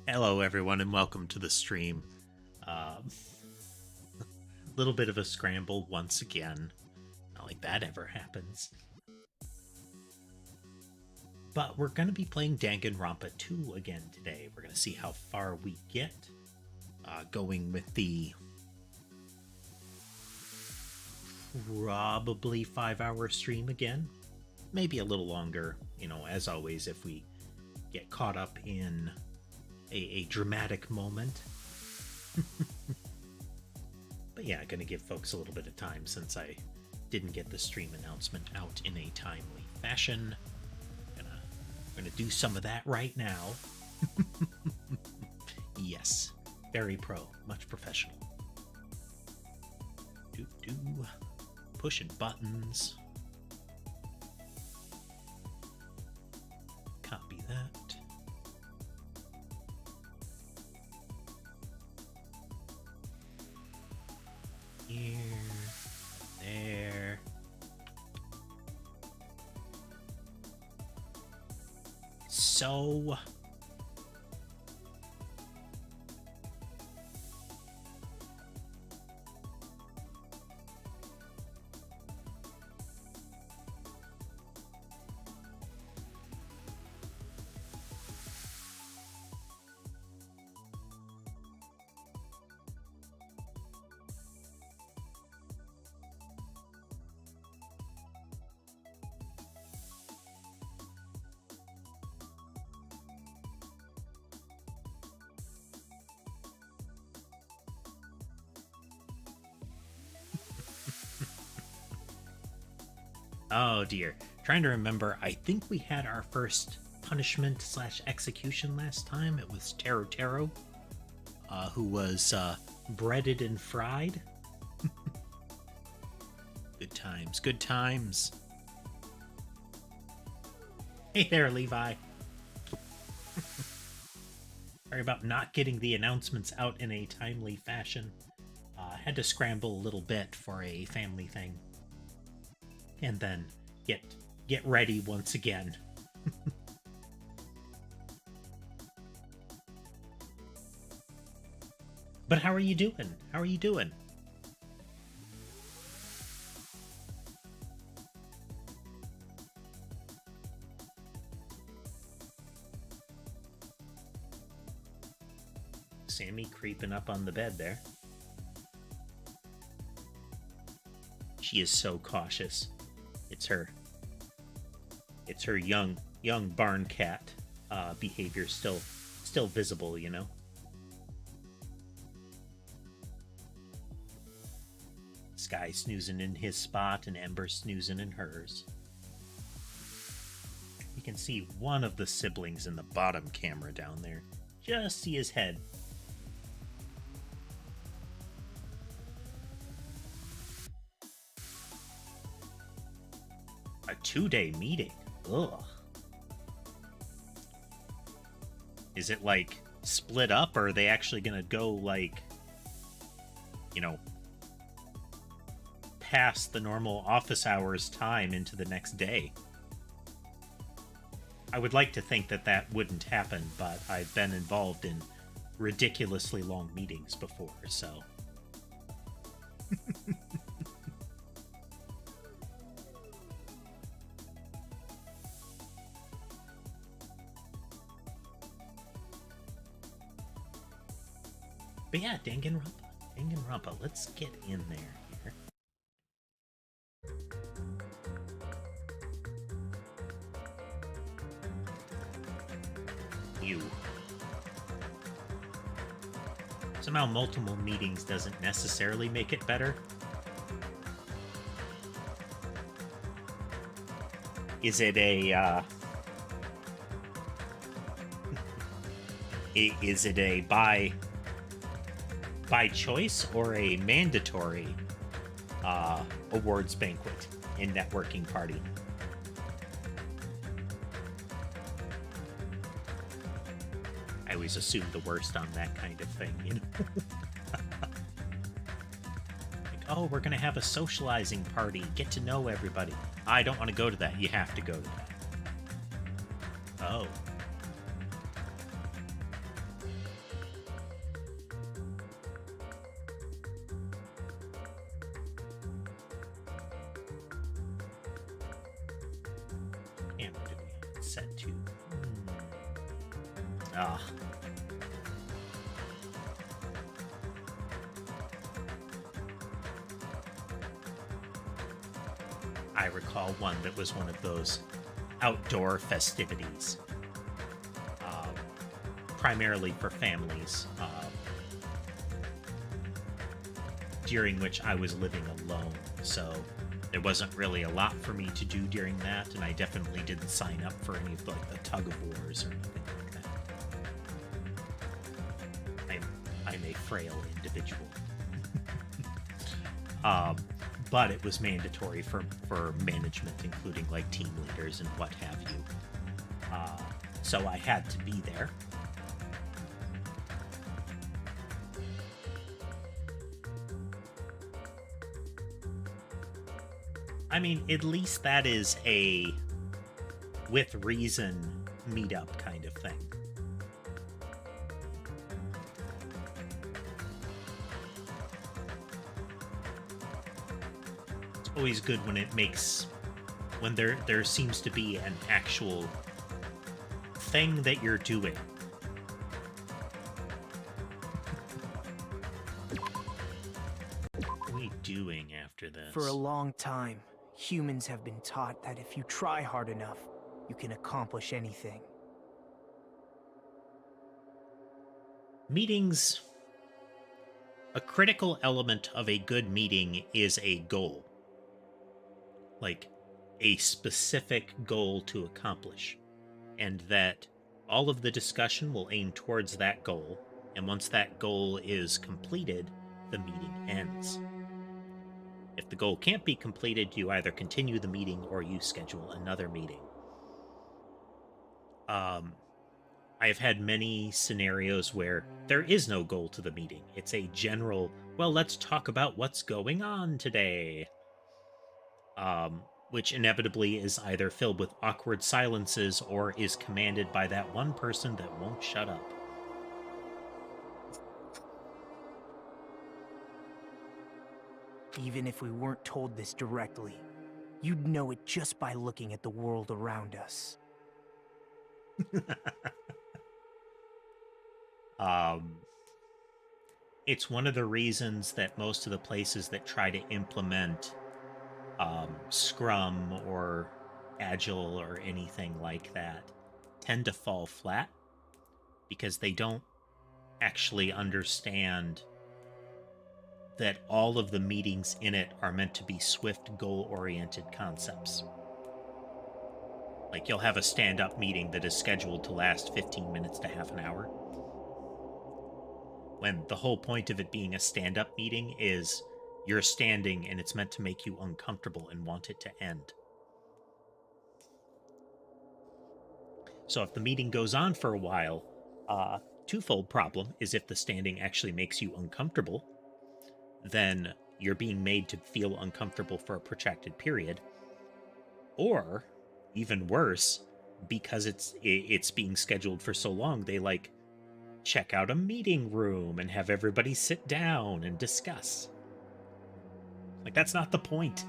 Hello, everyone, and welcome to the stream. A little bit of a scramble once again. Not like that ever happens. But we're going to be playing Danganronpa 2 again today. We're going to see how far we get. Going with the probably 5-hour stream again. Maybe a little longer, as always, if we get caught up in a dramatic moment. But yeah, gonna give folks a little bit of time since I didn't get the stream announcement out in a timely fashion. Gonna do some of that right now. Yes, very pro, much professional. Pushing buttons. Copy that. Here, there. So oh dear. Trying to remember, I think we had our first punishment / execution last time. It was Taro, who was breaded and fried. Good times, good times. Hey there, Levi. Sorry about not getting the announcements out in a timely fashion. Had to scramble a little bit for a family thing. And then get ready once again. But how are you doing? How are you doing? Sammy creeping up on the bed there. She is so cautious. It's her young barn cat behavior still visible, Sky snoozing in his spot and Ember snoozing in hers. You can see one of the siblings in the bottom camera down there. Just see his head. A 2-day meeting. Ugh. Is it like split up, or are they actually gonna go like, past the normal office hours time into the next day? I would like to think that wouldn't happen, but I've been involved in ridiculously long meetings before, so. But yeah, Danganronpa, let's get in there here. Somehow multiple meetings doesn't necessarily make it better. Is it a, is it a by choice or a mandatory awards banquet and networking party? I always assume the worst on that kind of thing, Like, oh, we're gonna have a socializing party, get to know everybody. I don't want to go to that. You have to go to that. Oh. set to? Ah. I recall one that was one of those outdoor festivities, primarily for families, during which I was living alone, so there wasn't really a lot for me to do during that, and I definitely didn't sign up for any of the tug of wars or anything like that. I'm a frail individual. But it was mandatory for management, including like team leaders and what have you. So I had to be there. I mean, at least that is a with reason meetup kind of thing. It's always good when it makes when there seems to be an actual thing that you're doing. What are we doing after this? For a long time, humans have been taught that if you try hard enough, you can accomplish anything. Meetings. A critical element of a good meeting is a goal. Like, a specific goal to accomplish. And that all of the discussion will aim towards that goal, and once that goal is completed, the meeting ends. If the goal can't be completed, you either continue the meeting or you schedule another meeting. I've had many scenarios where there is no goal to the meeting. It's a general, well, let's talk about what's going on today. Which inevitably is either filled with awkward silences or is commanded by that one person that won't shut up. Even if we weren't told this directly, you'd know it just by looking at the world around us. It's one of the reasons that most of the places that try to implement Scrum or Agile or anything like that tend to fall flat because they don't actually understand that all of the meetings in it are meant to be swift, goal-oriented concepts. Like, you'll have a stand-up meeting that is scheduled to last 15 minutes to half an hour, when the whole point of it being a stand-up meeting is you're standing and it's meant to make you uncomfortable and want it to end. So if the meeting goes on for a while, twofold problem is if the standing actually makes you uncomfortable, then you're being made to feel uncomfortable for a protracted period. Or, even worse, because it's being scheduled for so long, they check out a meeting room and have everybody sit down and discuss. That's not the point.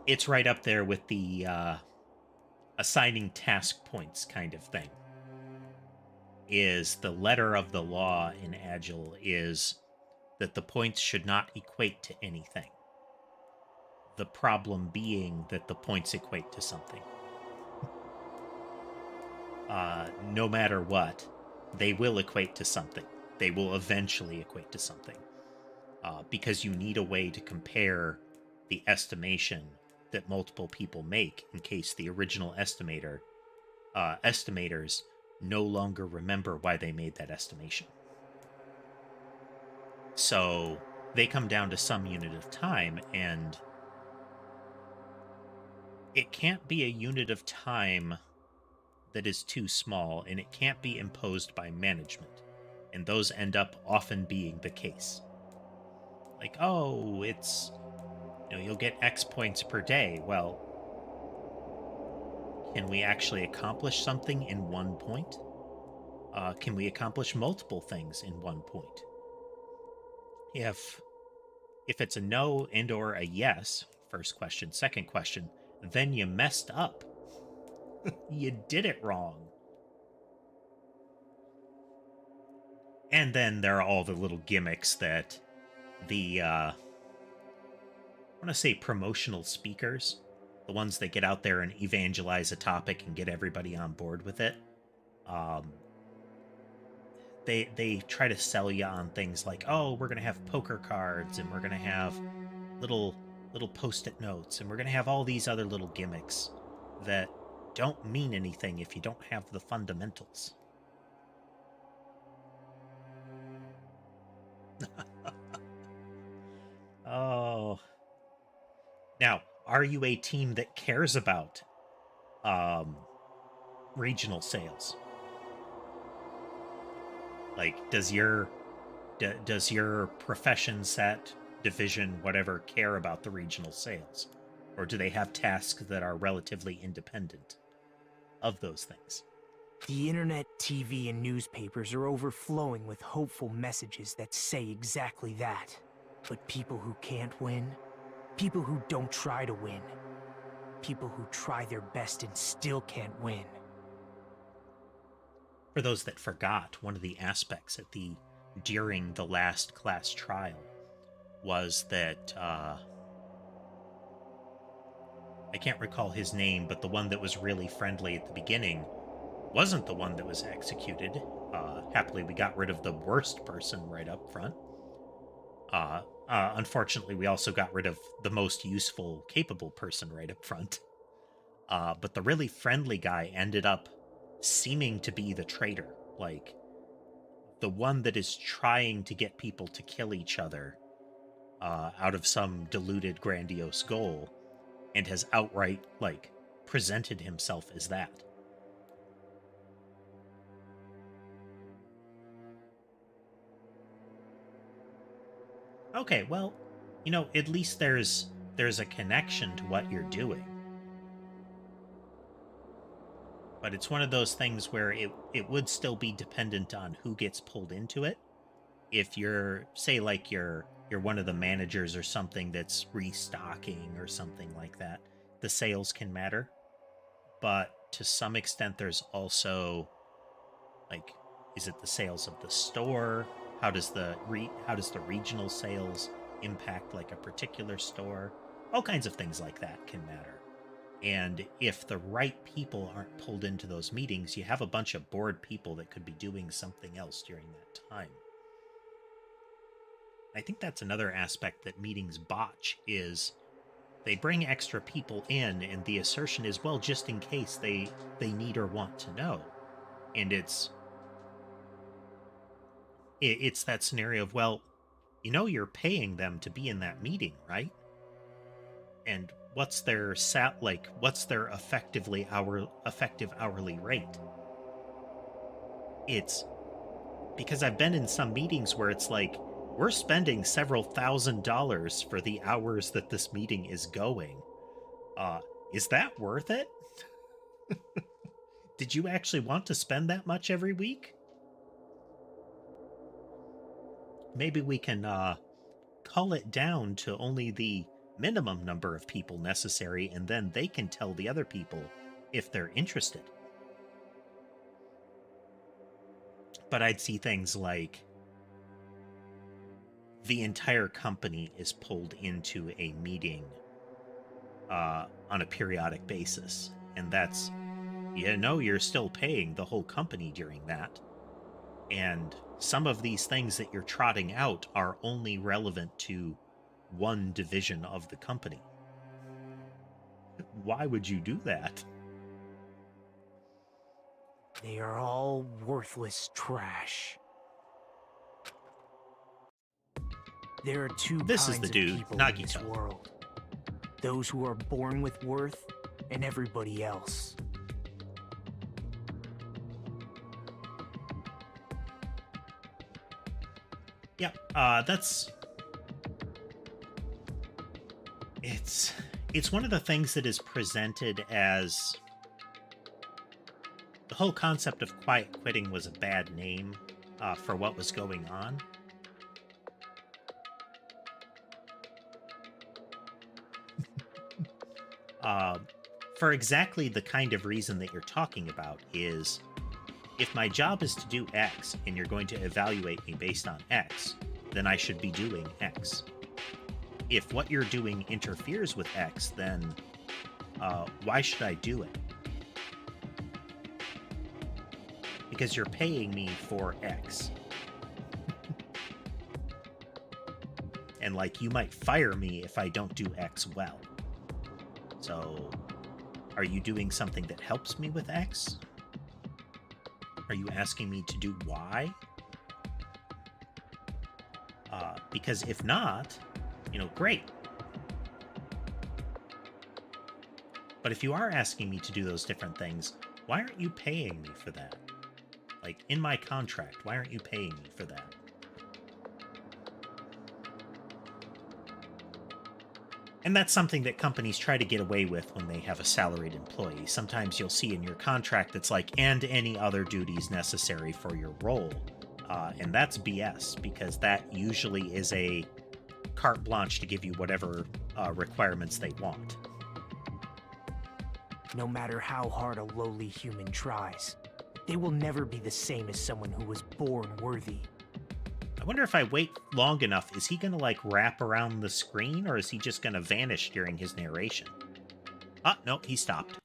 It's right up there with the assigning task points kind of thing. Is the letter of the law in Agile is that the points should not equate to anything. The problem being that the points equate to something. No matter what, they will equate to something. They will eventually equate to something. Because you need a way to compare the estimation that multiple people make in case the original estimators no longer remember why they made that estimation. So they come down to some unit of time, and it can't be a unit of time that is too small, and it can't be imposed by management. And those end up often being the case. It's, you'll get X points per day. Well, can we actually accomplish something in 1 point? Can we accomplish multiple things in 1 point? If If it's a no and or a yes, first question, second question, then you messed up. You did it wrong. And then there are all the little gimmicks that the I want to say promotional speakers, the ones that get out there and evangelize a topic and get everybody on board with it. Um, they try to sell you on things like, oh, we're gonna have poker cards and we're gonna have little post-it notes and we're gonna have all these other little gimmicks that don't mean anything if you don't have the fundamentals. Oh. Now, are you a team that cares about um, regional sales? Like, does your profession set, division, whatever, care about the regional sales, or do they have tasks that are relatively independent of those things? The internet, TV, and newspapers are overflowing with hopeful messages that say exactly that. But people who can't win, people who don't try to win, people who try their best and still can't win. For those that forgot, one of the aspects during the last class trial was that I can't recall his name, but the one that was really friendly at the beginning wasn't the one that was executed. Happily, we got rid of the worst person right up front. Unfortunately, we also got rid of the most useful, capable person right up front. But the really friendly guy ended up seeming to be the traitor, like the one that is trying to get people to kill each other out of some deluded, grandiose goal, and has outright, like, presented himself as that. Okay, well, at least there's a connection to what you're doing. But it's one of those things where it would still be dependent on who gets pulled into it. If you're, say, like you're one of the managers or something that's restocking or something like that, the sales can matter. But to some extent, there's also, like, is it the sales of the store? How does the regional sales impact, like, a particular store? All kinds of things like that can matter. And if the right people aren't pulled into those meetings, you have a bunch of bored people that could be doing something else during that time. I think that's another aspect that meetings botch, is they bring extra people in, and the assertion is, well, just in case they need or want to know. And it's that scenario of, well, you're paying them to be in that meeting, right? And what's their effective hourly rate? It's because I've been in some meetings where it's like, we're spending several $1,000s for the hours that this meeting is going. Is that worth it? Did you actually want to spend that much every week? Maybe we can cull it down to only the minimum number of people necessary, and then they can tell the other people if they're interested. But I'd see things like the entire company is pulled into a meeting on a periodic basis, and that's, you're still paying the whole company during that. And some of these things that you're trotting out are only relevant to one division of the company. Why would you do that? They are all worthless trash. There are two This is kinds the of dude, people in this Nagito. world. Those who are born with worth, and everybody else. Yeah, that's... It's one of the things that is presented as... The whole concept of quiet quitting was a bad name for what was going on. Uh, for exactly the kind of reason that you're talking about is, if my job is to do X and you're going to evaluate me based on X, then I should be doing X. If what you're doing interferes with X, then why should I do it? Because you're paying me for X. And, like, you might fire me if I don't do X well. So, are you doing something that helps me with X? Are you asking me to do Y? Because if not, great. But if you are asking me to do those different things, why aren't you paying me for that? Like, in my contract, why aren't you paying me for that? And that's something that companies try to get away with when they have a salaried employee. Sometimes you'll see in your contract that's like, and any other duties necessary for your role. And that's BS, because that usually is a carte blanche to give you whatever requirements they want. No matter how hard a lowly human tries, they will never be the same as someone who was born worthy. I wonder if I wait long enough, is he going to, like, wrap around the screen, or is he just going to vanish during his narration? No, he stopped.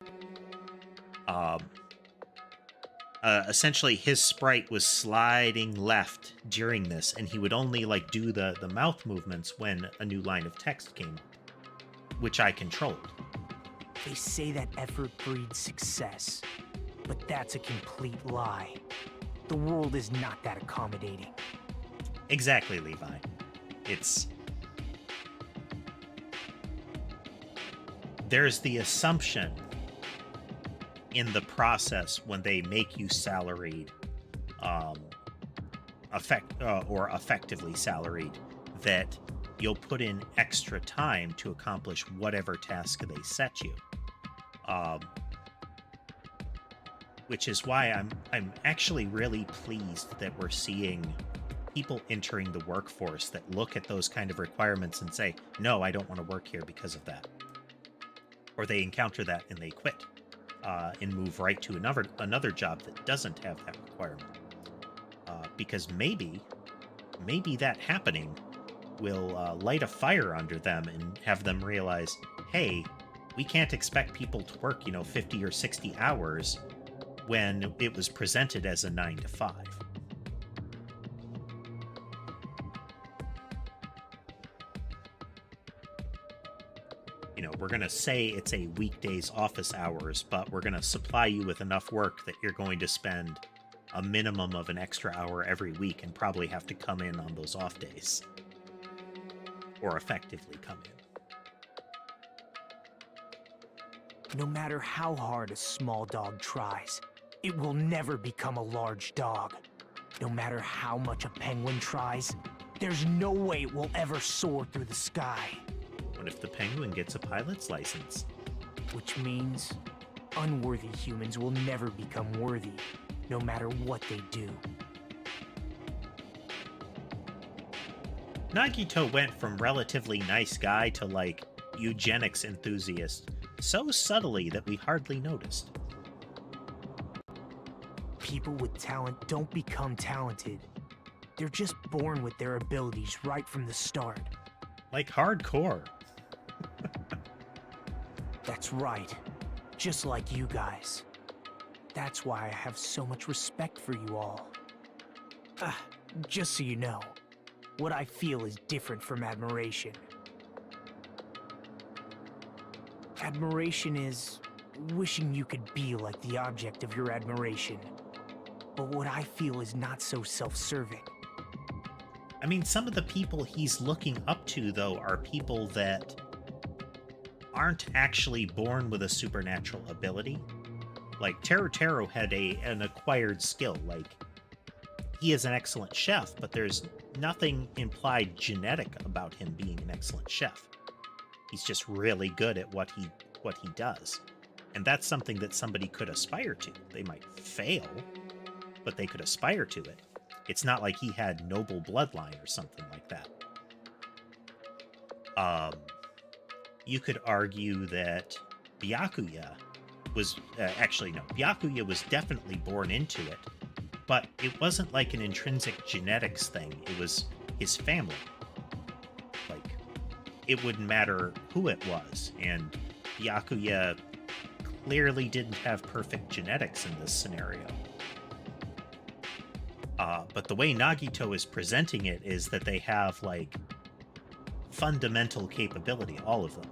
Essentially, his sprite was sliding left during this, and he would only, like, do the mouth movements when a new line of text came up, which I controlled. They say that effort breeds success, but that's a complete lie. The world is not that accommodating. Exactly, Levi. There's the assumption in the process when they make you salaried, or effectively salaried, that you'll put in extra time to accomplish whatever task they set you. Which is why I'm actually really pleased that we're seeing people entering the workforce that look at those kind of requirements and say, no, I don't want to work here because of that. Or they encounter that and they quit and move right to another job that doesn't have that requirement. Because maybe that happening will light a fire under them and have them realize, hey, we can't expect people to work, 50 or 60 hours when it was presented as a 9 to 5. We're going to say it's a weekday's office hours, but we're going to supply you with enough work that you're going to spend a minimum of an extra hour every week and probably have to come in on those off days. Or effectively come in. No matter how hard a small dog tries, it will never become a large dog. No matter how much a penguin tries, there's no way it will ever soar through the sky. What if the penguin gets a pilot's license? Which means unworthy humans will never become worthy, no matter what they do. Nagito went from relatively nice guy to, like, eugenics enthusiast so subtly that we hardly noticed. People with talent don't become talented. They're just born with their abilities right from the start. Like hardcore. That's right. Just like you guys. That's why I have so much respect for you all. Just so you know, what I feel is different from admiration. Admiration is wishing you could be like the object of your admiration. But what I feel is not so self-serving. I mean, some of the people he's looking up to, though, are people that aren't actually born with a supernatural ability. Like, Taro had an acquired skill. Like, he is an excellent chef, but there's nothing implied genetic about him being an excellent chef. He's just really good at what he does. And that's something that somebody could aspire to. They might fail, but they could aspire to it. It's not like he had noble bloodline or something like that. You could argue that Byakuya was actually no, Byakuya was definitely born into it, but it wasn't like an intrinsic genetics thing. It was his family. Like, it wouldn't matter who it was, and Byakuya clearly didn't have perfect genetics in this scenario. But the way Nagito is presenting it is that they have, like, fundamental capability, all of them.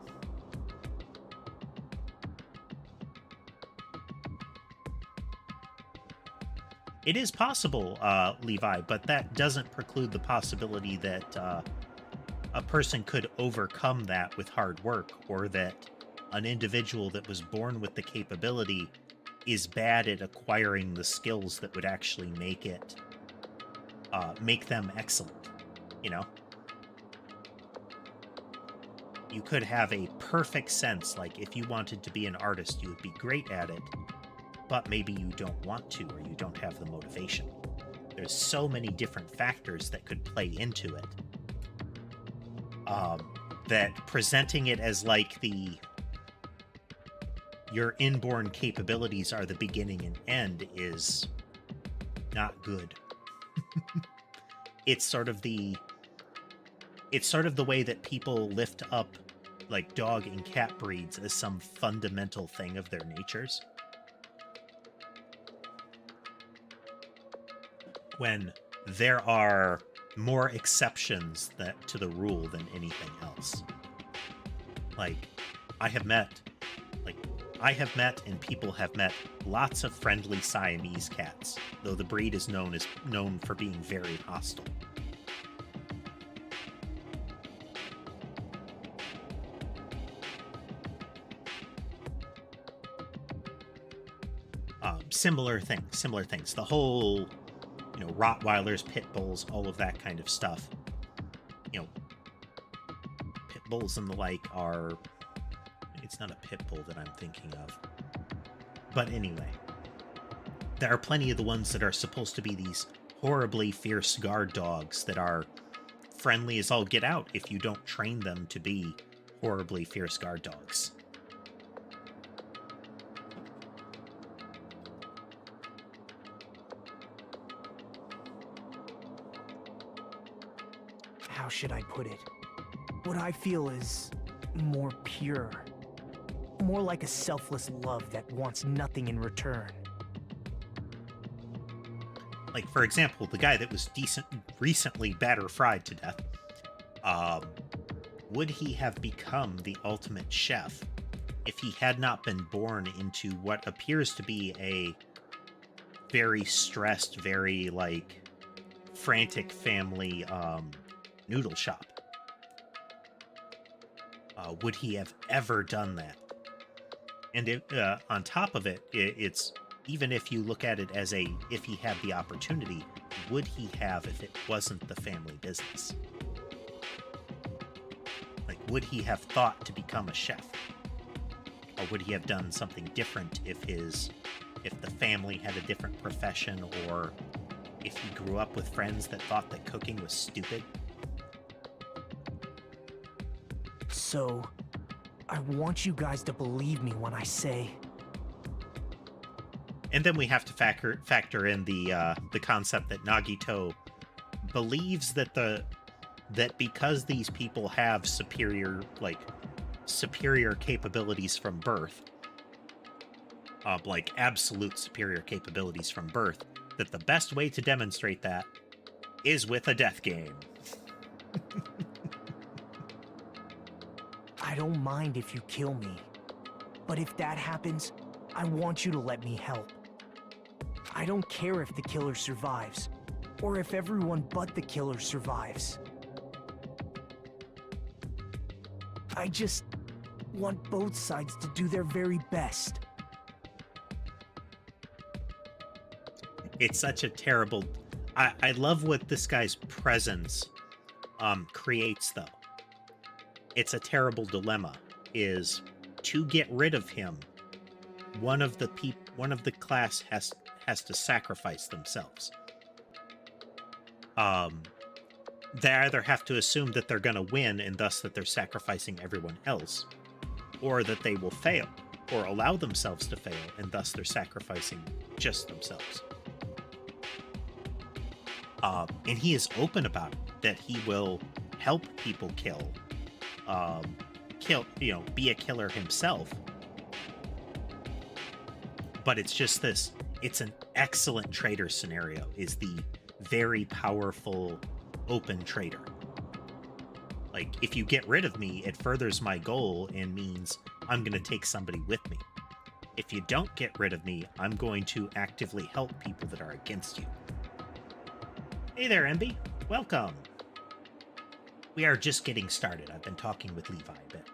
It is possible, Levi, but that doesn't preclude the possibility that a person could overcome that with hard work, or that an individual that was born with the capability is bad at acquiring the skills that would actually make them excellent, you know? You could have a perfect sense, like if you wanted to be an artist, you would be great at it, but maybe you don't want to, or you don't have the motivation. There's so many different factors that could play into it, that presenting it as like your inborn capabilities are the beginning and end is not good. It's sort of the way that people lift up like dog and cat breeds as some fundamental thing of their natures, when there are more exceptions to the rule than anything else. Like, I have met and people have met lots of friendly Siamese cats, though the breed is known for being very hostile. Similar things. The whole, Rottweilers, pit bulls, all of that kind of stuff. Pit bulls and the like are... It's not a pit bull that I'm thinking of. But anyway, there are plenty of the ones that are supposed to be these horribly fierce guard dogs that are friendly as all get out if you don't train them to be horribly fierce guard dogs. How should I put it? What I feel is more pure. More like a selfless love that wants nothing in return. Like, for example, the guy that was recently batter fried to death, would he have become the ultimate chef if he had not been born into what appears to be a very stressed, very, like, frantic family, noodle shop? Would he have ever done that? And on top of it, it's, even if you look at it as if he had the opportunity, would he have if it wasn't the family business? Like, would he have thought to become a chef? Or would he have done something different if the family had a different profession, or if he grew up with friends that thought that cooking was stupid? So, I want you guys to believe me when I say... And then we have to factor in the concept that Nagito believes that because these people have superior capabilities from birth, like absolute superior capabilities from birth, that the best way to demonstrate that is with a death game. I don't mind if you kill me. But if that happens, I want you to let me help. I don't care if the killer survives, or if everyone but the killer survives. I just want both sides to do their very best. It's such a terrible... I love what this guy's presence creates, though. It's a terrible dilemma, is to get rid of him, one of the class has to sacrifice themselves. They either have to assume that they're going to win, and thus that they're sacrificing everyone else, or that they will fail, or allow themselves to fail, and thus they're sacrificing just themselves. And he is open about it, that he will help people be a killer himself. But it's just this, it's an excellent traitor scenario, is the very powerful open traitor. Like, if you get rid of me, it furthers my goal and means I'm going to take somebody with me. If you don't get rid of me, I'm going to actively help people that are against you. Hey there, MB. Welcome. We are just getting started. I've been talking with Levi a bit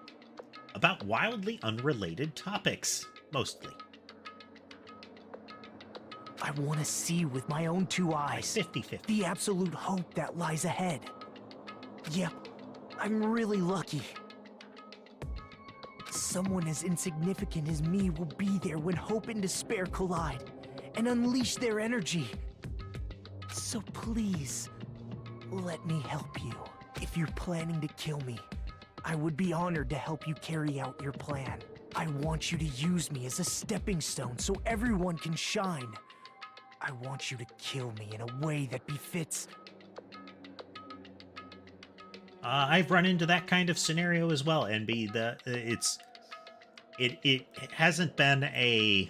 about wildly unrelated topics, mostly. I want to see with my own two eyes 50-50. the absolute hope that lies ahead. Yep, I'm really lucky. Someone as insignificant as me will be there when hope and despair collide and unleash their energy. So please, let me help you. If you're planning to kill me, I would be honored to help you carry out your plan. I want you to use me as a stepping stone so everyone can shine. I want you to kill me in a way that befits... I've run into that kind of scenario as well, NB. It hasn't been a...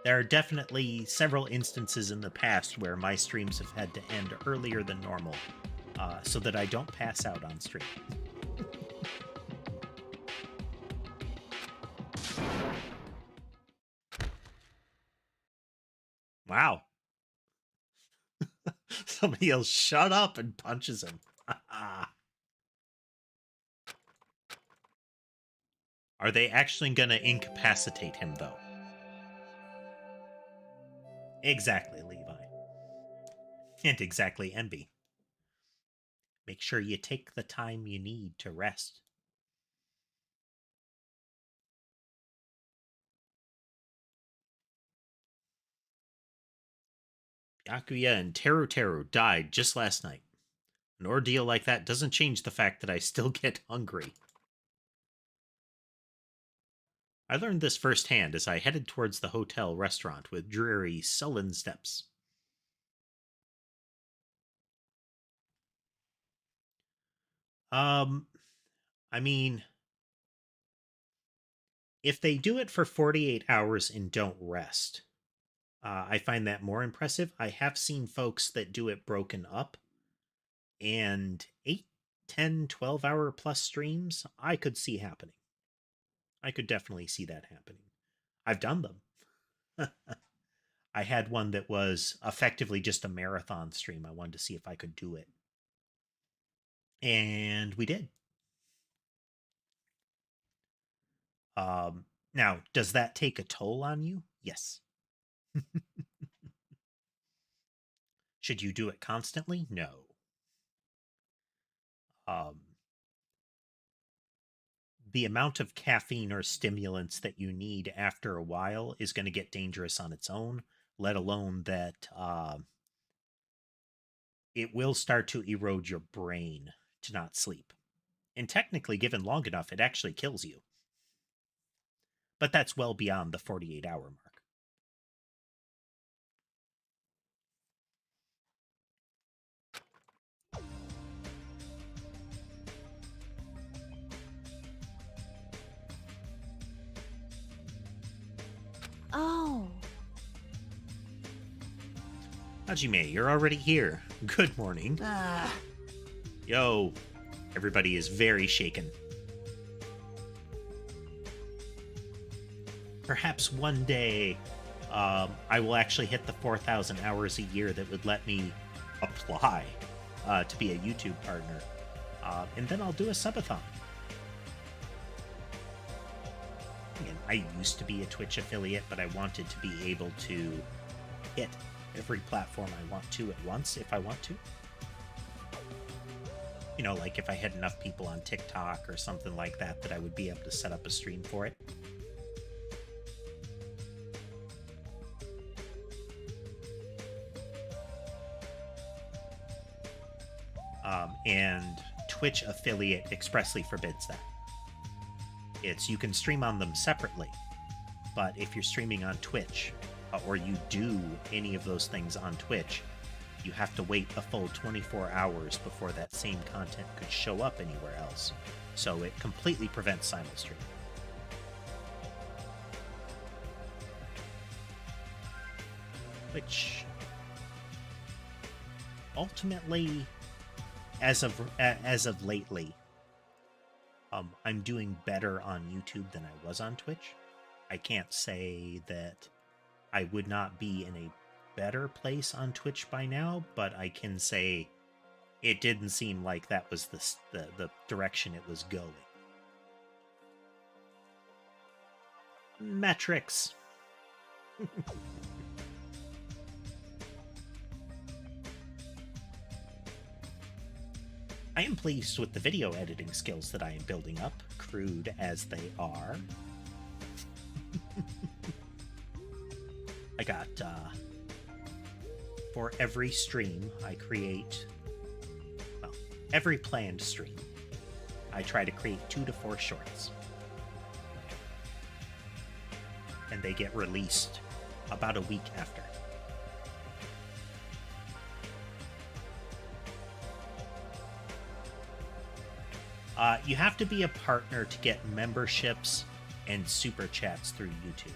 There are definitely several instances in the past where my streams have had to end earlier than normal, so that I don't pass out on stream. Wow. Somebody else shut up and punches him. Are they actually going to incapacitate him, though? Exactly, Levi. And exactly, Envy. Make sure you take the time you need to rest. Byakuya and Teru Teru died just last night. An ordeal like that doesn't change the fact that I still get hungry. I learned this firsthand as I headed towards the hotel restaurant with dreary, sullen steps. I mean, if they do it for 48 hours and don't rest, I find that more impressive. I have seen folks that do it broken up, and 8, 10, 12-hour plus streams, I could see happening. I could definitely see that happening. I've done them. I had one that was effectively just a marathon stream. I wanted to see if I could do it. And we did. Now, does that take a toll on you? Yes. Should you do it constantly? No. The amount of caffeine or stimulants that you need after a while is going to get dangerous on its own, let alone that it will start to erode your brain to not sleep. And technically, given long enough, it actually kills you. But that's well beyond the 48-hour mark. Oh. Hajime, you're already here. Good morning. Yo, everybody is very shaken. Perhaps one day I will actually hit the 4,000 hours a year that would let me apply to be a YouTube partner. And then I'll do a subathon. And I used to be a Twitch affiliate, but I wanted to be able to hit every platform I want to at once if I want to. You know, like if I had enough people on TikTok or something like that, that I would be able to set up a stream for it. And Twitch affiliate expressly forbids that. It's you can stream on them separately, but if you're streaming on Twitch, or you do any of those things on Twitch, you have to wait a full 24 hours before that same content could show up anywhere else. So it completely prevents simulstream. Which ultimately, as of lately, I'm doing better on YouTube than I was on Twitch. I can't say that I would not be in a better place on Twitch by now, but I can say it didn't seem like that was the direction it was going. Metrics. I am pleased with the video editing skills that I am building up, crude as they are. I got, for every stream I create, well, every planned stream, I try to create 2 to 4 shorts. And they get released about a week after. You have to be a partner to get memberships and super chats through YouTube.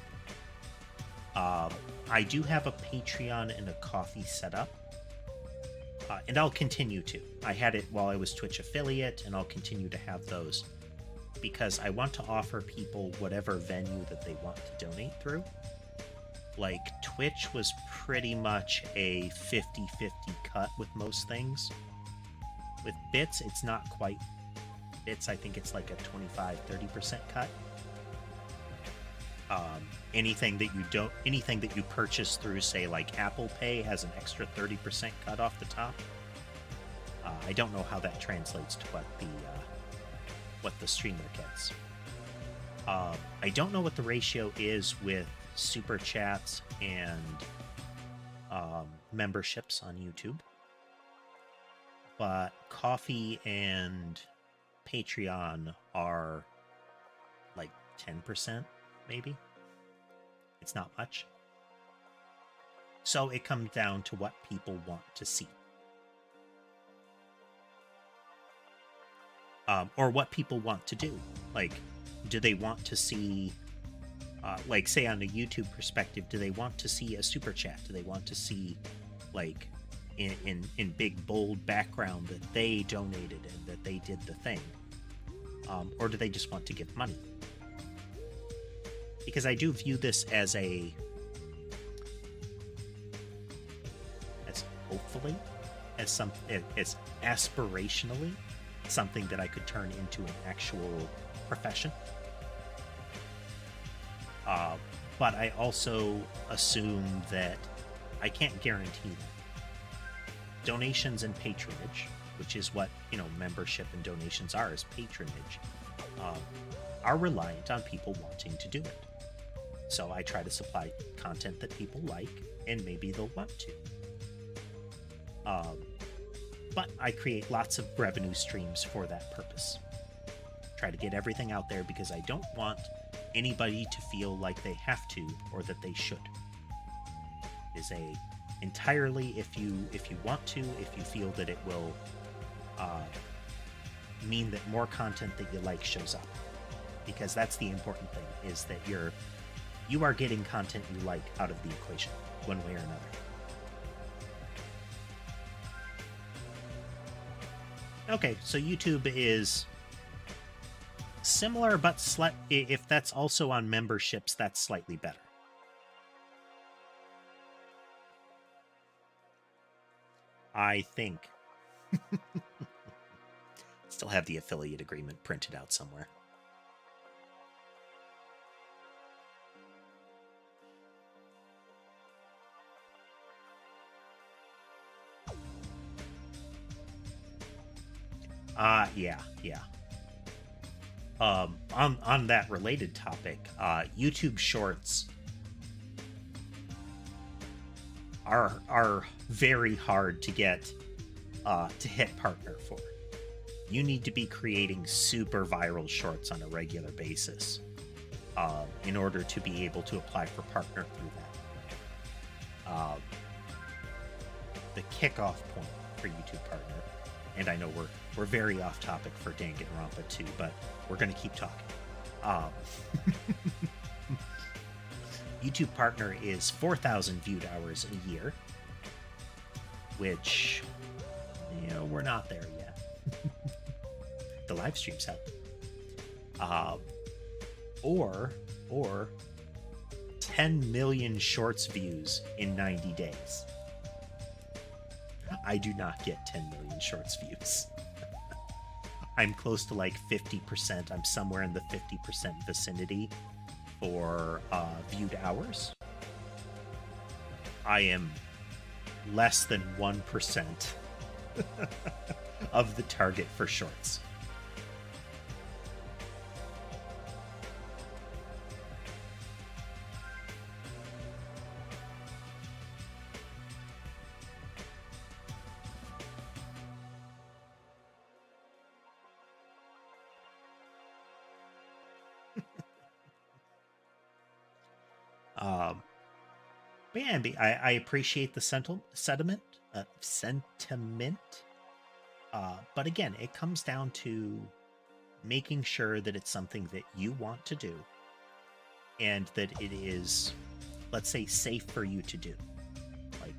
I do have a Patreon and a Ko-fi set up, and I'll continue to. I had it while I was Twitch affiliate, and I'll continue to have those because I want to offer people whatever venue that they want to donate through. Like, Twitch was pretty much a 50-50 cut with most things. With bits, it's not quite bits. I think it's like a 25-30% cut. Anything that you purchase through, say, like Apple Pay has an extra 30% cut off the top. I don't know how that translates to what the streamer gets. I don't know what the ratio is with super chats and memberships on YouTube, but Ko-fi and Patreon are like 10%, maybe. It's not much. So it comes down to what people want to see. Or what people want to do. Like, do they want to see, like, say on a YouTube perspective, do they want to see a super chat? Do they want to see, like, in big, bold background that they donated and that they did the thing? Or do they just want to give money? Because I do view this as hopefully, as aspirationally, something that I could turn into an actual profession. But I also assume that I can't guarantee that. Donations and patronage, which is what, membership and donations are, is patronage, are reliant on people wanting to do it. So I try to supply content that people like, and maybe they'll want to. But I create lots of revenue streams for that purpose. Try to get everything out there because I don't want anybody to feel like they have to or that they should. It is entirely if you want to, if you feel that it will mean that more content that you like shows up. Because that's the important thing, is that you are getting content you like out of the equation, one way or another. Okay, so YouTube is similar, but if that's also on memberships, that's slightly better. I think. Still have the affiliate agreement printed out somewhere. Yeah. On that related topic, YouTube Shorts are very hard to get to hit partner for. you need to be creating super viral shorts on a regular basis in order to be able to apply for partner through that. The kickoff point for YouTube partner, and I know we're very off topic for Danganronpa too, but we're going to keep talking. YouTube partner is 4,000 viewed hours a year, which, we're not there yet. The live streams help. Or 10 million shorts views in 90 days. I do not get 10 million shorts views. I'm close to like 50%. I'm somewhere in the 50% vicinity for viewed hours. I am less than 1% of the target for shorts. But yeah, I appreciate the sentiment. But again, it comes down to making sure that it's something that you want to do and that it is, let's say, safe for you to do. Like,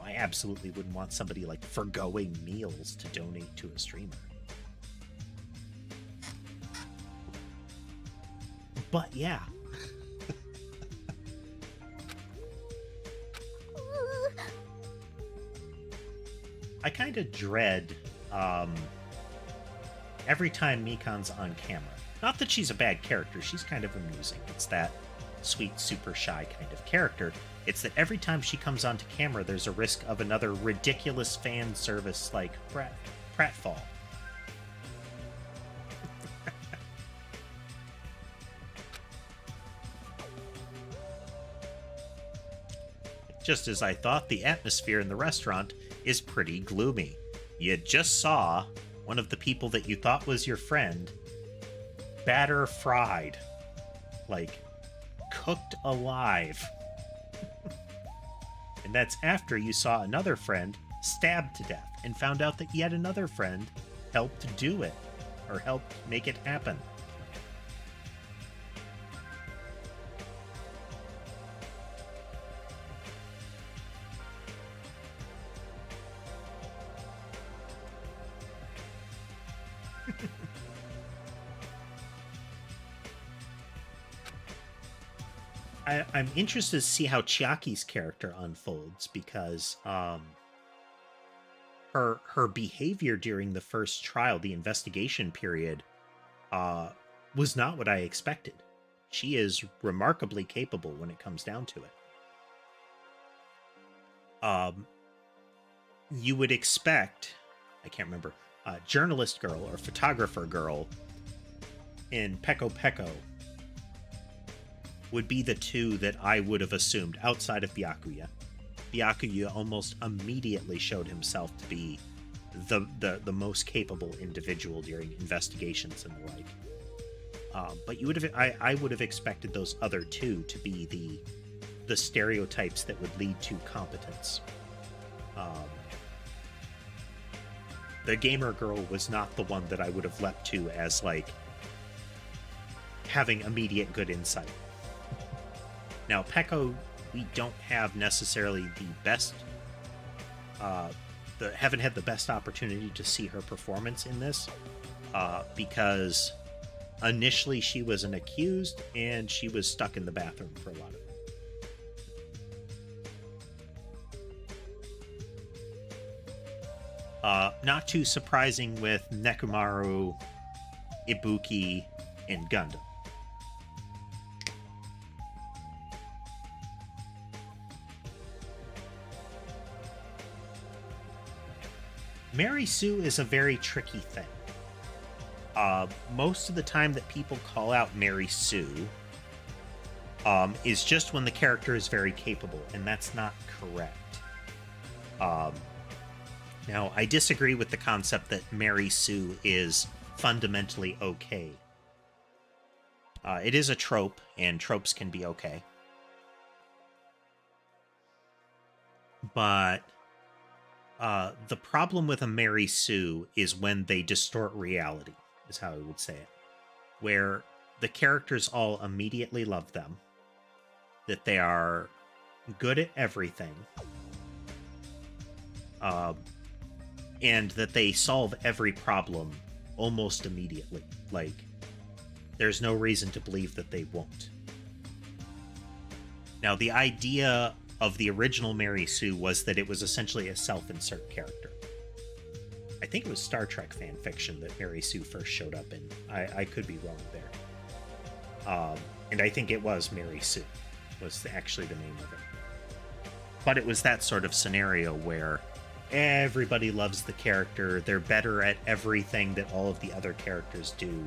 I absolutely wouldn't want somebody like forgoing meals to donate to a streamer. But yeah. I kind of dread every time Mikan's on camera. Not that she's a bad character, she's kind of amusing. It's that sweet, super shy kind of character. It's that every time she comes onto camera, there's a risk of another ridiculous fan service like pratfall. Just as I thought, the atmosphere in the restaurant is pretty gloomy. You just saw one of the people that you thought was your friend batter fried, like cooked alive. And that's after you saw another friend stabbed to death and found out that yet another friend helped do it, or helped make it happen. I'm interested to see how Chiaki's character unfolds, because her behavior during the first trial, the investigation period, was not what I expected. She is remarkably capable when it comes down to it. You would expect, I can't remember, journalist girl or photographer girl in Peko Peko would be the two that I would have assumed outside of Byakuya. Byakuya almost immediately showed himself to be the most capable individual during investigations and the like. But I would have expected those other two to be the stereotypes that would lead to competence. The gamer girl was not the one that I would have leapt to as like having immediate good insight. Now, Peko, we don't have necessarily the best, haven't had the best opportunity to see her performance in this, because initially she was an accused and she was stuck in the bathroom for a lot of it. Not too surprising with Nekomaru, Ibuki, and Gundam. Mary Sue is a very tricky thing. Most of the time that people call out Mary Sue is just when the character is very capable, and that's not correct. Now, I disagree with the concept that Mary Sue is fundamentally okay. It is a trope, and tropes can be okay. But the problem with a Mary Sue is when they distort reality, is how I would say it. Where the characters all immediately love them, that they are good at everything, and that they solve every problem almost immediately. Like, there's no reason to believe that they won't. Now, the idea of the original Mary Sue was that it was essentially a self-insert character. I think it was Star Trek fan fiction that Mary Sue first showed up in. I could be wrong there. And I think it was Mary Sue, was actually the name of it. But it was that sort of scenario where everybody loves the character, they're better at everything that all of the other characters do.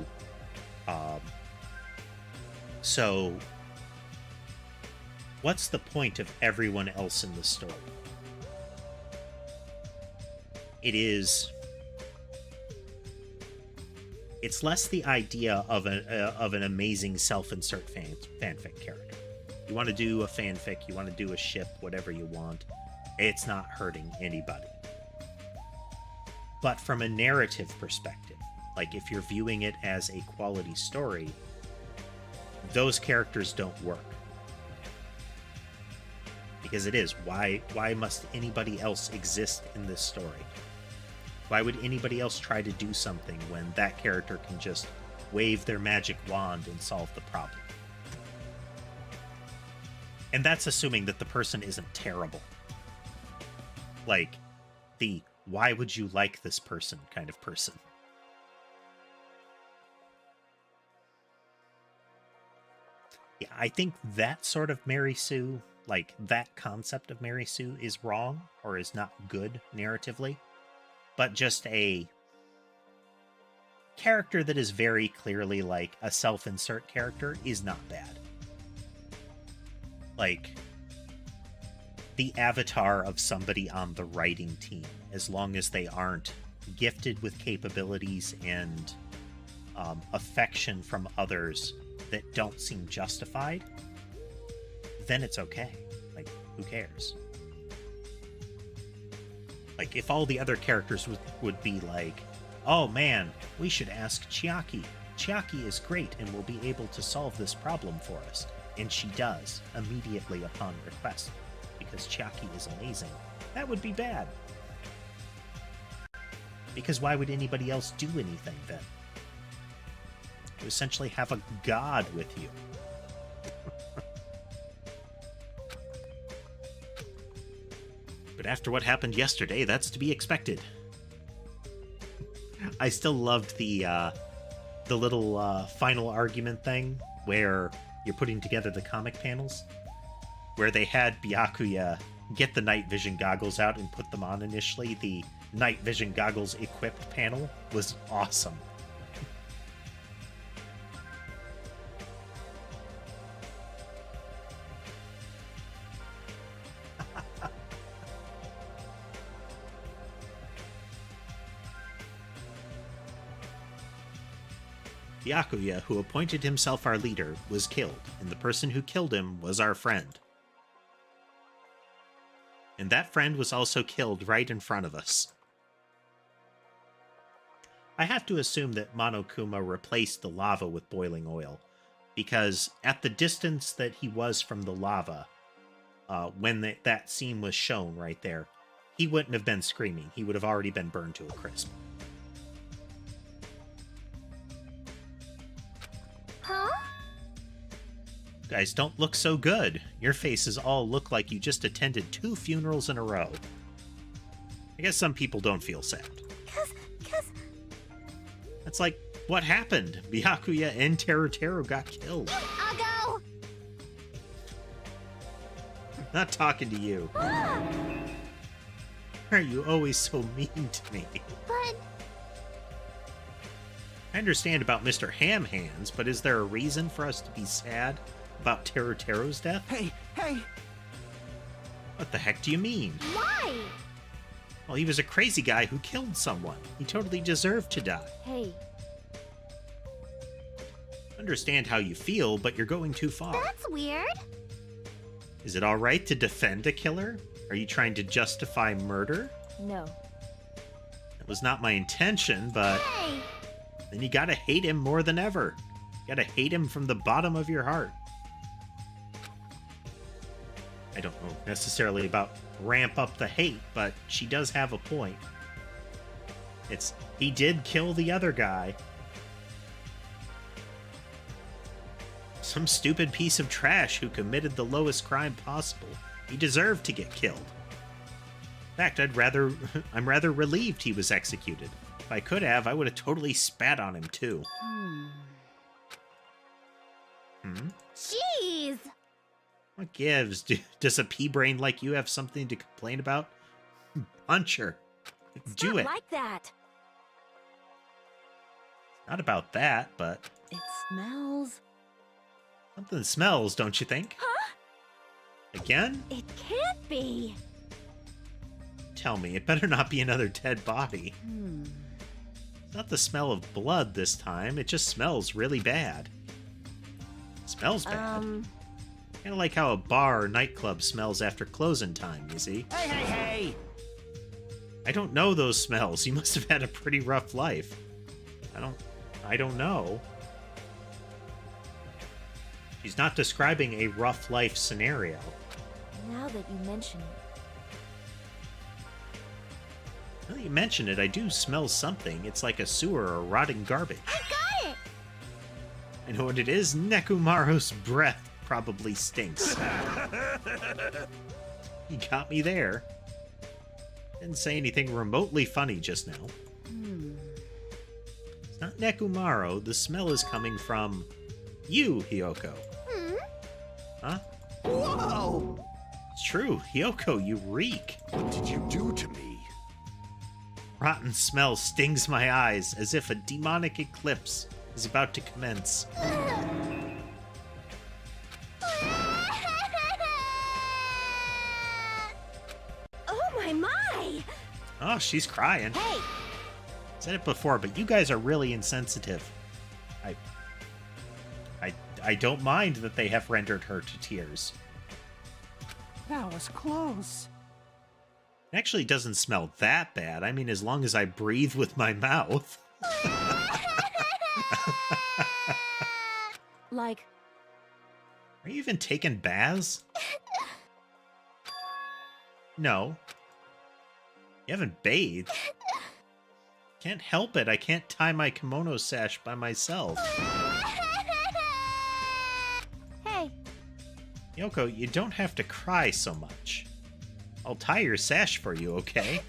So, what's the point of everyone else in the story? It's less the idea of an amazing self-insert fanfic character. You want to do a fanfic, you want to do a ship, whatever you want. It's not hurting anybody. But from a narrative perspective, like if you're viewing it as a quality story, those characters don't work. Because it is, why must anybody else exist in this story? Why would anybody else try to do something when that character can just wave their magic wand and solve the problem? And that's assuming that the person isn't terrible. Like, the why would you like this person kind of person. Yeah, I think that sort of Mary Sue, like that concept of Mary Sue is wrong or is not good narratively. But just a character that is very clearly like a self-insert character is not bad. Like the avatar of somebody on the writing team, as long as they aren't gifted with capabilities and affection from others that don't seem justified, then it's okay. Like, who cares? Like, if all the other characters would be like, oh man, we should ask Chiaki. Chiaki is great and will be able to solve this problem for us. And she does, immediately upon request, because Chiaki is amazing. That would be bad. Because why would anybody else do anything then? You essentially have a god with you. But after what happened yesterday, that's to be expected. I still loved the little final argument thing where you're putting together the comic panels, where they had Byakuya get the night vision goggles out and put them on initially. The night vision goggles equipped panel was awesome. Byakuya, who appointed himself our leader, was killed, and the person who killed him was our friend. And that friend was also killed right in front of us. I have to assume that Monokuma replaced the lava with boiling oil, because at the distance that he was from the lava, when that scene was shown right there, he wouldn't have been screaming. He would have already been burned to a crisp. Guys, don't look so good. Your faces all look like you just attended 2 funerals in a row. I guess some people don't feel sad. Cause... That's like, what happened? Byakuya and Teruteru got killed. I'll go! Not talking to you. Why are you always so mean to me? But... I understand about Mr. Ham Hands, but is there a reason for us to be sad about Teruteru's death? Hey! What the heck do you mean? Why? Well, he was a crazy guy who killed someone. He totally deserved to die. Hey, Understand how you feel, but you're going too far. that's weird. Is it alright to defend a killer? Are you trying to justify murder? No. It was not my intention, but Hey! then you gotta hate him more than ever. You gotta hate him from the bottom of your heart. I don't know necessarily about ramp up the hate, but she does have a point. He did kill the other guy. Some stupid piece of trash who committed the lowest crime possible. He deserved to get killed. In fact, I'm rather relieved he was executed. If I could have, I would have totally spat on him too. Jeez! What gives? Does a pea brain like you have something to complain about? Punch her. Do it. Like that. Not about that, but It smells. something smells, don't you think? Huh? Again? It can't be. Tell me, it better not be another dead body. It's not the smell of blood this time, it just smells really bad. Smells bad. Kind of like how a bar or nightclub smells after closing time, you see? Hey, hey, hey! I don't know those smells. You must have had a pretty rough life. I don't know. She's not describing a rough life scenario. Now that you mention it. Now that you mention it, I do smell something. It's like a sewer or rotting garbage. I got it! I know what it is. Nekumaru's breath probably stinks. He got me there. Didn't say anything remotely funny just now. It's not Nekumaro. The smell is coming from you, Hyoko. Huh? Whoa! It's true. Hyoko, you reek. What did you do to me? Rotten smell stings my eyes as if a demonic eclipse is about to commence. Oh my! Oh, she's crying. Hey! Said it before, but you guys are really insensitive. I don't mind that they have rendered her to tears. That was close. It actually doesn't smell that bad. I mean, as long as I breathe with my mouth. Like, Are you even taking baths? No. You haven't bathed. Can't help it. I can't tie my kimono sash by myself. hey! Yoko, you don't have to cry so much. I'll tie your sash for you, okay?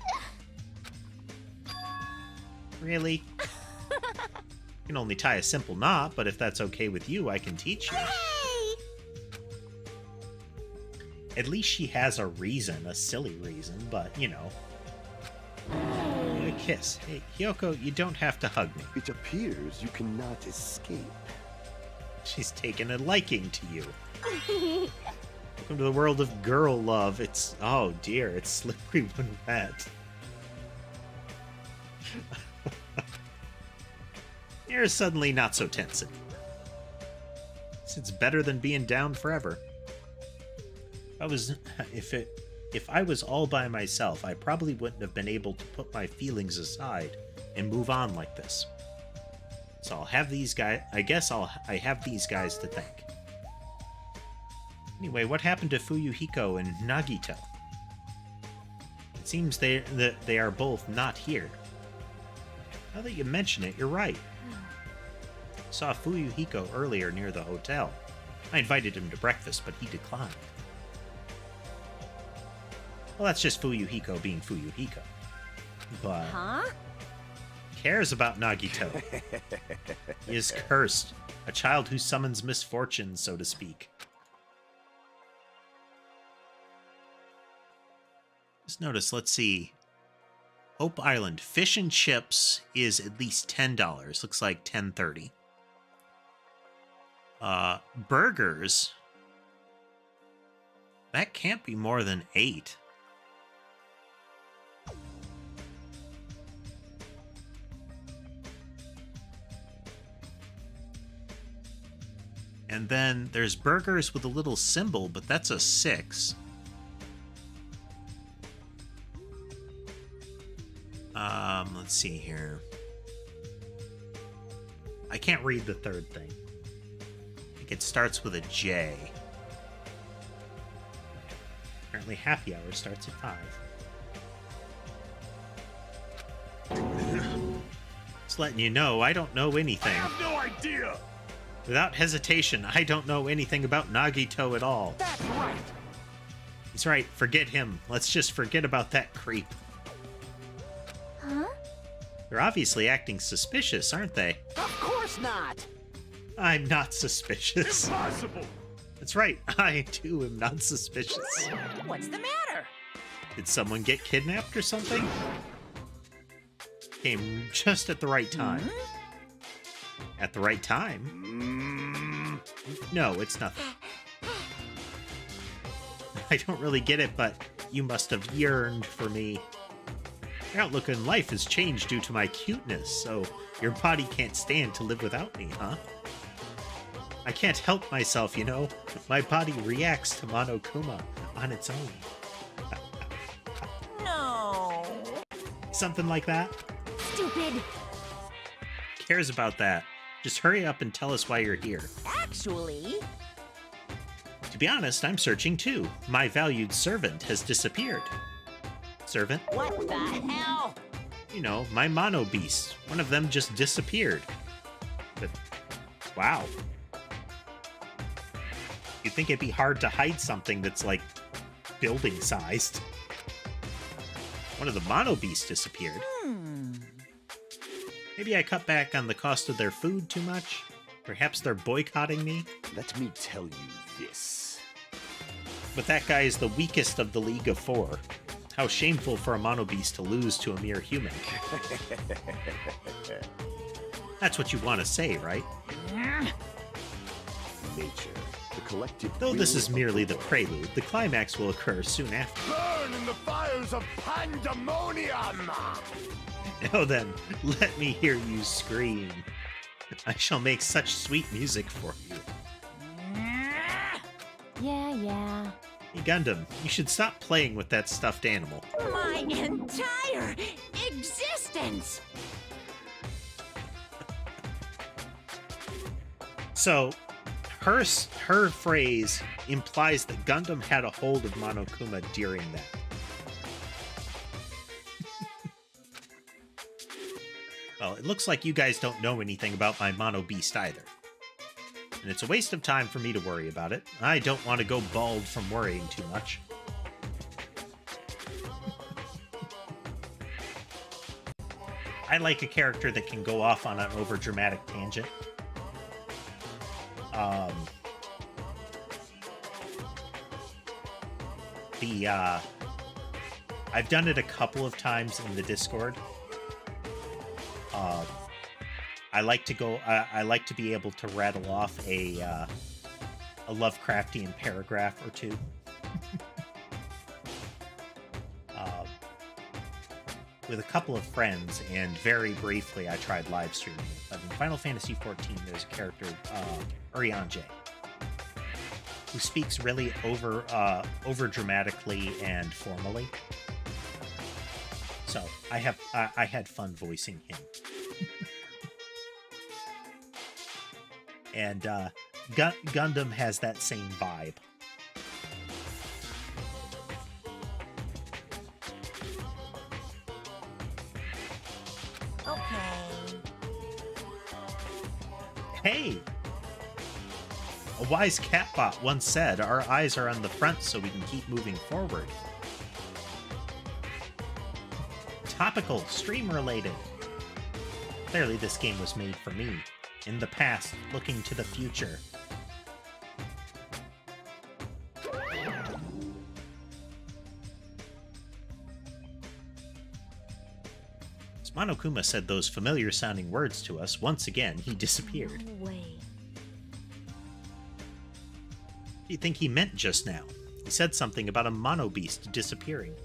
Really? You can only tie a simple knot, but if that's okay with you, I can teach you. Hey! At least she has a reason, a silly reason, but, you know. A kiss. Hey, Hyoko, you don't have to hug me. It appears you cannot escape. She's taken a liking to you. Welcome to the world of girl love. It's, oh dear, it's slippery when wet. You're suddenly not so tense anymore. It's better than being down forever. If I was all by myself, I probably wouldn't have been able to put my feelings aside and move on like this. So I'll have these guys. I guess I have these guys to thank. Anyway, what happened to Fuyuhiko and Nagito? It seems they are both not here. Now that you mention it, you're right. I saw Fuyuhiko earlier near the hotel. I invited him to breakfast, but he declined. Well, that's just Fuyuhiko being Fuyuhiko. But Huh? cares about Nagito. He is cursed, a child who summons misfortune, so to speak. Just notice, let's see. Hope Island fish and chips is at least $10. Looks like $10.30. Burgers. That can't be more than $8. And then there's burgers with a little symbol, but that's a 6. Let's see here. I can't read the third thing. I think it starts with a J. Apparently happy hour starts at 5. Just letting you know, I don't know anything. I have no idea! Without hesitation, I don't know anything about Nagito at all. That's right. He's right, forget him. Let's just forget about that creep. Huh? They're obviously acting suspicious, aren't they? Of course not. I'm not suspicious. Impossible! That's right, I too am not suspicious. What's the matter? Did someone get kidnapped or something? Came just at the right time. At the right time? No, it's nothing. I don't really get it, but you must have yearned for me. Your outlook on life has changed due to my cuteness, so your body can't stand to live without me, huh? I can't help myself, you know. My body reacts to Monokuma on its own. No. Something like that? Stupid. Cares about that? Just hurry up and tell us why you're here. Actually... To be honest, I'm searching too. My valued servant has disappeared. Servant? What the hell? You know, my mono beasts. One of them just disappeared. But, wow. You'd think it'd be hard to hide something that's, like, building-sized. One of the mono beasts disappeared. Maybe I cut back on the cost of their food too much? Perhaps they're boycotting me? Let me tell you this. But that guy is the weakest of the League of Four. How shameful for a mono beast to lose to a mere human. That's what you want to say, right? Nature, the collective... Though this will is of merely the world. prelude, the climax will occur soon after. Burn in the fires of pandemonium! Now then, let me hear you scream. I shall make such sweet music for you. Yeah. Hey Gundam, you should stop playing with that stuffed animal. My entire existence. So, her phrase implies that Gundam had a hold of Monokuma during that. Well, it looks like you guys don't know anything about my Mono Beast either. And it's a waste of time for me to worry about it. I don't want to go bald from worrying too much. I like a character that can go off on an overdramatic tangent. I've done it a couple of times in the Discord. I like to be able to rattle off a Lovecraftian paragraph or two. With a couple of friends, and very briefly I tried live streaming it. But in Final Fantasy XIV, there's a character, Urianger, who speaks really over dramatically and formally. So I had fun voicing him. And Gundam has that same vibe. Okay. Hey! A wise catbot once said, "Our eyes are on the front so we can keep moving forward." Topical, stream-related. Clearly this game was made for me. In the past, looking to the future. As Monokuma said those familiar-sounding words to us, once again, he disappeared. No way. What do you think he meant just now? He said something about a mono beast disappearing.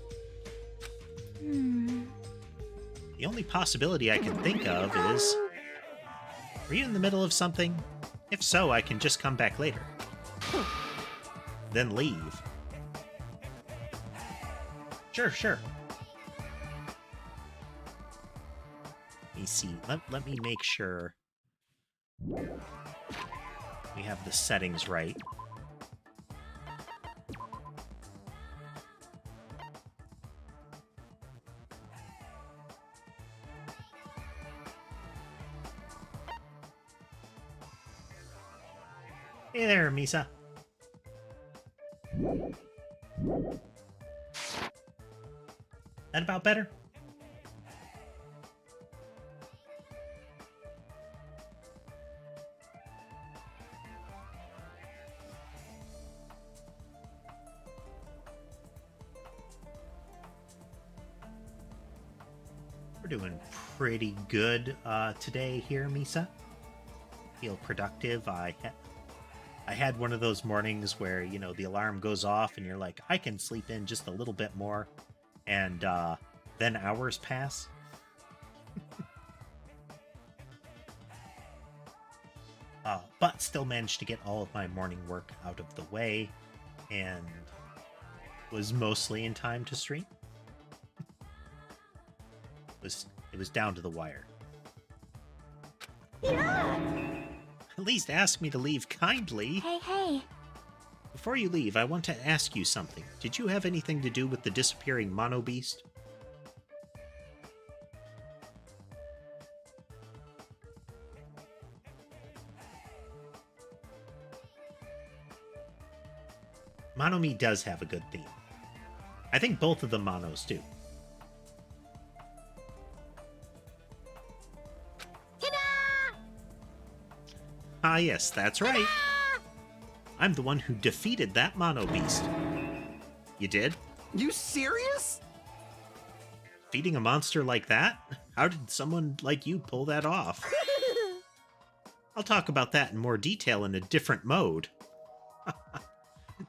The only possibility I can think of is... Were you in the middle of something? If so, I can just come back later. Then leave. Sure, sure. Let me see. Let me make sure we have the settings right. Hey there, Misa. That about better? We're doing pretty good today here, Misa. Feel productive. I had one of those mornings where, you know, the alarm goes off and you're like, I can sleep in just a little bit more. And then hours pass. But still managed to get all of my morning work out of the way and was mostly in time to stream. It was down to the wire. Yeah. At least ask me to leave kindly. Hey. Before you leave, I want to ask you something. Did you have anything to do with the disappearing Mono Beast? Monomi does have a good theme. I think both of the Monos do. Ah, yes, that's right. I'm the one who defeated that Mono Beast. You did? You serious? Feeding a monster like that? How did someone like you pull that off? I'll talk about that in more detail in a different mode.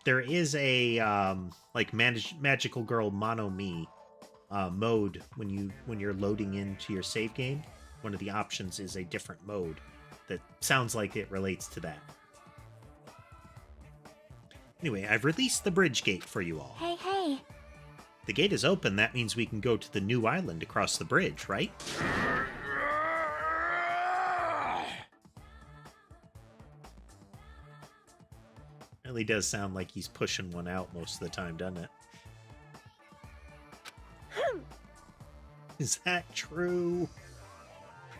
There is a like Magical Girl Mono Me mode when you're loading into your save game. One of the options is a different mode that sounds like it relates to that. Anyway, I've released the bridge gate for you all. Hey. The gate is open, that means we can go to the new island across the bridge, right? Really does sound like he's pushing one out most of the time, doesn't it? Is that true?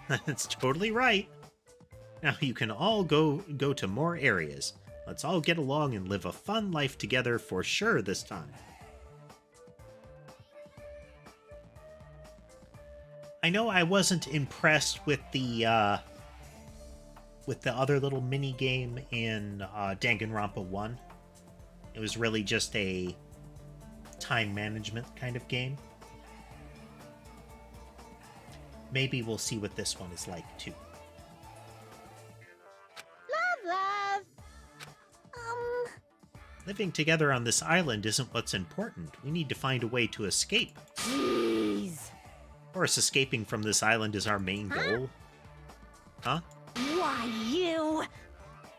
That's totally right. Now you can all go to more areas. Let's all get along and live a fun life together for sure this time. I know I wasn't impressed with the other little mini game in Danganronpa 1. It was really just a time management kind of game. Maybe we'll see what this one is like too. Love. Living together on this island isn't what's important. We need to find a way to escape. Jeez. Of course, escaping from this island is our main goal. Huh? Why, you?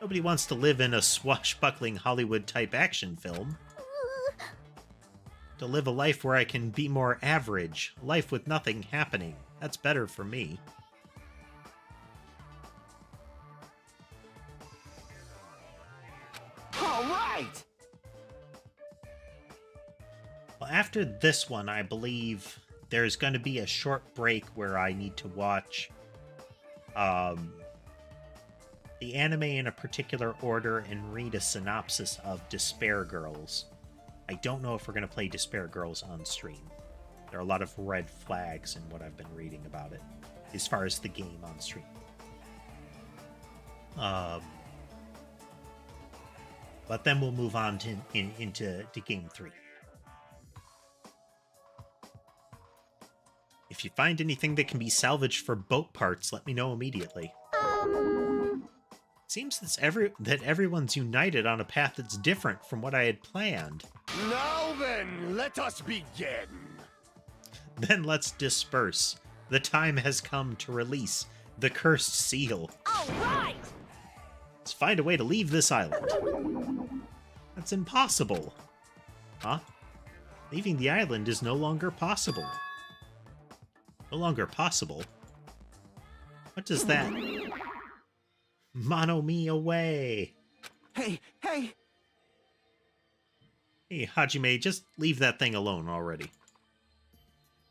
Nobody wants to live in a swashbuckling Hollywood-type action film. To live a life where I can be more average. A life with nothing happening. That's better for me. All right. Well, after this one, I believe there's going to be a short break where I need to watch the anime in a particular order and read a synopsis of Despair Girls. I don't know if we're going to play Despair Girls on stream. There are a lot of red flags in what I've been reading about it, as far as the game on stream. But then we'll move on into Game 3. If you find anything that can be salvaged for boat parts, let me know immediately. Seems that everyone's united on a path that's different from what I had planned. Now then, let us begin. Then let's disperse. The time has come to release the cursed seal. All right. Let's find a way to leave this island. That's impossible. Huh? Leaving the island is no longer possible. No longer possible? What does that... Mono me away! Hey, hey! Hey, Hajime, just leave that thing alone already.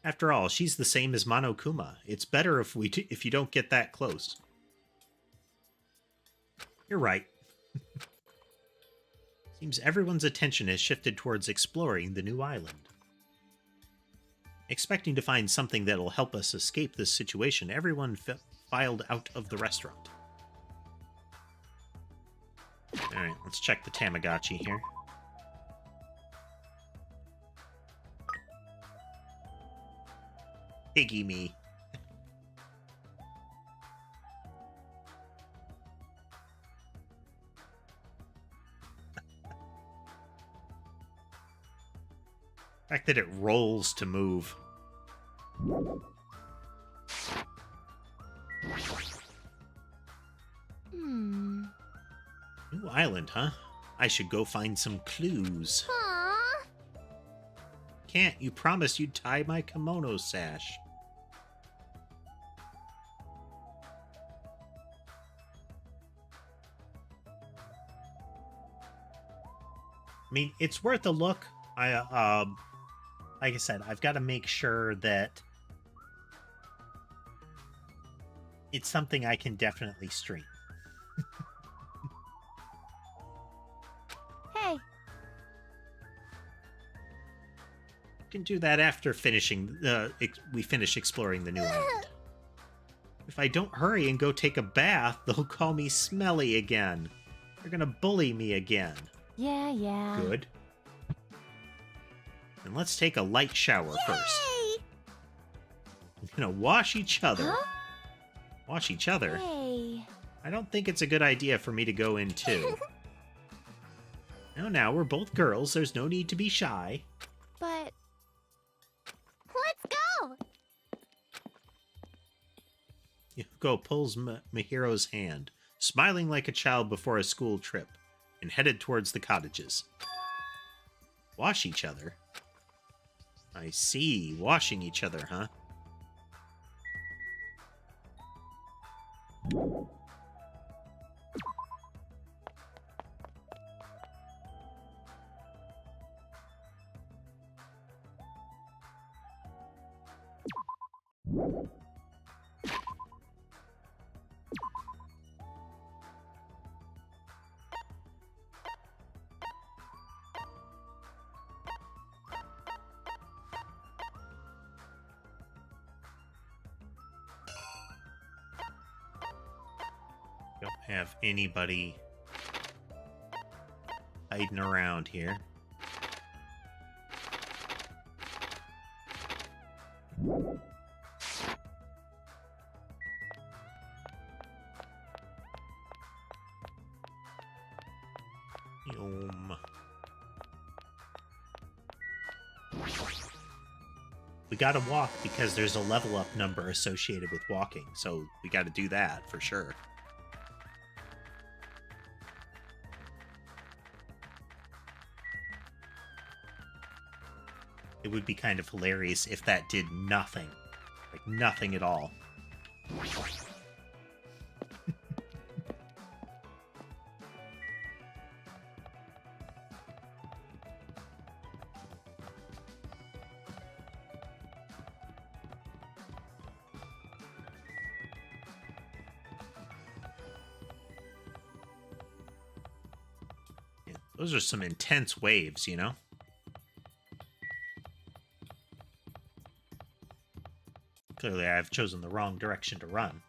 After all, she's the same as Monokuma. It's better if if you don't get that close. You're right. Seems everyone's attention has shifted towards exploring the new island. Expecting to find something that'll help us escape this situation, everyone filed out of the restaurant. Alright, let's check the Tamagotchi here. Piggy me. The fact that it rolls to move. New island, huh? I should go find some clues. Aww. Can't. You promised you'd tie my kimono sash. I mean, it's worth a look. Like I said, I've got to make sure that it's something I can definitely stream. Hey. Can do that after finishing. We finish exploring the new island. If I don't hurry and go take a bath, they'll call me smelly again. They're gonna bully me again. Yeah. Good. And let's take a light shower first. Yay! I'm gonna wash each other. Huh? Wash each other? Hey. I don't think it's a good idea for me to go in too. Now, we're both girls. There's no need to be shy. But... Let's go! Yuko pulls Mihiro's hand, smiling like a child before a school trip, and headed towards the cottages. Wash each other? I see. Washing each other, huh? Don't have anybody hiding around here. We gotta walk because there's a level up number associated with walking, so we gotta do that for sure. It would be kind of hilarious if that did nothing. Like, nothing at all. Yeah, those are some intense waves, you know? Clearly, I've chosen the wrong direction to run.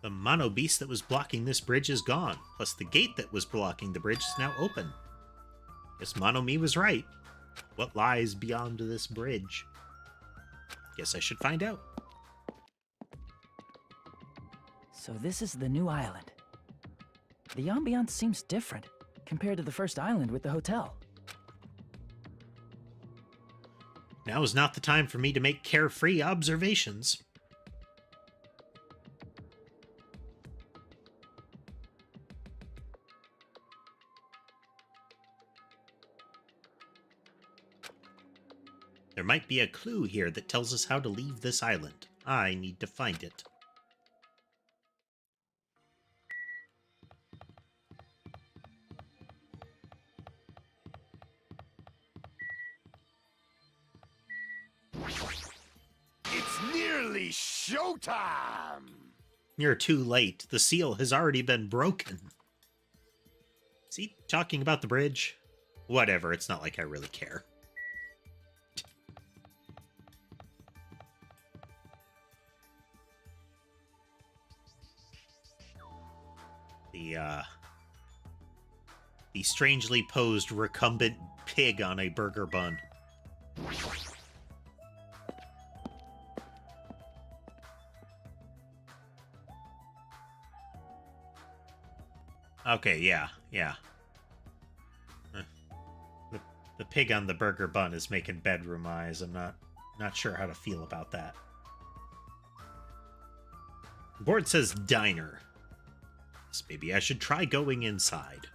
The mono beast that was blocking this bridge is gone, plus the gate that was blocking the bridge is now open. Guess Mono Me was right. What lies beyond this bridge? Guess I should find out. So this is the new island. The ambiance seems different compared to the first island with the hotel. Now is not the time for me to make carefree observations. There might be a clue here that tells us how to leave this island. I need to find it. It's nearly showtime! You're too late. The seal has already been broken. Is he talking about the bridge? Whatever, it's not like I really care. The strangely posed recumbent pig on a burger bun. Okay, yeah. The pig on the burger bun is making bedroom eyes. I'm not sure how to feel about that. The board says diner. So maybe I should try going inside.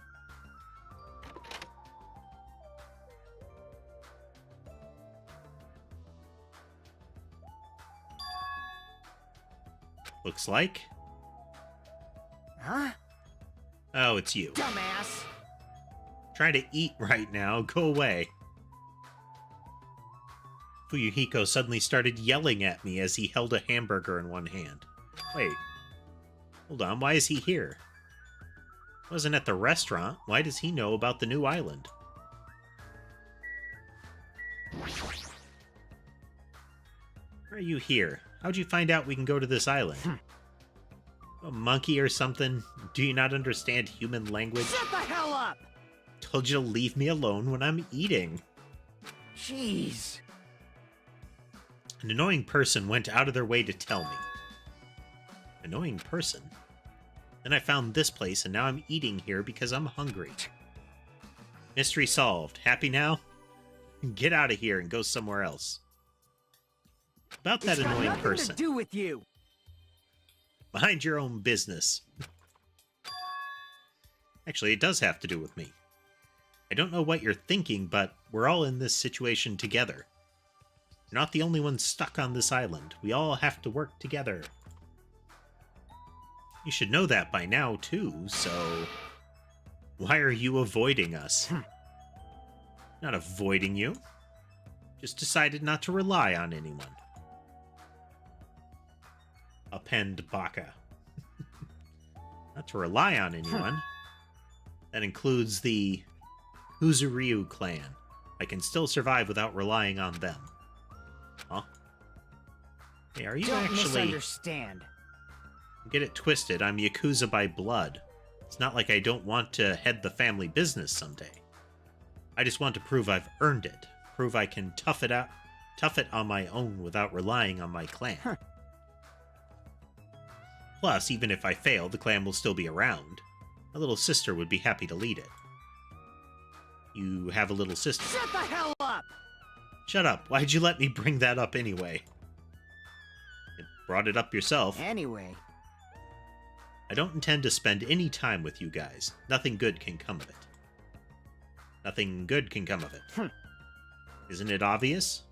Looks like. Huh? Oh, it's you. Dumbass! Trying to eat right now. Go away. Fuyuhiko suddenly started yelling at me as he held a hamburger in one hand. Wait. Hold on, why is he here? Wasn't at the restaurant. Why does he know about the new island? Why are you here? How'd you find out we can go to this island? A monkey or something? Do you not understand human language? Shut the hell up! Told you to leave me alone when I'm eating. Jeez. An annoying person went out of their way to tell me. Annoying person? Then I found this place and now I'm eating here because I'm hungry. Mystery solved. Happy now? Get out of here and go somewhere else. About that It's got annoying nothing person. to do with you. Mind your own business. Actually, it does have to do with me. I don't know what you're thinking, but we're all in this situation together. You're not the only one stuck on this island. We all have to work together. You should know that by now, too, so... Why are you avoiding us? Not avoiding you. Just decided not to rely on anyone. Append Baka. Not to rely on anyone. That includes the Huzuryu clan. I can still survive without relying on them. Huh? Hey, are you Don't actually... misunderstand. Get it twisted, I'm Yakuza by blood. It's not like I don't want to head the family business someday. I just want to prove I've earned it. Prove I can tough it on my own without relying on my clan. Plus, even if I fail, the clan will still be around. My little sister would be happy to lead it. You have a little sister. Shut the hell up! Shut up. Why'd you let me bring that up anyway? You brought it up yourself. Anyway. I don't intend to spend any time with you guys. Nothing good can come of it. Nothing good can come of it. Isn't it obvious?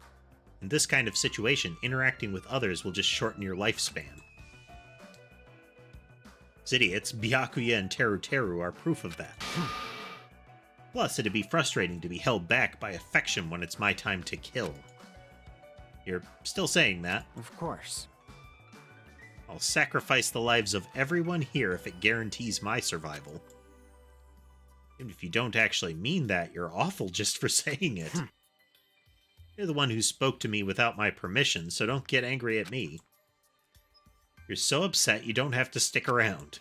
In this kind of situation, interacting with others will just shorten your lifespan. These idiots, Byakuya and Teru Teru, are proof of that. Plus, it'd be frustrating to be held back by affection when it's my time to kill. You're still saying that? Of course. I'll sacrifice the lives of everyone here if it guarantees my survival. Even if you don't actually mean that, you're awful just for saying it. You're the one who spoke to me without my permission, so don't get angry at me. You're so upset you don't have to stick around.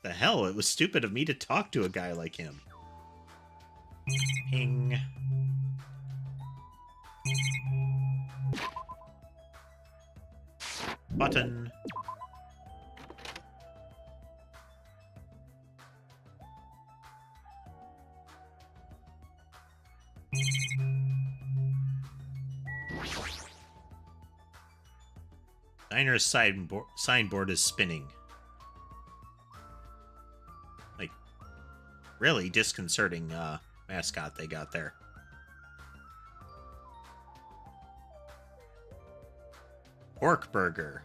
The hell, it was stupid of me to talk to a guy like him. Ping. Button. Diner's signboard is spinning. Like, really disconcerting mascot they got there. Pork burger.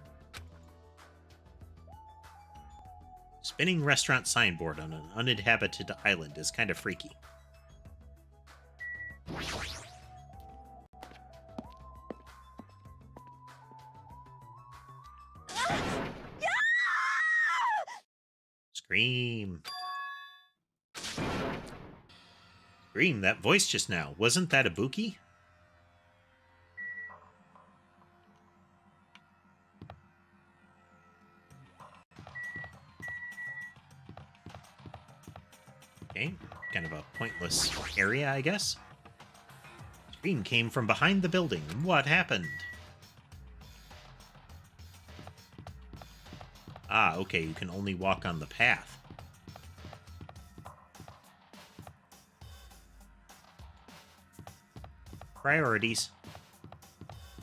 Spinning restaurant signboard on an uninhabited island is kind of freaky. Scream. Scream, that voice just now. Wasn't that Ibuki? Okay, kind of a pointless area, I guess. Scream came from behind the building. What happened? Ah, okay, you can only walk on the path. Priorities.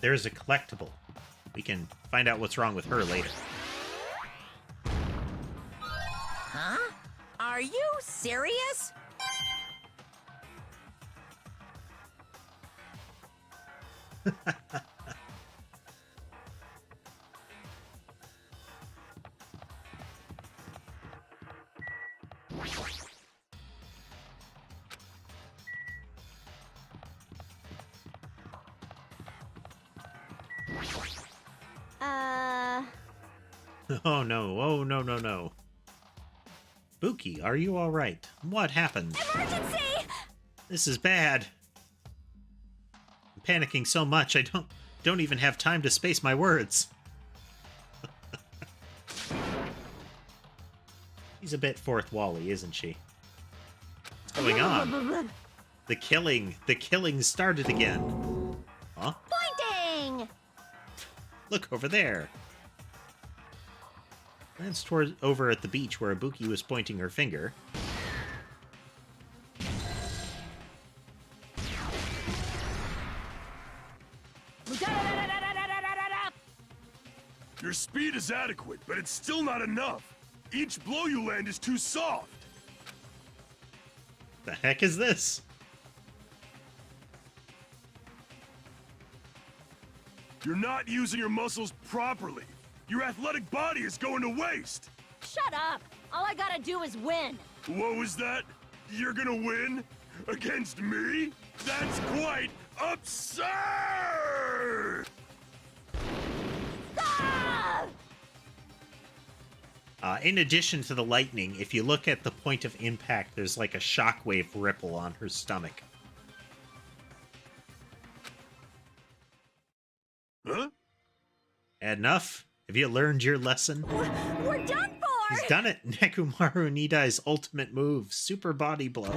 There's a collectible. We can find out what's wrong with her later. Huh? Are you serious? Oh no, oh no, no, no. Buki, are you alright? What happened? Emergency! This is bad. I'm panicking so much I don't even have time to space my words. She's a bit fourth wally, isn't she? What's going on? The killing started again. Huh? Pointing! Look over there. Glance toward over at the beach where Ibuki was pointing her finger. Your speed is adequate, but it's still not enough. Each blow you land is too soft. The heck is this? You're not using your muscles properly. Your athletic body is going to waste. Shut up! All I gotta do is win. What was that? You're gonna win? Against me? That's quite absurd! Ah! In addition to the lightning, if you look at the point of impact, there's like a shockwave ripple on her stomach. Huh? Enough? Have you learned your lesson? We're done for! He's done it! Nekomaru Nidai's ultimate move, Super Body Blow.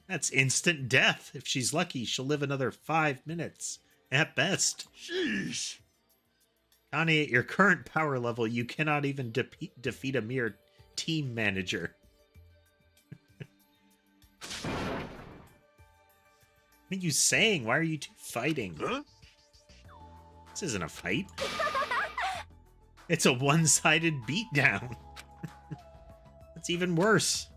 That's instant death. If she's lucky, she'll live another 5 minutes. At best. Sheesh. Connie, at your current power level, you cannot even defeat a mere team manager. What are you saying? Why are you two fighting? Huh? This isn't a fight. It's a one-sided beatdown. That's even worse.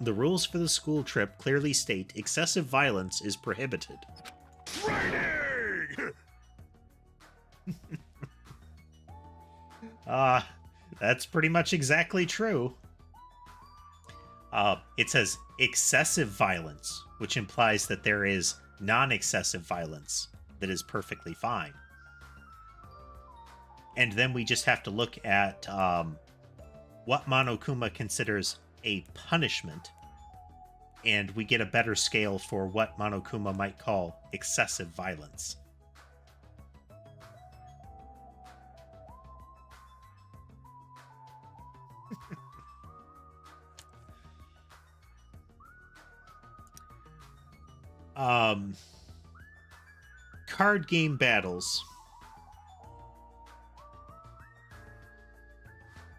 The rules for the school trip clearly state excessive violence is prohibited. Training! That's pretty much exactly true. It says excessive violence, which implies that there is non-excessive violence that is perfectly fine. And then we just have to look at what Monokuma considers a punishment. and we get a better scale for what Monokuma might call excessive violence. Card game battles.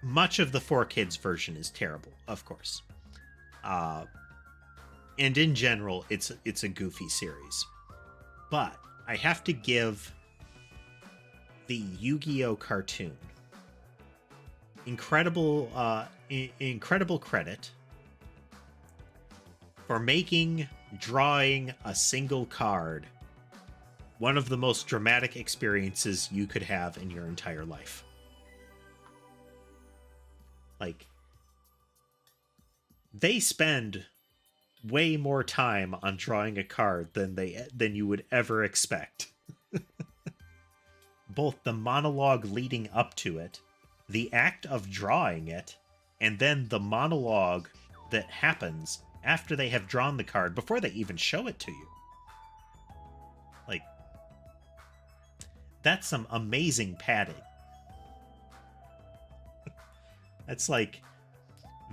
Much of the 4Kids version is terrible, of course. And in general, it's a goofy series. But I have to give the Yu-Gi-Oh! Cartoon incredible credit for drawing a single card one of the most dramatic experiences you could have in your entire life. Like, they spend way more time on drawing a card than you would ever expect. Both the monologue leading up to it, the act of drawing it, and then the monologue that happens after they have drawn the card before they even show it to you. Like, that's some amazing padding. That's like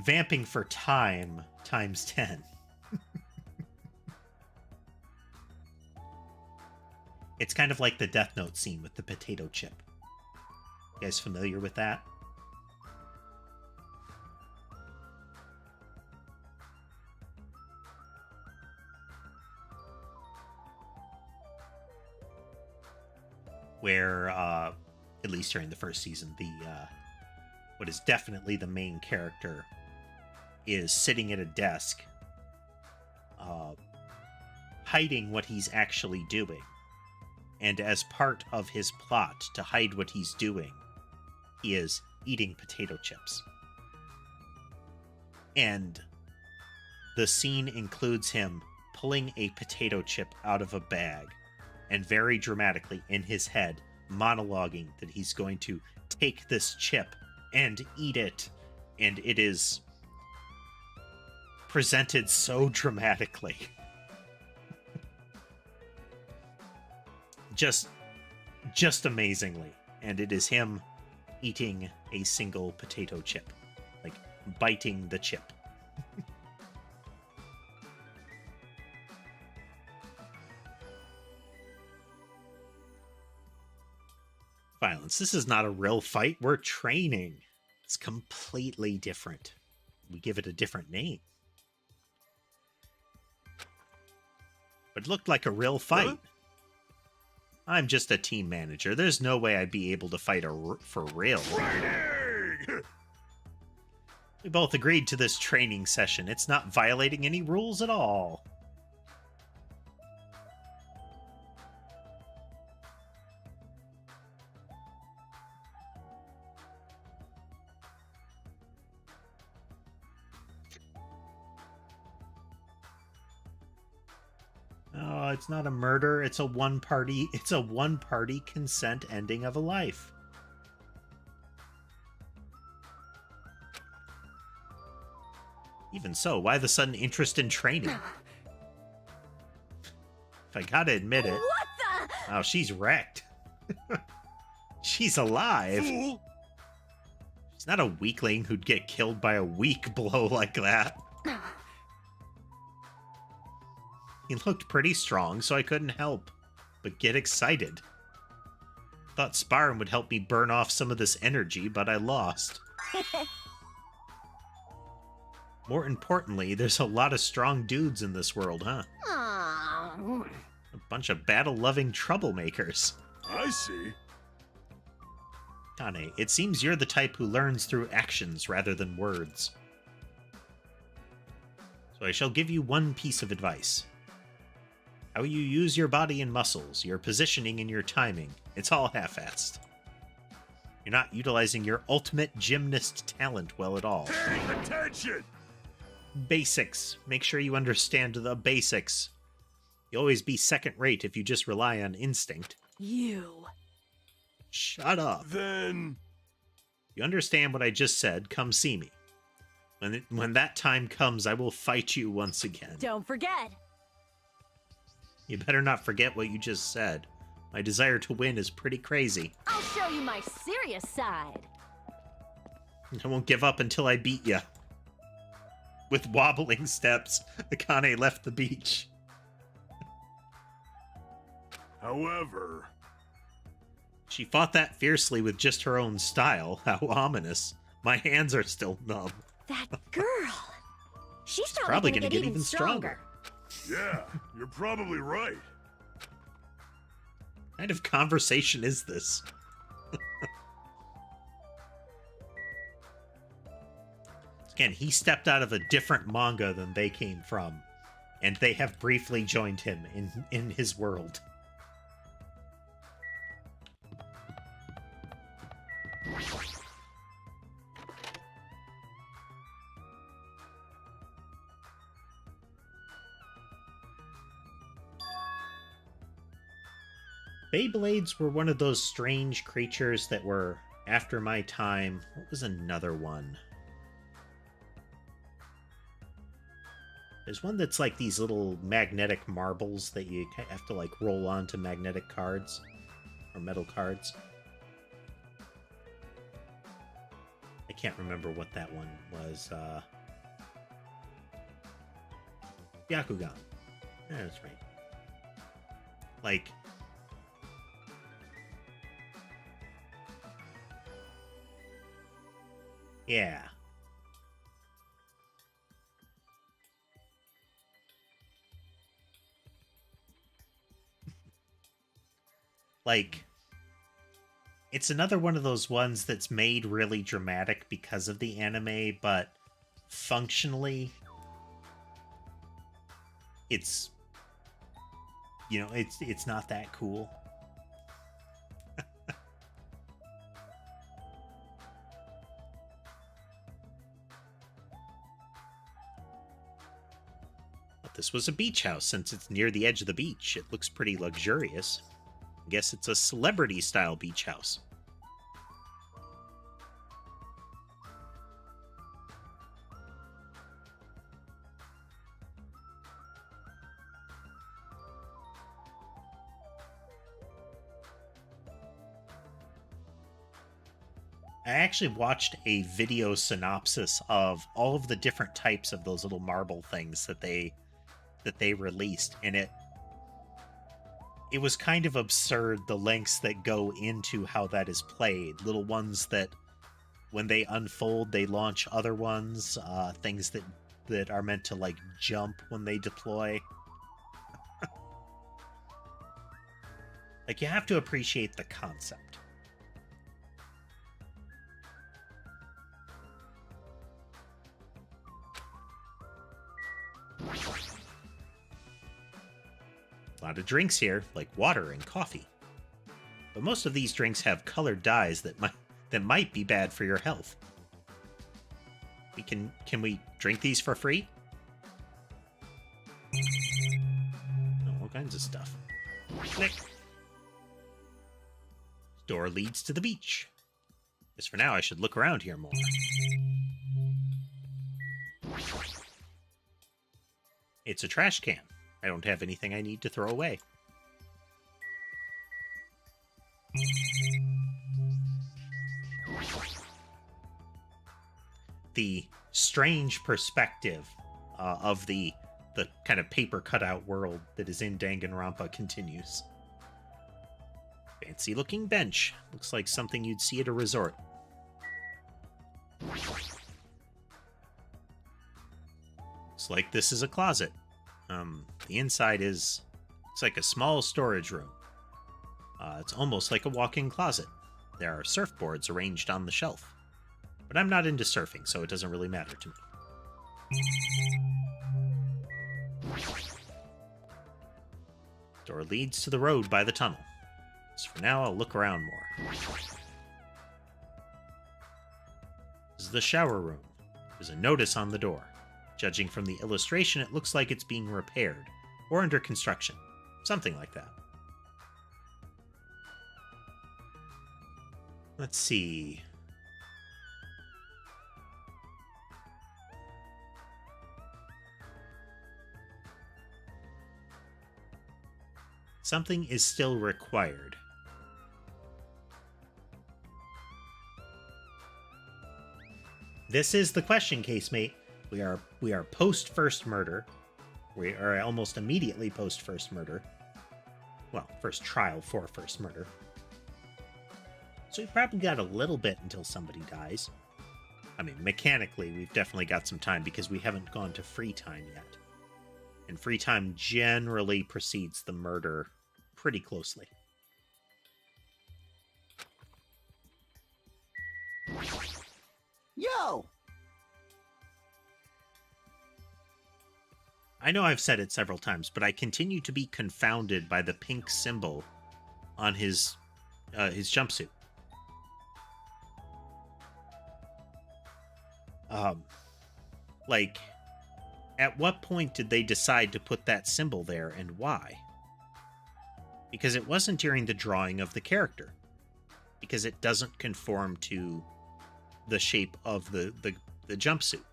vamping for time times 10. It's kind of like the Death Note scene with the potato chip. You guys familiar with that? Where, at least during the first season, what is definitely the main character is sitting at a desk, hiding what he's actually doing. And as part of his plot to hide what he's doing, he is eating potato chips. And the scene includes him pulling a potato chip out of a bag and very dramatically in his head monologuing that he's going to take this chip and eat it. And it is presented so dramatically. Just amazingly. And it is him eating a single potato chip. Like, biting the chip. Violence. This is not a real fight. We're training. It's completely different. We give it a different name. But it looked like a real fight. Huh? I'm just a team manager. There's no way I'd be able to fight for real. Training! We both agreed to this training session. It's not violating any rules at all. Oh, it's not a murder. It's a one-party consent ending of a life. Even so, why the sudden interest in training? If I gotta admit it. What the? Oh, she's wrecked. She's alive. Fool! She's not a weakling who'd get killed by a weak blow like that. He looked pretty strong, so I couldn't help but get excited. Thought sparring would help me burn off some of this energy, but I lost. More importantly, there's a lot of strong dudes in this world, huh? Aw. A bunch of battle-loving troublemakers. I see. Kane, it seems you're the type who learns through actions rather than words. So I shall give you one piece of advice. How you use your body and muscles, your positioning and your timing, it's all half-assed. You're not utilizing your ultimate gymnast talent well at all. Pay attention! Basics. Make sure you understand the basics. You'll always be second-rate if you just rely on instinct. You. Shut up. Then... You understand what I just said, come see me. When that time comes, I will fight you once again. Don't forget. You better not forget what you just said. My desire to win is pretty crazy. I'll show you my serious side. I won't give up until I beat ya. With wobbling steps, Akane left the beach. However, She fought that fiercely with just her own style. How ominous. My hands are still numb. That girl. She's probably gonna gonna get even stronger. yeah, you're probably right. What kind of conversation is this? Again, he stepped out of a different manga than they came from, and they have briefly joined him in his world. Beyblades were one of those strange creatures that were after my time. What was another one? There's one that's like these little magnetic marbles that you have to like roll onto magnetic cards or metal cards. I can't remember what that one was. Byakugan. Yeah, that's right. Like, yeah. Like, it's another one of those ones that's made really dramatic because of the anime, but functionally, it's, you know, it's not that cool. But this was a beach house. Since it's near the edge of the beach, it looks pretty luxurious. I guess it's a celebrity-style beach house. I actually watched a video synopsis of all of the different types of those little marble things that they released, and it was kind of absurd, the lengths that go into how that is played. Little ones that, when they unfold, they launch other ones. Things that are meant to, like, jump when they deploy. Like, you have to appreciate the concept. A lot of drinks here, like water and coffee. But most of these drinks have colored dyes that might be bad for your health. Can we drink these for free? Oh, all kinds of stuff. Click. Door leads to the beach. As for now, I should look around here more. It's a trash can. I don't have anything I need to throw away. The strange perspective of the kind of paper cutout world that is in Danganronpa continues. Fancy looking bench. Looks like something you'd see at a resort. Looks like this is a closet. The inside looks like a small storage room. It's almost like a walk-in closet. There are surfboards arranged on the shelf. But I'm not into surfing, so it doesn't really matter to me. Door leads to the road by the tunnel. So for now, I'll look around more. This is the shower room. There's a notice on the door. Judging from the illustration, it looks like it's being repaired, or under construction. Something like that. Let's see. Something is still required. This is the question, casemate. We are post first murder. We are almost immediately post first murder. Well, first trial for first murder. So we probably got a little bit until somebody dies. I mean, mechanically, we've definitely got some time because we haven't gone to free time yet. And free time generally precedes the murder pretty closely. Yo! I know I've said it several times, but I continue to be confounded by the pink symbol on his jumpsuit. Like, at what point did they decide to put that symbol there, and why? Because it wasn't during the drawing of the character. Because it doesn't conform to the shape of the jumpsuit.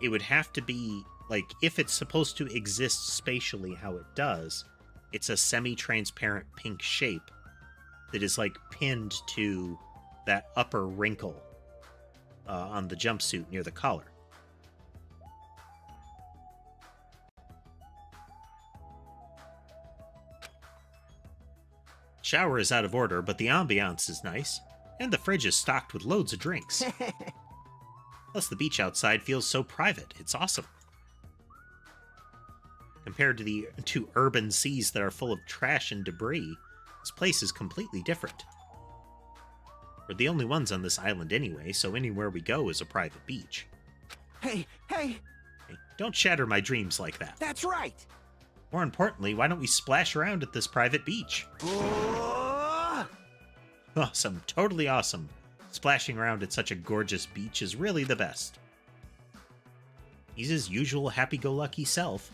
It would have to be, like, if it's supposed to exist spatially how it does, it's a semi-transparent pink shape that is, like, pinned to that upper wrinkle on the jumpsuit near the collar. Shower is out of order, but the ambiance is nice, and the fridge is stocked with loads of drinks. Plus, the beach outside feels so private. It's awesome. Compared to the two urban seas that are full of trash and debris, this place is completely different. We're the only ones on this island anyway, so anywhere we go is a private beach. Hey! Hey, don't shatter my dreams like that. That's right! More importantly, why don't we splash around at this private beach? Awesome, totally awesome. Splashing around at such a gorgeous beach is really the best. He's his usual happy-go-lucky self.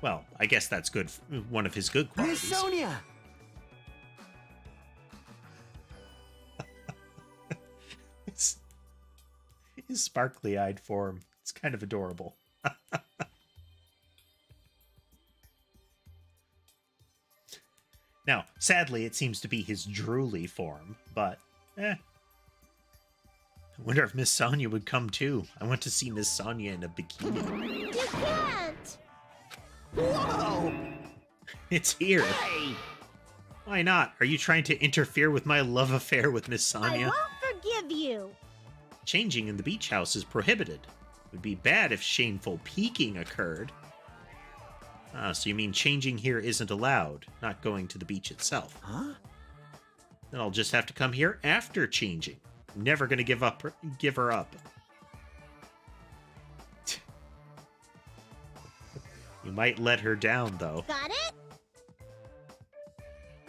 Well, I guess that's good. One of his good qualities. Miss Sonia! His sparkly-eyed form. It's kind of adorable. Now, sadly, it seems to be his drooly form, but, I wonder if Miss Sonia would come too. I want to see Miss Sonia in a bikini. You can't! Whoa! It's here. Hey! Why not? Are you trying to interfere with my love affair with Miss I Sonia? won't forgive you! Changing in the beach house is prohibited. It would be bad if shameful peeking occurred. Ah, so you mean changing here isn't allowed, not going to the beach itself. Huh? Then I'll just have to come here after changing. I'm never gonna give her up. You might let her down, though. Got it?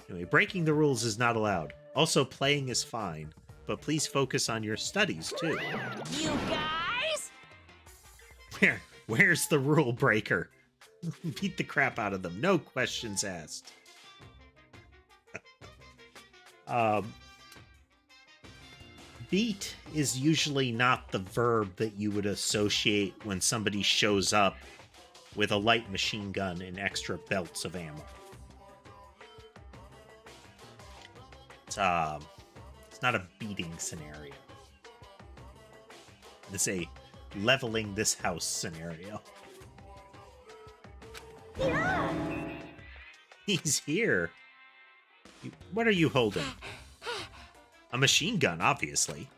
Anyway, breaking the rules is not allowed. Also, playing is fine, but please focus on your studies, too. You guys? Where's the rule breaker? Beat the crap out of them. No questions asked. Beat is usually not the verb that you would associate when somebody shows up with a light machine gun and extra belts of ammo. It's not a beating scenario. It's a leveling this house scenario. Yeah! He's here. What are you holding? A machine gun, obviously.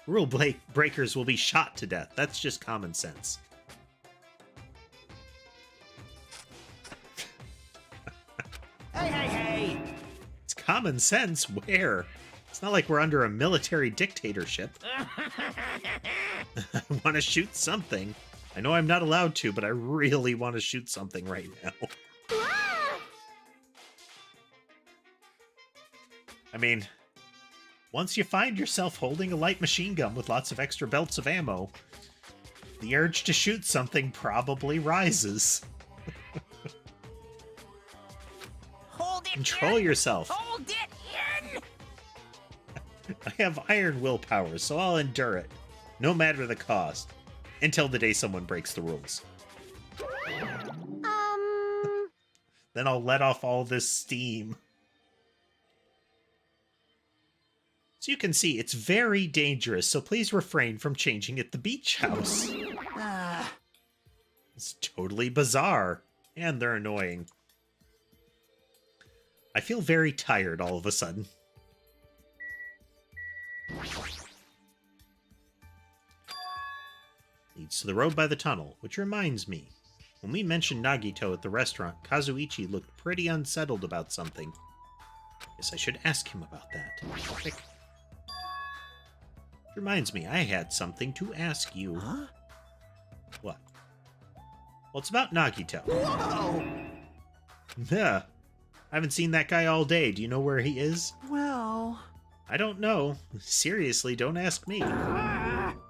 Rule breakers will be shot to death. That's just common sense. Hey! It's common sense where? It's not like we're under a military dictatorship. I want to shoot something. I know I'm not allowed to, but I really want to shoot something right now. Ah! I mean, once you find yourself holding a light machine gun with lots of extra belts of ammo, the urge to shoot something probably rises. Hold it Control in! yourself. Hold it in! I have iron willpower, so I'll endure it, no matter the cost, until the day someone breaks the rules. Then I'll let off all this steam. So you can see, it's very dangerous, so please refrain from changing at the beach house. It's totally bizarre, and they're annoying. I feel very tired all of a sudden. Leads to the road by the tunnel, which reminds me. When we mentioned Nagito at the restaurant, Kazuichi looked pretty unsettled about something. Guess I should ask him about that. Quick. Reminds me, I had something to ask you. Huh? What? Well, it's about Nagito. Whoa! Yeah. I haven't seen that guy all day. Do you know where he is? Well... I don't know. Seriously, don't ask me.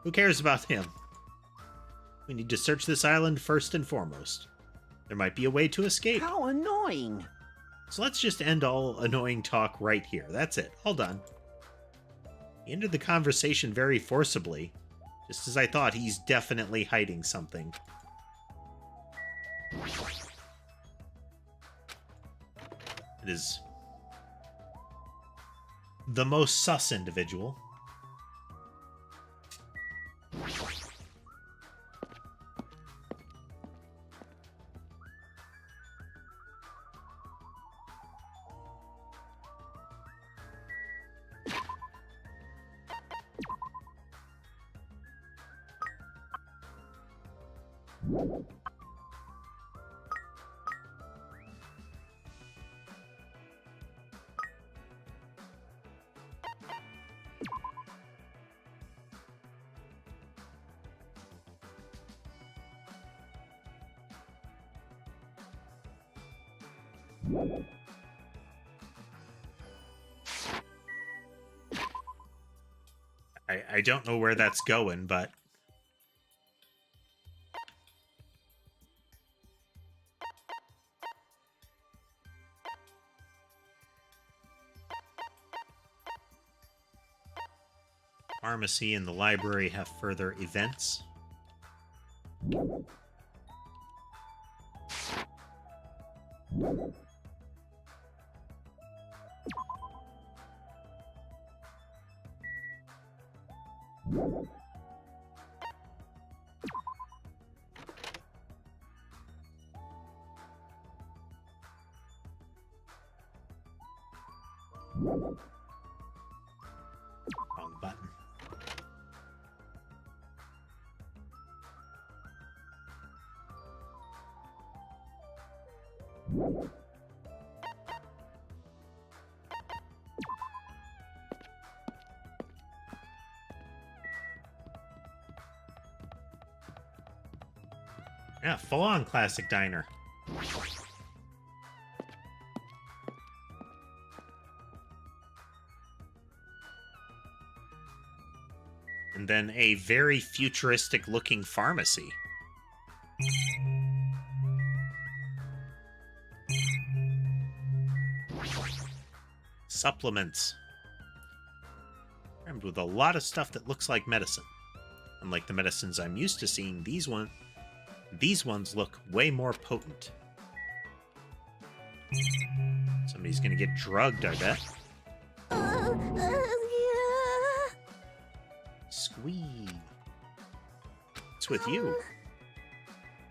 Who cares about him? We need to search this island first and foremost. There might be a way to escape. How annoying! So let's just end all annoying talk right here. That's it. All done. He ended the conversation very forcibly. Just as I thought, he's definitely hiding something. It is the most sus individual. I don't know where that's going, but... Pharmacy and the library have further events. Wrong button. Yeah, full-on classic diner. And then a very futuristic-looking pharmacy. Supplements. Crammed with a lot of stuff that looks like medicine. Unlike the medicines I'm used to seeing, these ones look way more potent. Somebody's gonna get drugged, I bet. Squeeb. What's with you?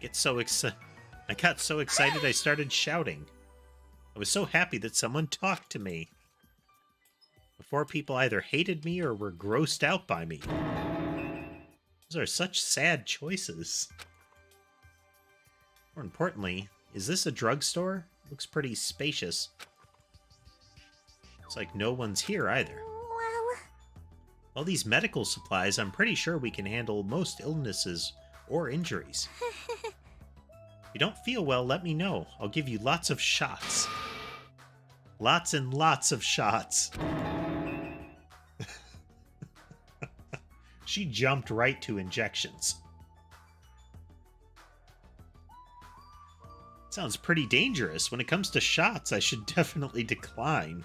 I got so excited I started shouting. I was so happy that someone talked to me. Before, people either hated me or were grossed out by me. Those are such sad choices. More importantly, is this a drugstore? Looks pretty spacious. Looks like no one's here either. Well, All these medical supplies, I'm pretty sure we can handle most illnesses or injuries. If you don't feel well, let me know. I'll give you lots of shots. Lots and lots of shots. She jumped right to injections. Sounds pretty dangerous. When it comes to shots, I should definitely decline.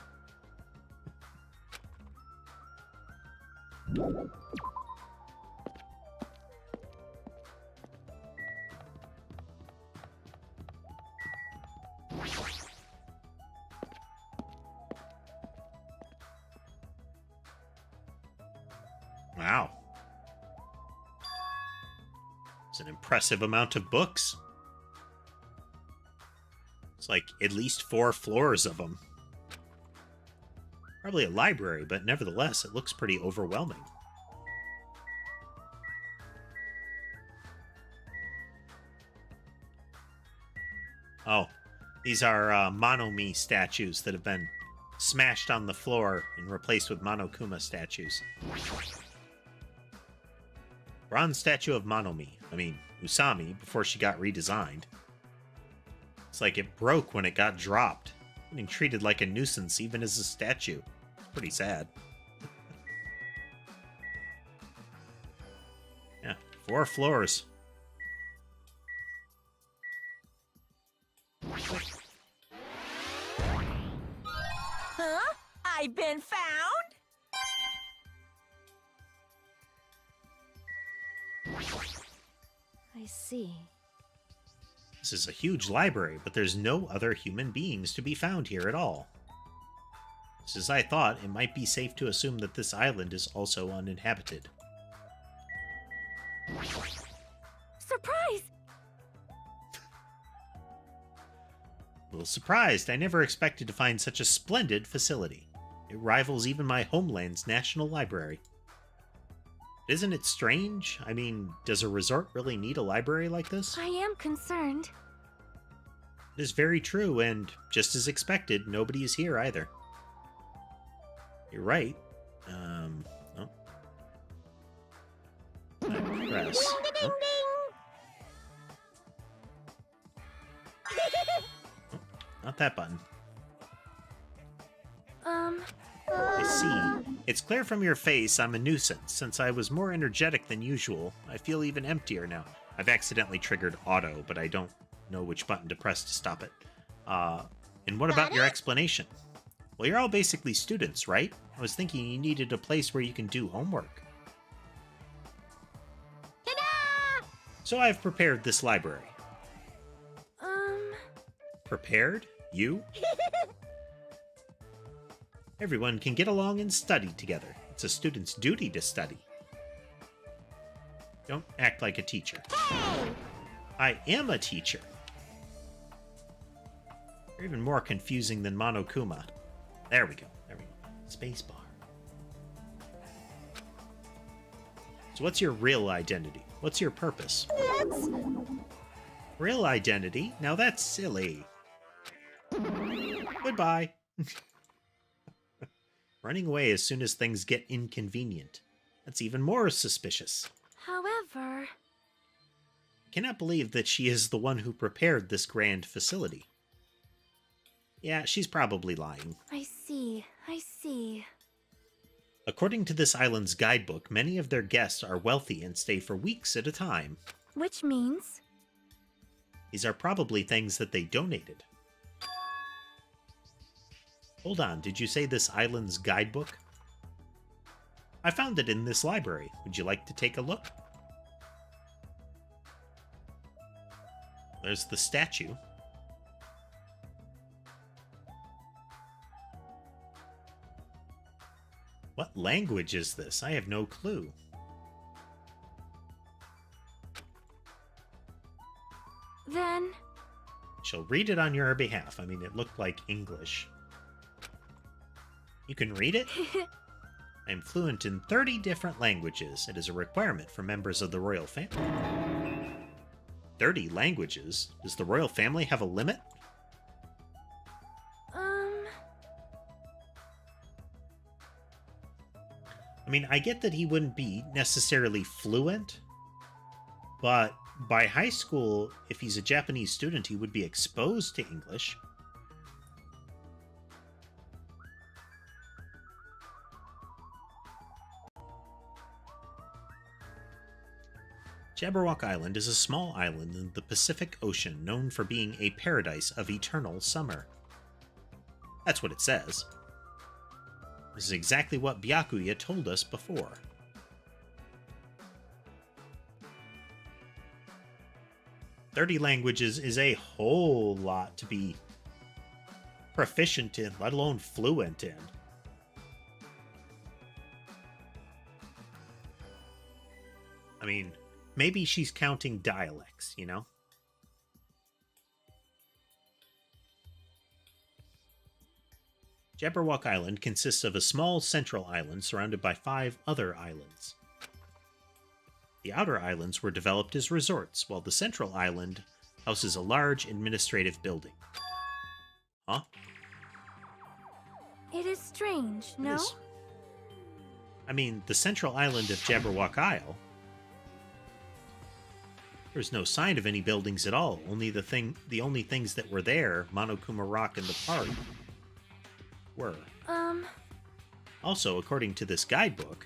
It's an impressive amount of books. It's like at least 4 floors of them. Probably a library, but nevertheless, it looks pretty overwhelming. Oh, these are Monomi statues that have been smashed on the floor and replaced with Monokuma statues. Bronze statue of Usami, before she got redesigned. It's like it broke when it got dropped, getting treated like a nuisance even as a statue. It's pretty sad. Yeah, 4 floors. Huh? I've been found? I see. This is a huge library, but there's no other human beings to be found here at all. Just as I thought, it might be safe to assume that this island is also uninhabited. Surprise! A little surprised. I never expected to find such a splendid facility. It rivals even my homeland's National Library. Isn't it strange? I mean, does a resort really need a library like this? I am concerned. It is very true, and just as expected, nobody is here either. You're right. Oh. Press. Oh. Not that button. I see. It's clear from your face I'm a nuisance. Since I was more energetic than usual, I feel even emptier now. I've accidentally triggered auto, but I don't know which button to press to stop it. And what about your explanation? Well, you're all basically students, right? I was thinking you needed a place where you can do homework. Ta-da! So I've prepared this library. Prepared? You? Everyone can get along and study together. It's a student's duty to study. Don't act like a teacher. Hey! I am a teacher. You're even more confusing than Monokuma. There we go. There we go. Spacebar. So what's your real identity? What's your purpose? That's... Real identity? Now that's silly. Goodbye. Running away as soon as things get inconvenient. That's even more suspicious. However... I cannot believe that she is the one who prepared this grand facility. Yeah, she's probably lying. I see. According to this island's guidebook, many of their guests are wealthy and stay for weeks at a time. Which means... These are probably things that they donated. Hold on, did you say this island's guidebook? I found it in this library. Would you like to take a look? There's the statue. What language is this? I have no clue. Then... She'll read it on your behalf. I mean, it looked like English. You can read it? I am fluent in 30 different languages. It is a requirement for members of the royal family. 30 languages? Does the royal family have a limit? I mean, I get that he wouldn't be necessarily fluent, but by high school, if he's a Japanese student, he would be exposed to English. Jabberwock Island is a small island in the Pacific Ocean known for being a paradise of eternal summer. That's what it says. This is exactly what Byakuya told us before. "30 languages is a whole lot to be proficient in, let alone fluent in. I mean, maybe she's counting dialects, you know? Jabberwock Island consists of a small central island surrounded by 5 other islands. The outer islands were developed as resorts, while the central island houses a large administrative building. Huh? It is strange, no? I mean, the central island of Jabberwock Isle. There's no sign of any buildings at all. The only things that were there, Monokuma Rock and the park, were. Also, according to this guidebook,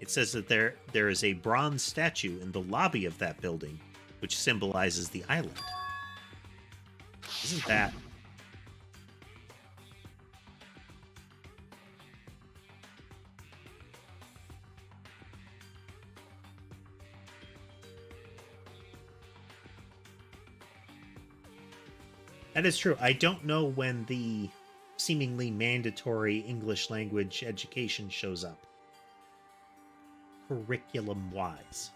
it says that there is a bronze statue in the lobby of that building, which symbolizes the island. Isn't that... That is true. I don't know when the seemingly mandatory English language education shows up, curriculum-wise.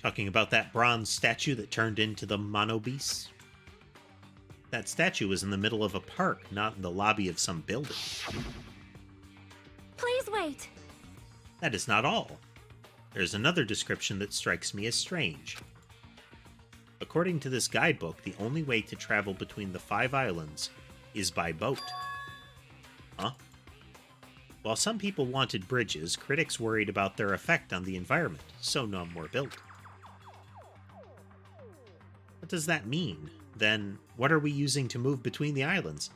Talking about that bronze statue that turned into the Monobeast. That statue was in the middle of a park, not in the lobby of some building. Please wait. That is not all. There's another description that strikes me as strange. According to this guidebook, the only way to travel between the 5 islands is by boat. Huh? While some people wanted bridges, critics worried about their effect on the environment, so none were built. What does that mean? Then, what are we using to move between the islands?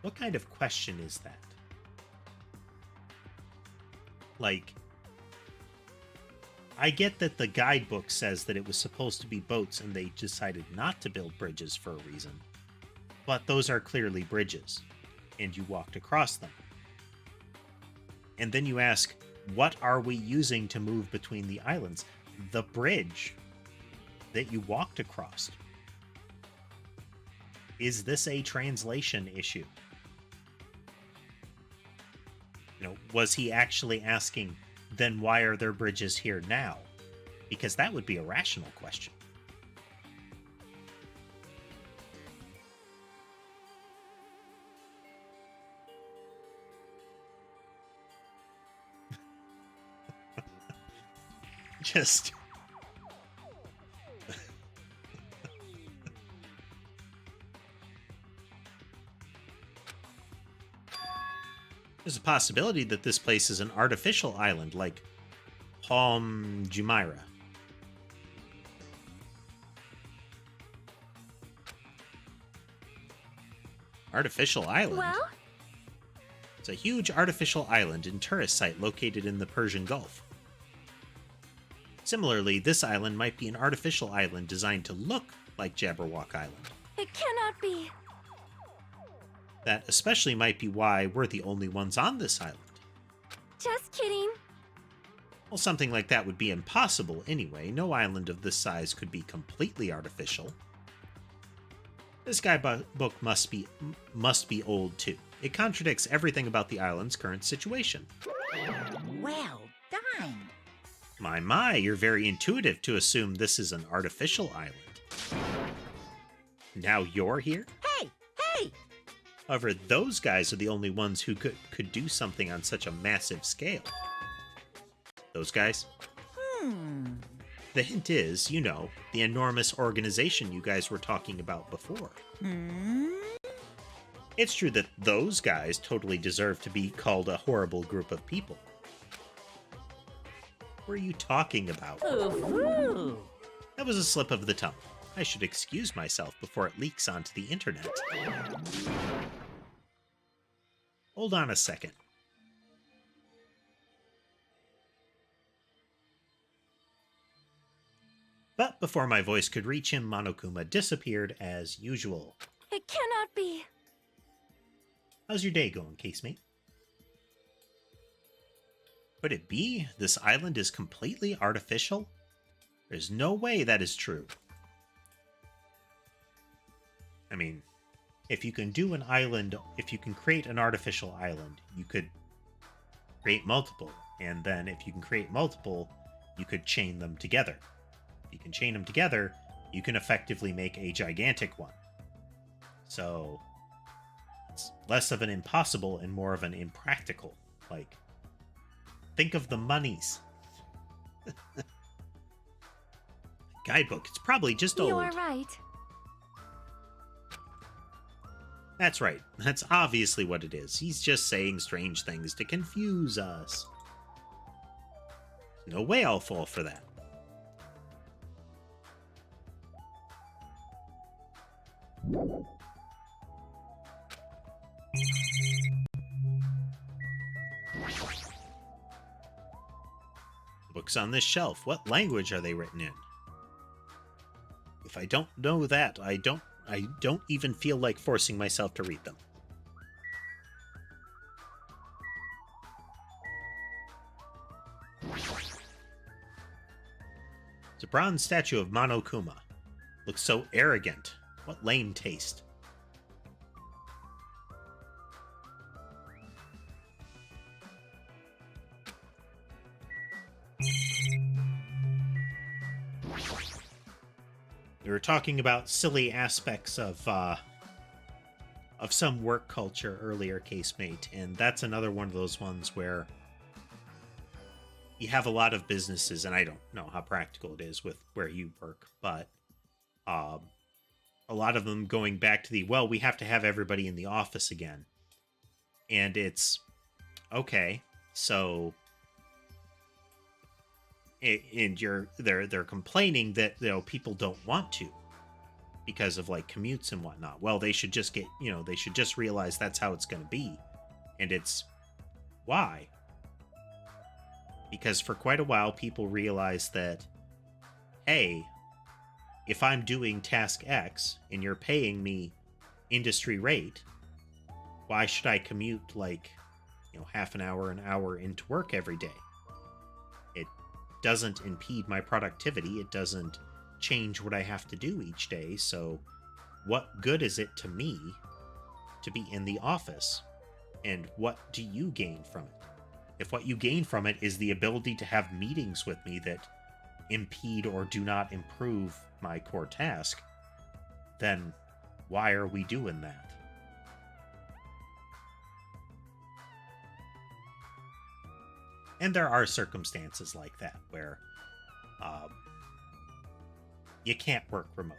What kind of question is that? Like, I get that the guidebook says that it was supposed to be boats and they decided not to build bridges for a reason. But those are clearly bridges, and you walked across them. And then you ask, what are we using to move between the islands? The bridge that you walked across. Is this a translation issue? You know, was he actually asking, then why are there bridges here now? Because that would be a rational question. Just... There's a possibility that this place is an artificial island, like Palm Jumeirah. Artificial island? Well? It's a huge artificial island and tourist site located in the Persian Gulf. Similarly, this island might be an artificial island designed to look like Jabberwock Island. It cannot be. That especially might be why we're the only ones on this island. Just kidding. Well, something like that would be impossible anyway. No island of this size could be completely artificial. This guidebook must be old too. It contradicts everything about the island's current situation. Well done. My, you're very intuitive to assume this is an artificial island. Now you're here? Hey! However, those guys are the only ones who could do something on such a massive scale. Those guys? The hint is, you know, the enormous organization you guys were talking about before. It's true that those guys totally deserve to be called a horrible group of people. What are you talking about? Ooh. That was a slip of the tongue. I should excuse myself before it leaks onto the internet. Hold on a second. But before my voice could reach him, Monokuma disappeared as usual. It cannot be. How's your day going, casemate? Could it be this island is completely artificial? There's no way that is true. I mean, if you can do an island, if you can create an artificial island, you could create multiple. And then if you can create multiple, you could chain them together. If you can chain them together, you can effectively make a gigantic one. So it's less of an impossible and more of an impractical. Like, think of the monies. Guidebook, it's probably just old. You are right. That's right. That's obviously what it is. He's just saying strange things to confuse us. No way I'll fall for that. Books on this shelf. What language are they written in? If I don't know that, I don't even feel like forcing myself to read them. It's a bronze statue of Monokuma. Looks so arrogant. What lame taste. We were talking about silly aspects of some work culture earlier, Casemate, and that's another one of those ones where you have a lot of businesses, and I don't know how practical it is with where you work, but a lot of them going back to the, well, we have to have everybody in the office again. And it's, okay, so... And they're complaining that, you know, people don't want to because of like commutes and whatnot. Well, they should just get, you know, they should just realize that's how it's going to be. And it's why? Because for quite a while, people realized that, hey, if I'm doing task X and you're paying me industry rate, why should I commute like, you know, half an hour into work every day? Doesn't impede my productivity. It doesn't change what I have to do each day. So what good is it to me to be in the office? And what do you gain from it? If what you gain from it is the ability to have meetings with me that impede or do not improve my core task, then why are we doing that? And there are circumstances like that where you can't work remote.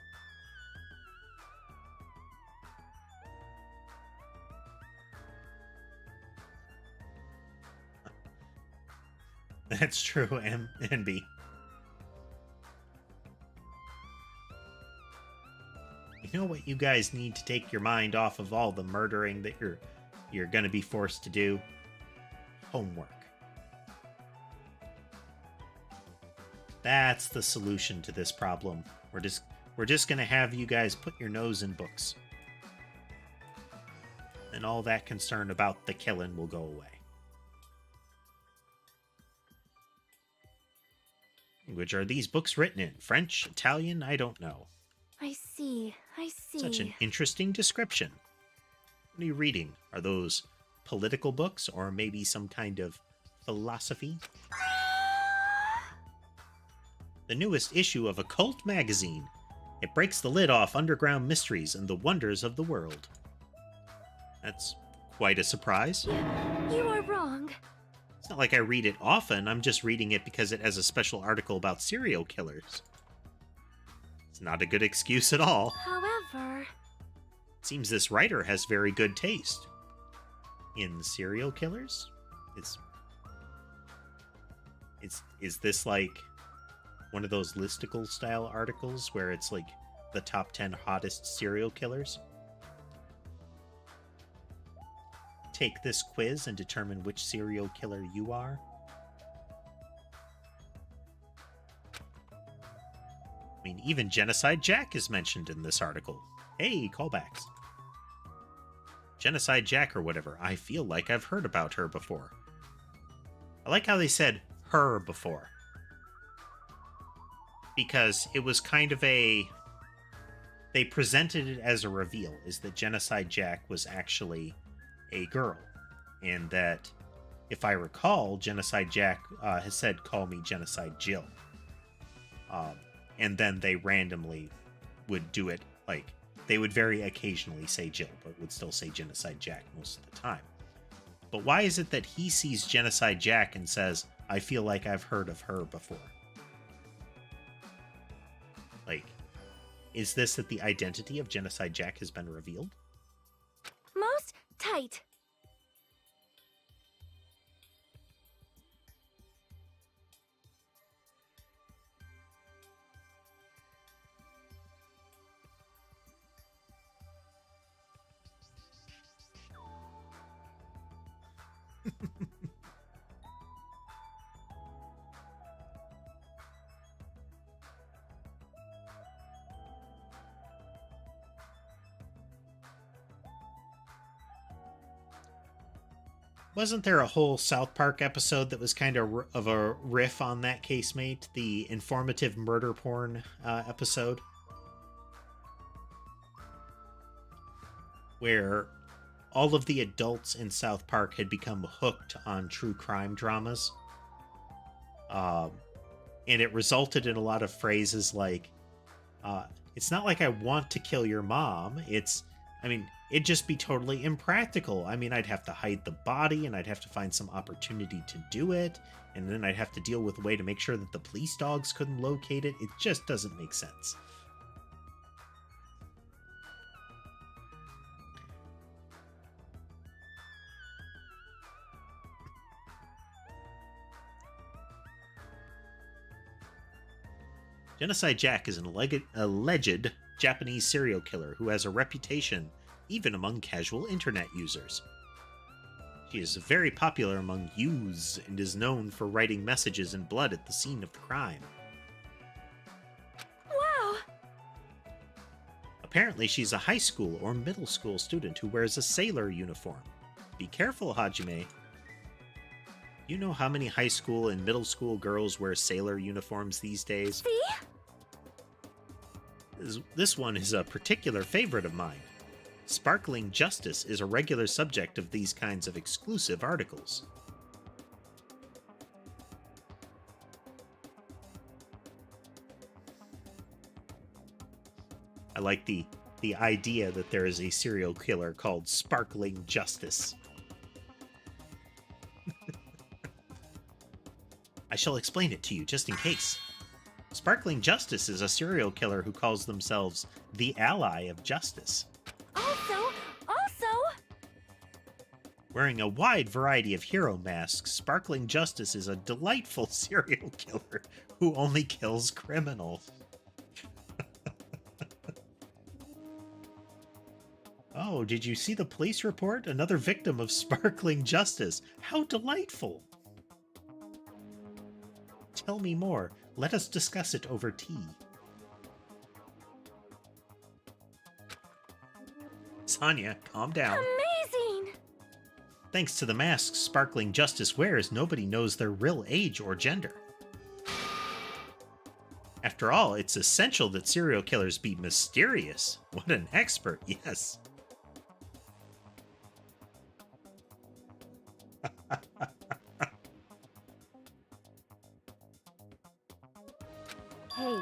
That's true, NB. You know what you guys need to take your mind off of all the murdering that you're going to be forced to do? Homework. That's the solution to this problem. We're just gonna have you guys put your nose in books. And all that concern about the killing will go away. Language are these books written in? French? Italian? I don't know. I see. Such an interesting description. What are you reading? Are those political books or maybe some kind of philosophy? The newest issue of Occult magazine. It breaks the lid off underground mysteries and the wonders of the world. That's quite a surprise. You are wrong. It's not like I read it often, I'm just reading it because it has a special article about serial killers. It's not a good excuse at all. However... It seems this writer has very good taste. In serial killers? Is this like one of those listicle style articles where it's like the top 10 hottest serial killers? Take this quiz and determine which serial killer you are. I mean, even Genocide Jack is mentioned in this article. Hey, callbacks. Genocide Jack or whatever. I feel like I've heard about her before. I like how they said her before. Because it was kind of a they presented it as a reveal, is that Genocide Jack was actually a girl. And that, if I recall, Genocide Jack has said, call me Genocide Jill. And then they randomly would do it, like, they would very occasionally say Jill, but would still say Genocide Jack most of the time. But why is it that he sees Genocide Jack and says, I feel like I've heard of her before? Like, is this that the identity of Genocide Jack has been revealed? Most tight. Wasn't there a whole South Park episode that was kind of a riff on that, Casemate? The informative murder porn episode? Where all of the adults in South Park had become hooked on true crime dramas. And it resulted in a lot of phrases like, it's not like I want to kill your mom. It'd just be totally impractical. I mean, I'd have to hide the body, and I'd have to find some opportunity to do it, and then I'd have to deal with a way to make sure that the police dogs couldn't locate it. It just doesn't make sense. Genocide Jack is an alleged Japanese serial killer who has a reputation even among casual internet users. She is very popular among youths and is known for writing messages in blood at the scene of the crime. Wow! Apparently, she's a high school or middle school student who wears a sailor uniform. Be careful, Hajime. You know how many high school and middle school girls wear sailor uniforms these days? See? This one is a particular favorite of mine. Sparkling justice is a regular subject of these kinds of exclusive articles. I like the idea that there is a serial killer called Sparkling Justice. I shall explain it to you just in case. Sparkling Justice is a serial killer who calls themselves the Ally of Justice. Also, Wearing a wide variety of hero masks, Sparkling Justice is a delightful serial killer who only kills criminals. Oh, did you see the police report? Another victim of Sparkling Justice. How delightful! Tell me more. Let us discuss it over tea. Sonia, calm down. amazing! Thanks to the masks Sparkling Justice wears, nobody knows their real age or gender. After all, it's essential that serial killers be mysterious. What an expert, yes. Hey,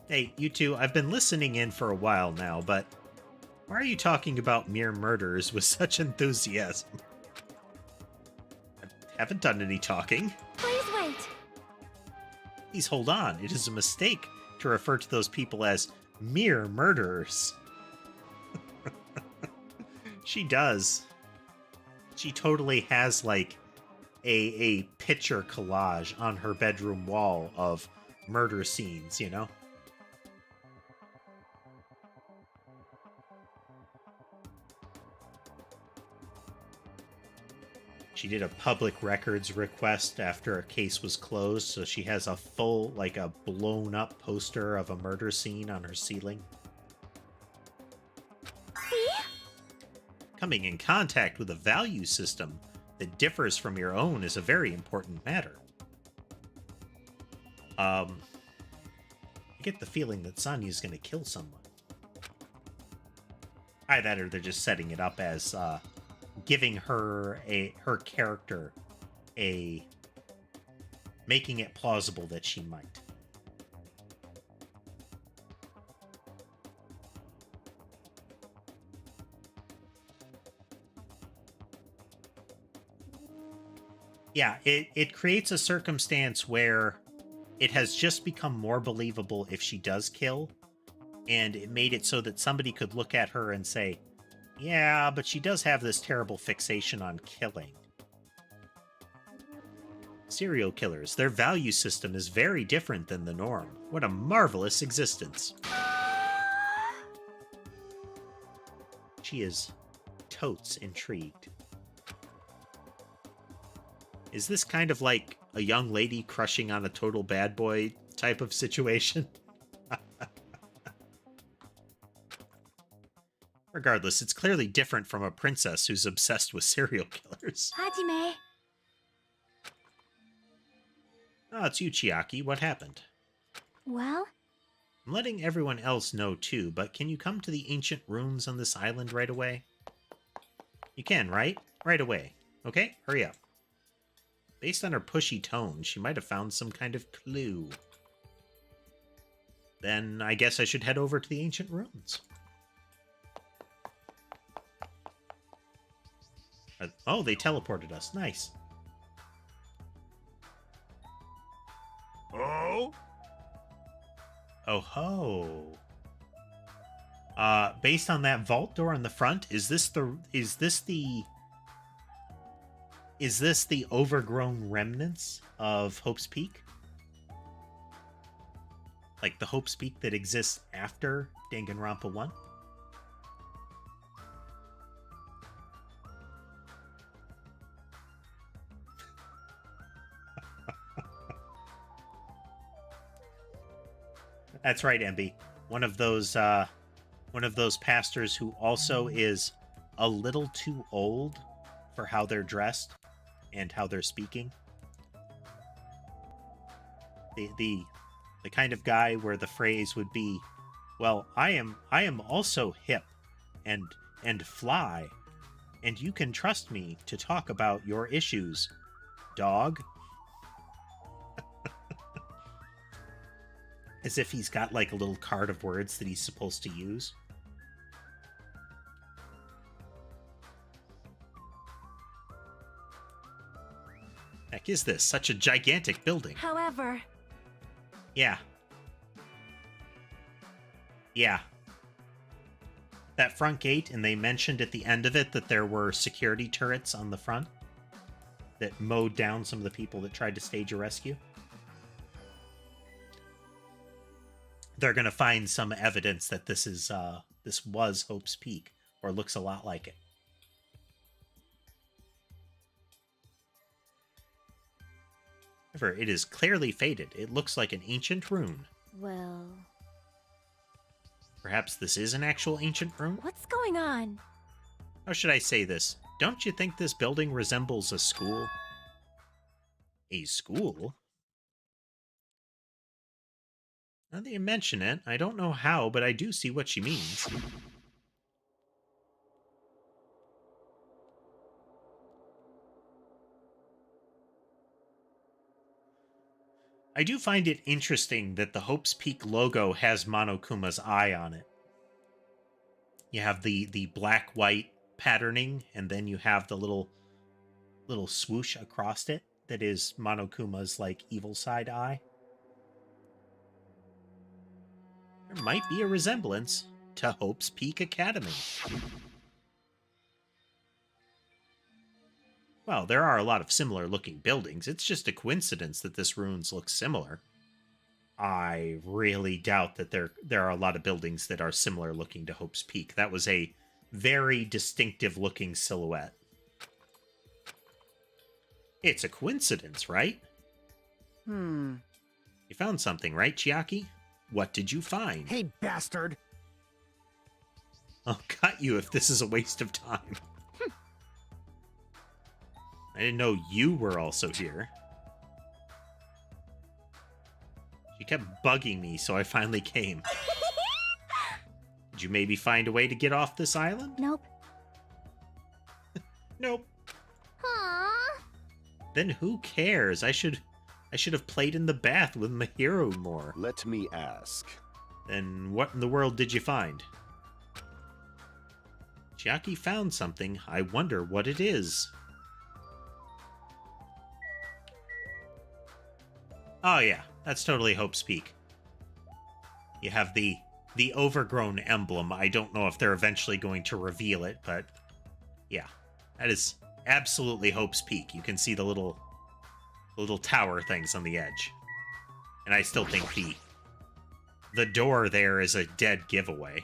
Hey, you two, I've been listening in for a while now, but why are you talking about mere murders with such enthusiasm? I haven't done any talking. please wait. Please hold on. It is a mistake to refer to those people as mere murderers. She does. She totally has, like, a picture collage on her bedroom wall of murder scenes, you know? She did a public records request after a case was closed, so she has a full, like a blown up poster of a murder scene on her ceiling. See? Coming in contact with a value system that differs from your own is a very important matter. I get the feeling that Sonya's gonna kill someone. Either that or they're just setting it up as giving her her character making it plausible that she might. Yeah, it creates a circumstance where it has just become more believable if she does kill, and it made it so that somebody could look at her and say, yeah, but she does have this terrible fixation on killing. Serial killers, their value system is very different than the norm. What a marvelous existence. She is totes intrigued. Is this kind of like a young lady crushing on a total bad boy type of situation? Regardless, it's clearly different from a princess who's obsessed with serial killers. Hajime. Oh, it's you, Chiaki. What happened? Well, I'm letting everyone else know too, but can you come to the ancient ruins on this island right away? You can, right? Right away. Okay, hurry up. Based on her pushy tone, she might have found some kind of clue. Then I guess I should head over to the ancient ruins. Oh, they teleported us. Nice. Oh? Oh ho. Based on that vault door in the front, is this the overgrown remnants of Hope's Peak? Like the Hope's Peak that exists after Danganronpa 1? That's right, MB. One of those pastors who also is a little too old for how they're dressed and how they're speaking. The kind of guy where the phrase would be, well, I am also hip and fly, and you can trust me to talk about your issues, dog. As if he's got like a little card of words that he's supposed to use. Heck is this? Such a gigantic building. however, Yeah. Yeah. That front gate, and they mentioned at the end of it that there were security turrets on the front that mowed down some of the people that tried to stage a rescue. They're going to find some evidence that this was Hope's Peak, or looks a lot like it. However, it is clearly faded. It looks like an ancient rune. well, Perhaps this is an actual ancient rune? what's going on? How should I say this? Don't you think this building resembles a school? A school? Now that you mention it, I don't know how, but I do see what she means. I do find it interesting that the Hope's Peak logo has Monokuma's eye on it. You have the black-white patterning, and then you have the little swoosh across it that is Monokuma's, like, evil side eye. There might be a resemblance to Hope's Peak Academy. Well, there are a lot of similar-looking buildings. It's just a coincidence that this ruins look similar. I really doubt that there are a lot of buildings that are similar-looking to Hope's Peak. That was a very distinctive-looking silhouette. It's a coincidence, right? You found something, right, Chiaki? What did you find? Hey, bastard! I'll cut you if this is a waste of time. I didn't know you were also here. She kept bugging me, so I finally came. Did you maybe find a way to get off this island? Nope. Nope. Aww. Then who cares? I should have played in the bath with Mahiro more. Let me ask. Then what in the world did you find? Chiaki found something. I wonder what it is. Oh yeah, that's totally Hope's Peak. You have the overgrown emblem. I don't know if they're eventually going to reveal it, but yeah, that is absolutely Hope's Peak. You can see the little tower things on the edge. And I still think the door there is a dead giveaway.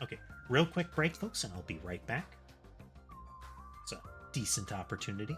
Okay, real quick break, folks, and I'll be right back. It's a decent opportunity.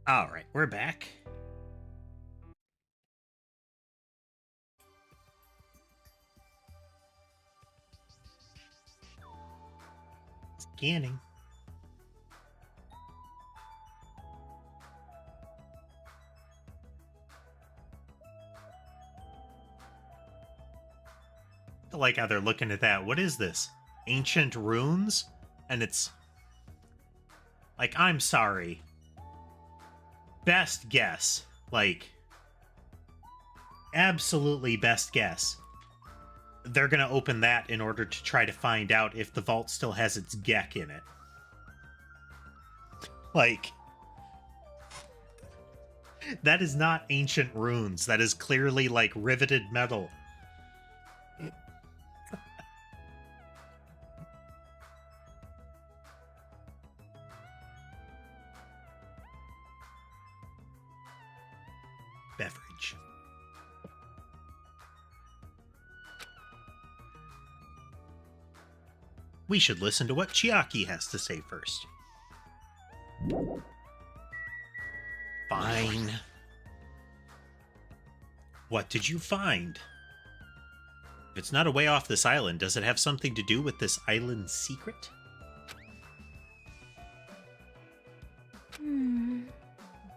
All right, we're back. Scanning. I like how they're looking at that. What is this? Ancient runes? And it's like, I'm sorry. Best guess. Like, absolutely best guess. They're going to open that in order to try to find out if the vault still has its Gek in it. Like, that is not ancient runes. That is clearly, like, riveted metal. Beverage. We should listen to what Chiaki has to say first. Fine. What did you find? If it's not a way off this island, does it have something to do with this island's secret?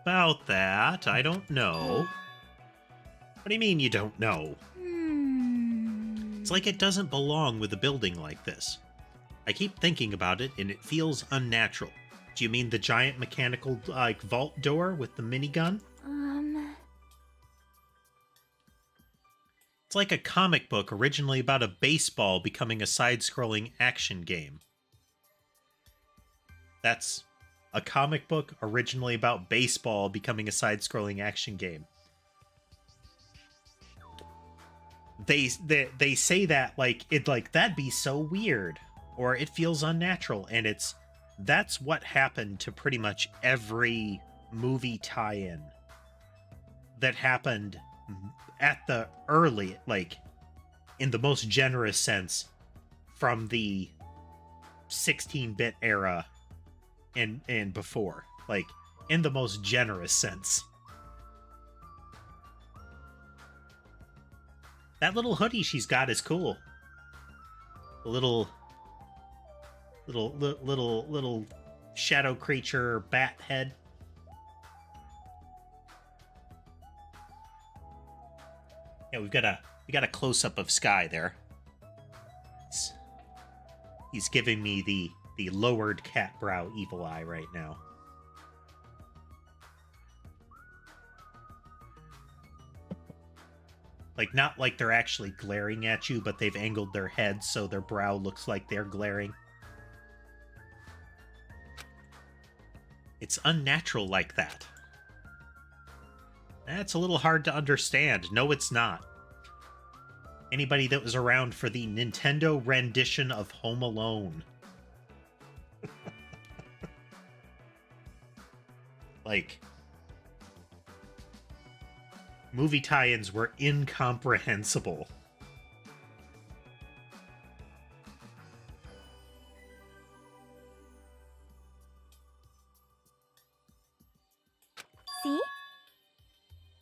About that, I don't know. What do you mean you don't know? It's like it doesn't belong with a building like this. I keep thinking about it, and it feels unnatural. Do you mean the giant mechanical, like, vault door with the minigun? It's like a comic book originally about a baseball becoming a side-scrolling action game. That's a comic book originally about baseball becoming a side-scrolling action game. They say that like that'd be so weird, or it feels unnatural, and that's what happened to pretty much every movie tie-in that happened at the early, like, in the most generous sense, from the 16-bit era and before, like, in the most generous sense. That little hoodie she's got is cool. The little shadow creature bat head. Yeah, we got a close up of Sky there. He's giving me the lowered cat brow evil eye right now. Like, not like they're actually glaring at you, but they've angled their heads so their brow looks like they're glaring. It's unnatural like that. That's a little hard to understand. No, it's not. Anybody that was around for the Nintendo rendition of Home Alone. Like, movie tie-ins were incomprehensible. See?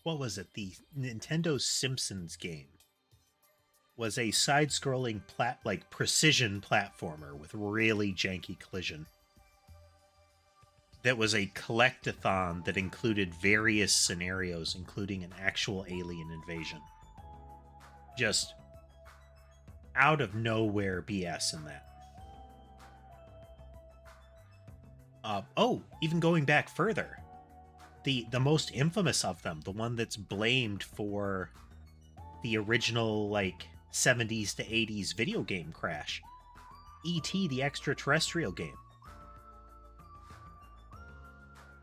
What was it? The Nintendo Simpsons game was a side-scrolling precision platformer with really janky collision. That was a collectathon that included various scenarios, including an actual alien invasion. Just out of nowhere BS in that. Even going back further, the most infamous of them, the one that's blamed for the original, like, 70s to 80s video game crash, E.T. the Extraterrestrial game.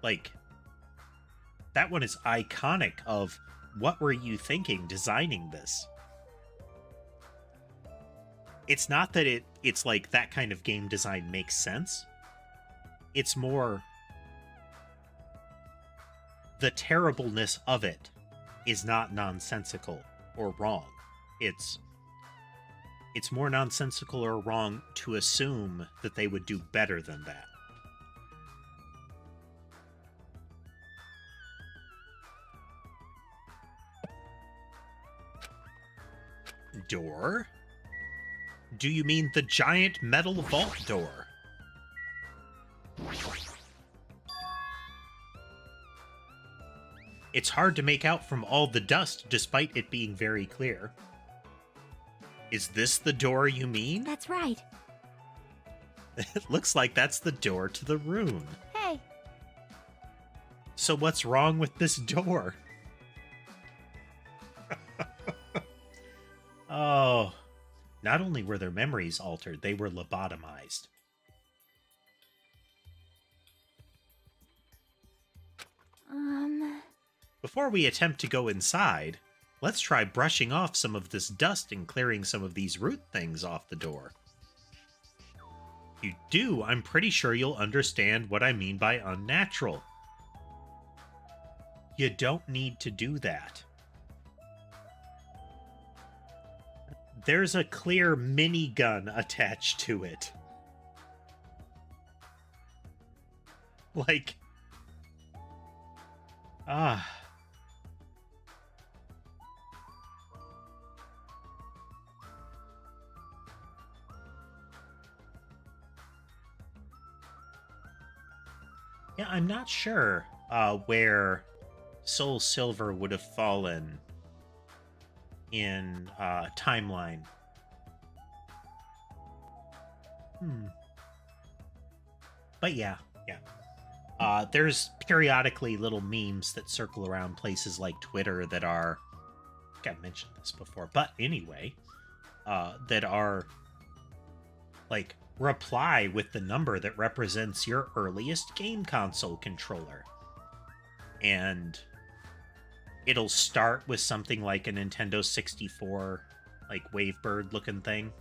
Like, that one is iconic of what were you thinking designing this? It's not that it's like that kind of game design makes sense. It's more the terribleness of it is not nonsensical or wrong. It's more nonsensical or wrong to assume that they would do better than that. Door? Do you mean the giant metal vault door? It's hard to make out from all the dust, despite it being very clear. Is this the door you mean? That's right. It looks like that's the door to the rune. Hey, So what's wrong with this door? Oh, not only were their memories altered, they were lobotomized. Before we attempt to go inside, let's try brushing off some of this dust and clearing some of these root things off the door. If you do, I'm pretty sure you'll understand what I mean by unnatural. You don't need to do that. There's a clear minigun attached to it. Like... Ah... Yeah, I'm not sure where Soul Silver would have fallen in timeline. But yeah. There's periodically little memes that circle around places like Twitter that are... I think I mentioned this before, but anyway, that are like reply with the number that represents your earliest game console controller. And it'll start with something like a Nintendo 64, like Wavebird looking thing.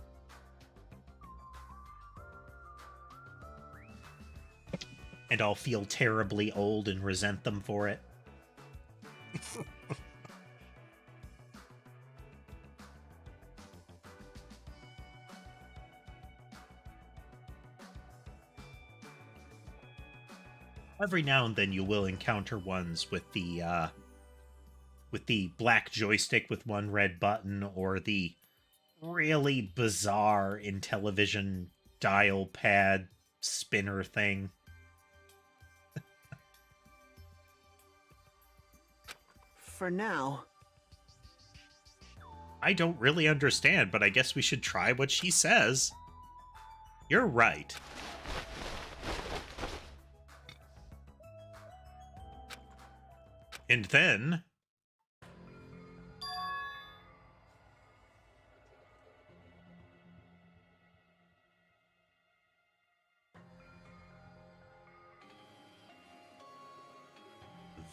And I'll feel terribly old and resent them for it. Every now and then you will encounter ones with the black joystick with one red button, or the really bizarre Intellivision dial pad spinner thing. For now. I don't really understand, but I guess we should try what she says. You're right. And then...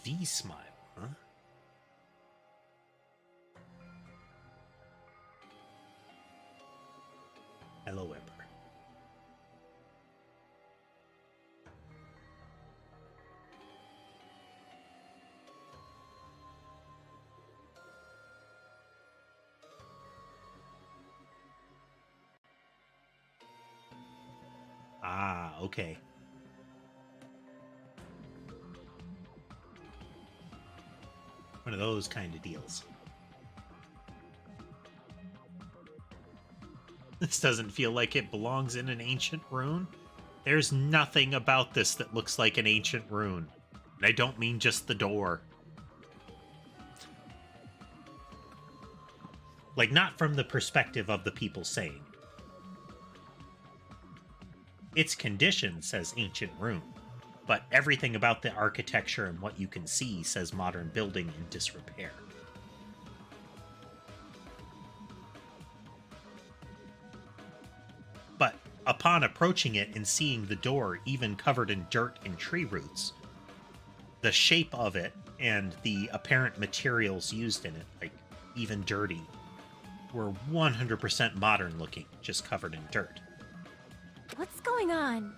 V-Smile, huh? Hello, Ember. Ah, okay. One of those kind of deals. This doesn't feel like it belongs in an ancient rune. There's nothing about this that looks like an ancient rune. And I don't mean just the door. Like, not from the perspective of the people saying. Its condition says ancient rune, but everything about the architecture and what you can see says modern building in disrepair. But upon approaching it and seeing the door even covered in dirt and tree roots, the shape of it and the apparent materials used in it, like even dirty, were 100% modern looking, just covered in dirt. what's going on?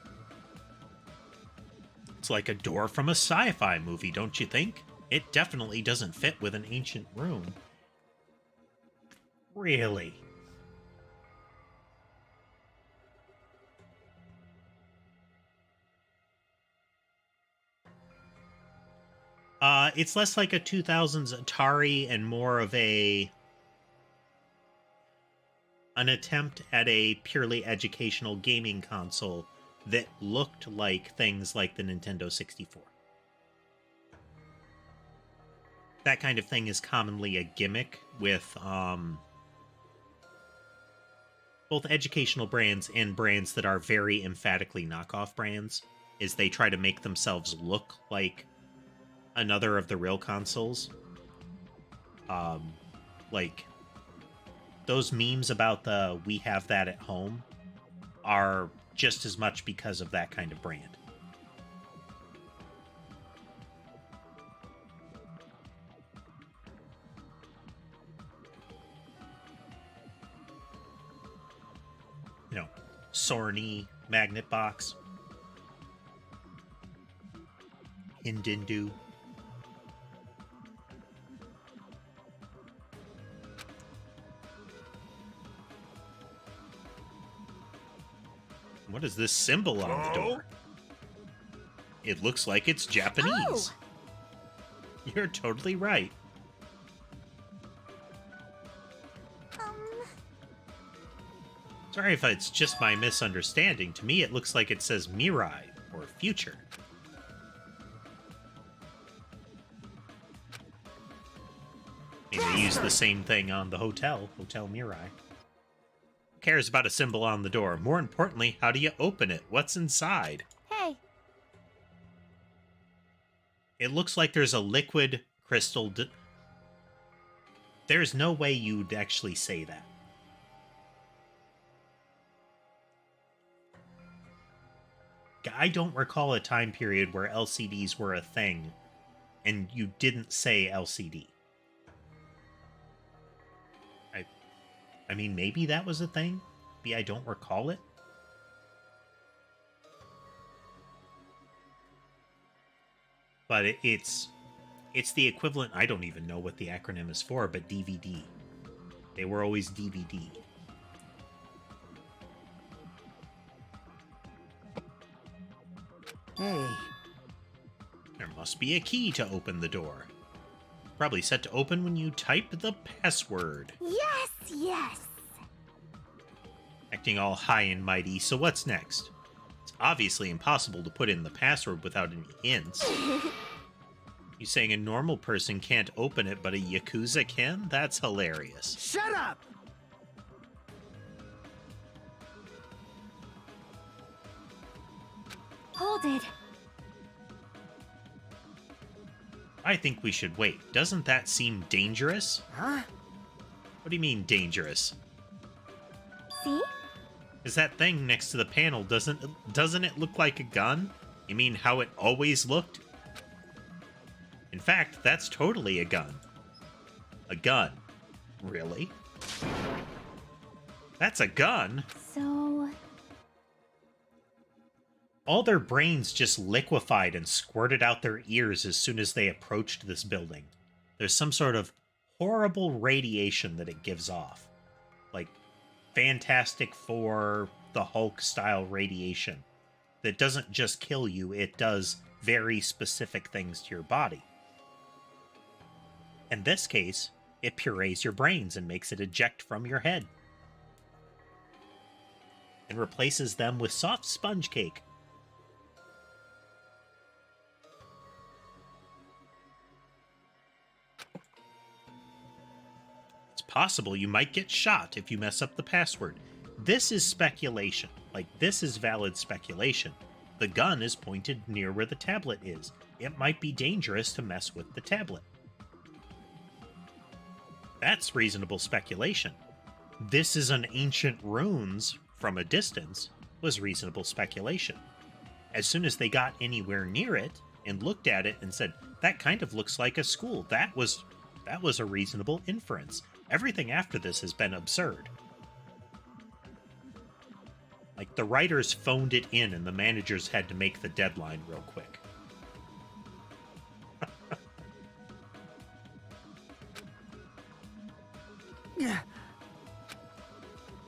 It's like a door from a sci-fi movie, don't you think? It definitely doesn't fit with an ancient rune. Really? It's less like a 2000s Atari and more of a... an attempt at a purely educational gaming console that looked like things like the Nintendo 64. That kind of thing is commonly a gimmick with both educational brands and brands that are very emphatically knockoff brands, is they try to make themselves look like another of the real consoles. Like, those memes about the "we have that at home" are just as much because of that kind of brand. You know, Sorny magnet box, Hindindu. What is this symbol on the door? It looks like it's Japanese. You're totally right. Sorry if it's just my misunderstanding. To me, it looks like it says Mirai, or future. Maybe they use the same thing on the Hotel Mirai. Who cares about a symbol on the door? More importantly, how do you open it? What's inside? Hey. It looks like there's a liquid crystal. There's no way you'd actually say that. I don't recall a time period where LCDs were a thing and you didn't say LCD. I mean, maybe that was a thing. Maybe I don't recall it. But it's the equivalent. I don't even know what the acronym is for, but DVD. They were always DVD. Hey. There must be a key to open the door. Probably set to open when you type the password. Yes, yes. Acting all high and mighty, so what's next? It's obviously impossible to put in the password without any hints. You saying a normal person can't open it, but a Yakuza can? That's hilarious. Shut up! Hold it. I think we should wait. Doesn't that seem dangerous? Huh? What do you mean, dangerous? See? Is that thing next to the panel, doesn't it look like a gun? You mean how it always looked? In fact, that's totally a gun. A gun. Really? That's a gun? So... All their brains just liquefied and squirted out their ears as soon as they approached this building. There's some sort of horrible radiation that it gives off. Like Fantastic Four, the Hulk-style radiation. That doesn't just kill you, it does very specific things to your body. In this case, it purees your brains and makes it eject from your head. And replaces them with soft sponge cake. Possible you might get shot if you mess up the password. This is speculation. Like, this is valid speculation. The gun is pointed near where the tablet is. It might be dangerous to mess with the tablet. That's reasonable speculation. This is an ancient ruins from a distance was reasonable speculation. As soon as they got anywhere near it and looked at it and said, that kind of looks like a school, that was a reasonable inference. Everything after this has been absurd. Like, the writers phoned it in and the managers had to make the deadline real quick.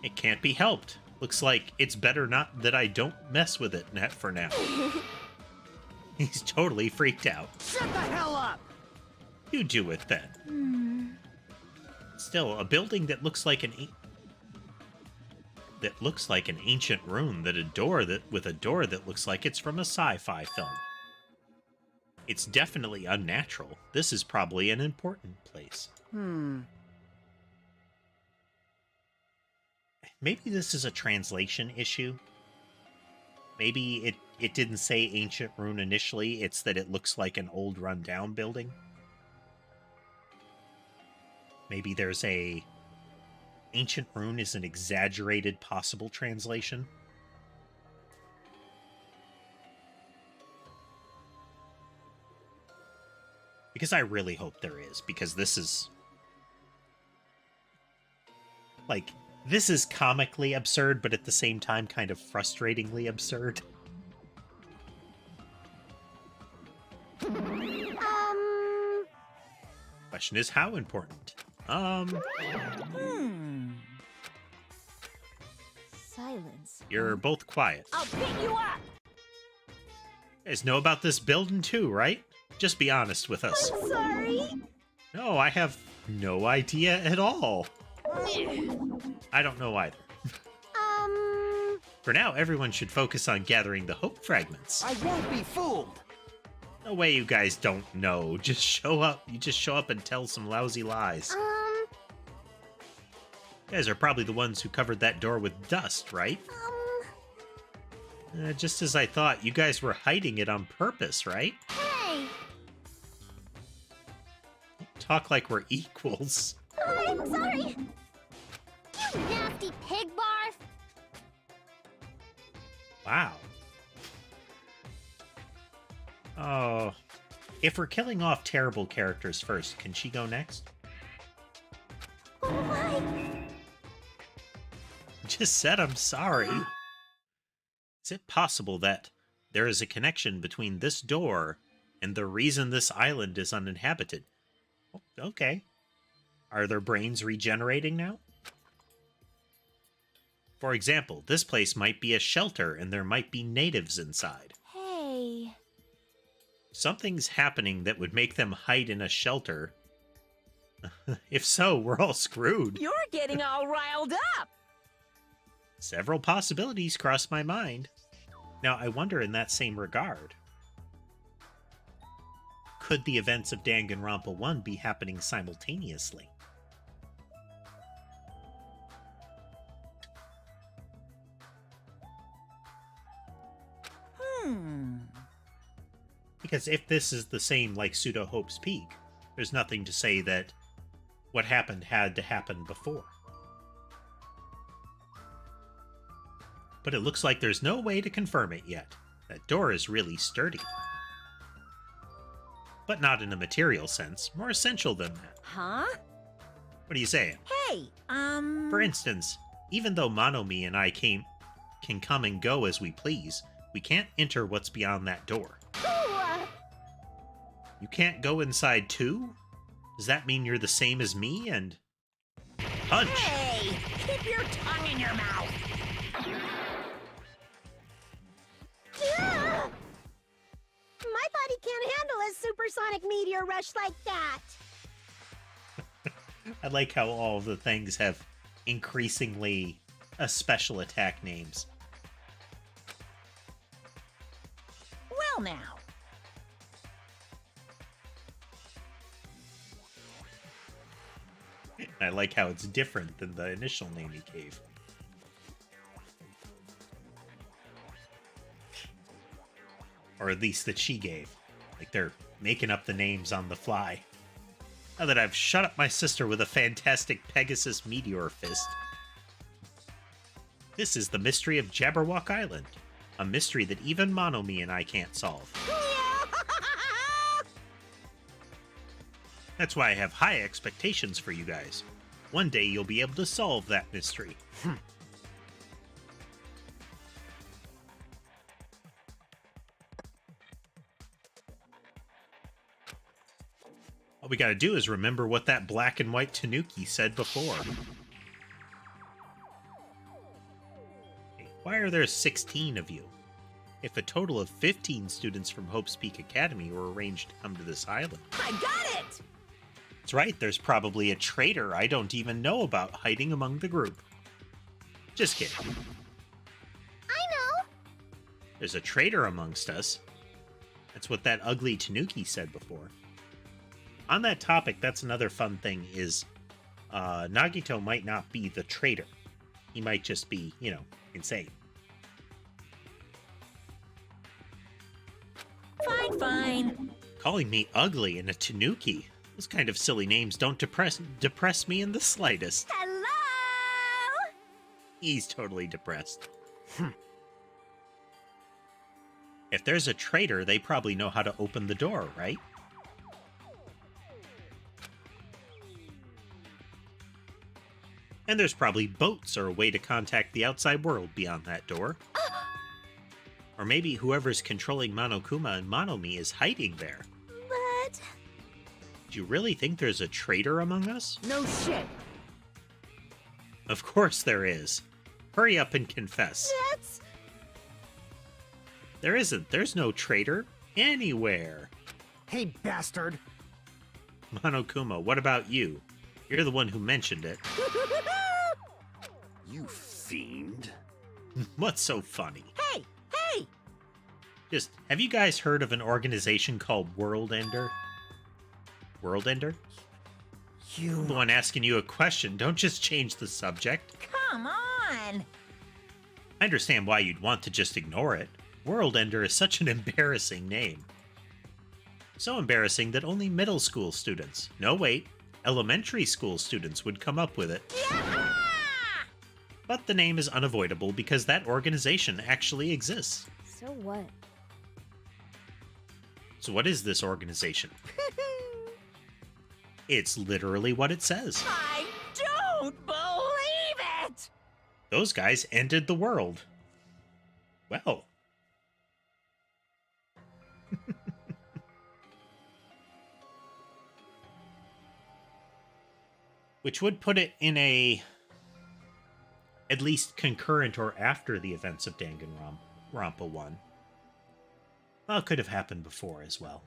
It can't be helped. Looks like it's better not that I don't mess with it for now. He's totally freaked out. Shut the hell up! You do it then. Still, a building that looks like an... that looks like an ancient rune, with a door that looks like it's from a sci-fi film. It's definitely unnatural. This is probably an important place. Maybe this is a translation issue. Maybe it didn't say ancient rune initially, it's that it looks like an old rundown building. Maybe there's a... Ancient rune is an exaggerated possible translation. Because I really hope there is, because this is... Like, this is comically absurd, but at the same time kind of frustratingly absurd. Question is, how important? Silence. You're both quiet. I'll pick you up! You guys know about this building too, right? Just be honest with us. I'm sorry. No, I have no idea at all. I don't know either. For now, everyone should focus on gathering the hope fragments. I won't be fooled. No way you guys don't know. Just show up. You just show up and tell some lousy lies. You guys are probably the ones who covered that door with dust, right? Just as I thought, you guys were hiding it on purpose, right? Hey! Talk like we're equals. Oh, I'm sorry. You nasty pig barf. Wow. Oh. If we're killing off terrible characters first, can she go next? Why? Just said I'm sorry. Is it possible that there is a connection between this door and the reason this island is uninhabited? Oh, okay. Are their brains regenerating now? For example, this place might be a shelter and there might be natives inside. Hey. Something's happening that would make them hide in a shelter. If so, we're all screwed. You're getting all riled up! Several possibilities cross my mind. Now, I wonder in that same regard, could the events of Danganronpa 1 be happening simultaneously? Because if this is the same like Pseudo Hope's Peak, there's nothing to say that what happened had to happen before. But it looks like there's no way to confirm it yet. That door is really sturdy. But not in a material sense, more essential than that. Huh? What are you saying? Hey, For instance, even though Monomi and I can come and go as we please, we can't enter what's beyond that door. You can't go inside too? Does that mean you're the same as me and... Punch! Hey! Keep your tongue in your mouth! My body can't handle a supersonic meteor rush like that. I like how all of the things have increasingly special attack names. Well now. I like how it's different than the initial name he gave. Or at least that she gave. Like they're making up the names on the fly. Now that I've shut up my sister with a fantastic Pegasus meteor fist. This is the mystery of Jabberwock Island. A mystery that even Monomi and I can't solve. That's why I have high expectations for you guys. One day you'll be able to solve that mystery. All we gotta do is remember what that black and white Tanuki said before. Hey, why are there 16 of you? If a total of 15 students from Hope's Peak Academy were arranged to come to this island. I got it! That's right, there's probably a traitor I don't even know about hiding among the group. Just kidding. I know. There's a traitor amongst us. That's what that ugly Tanuki said before. On that topic, that's another fun thing is Nagito might not be the traitor. He might just be, you know, insane. Fine, fine. Calling me ugly and a Tanuki. Those kind of silly names don't depress me in the slightest. Hello! He's totally depressed. If there's a traitor, they probably know how to open the door, right? And there's probably boats or a way to contact the outside world beyond that door. Or maybe whoever's controlling Monokuma and Monomi is hiding there. But... Do you really think there's a traitor among us? No shit. Of course there is. Hurry up and confess. That's... There isn't. There's no traitor anywhere. Hey, bastard! Monokuma, what about you? You're the one who mentioned it. You fiend. What's so funny? Hey, hey! Just, have you guys heard of an organization called World Ender? World Ender? I'm the one asking you a question. Don't just change the subject. Come on! I understand why you'd want to just ignore it. World Ender is such an embarrassing name. So embarrassing that only middle school students, no wait, elementary school students would come up with it. Yeah! But the name is unavoidable because that organization actually exists. So what? So what is this organization? It's literally what it says. I don't believe it! Those guys ended the world. Well. Which would put it in a at least concurrent or after the events of Danganronpa 1. Well, it could have happened before as well.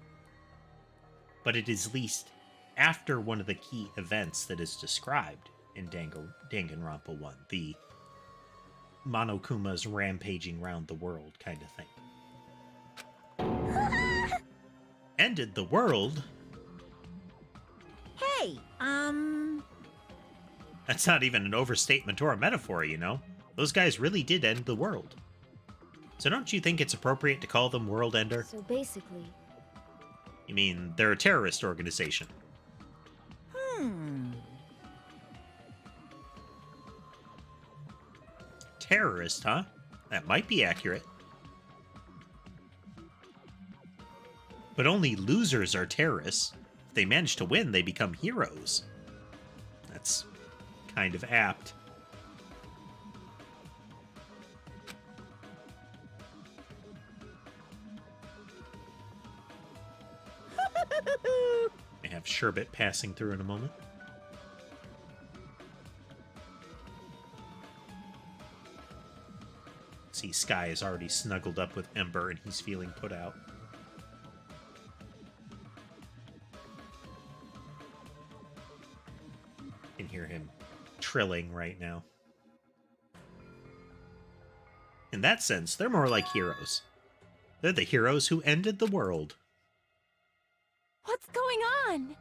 But it is at least after one of the key events that is described in Danganronpa 1, the Monokuma's rampaging around the world kind of thing. Ended the world? Hey, That's not even an overstatement or a metaphor, you know. Those guys really did end the world. So don't you think it's appropriate to call them World Ender? So basically... You mean they're a terrorist organization? Terrorist, huh? That might be accurate. But only losers are terrorists. If they manage to win, they become heroes. That's kind of apt. I have Sherbet passing through in a moment. See, Sky is already snuggled up with Ember and he's feeling put out. You can hear him trilling right now. In that sense, they're more like heroes. They're the heroes who ended the world. What's going on?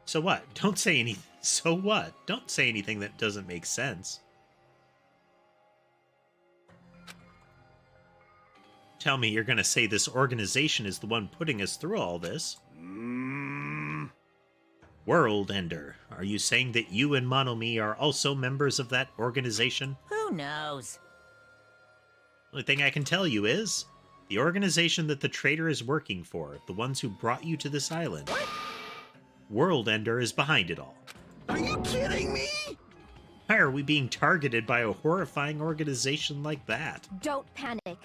So what? Don't say anything. So what? Don't say anything that doesn't make sense. Tell me you're gonna say this organization is the one putting us through all this. World Ender, are you saying that you and Monomi are also members of that organization? who knows? Only thing I can tell you is, the organization that the traitor is working for, the ones who brought you to this island. What? World Ender is behind it all. Are you kidding me? Why are we being targeted by a horrifying organization like that? Don't panic.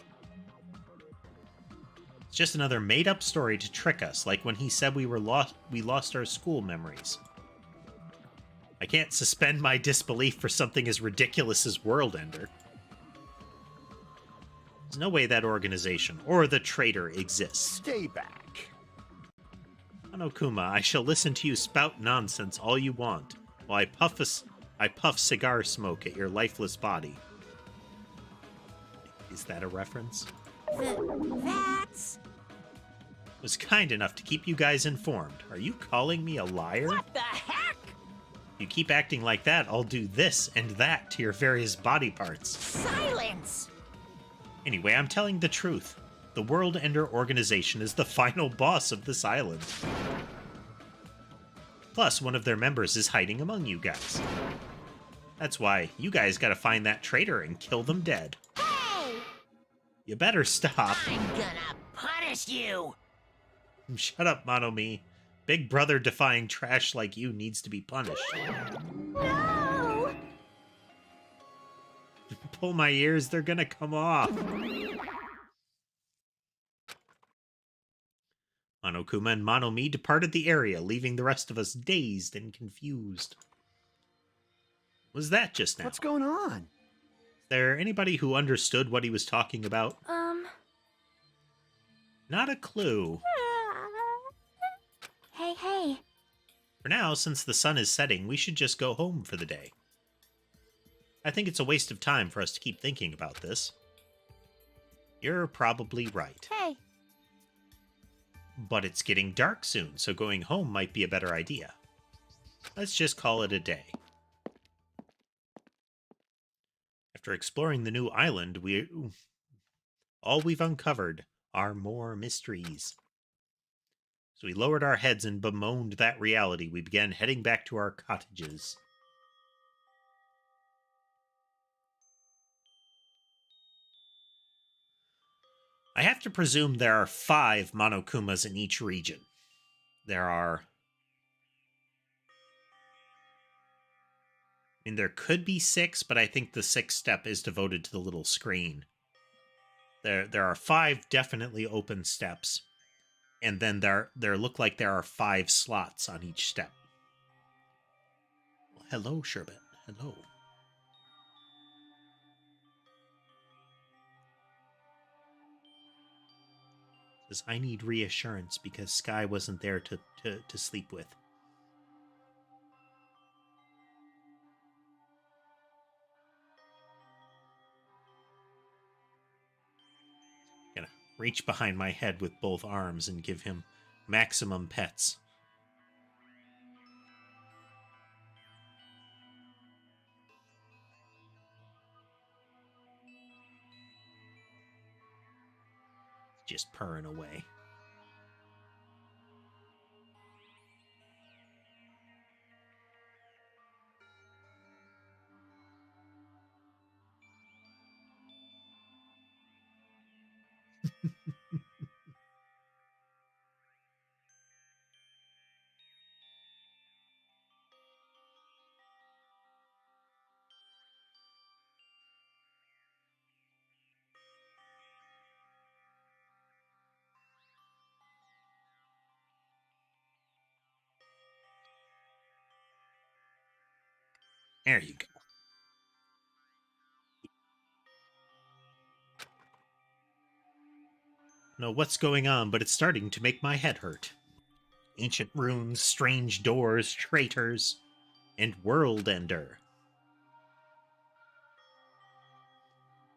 It's just another made-up story to trick us, like when he said we lost our school memories. I can't suspend my disbelief for something as ridiculous as World Ender. There's no way that organization, or the traitor, exists. Stay back. Monokuma, I shall listen to you spout nonsense all you want, while I puff cigar smoke at your lifeless body. Is that a reference? That's... Was kind enough to keep you guys informed. Are you calling me a liar? What the heck? If you keep acting like that, I'll do this and that to your various body parts. Silence! Anyway, I'm telling the truth. The World Ender Organization is the final boss of this island. Plus, one of their members is hiding among you guys. That's why you guys gotta find that traitor and kill them dead. Hey! You better stop. I'm gonna punish you! Shut up, Monomi. Big brother defying trash like you needs to be punished. No! Pull my ears, they're gonna come off. Monokuma and Monomi departed the area, leaving the rest of us dazed and confused. Was that just now? What's going on? Is there anybody who understood what he was talking about? Not a clue. Hey. For now, since the sun is setting, we should just go home for the day. I think it's a waste of time for us to keep thinking about this. You're probably right. Hey. But it's getting dark soon, so going home might be a better idea. Let's just call it a day. After exploring the new island, all we've uncovered are more mysteries. So we lowered our heads and bemoaned that reality. We began heading back to our cottages. I have to presume there are 5 Monokumas in each region. There could be 6, but I think the 6th step is devoted to the little screen. There are 5 definitely open steps. And then there look like there are 5 slots on each step. Well, hello, Sherbet. Hello. Says, I need reassurance because Sky wasn't there to sleep with. Gonna reach behind my head with both arms and give him maximum pets. Just purring away. There you go. Know what's going on, but it's starting to make my head hurt. Ancient runes, strange doors, traitors, and world ender.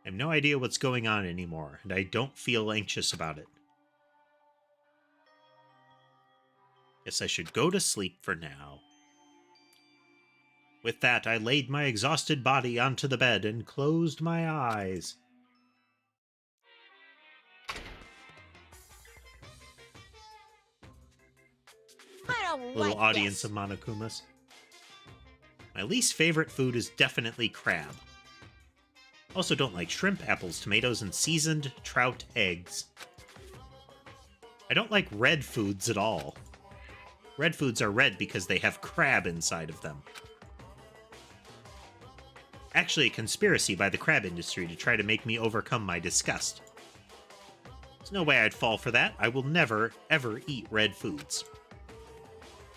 I have no idea what's going on anymore, and I don't feel anxious about it. Guess I should go to sleep for now. With that, I laid my exhausted body onto the bed and closed my eyes. I don't Little like audience this. of Monokumas. My least favorite food is definitely crab. Also don't like shrimp, apples, tomatoes, and seasoned trout eggs. I don't like red foods at all. Red foods are red because they have crab inside of them. Actually a conspiracy by the crab industry to try to make me overcome my disgust. There's no way I'd fall for that. I will never, ever eat red foods.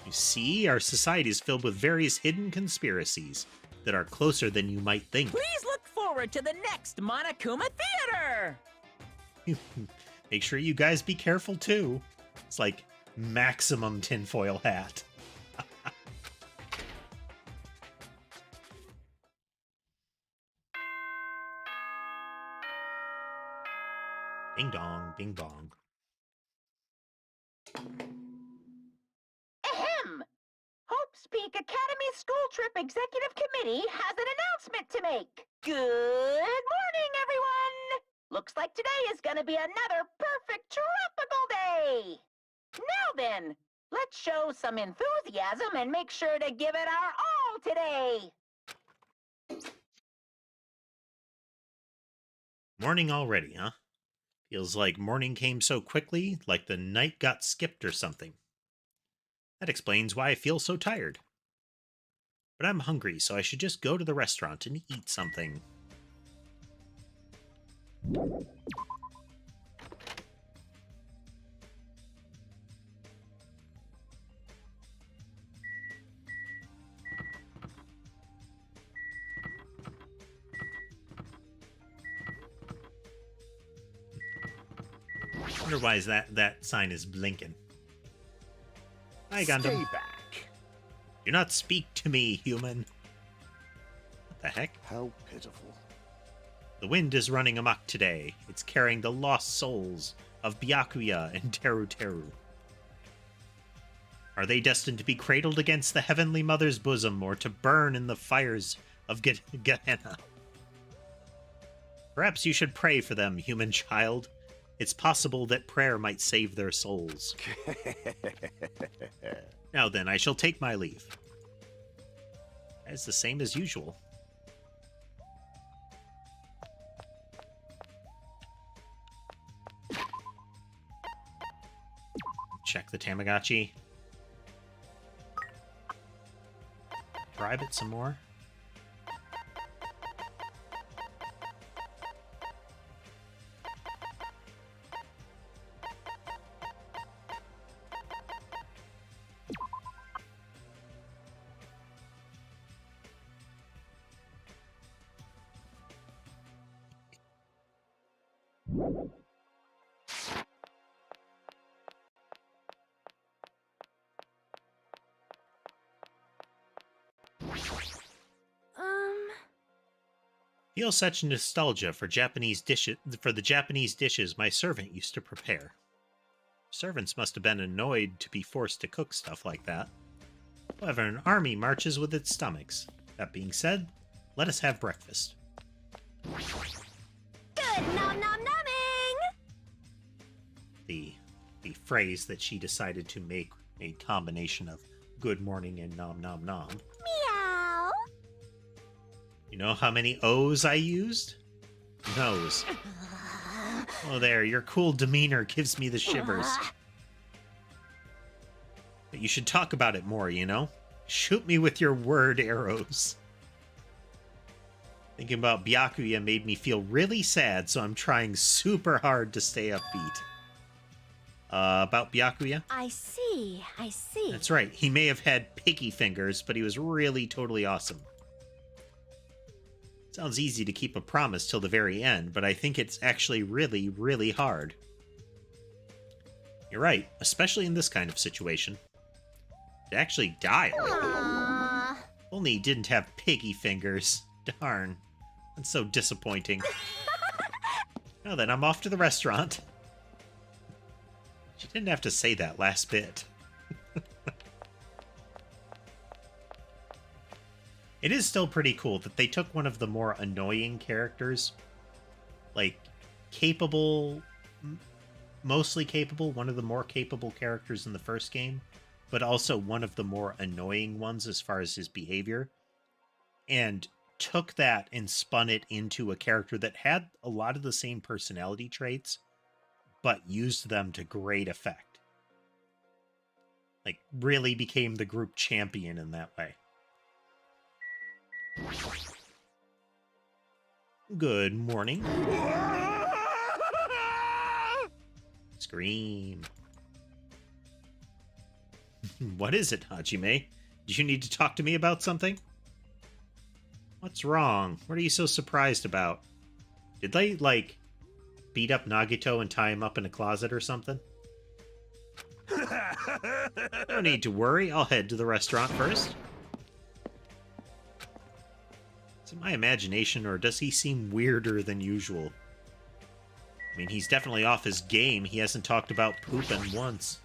You see, our society is filled with various hidden conspiracies that are closer than you might think. Please look forward to the next Monokuma Theater! Make sure you guys be careful too. It's like maximum tinfoil hat. Ding dong, bing bong. Ahem! Hope's Peak Academy School Trip Executive Committee has an announcement to make. Good morning, everyone! Looks like today is gonna be another perfect tropical day! Now then, let's show some enthusiasm and make sure to give it our all today! Morning already, huh? Feels like morning came so quickly, like the night got skipped or something. That explains why I feel so tired. But I'm hungry, so I should just go to the restaurant and eat something. I wonder why is that sign is blinking. Hi, Gundam. Stay back. Do not speak to me, human. What the heck? How pitiful. The wind is running amok today. It's carrying the lost souls of Byakuya and Teru Teru. Are they destined to be cradled against the Heavenly Mother's bosom or to burn in the fires of Gehenna? Perhaps you should pray for them, human child. It's possible that prayer might save their souls. Now then, I shall take my leave. It's the same as usual. Check the Tamagotchi. Bribe it some more. Feel such nostalgia for the Japanese dishes my servant used to prepare. Servants must have been annoyed to be forced to cook stuff like that. However, an army marches with its stomachs. That being said, let us have breakfast. Good nom nom nomming! The phrase that she decided to make a combination of good morning and nom nom nom. Meow! You know how many O's I used? Nose. Oh, there, your cool demeanor gives me the shivers. But you should talk about it more, you know? Shoot me with your word arrows. Thinking about Byakuya made me feel really sad, so I'm trying super hard to stay upbeat. About Byakuya? I see, I see. That's right, he may have had picky fingers, but he was really totally awesome. Sounds easy to keep a promise till the very end, but I think it's actually really, really hard. You're right, especially in this kind of situation. To actually die already. Aww. Only he didn't have piggy fingers. Darn. That's so disappointing. Now then, I'm off to the restaurant. She didn't have to say that last bit. It is still pretty cool that they took one of the more annoying characters, like capable, mostly capable, one of the more capable characters in the first game, but also one of the more annoying ones as far as his behavior, and took that and spun it into a character that had a lot of the same personality traits, but used them to great effect. Like, really became the group champion in that way. Good morning. Scream. What is it, Hajime? Do you need to talk to me about something? What's wrong? What are you so surprised about? Did they, like, beat up Nagito and tie him up in a closet or something? No need to worry. I'll head to the restaurant first. Is it my imagination, or does he seem weirder than usual? I mean, he's definitely off his game. He hasn't talked about pooping once.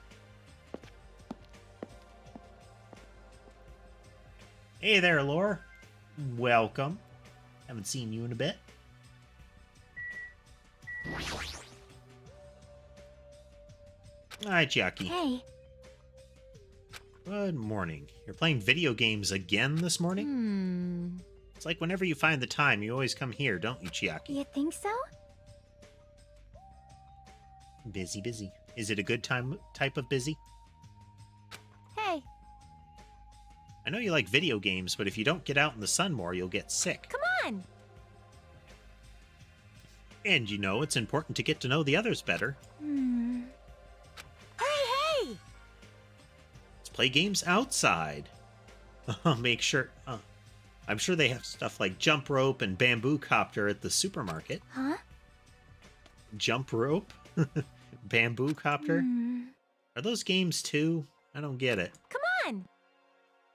Hey there, Lore. Welcome. Haven't seen you in a bit. Hi, Chiaki. Hey. Good morning. You're playing video games again this morning? It's like whenever you find the time, you always come here, don't you, Chiaki? You think so? Busy, busy. Is it a good type of busy? Hey, I know you like video games, but if you don't get out in the sun more, you'll get sick. come on! And you know, it's important to get to know the others better. Hey! Let's play games outside. I'll make sure... I'm sure they have stuff like jump rope and bamboo copter at the supermarket. Huh? Jump rope? Bamboo copter? Are those games too? I don't get it. Come on!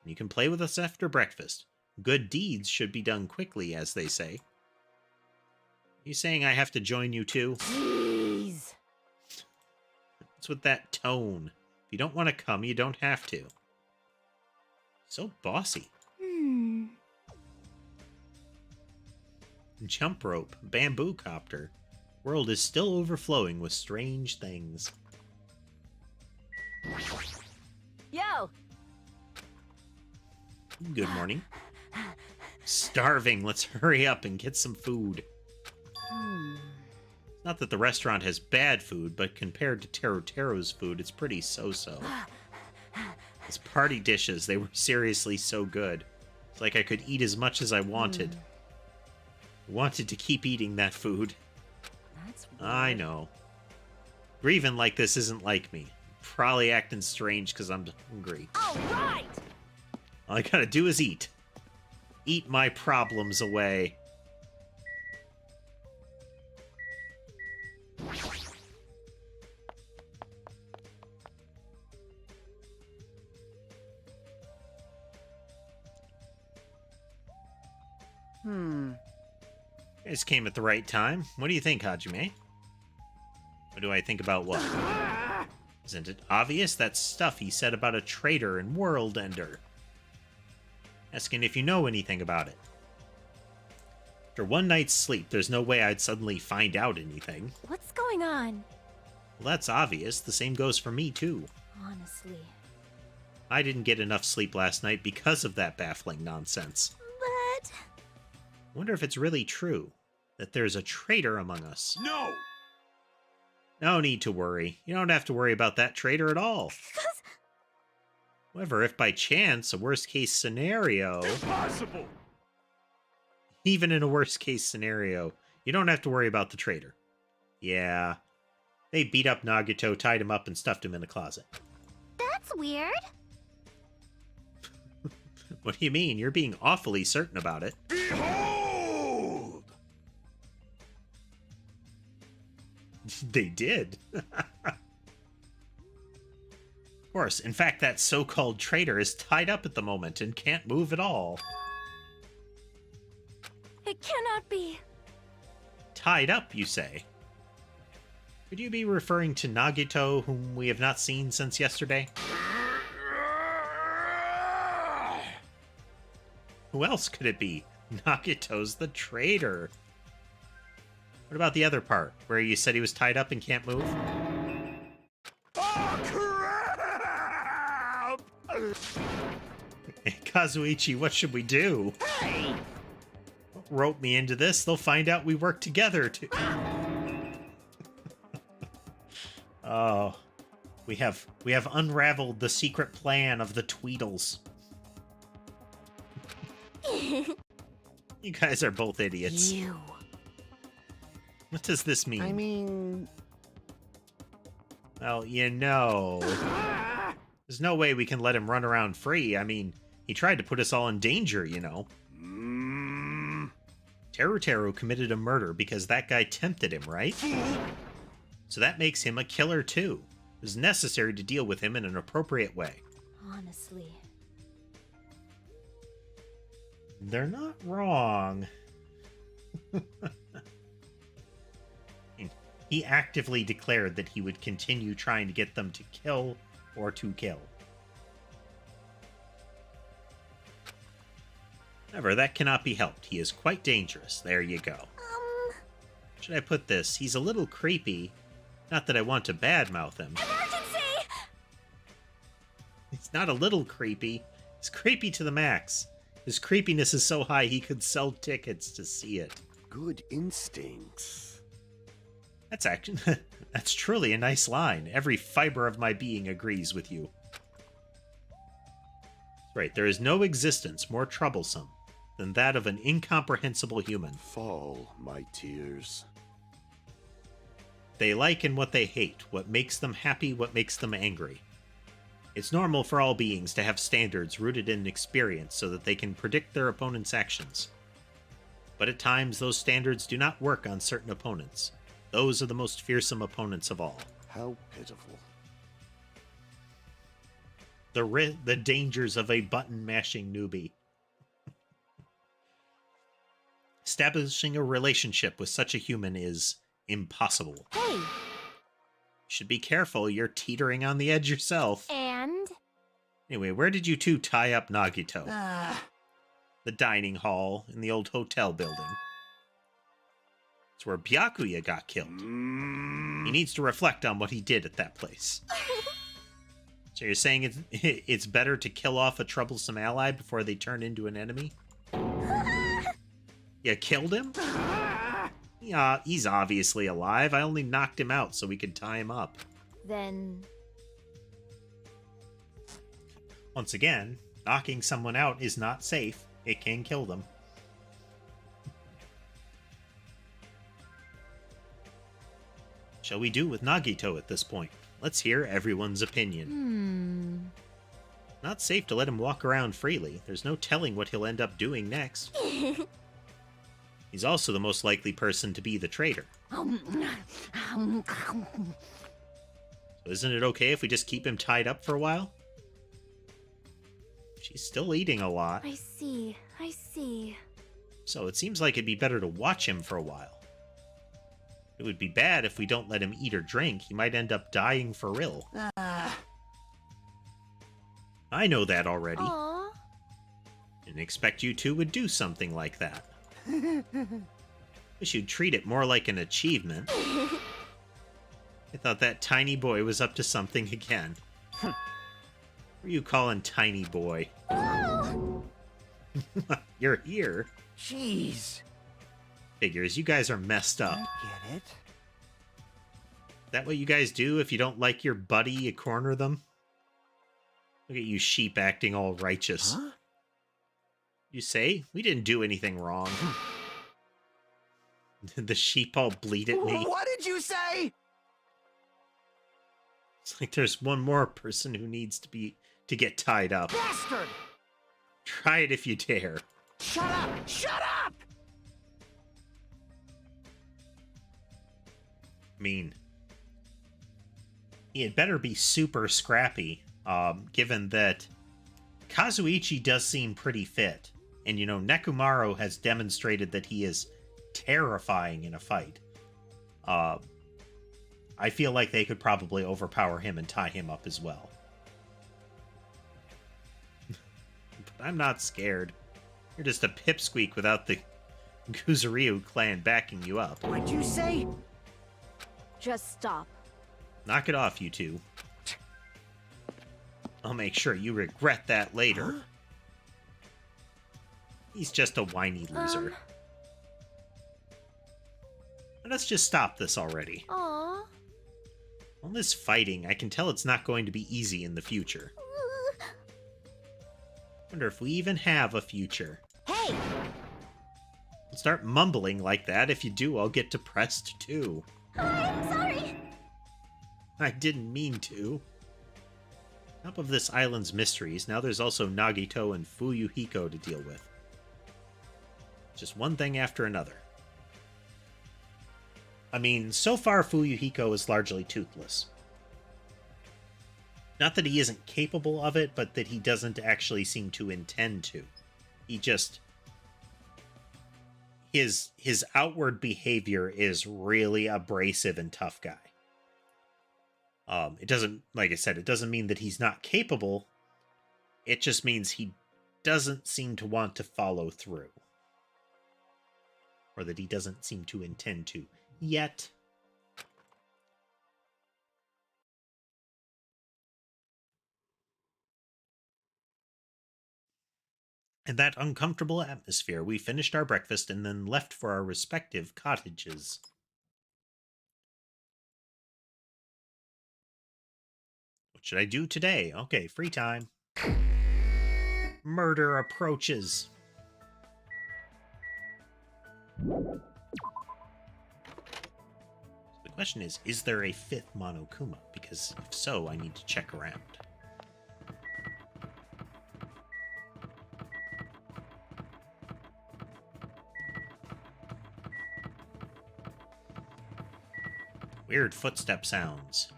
You can play with us after breakfast. Good deeds should be done quickly, as they say. You saying I have to join you too? Jeez. What's with that tone? If you don't want to come, you don't have to. So bossy. Jump rope, bamboo copter. World is still overflowing with strange things. Yo! Good morning. Starving. Let's hurry up and get some food. Not that the restaurant has bad food, but compared to Tero's food, it's pretty so-so. His party dishes, they were seriously so good. It's like I could eat as much as I wanted. I wanted to keep eating that food. That's weird. I know. Grieving like this isn't like me. Probably acting strange because I'm hungry. All right! All I gotta do is eat. Eat my problems away. This came at the right time. What do you think, Hajime? What do I think about what? Isn't it obvious? That stuff he said about a traitor and world ender. Asking if you know anything about it. After one night's sleep, there's no way I'd suddenly find out anything. What's going on? Well, that's obvious. The same goes for me, too. Honestly. I didn't get enough sleep last night because of that baffling nonsense. But... I wonder if it's really true that there's a traitor among us. No! No need to worry. You don't have to worry about that traitor at all. However, if by chance, a worst-case scenario... Impossible! Even in a worst-case scenario, you don't have to worry about the traitor. Yeah. They beat up Nagito, tied him up, and stuffed him in a closet. That's weird. What do you mean? You're being awfully certain about it. Behold! They did. Of course. In fact, that so-called traitor is tied up at the moment and can't move at all. It cannot be. Tied up, you say? Could you be referring to Nagito, whom we have not seen since yesterday? Who else could it be? Nagito's the traitor. What about the other part, where you said he was tied up and can't move? Oh, crap! Hey, Kazuichi, what should we do? Hey! Rope me into this, they'll find out we work together to... Oh. We have unraveled the secret plan of the Tweedles. You guys are both idiots. You. What does this mean? I mean... Well, you know... There's no way we can let him run around free. I mean, he tried to put us all in danger, you know. Teru committed a murder because that guy tempted him, right? So that makes him a killer too. It was necessary to deal with him in an appropriate way. Honestly. They're not wrong. He actively declared that he would continue trying to get them to kill or to kill. However, that cannot be helped. He is quite dangerous. There you go. Should I put this? He's a little creepy. Not that I want to badmouth him. Emergency! He's not a little creepy. He's creepy to the max. His creepiness is so high he could sell tickets to see it. Good instincts. That's actually that's truly a nice line. Every fiber of my being agrees with you. Right, there is no existence more troublesome than that of an incomprehensible human. Fall, my tears. They like and what they hate, what makes them happy, what makes them angry. It's normal for all beings to have standards rooted in experience so that they can predict their opponent's actions. But at times, those standards do not work on certain opponents. Those are the most fearsome opponents of all. How pitiful. The dangers of a button-mashing newbie. Establishing a relationship with such a human is impossible. Hey! You should be careful, you're teetering on the edge yourself. And? Anyway, where did you two tie up Nagito? The dining hall in the old hotel building. It's where Byakuya got killed. He needs to reflect on what he did at that place. So you're saying it's better to kill off a troublesome ally before they turn into an enemy? You killed him? Yeah, he's obviously alive. I only knocked him out so we could tie him up. Then... Once again, knocking someone out is not safe. It can kill them. Shall we do with Nagito at this point? Let's hear everyone's opinion. Not safe to let him walk around freely. There's no telling what he'll end up doing next. He's also the most likely person to be the traitor. So isn't it okay if we just keep him tied up for a while? She's still eating a lot. I see. So it seems like it'd be better to watch him for a while. It would be bad if we don't let him eat or drink. He might end up dying for real. I know that already. Aww. Didn't expect you two would do something like that. Wish you'd treat it more like an achievement. I thought that tiny boy was up to something again. What are you calling tiny boy? You're here. Jeez. Figures, you guys are messed up. I get it. That what you guys do if you don't like your buddy, you corner them? Look at you sheep acting all righteous. Huh? You say? We didn't do anything wrong. The sheep all bleat at me. What did you say? It's like there's one more person who needs to get tied up. Bastard! Try it if you dare. Shut up! Shut up! Mean. He had better be super scrappy, given that Kazuichi does seem pretty fit. And, you know, Nekomaru has demonstrated that he is terrifying in a fight. I feel like they could probably overpower him and tie him up as well. But I'm not scared. You're just a pipsqueak without the Guzuryu clan backing you up. What'd you say? Just stop. Knock it off, you two. I'll make sure you regret that later. Huh? He's just a whiny loser. Let's just stop this already. Aww. All this fighting, I can tell it's not going to be easy in the future. Wonder if we even have a future. Hey! Don't start mumbling like that. If you do, I'll get depressed too. I'm sorry! I didn't mean to. Top of this island's mysteries, now there's also Nagito and Fuyuhiko to deal with. Just one thing after another. I mean, so far Fuyuhiko is largely toothless. Not that he isn't capable of it, but that he doesn't actually seem to intend to. his outward behavior is really abrasive and tough guy. It doesn't, like I said, it doesn't mean that he's not capable. It just means he doesn't seem to want to follow through. Or that he doesn't seem to intend to yet. In that uncomfortable atmosphere, we finished our breakfast and then left for our respective cottages. What should I do today? Okay, free time. Murder approaches. The question is there a fifth Monokuma? Because if so, I need to check around. Weird footstep sounds.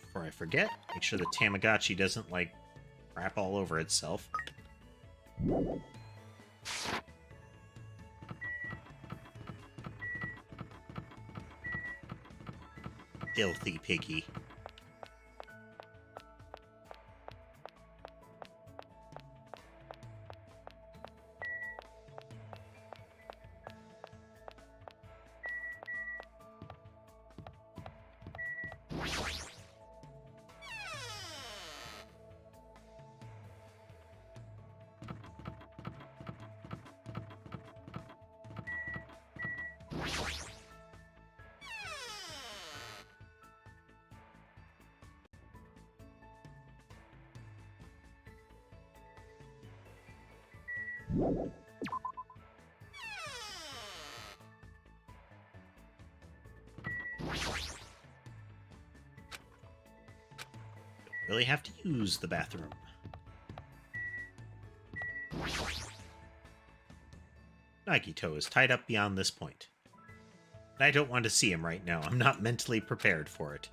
Before I forget, make sure the Tamagotchi doesn't, like, crap all over itself. Filthy piggy. Really have to use the bathroom. Nagito is tied up beyond this point. And I don't want to see him right now. I'm not mentally prepared for it.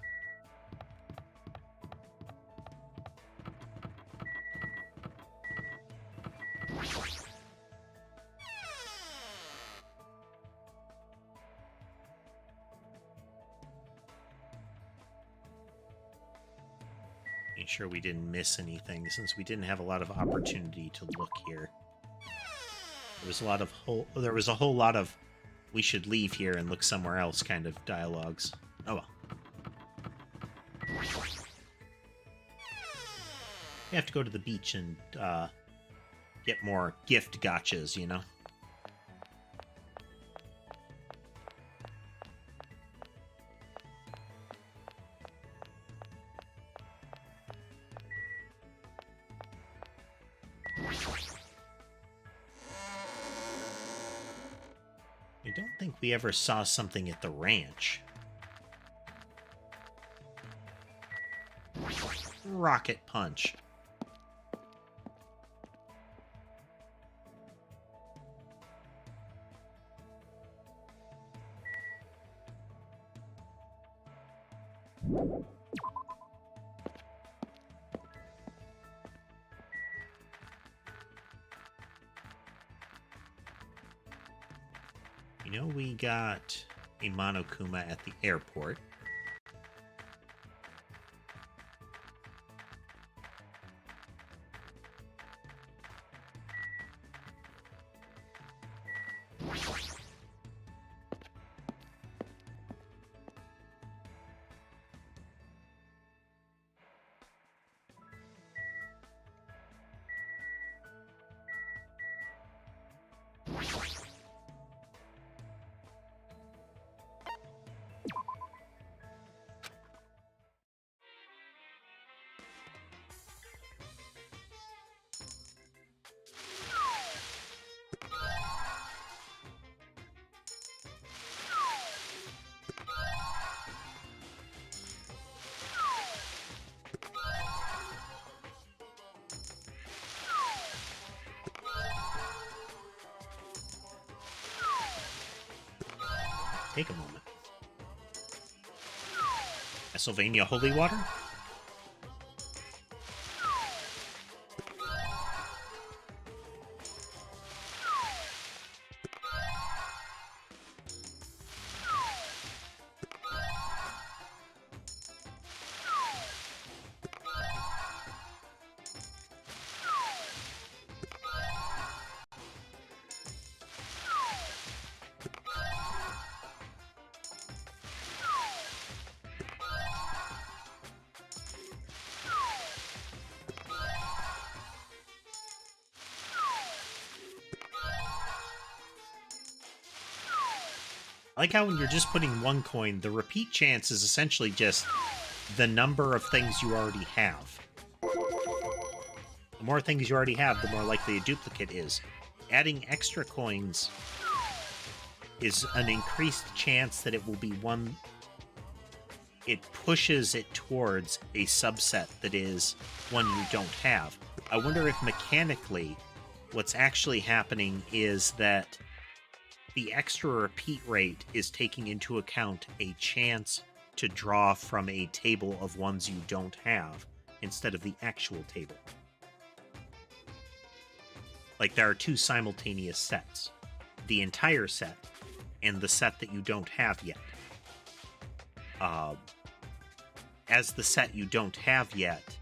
Make sure we didn't miss anything, since we didn't have a lot of opportunity to look here. There was a whole lot of we should leave here and look somewhere else kind of dialogues. Oh well. We have to go to the beach and get more gift gotchas, you know? I don't think we ever saw something at the ranch. Rocket punch. You know, we got a Monokuma at the airport. take a moment. Pennsylvania Holy Water? I like how when you're just putting one coin, the repeat chance is essentially just the number of things you already have. The more things you already have, the more likely a duplicate is. Adding extra coins is an increased chance that it will be one... It pushes it towards a subset that is one you don't have. I wonder if mechanically what's actually happening is that the extra repeat rate is taking into account a chance to draw from a table of ones you don't have instead of the actual table. Like, there are two simultaneous sets. The entire set and the set that you don't have yet. As the set you don't have yet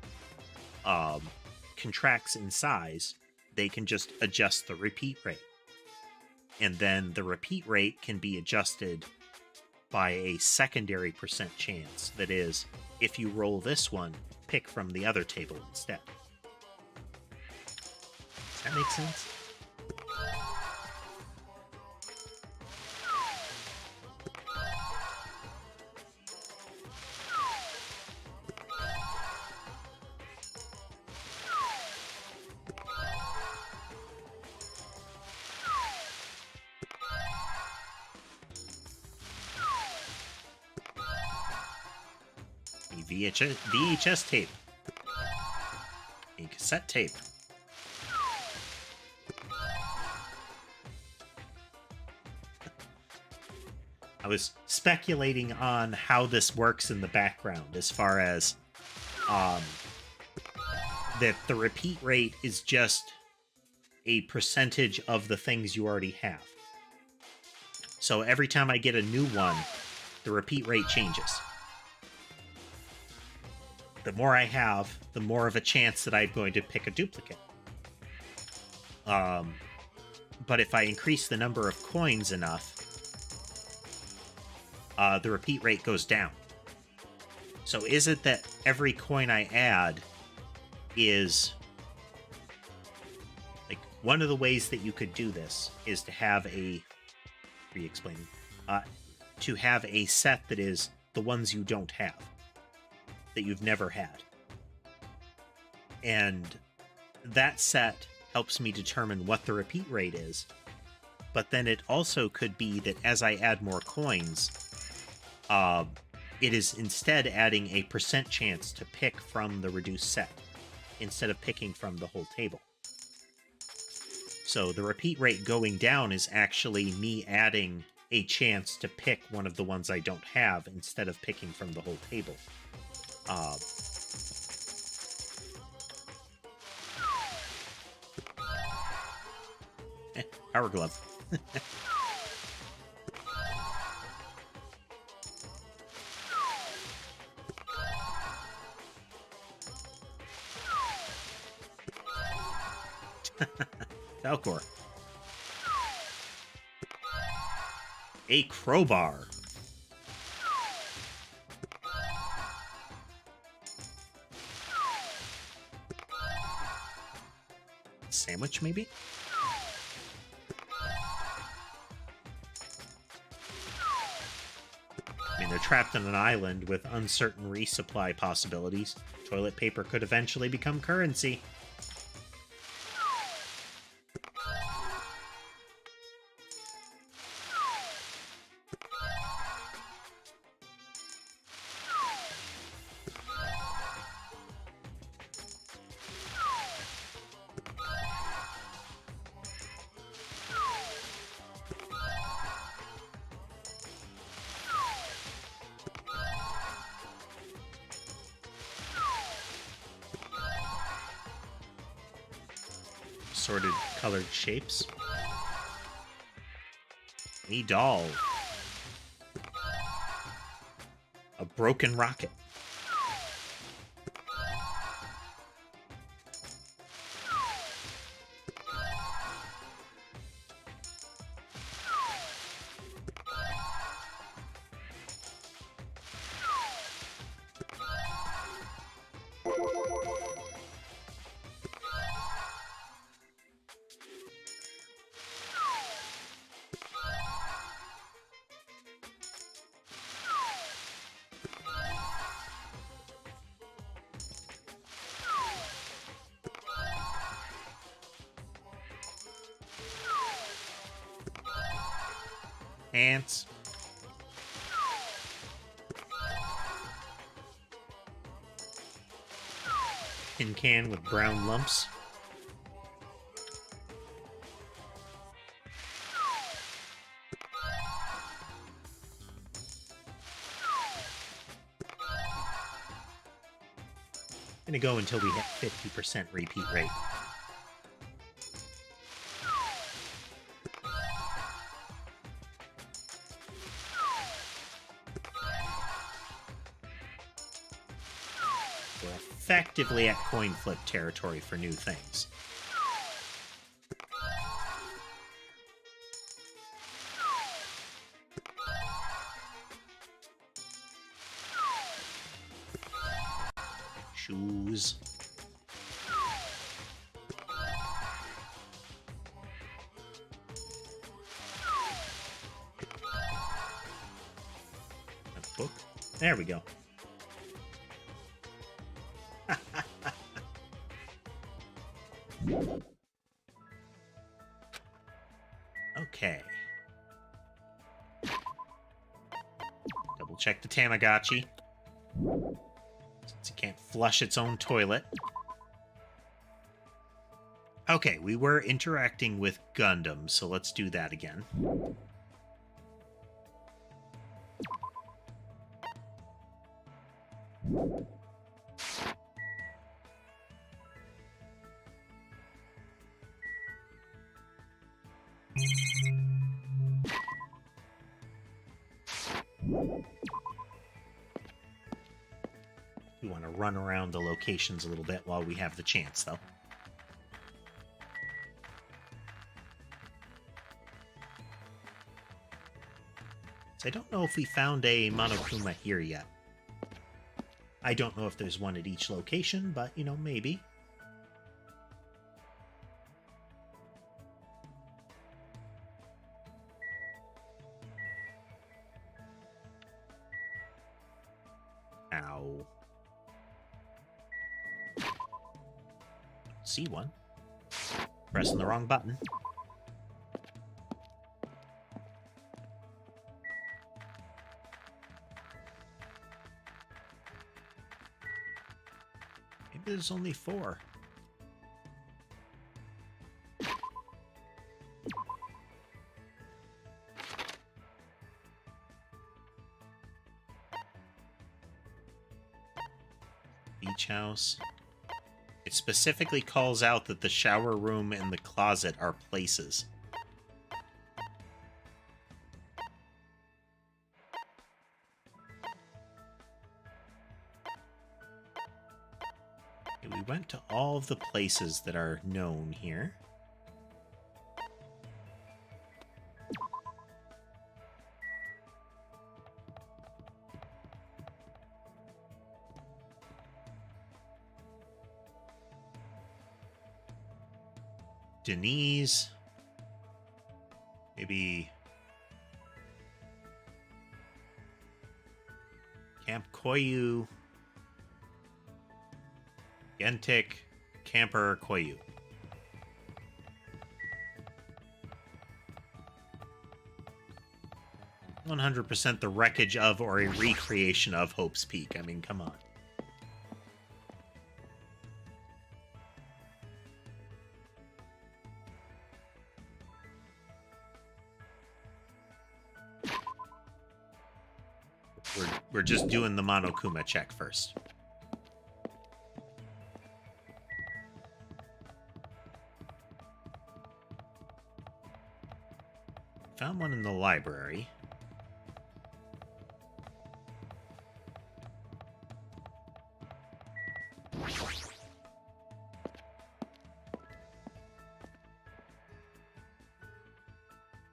contracts in size, they can just adjust the repeat rate. And then the repeat rate can be adjusted by a secondary percent chance. That is, if you roll this one, pick from the other table instead. Does that make sense? VHS tape. A cassette tape. I was speculating on how this works in the background as far as that the repeat rate is just a percentage of the things you already have. So every time I get a new one, the repeat rate changes. The more I have, the more of a chance that I'm going to pick a duplicate. But if I increase the number of coins enough, the repeat rate goes down. So is it that every coin I add is... Like, one of the ways that you could do this is to have a... Re-explaining. To have a set that is the ones you don't have. That you've never had. And that set helps me determine what the repeat rate is. But then it also could be that as I add more coins, it is instead adding a percent chance to pick from the reduced set, instead of picking from the whole table. So the repeat rate going down is actually me adding a chance to pick one of the ones I don't have, instead of picking from the whole table. Power glove. Falcor. A crowbar. Sandwich, maybe? I mean, they're trapped on an island with uncertain resupply possibilities. Toilet paper could eventually become currency. assorted colored shapes. A doll. A broken rocket. Ants. Tin can with brown lumps. Gonna go until we hit 50% repeat rate. We're effectively at coin flip territory for new things. Shoes. A book. There we go. Okay. Double check the Tamagotchi. Since it can't flush its own toilet. Okay, we were interacting with Gundam, so let's do that again. We want to run around the locations a little bit while we have the chance, though. So I don't know if we found a Monokuma here yet. I don't know if there's one at each location, but, you know, maybe. Ow. See one. Pressing the wrong button. Maybe there's only 4. Beach house. It specifically calls out that the shower room and the closet are places. Okay, we went to all of the places that are known here. Denise. Maybe Camp Koyu. Gentic, Camper, Koyu. "100% the wreckage of or a recreation of Hope's Peak." I mean, come on. We're just doing the Monokuma check first. Found one in the library.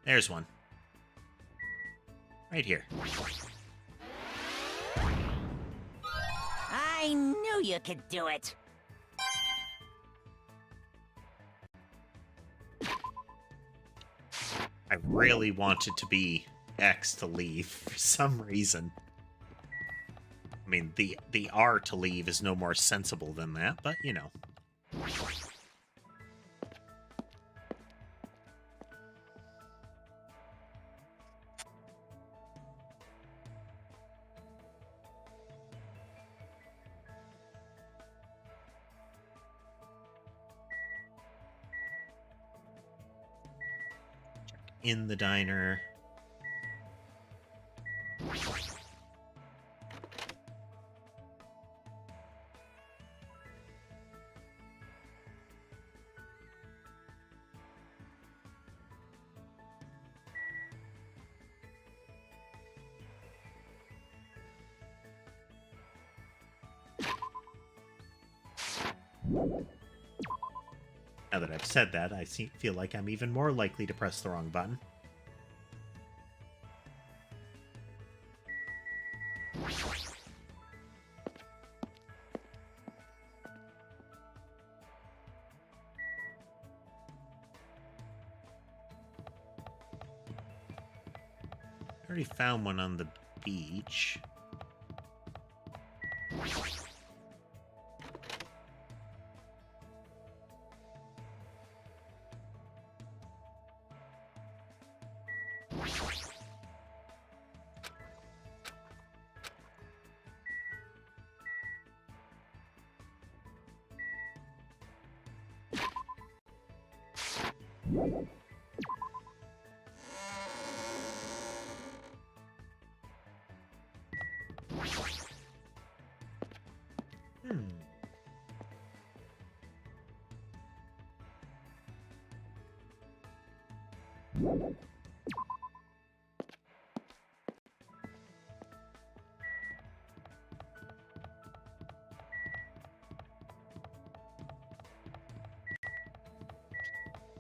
There's one. Right here. I knew you could do it. I really wanted to be X to leave for some reason. I mean, the R to leave is no more sensible than that, but you know. In the diner. Now that I've said that, I feel like I'm even more likely to press the wrong button. I already found one on the beach.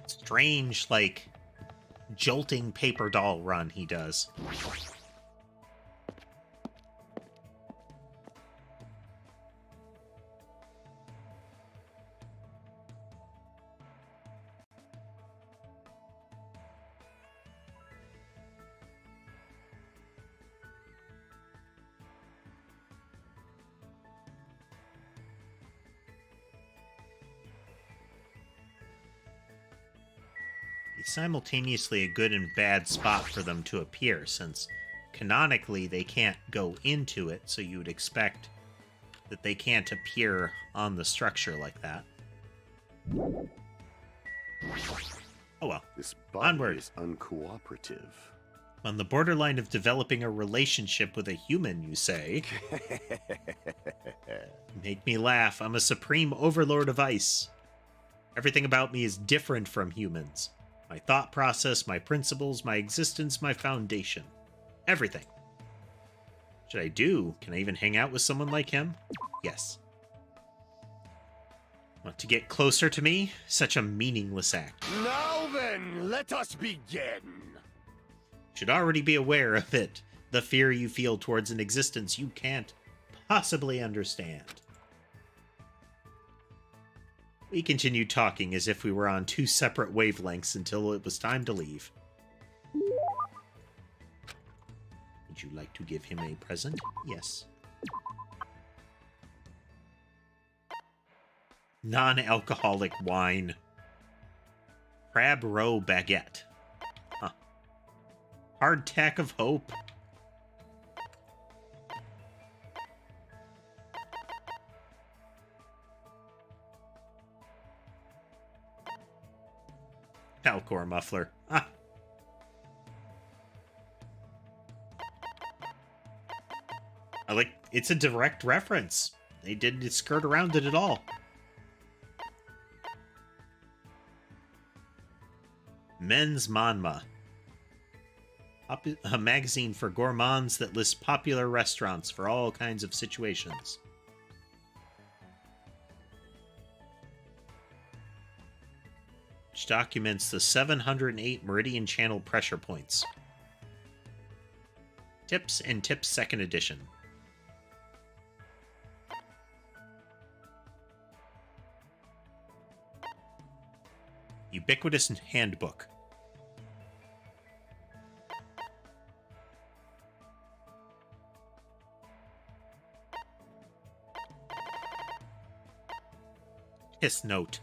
Strange, like, jolting paper doll run he does. Simultaneously a good and bad spot for them to appear, since canonically they can't go into it, so you would expect that they can't appear on the structure like that. Oh well. This body Onward. is uncooperative. On the borderline of developing a relationship with a human, you say? Make me laugh. I'm a supreme overlord of ice. Everything about me is different from humans. My thought process, my principles, my existence, my foundation. Everything. Should I do? Can I even hang out with someone like him? Yes. Want to get closer to me? Such a meaningless act. Now then, let us begin. Should already be aware of it. The fear you feel towards an existence you can't possibly understand. We continued talking as if we were on two separate wavelengths until it was time to leave. Would you like to give him a present? Yes. Non-alcoholic wine. Crab roe baguette. Huh. Hardtack of hope. Alcor muffler. Ah. I like, it's a direct reference. They didn't skirt around it at all. Men's Manma. A magazine for gourmands that lists popular restaurants for all kinds of situations. Which documents the 708 Meridian Channel pressure points. Tips and Tips 2nd edition. Ubiquitous Handbook. Hiss Note.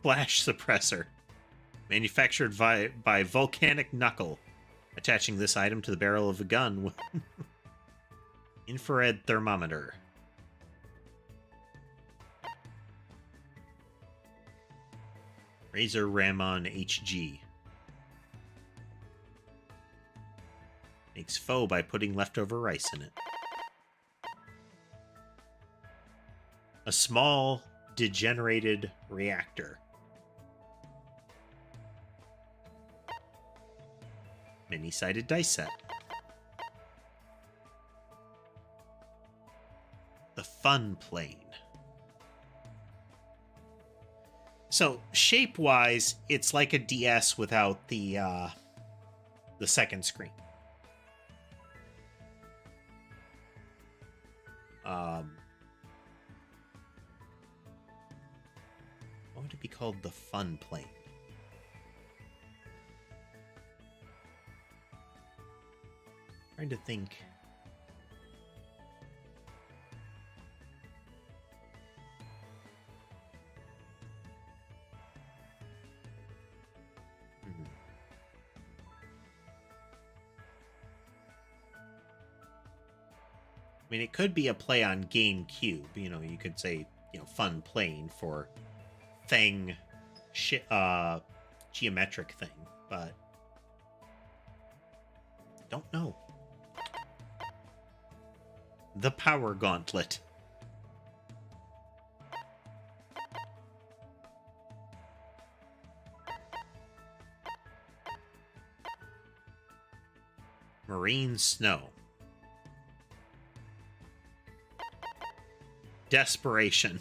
Flash Suppressor. Manufactured by Volcanic Knuckle. Attaching this item to the barrel of a gun. Infrared Thermometer. Razor Ramon HG. Makes foe by putting leftover rice in it. A small, degenerated reactor. Many-sided dice set. The Fun Plane. So, shape-wise, it's like a DS without the second screen. What would it be called? The Fun Plane. Trying to think. I mean, it could be a play on GameCube. You know, you could say, Fun Plane for thing, geometric thing, but don't know. The Power Gauntlet. Marine Snow. Desperation.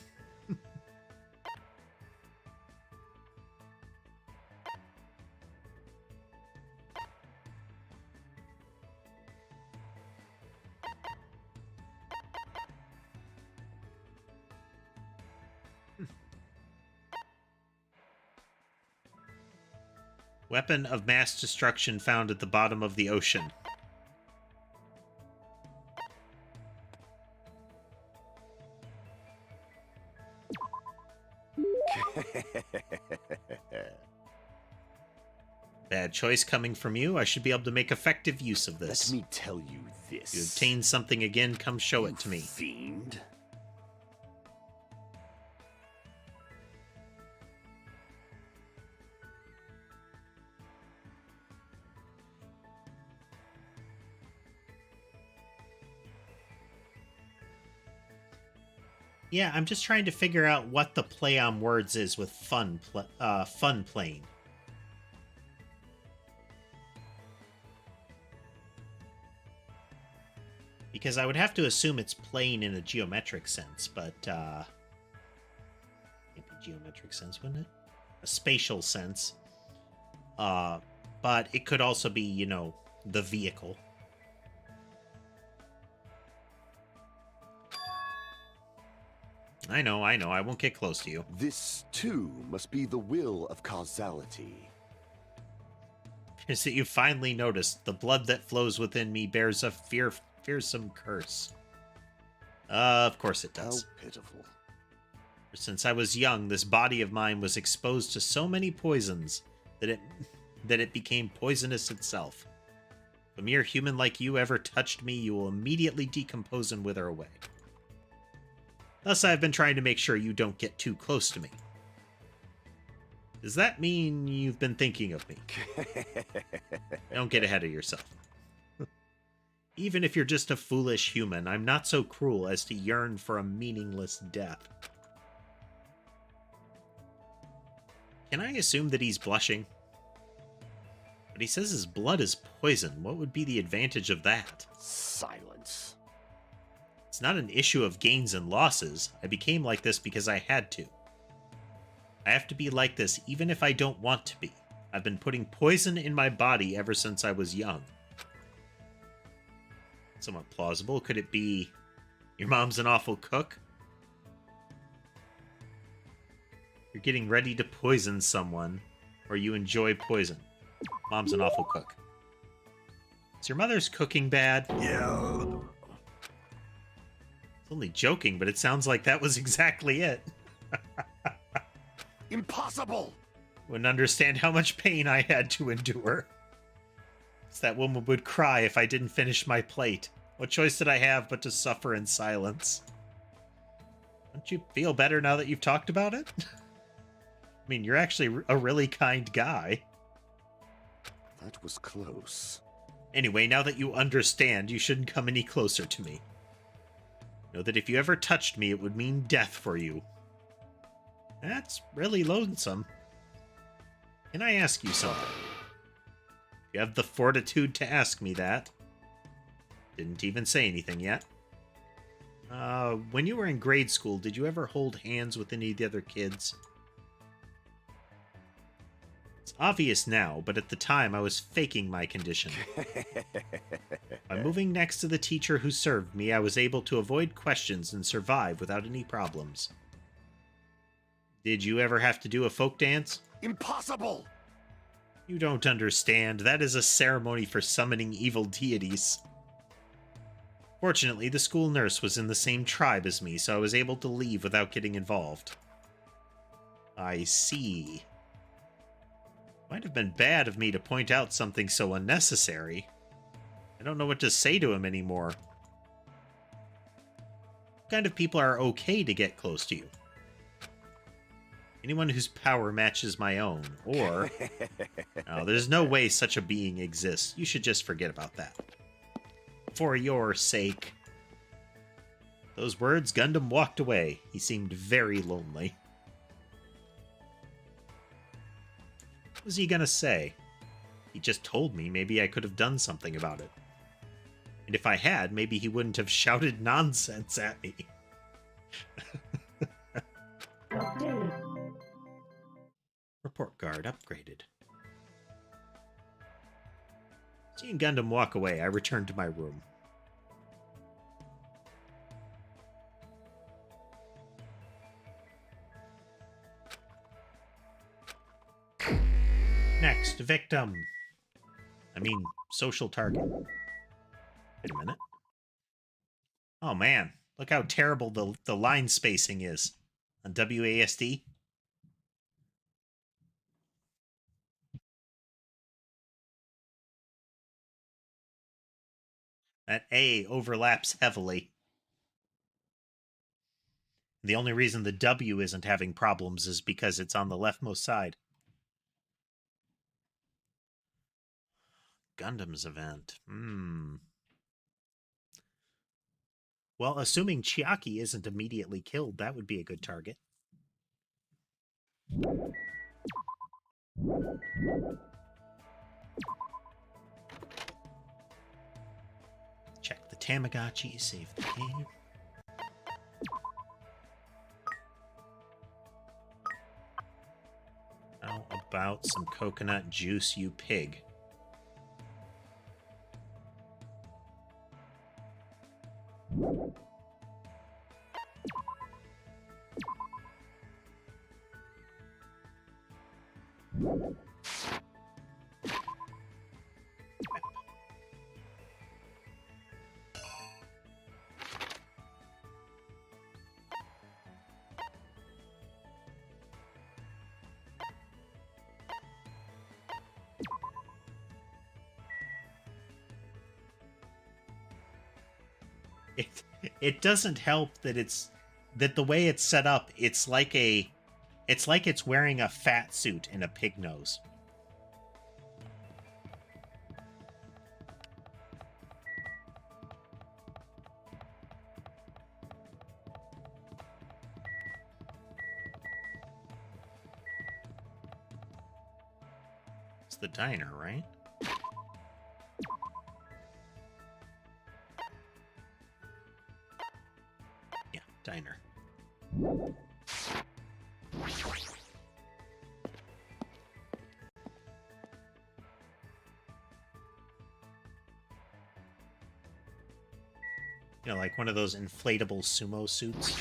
Weapon of mass destruction found at the bottom of the ocean. Bad choice coming from you. I should be able to make effective use of this. Let me tell you this. You obtain something again, come show it to me. Fiend. Yeah, I'm just trying to figure out what the play on words is with fun plane. Because I would have to assume it's plane in a geometric sense, but maybe geometric sense, wouldn't it? A spatial sense. But it could also be, the vehicle. I know, I won't get close to you. This, too, must be the will of causality. Is that you finally noticed the blood that flows within me bears a fearsome curse. Of course it does. How pitiful. Since I was young, this body of mine was exposed to so many poisons that it became poisonous itself. If a mere human like you ever touched me, you will immediately decompose and wither away. Thus, I've been trying to make sure you don't get too close to me. Does that mean you've been thinking of me? Don't get ahead of yourself. Even if you're just a foolish human, I'm not so cruel as to yearn for a meaningless death. Can I assume that he's blushing? But he says his blood is poison. What would be the advantage of that? Silence. It's not an issue of gains and losses. I became like this because I had to. I have to be like this even if I don't want to be. I've been putting poison in my body ever since I was young. Somewhat plausible. Could it be your mom's an awful cook? You're getting ready to poison someone, or you enjoy poison. Mom's an awful cook. Is your mother's cooking bad? Yeah. It's only joking, but it sounds like that was exactly it. Impossible! Wouldn't understand how much pain I had to endure. That woman would cry if I didn't finish my plate. What choice did I have but to suffer in silence? Don't you feel better now that you've talked about it? I mean, you're actually a really kind guy. That was close. Anyway, now that you understand, you shouldn't come any closer to me. Know that if you ever touched me, it would mean death for you. That's really lonesome. Can I ask you something? You have the fortitude to ask me that. Didn't even say anything yet. When you were in grade school, did you ever hold hands with any of the other kids? It's obvious now, but at the time I was faking my condition. By moving next to the teacher who served me, I was able to avoid questions and survive without any problems. Did you ever have to do a folk dance? Impossible! You don't understand. That is a ceremony for summoning evil deities. Fortunately, the school nurse was in the same tribe as me, so I was able to leave without getting involved. I see. Might have been bad of me to point out something so unnecessary. I don't know what to say to him anymore. What kind of people are okay to get close to you? Anyone whose power matches my own, or... No, there's no way such a being exists. You should just forget about that. For your sake. Those words, Gundam walked away. He seemed very lonely. What was he gonna say? He just told me maybe I could have done something about it. And if I had, maybe he wouldn't have shouted nonsense at me. Report guard upgraded. Seeing Gundam walk away, I returned to my room. Next victim. I mean, social target. Wait a minute. Oh man, look how terrible the line spacing is on WASD. That A overlaps heavily. The only reason the W isn't having problems is because it's on the leftmost side. Gundam's event. Well, assuming Chiaki isn't immediately killed, that would be a good target. Check the Tamagotchi, save the game. How about some coconut juice, you pig? It doesn't help that the way it's set up, it's like it's wearing a fat suit and a pig nose. the diner, right? Yeah, diner. You know, like one of those inflatable sumo suits.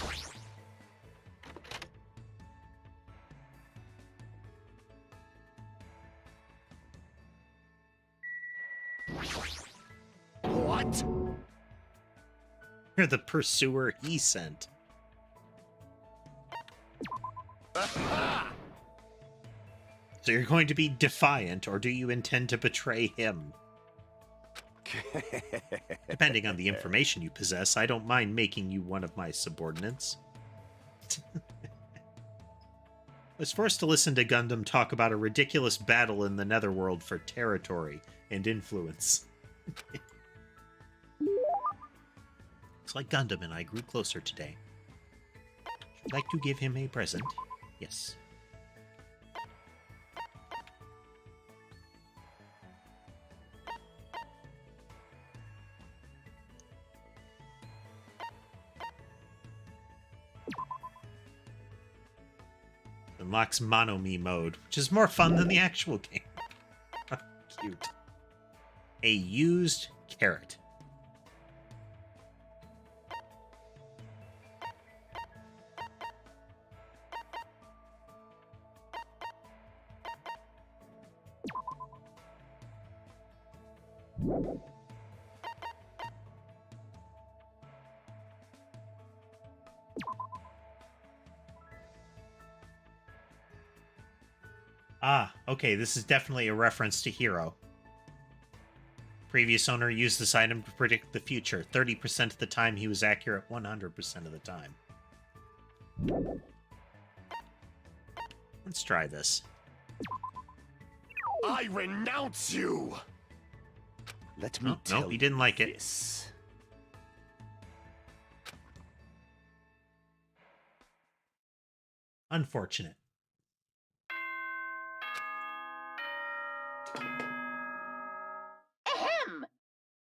What? You're the pursuer he sent. So you're going to be defiant, or do you intend to betray him? Depending on the information you possess, I don't mind making you one of my subordinates. I was forced to listen to Gundam talk about a ridiculous battle in the Netherworld for territory and influence. Looks like Gundam and I grew closer today. Would you like to give him a present? Yes. Unlocks Mono-Me mode, which is more fun than the actual game. Cute. A used carrot. Ah, okay, this is definitely a reference to Hero. Previous owner used this item to predict the future. 30% of the time he was accurate 100% of the time. Let's try this. I renounce you! Let me tell no, he didn't like it. this. Unfortunate. Ahem!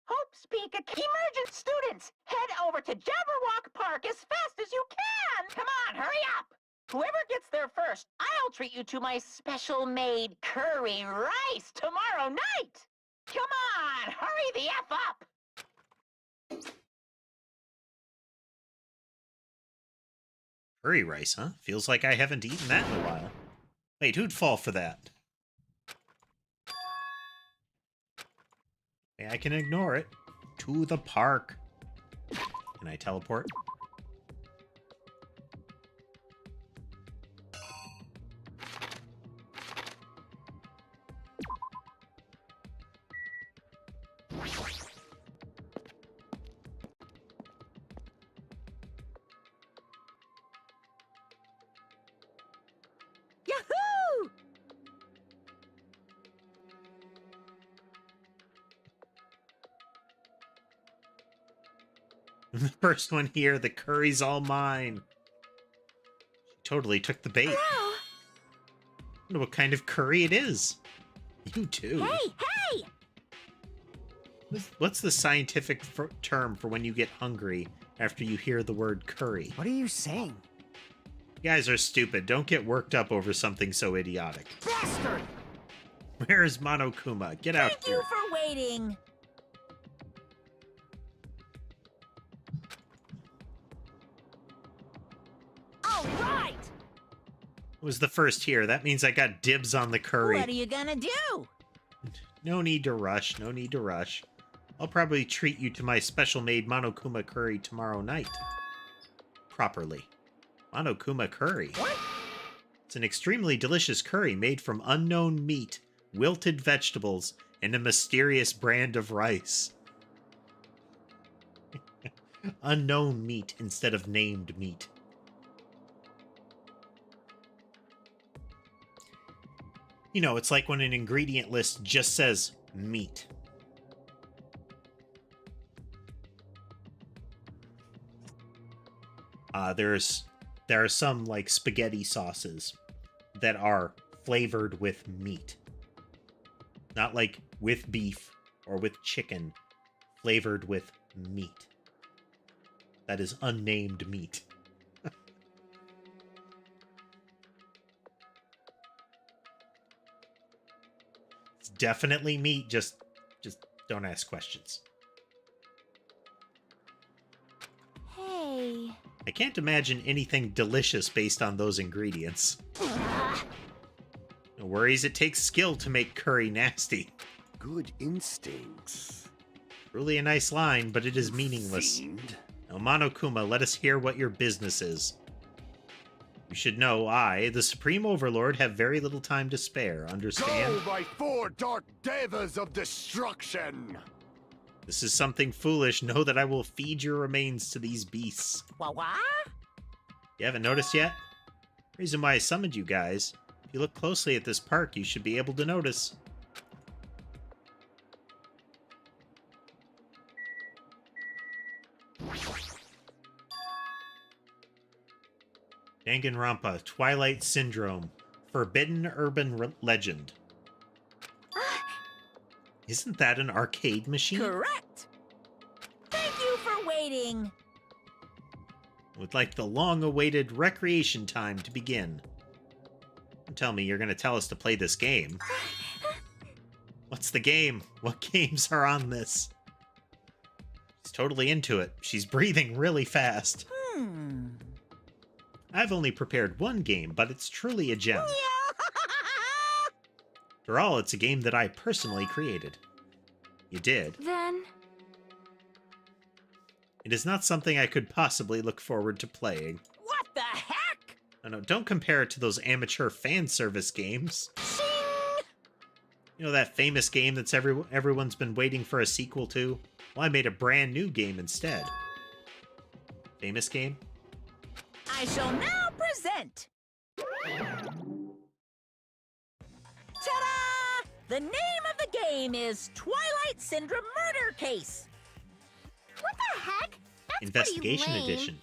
Hope speak emergent students! Head over to Jabberwock Park as fast as you can! Come on, hurry up! Whoever gets there first, I'll treat you to my special-made curry rice tomorrow night! Come on, hurry the F up! Curry rice, huh? Feels like I haven't eaten that in a while. Wait, who'd fall for that? Okay, I can ignore it. To the park. Can I teleport? Yahoo! The first one here, the curry's all mine. She totally took the bait. Hello? Wonder what kind of curry it is. You too. Hey, hey! What's the scientific term for when you get hungry after you hear the word curry? What are you saying? You guys are stupid. Don't get worked up over something so idiotic. Bastard! Where is Monokuma? Get out Thank here. you for waiting. All right! I was the first here. That means I got dibs on the curry. What are you gonna do? No need to rush. No need to rush. I'll probably treat you to my special-made Monokuma curry tomorrow night. Properly. Monokuma curry. What? It's an extremely delicious curry made from unknown meat, wilted vegetables, and a mysterious brand of rice. Unknown meat instead of named meat. You know, it's like when an ingredient list just says meat. There are some like spaghetti sauces that are flavored with meat. Not like with beef or with chicken, flavored with meat. That is unnamed meat. It's definitely meat, just don't ask questions. Hey. I can't imagine anything delicious based on those ingredients. No worries, it takes skill to make curry nasty. Good instincts. Truly a nice line, but it is meaningless. Fiend. Now, Monokuma, let us hear what your business is. You should know I, the Supreme Overlord, have very little time to spare, understand? Go by 4 dark devas of destruction! This is something foolish. Know that I will feed your remains to these beasts. What? You haven't noticed yet? Reason why I summoned you guys. If you look closely at this park, you should be able to notice. Danganronpa, Twilight Syndrome, Forbidden Urban Legend. Isn't that an arcade machine? Correct. Thank you for waiting. Would like the long-awaited recreation time to begin. Don't tell me you're going to tell us to play this game. What's the game? What games are on this? She's totally into it. She's breathing really fast. I've only prepared one game, but it's truly a gem. After all, it's a game that I personally created. You did. Then... It is not something I could possibly look forward to playing. What the heck? No, don't compare it to those amateur fan service games. You know that famous game that's everyone's been waiting for a sequel to? Well, I made a brand new game instead. Famous game? I shall now present. Ta-da! The name of the game is Twilight Syndrome Murder Case. What the heck? That's Investigation pretty lame. Edition.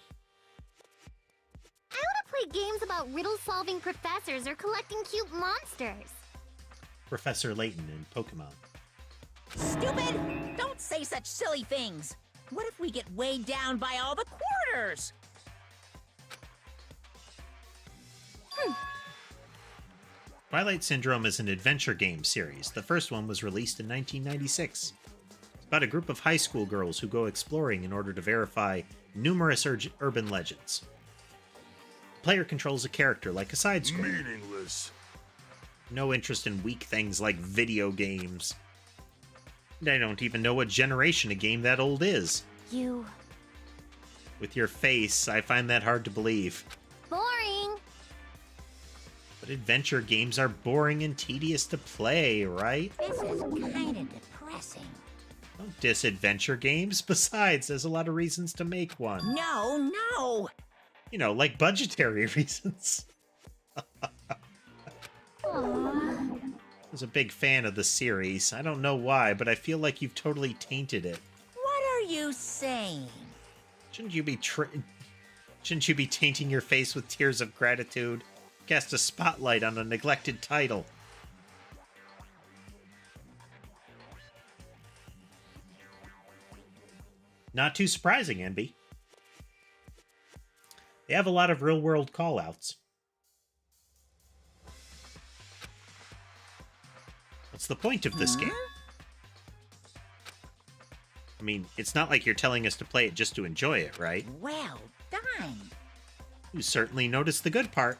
I want to play games about riddle-solving professors or collecting cute monsters. Professor Layton in Pokemon. Stupid! Don't say such silly things. What if we get weighed down by all the quarters? Twilight Syndrome is an adventure game series. The first one was released in 1996. It's about a group of high school girls who go exploring in order to verify numerous urban legends. The player controls a character like a side-scroller. Meaningless. No interest in weak things like video games. And I don't even know what generation a game that old is. You... With your face, I find that hard to believe. boring. But adventure games are boring and tedious to play, right? This is kind of depressing. Don't diss adventure games. Besides, there's a lot of reasons to make one. No. You know, like budgetary reasons. I was a big fan of the series. I don't know why, but I feel like you've totally tainted it. What are you saying? Shouldn't you be tainting your face with tears of gratitude? Cast a spotlight on a neglected title. Not too surprising, Envy. They have a lot of real-world call-outs. What's the point of this game? I mean, it's not like you're telling us to play it just to enjoy it, right? Well done. You certainly noticed the good part.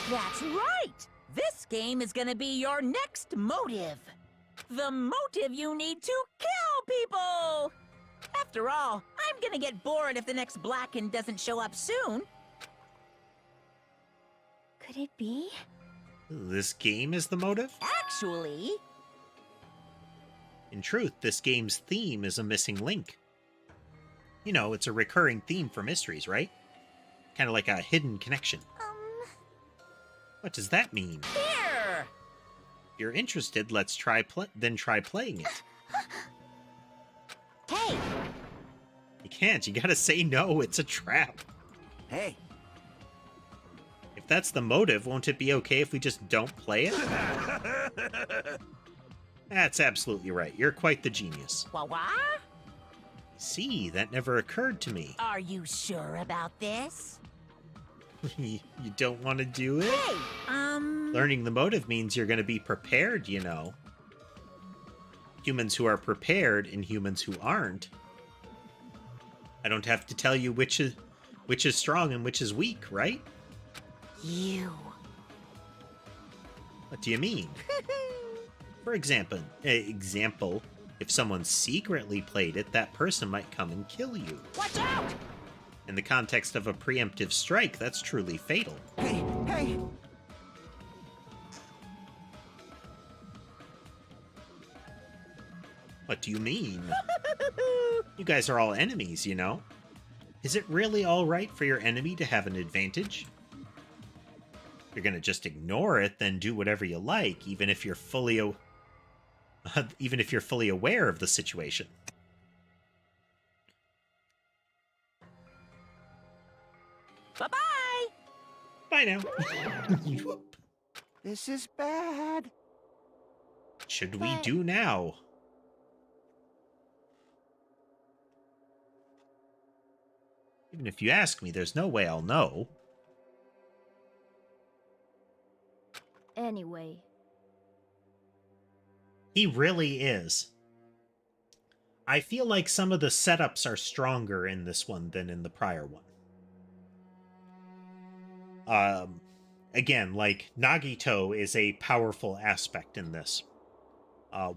That's right. This game is gonna be your next motive. The motive you need to kill people. After all, I'm gonna get bored if the next Blacken doesn't show up soon. Could it be? This game is the motive? Actually, In truth, this game's theme is a missing link. You know, it's a recurring theme for mysteries, right? Kind of like a hidden connection. What does that mean? here. If you're interested, let's try playing it. Hey, You can't, you gotta say no, it's a trap. Hey, If that's the motive, won't it be okay if we just don't play it? That's absolutely right. You're quite the genius. What? See, that never occurred to me. Are you sure about this? You don't want to do it? Hey, Learning the motive means you're going to be prepared, you know. Humans who are prepared and humans who aren't. I don't have to tell you which is strong and which is weak, right? You. What do you mean? For example, if someone secretly played it, that person might come and kill you. Watch out! In the context of a preemptive strike, that's truly fatal. Hey! What do you mean? You guys are all enemies, you know? Is it really all right for your enemy to have an advantage? If you're gonna just ignore it, then do whatever you like, even if you're fully aware of the situation. Bye-bye! Bye now. This is bad. What should we do now? Even if you ask me, there's no way I'll know. Anyway. He really is. I feel like some of the setups are stronger in this one than in the prior one. Again, like, Nagito is a powerful aspect in this.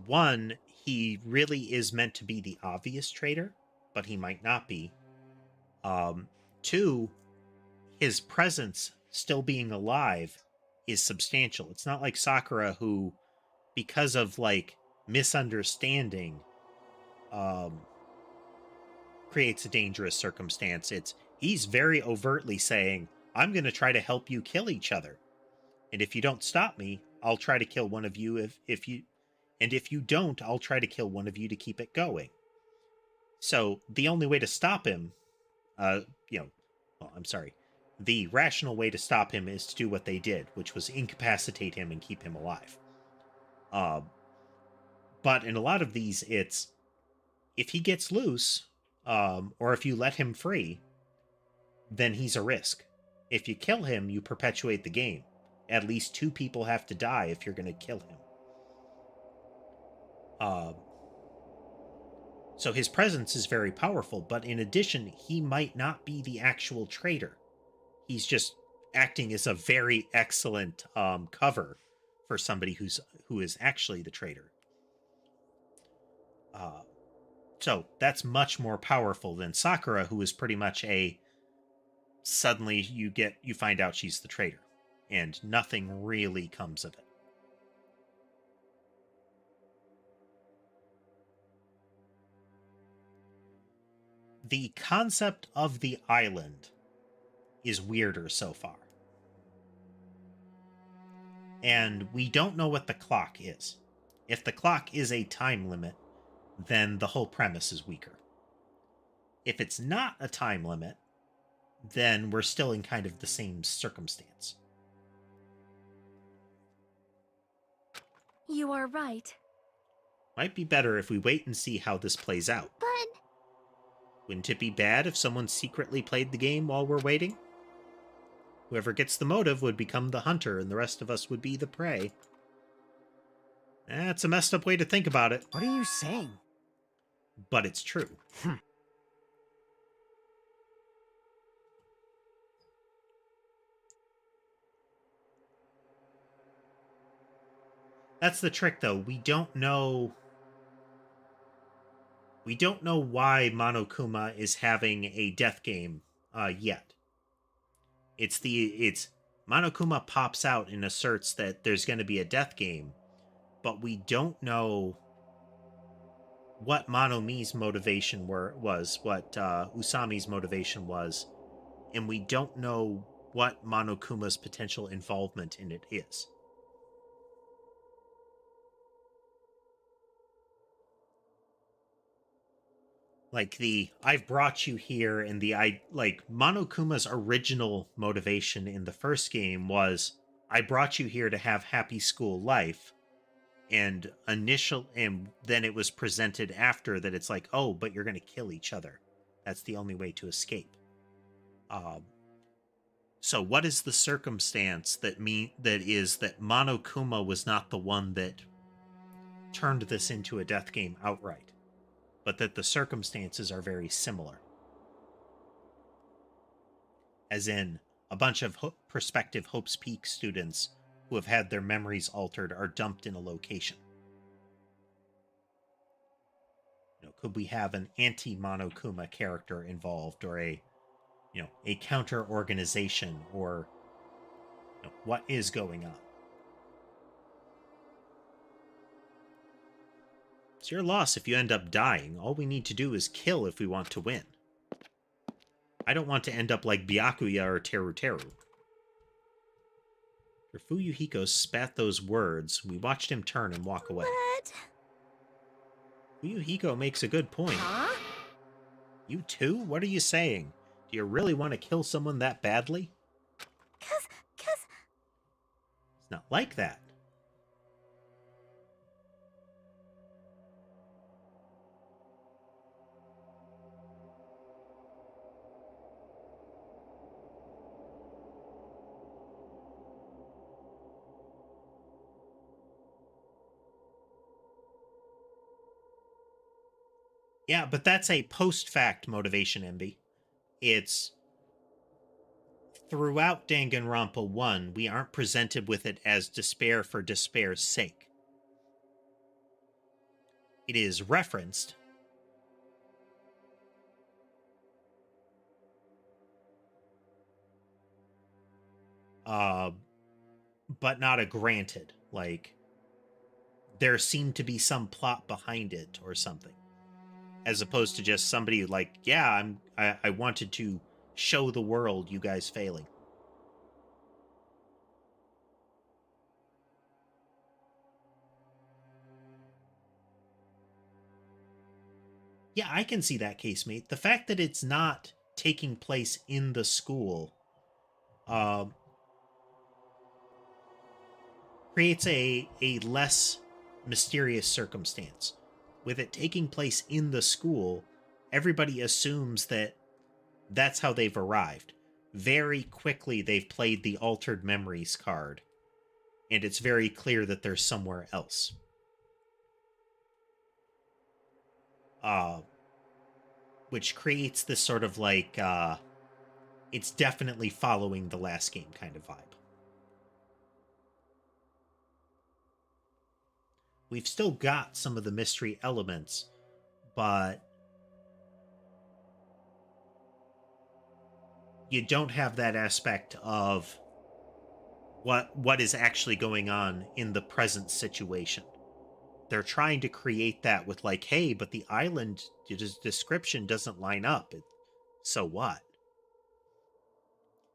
One, he really is meant to be the obvious traitor, but he might not be. Two, his presence still being alive is substantial. It's not like Sakura, who, because of, like, misunderstanding, creates a dangerous circumstance. He's very overtly saying, I'm going to try to help you kill each other. And if you don't stop me, I'll try to kill one of you. If you don't, I'll try to kill one of you to keep it going. So the only way to stop him, the rational way to stop him is to do what they did, which was incapacitate him and keep him alive. But in a lot of these, it's, if he gets loose, or if you let him free, then he's a risk. If you kill him, you perpetuate the game. At least 2 people have to die if you're going to kill him. So his presence is very powerful, but in addition, he might not be the actual traitor. He's just acting as a very excellent cover for somebody who is actually the traitor. So that's much more powerful than Sakura, who is pretty much suddenly you find out she's the traitor, and nothing really comes of it. The concept of the island is weirder so far. And we don't know what the clock is. If the clock is a time limit, then the whole premise is weaker. If it's not a time limit, then we're still in kind of the same circumstance. You are right. Might be better if we wait and see how this plays out. But Wouldn't it be bad if someone secretly played the game while we're waiting? Whoever gets the motive would become the hunter, and the rest of us would be the prey. That's a messed up way to think about it. What are you saying? But it's true. That's the trick, though. We don't know why Monokuma is having a death game yet. It's Monokuma pops out and asserts that there's going to be a death game, but we don't know what Monomi's motivation was, what Usami's motivation was, and we don't know what Monokuma's potential involvement in it is. Like I've brought you here, and Monokuma's original motivation in the first game was, I brought you here to have happy school life, and then it was presented after that it's like, oh, but you're going to kill each other. That's the only way to escape. So what is the circumstance that Monokuma was not the one that turned this into a death game outright, but that the circumstances are very similar? As in, a bunch of prospective Hope's Peak students who have had their memories altered are dumped in a location. Could we have an anti-Monokuma character involved, or a counter organization, or what is going on? It's your loss if you end up dying. All we need to do is kill if we want to win. I don't want to end up like Byakuya or Teruteru. After Fuyuhiko spat those words, we watched him turn and walk away. What? Fuyuhiko makes a good point. Huh? You too? What are you saying? Do you really want to kill someone that badly? Cause... It's not like that. Yeah, but that's a post-fact motivation, MB. It's... Throughout Danganronpa 1, we aren't presented with it as despair for despair's sake. It is referenced. But not a granted. Like, there seemed to be some plot behind it or something. As opposed to just somebody like, yeah, I wanted to show the world you guys failing. Yeah, I can see that, Casemate. The fact that it's not taking place in the school creates a less mysterious circumstance. With it taking place in the school, everybody assumes that that's how they've arrived. Very quickly, they've played the altered memories card, and it's very clear that they're somewhere else. Which creates this sort of like, it's definitely following the last game kind of vibe. We've still got some of the mystery elements, but you don't have that aspect of what is actually going on in the present situation. They're trying to create that with like, hey, but the island description doesn't line up. So what?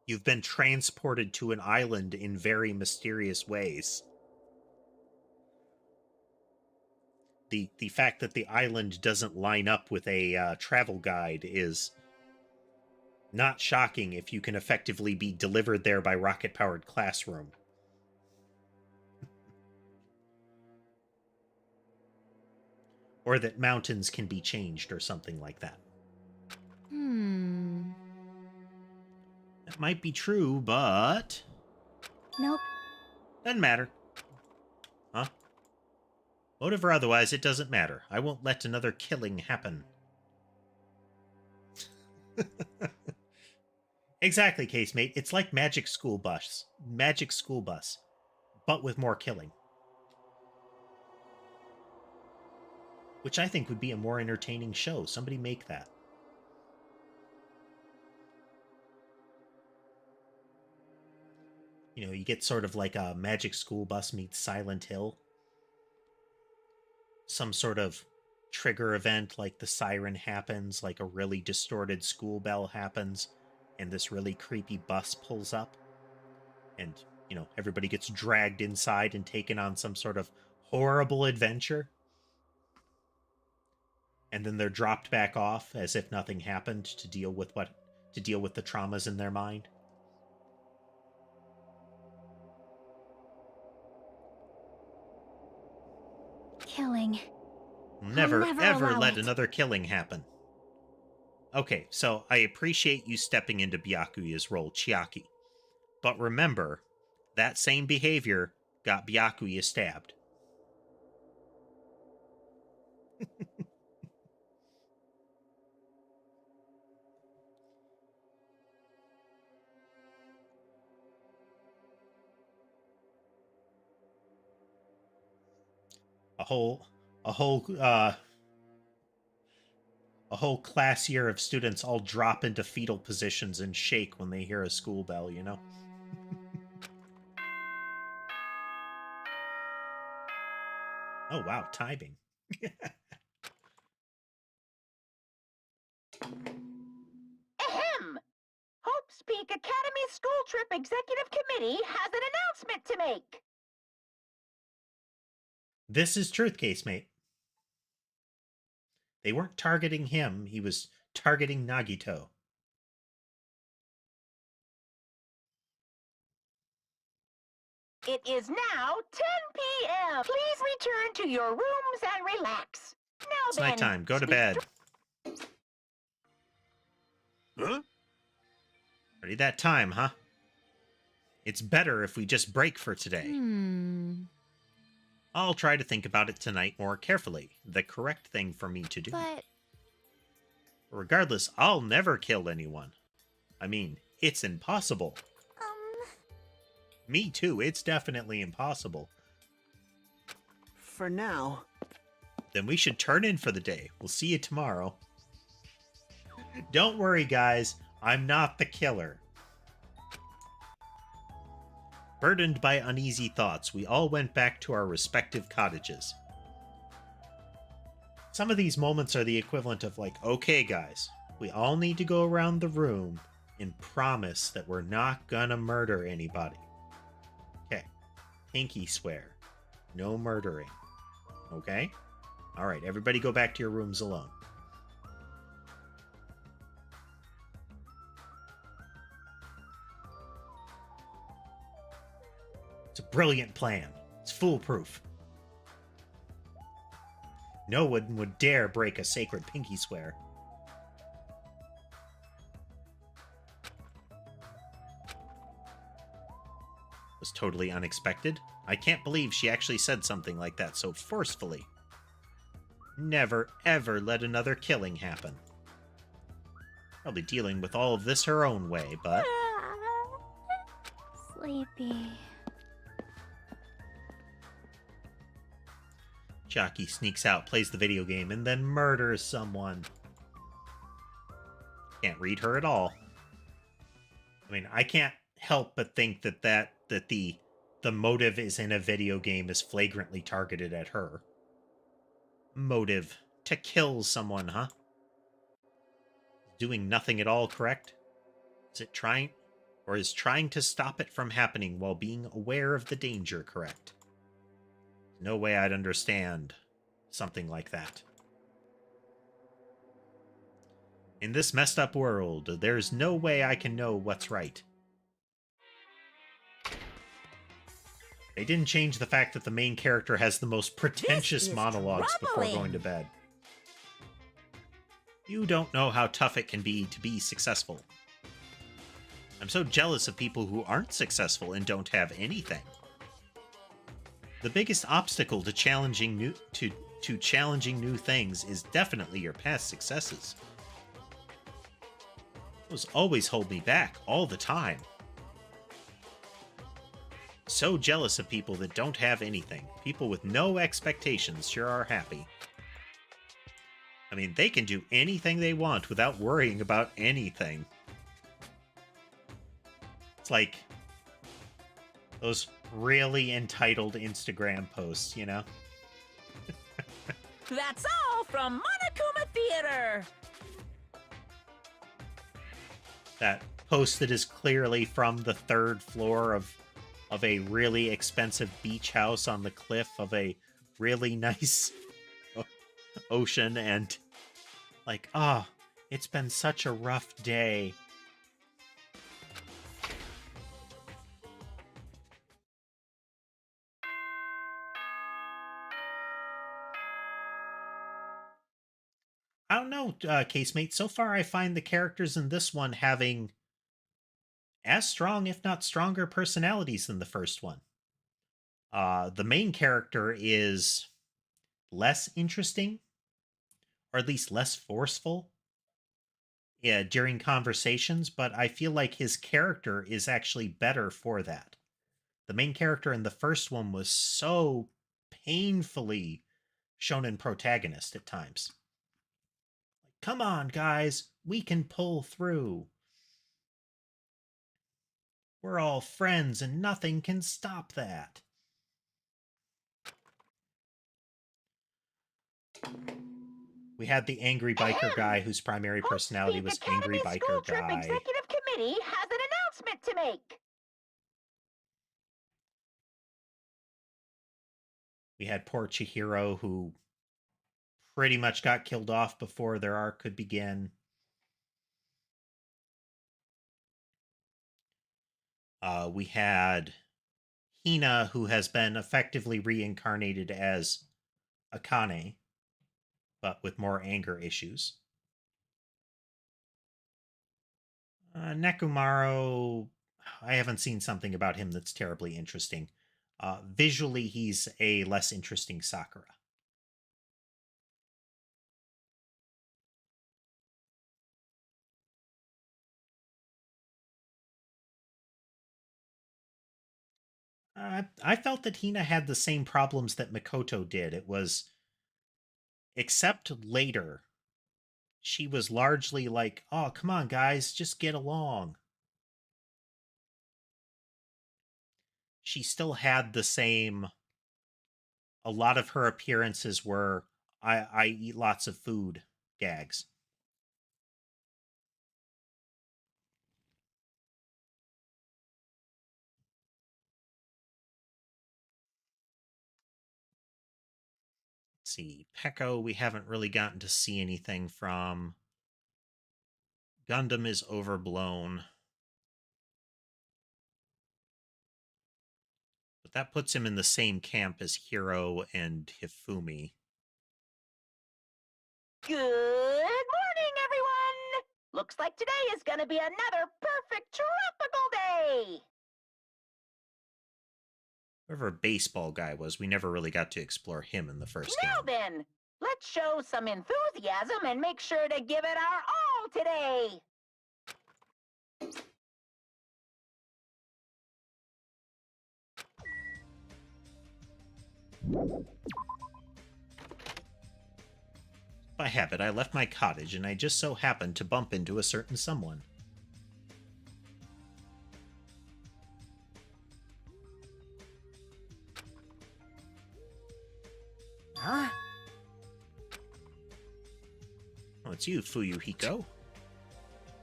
You've been transported to an island in very mysterious ways. The fact that the island doesn't line up with a travel guide is not shocking if you can effectively be delivered there by rocket-powered classroom. Or that mountains can be changed or something like that. That might be true, but... Nope. Doesn't matter. Huh? Motive or otherwise, it doesn't matter. I won't let another killing happen. Exactly, Casemate. It's like Magic School Bus. Magic School Bus. But with more killing. Which I think would be a more entertaining show. Somebody make that. You know, you get sort of like a Magic School Bus meets Silent Hill. Some sort of trigger event, like the siren happens, like a really distorted school bell happens, and this really creepy bus pulls up. And, you know, everybody gets dragged inside and taken on some sort of horrible adventure. And then they're dropped back off as if nothing happened to deal with the traumas in their mind. killing. Never, never ever allow let it. another killing happen. Okay, so I appreciate you stepping into Byakuya's role, Chiaki. But remember, that same behavior got Byakuya stabbed. a whole a whole uh a whole class year of students all drop into fetal positions and shake when they hear a school bell, you know? Oh wow, timing. Ahem! Hope's Peak Academy School Trip Executive Committee has an announcement to make. This is truth, casemate. They weren't targeting him, he was targeting Nagito. It is now 10 p.m. Please return to your rooms and relax. Now It's then, nighttime, go to speak bed. Huh? Already that time, huh? It's better if we just break for today. I'll try to think about it tonight more carefully. The correct thing for me to do. But Regardless, I'll never kill anyone. I mean, it's impossible. Me too, it's definitely impossible. For now. Then we should turn in for the day. We'll see you tomorrow. Don't worry, guys. I'm not the killer. Burdened by uneasy thoughts, we all went back to our respective cottages. Some of these moments are the equivalent of like, okay, guys, we all need to go around the room and promise that we're not gonna murder anybody. Okay. Pinky swear. No murdering. Okay? Alright, everybody go back to your rooms alone. It's a brilliant plan. It's foolproof. No one would dare break a sacred pinky swear. Was totally unexpected. I can't believe she actually said something like that so forcefully. Never, ever let another killing happen. Probably dealing with all of this her own way, but... sleepy. Chiaki sneaks out, plays the video game, and then murders someone. Can't read her at all. I mean, I can't help but think that the motive is in a video game is flagrantly targeted at her. Motive to kill someone, huh? Doing nothing at all correct? Is it trying, or is trying to stop it from happening while being aware of the danger correct? No way I'd understand something like that. In this messed up world, there's no way I can know what's right. They didn't change the fact that the main character has the most pretentious monologues before going to bed. You don't know how tough it can be to be successful. I'm so jealous of people who aren't successful and don't have anything. The biggest obstacle to challenging new things is definitely your past successes. Those always hold me back all the time. So jealous of people that don't have anything. People with no expectations sure are happy. I mean, they can do anything they want without worrying about anything. It's like those really entitled Instagram posts, you know? That's all from Monokuma Theater! That post that is clearly from the third floor of a really expensive beach house on the cliff of a really nice ocean, and like, it's been such a rough day. know, Casemate, so far I find the characters in this one having as strong, if not stronger, personalities than the first one. The main character is less interesting, or at least less forceful, yeah, during conversations, but I feel like his character is actually better for that. The main character in the first one was so painfully shonen protagonist at times. Come on, guys, we can pull through. We're all friends and nothing can stop that. We had the angry biker guy whose primary personality was angry biker School Trip guy. Executive Committee has an announcement to make. We had poor Chihiro, who pretty much got killed off before their arc could begin. We had Hina, who has been effectively reincarnated as Akane, but with more anger issues. Nekumaro, I haven't seen something about him that's terribly interesting. Visually, he's a less interesting Sakura. I felt that Hina had the same problems that Mikoto did. It was, except later, she was largely like, oh, come on, guys, just get along. She still had the same, a lot of her appearances were, I eat lots of food gags. Let's see, Pecco, we haven't really gotten to see anything from. Gundam is overblown. But that puts him in the same camp as Hiro and Hifumi. Good morning, everyone! Looks like today is gonna be another perfect tropical day! Whoever baseball guy was, we never really got to explore him in the first Now game. then, let's show some enthusiasm and make sure to give it our all today! By habit, I left my cottage, and I just so happened to bump into a certain someone. Huh? Oh, it's you, Fuyuhiko.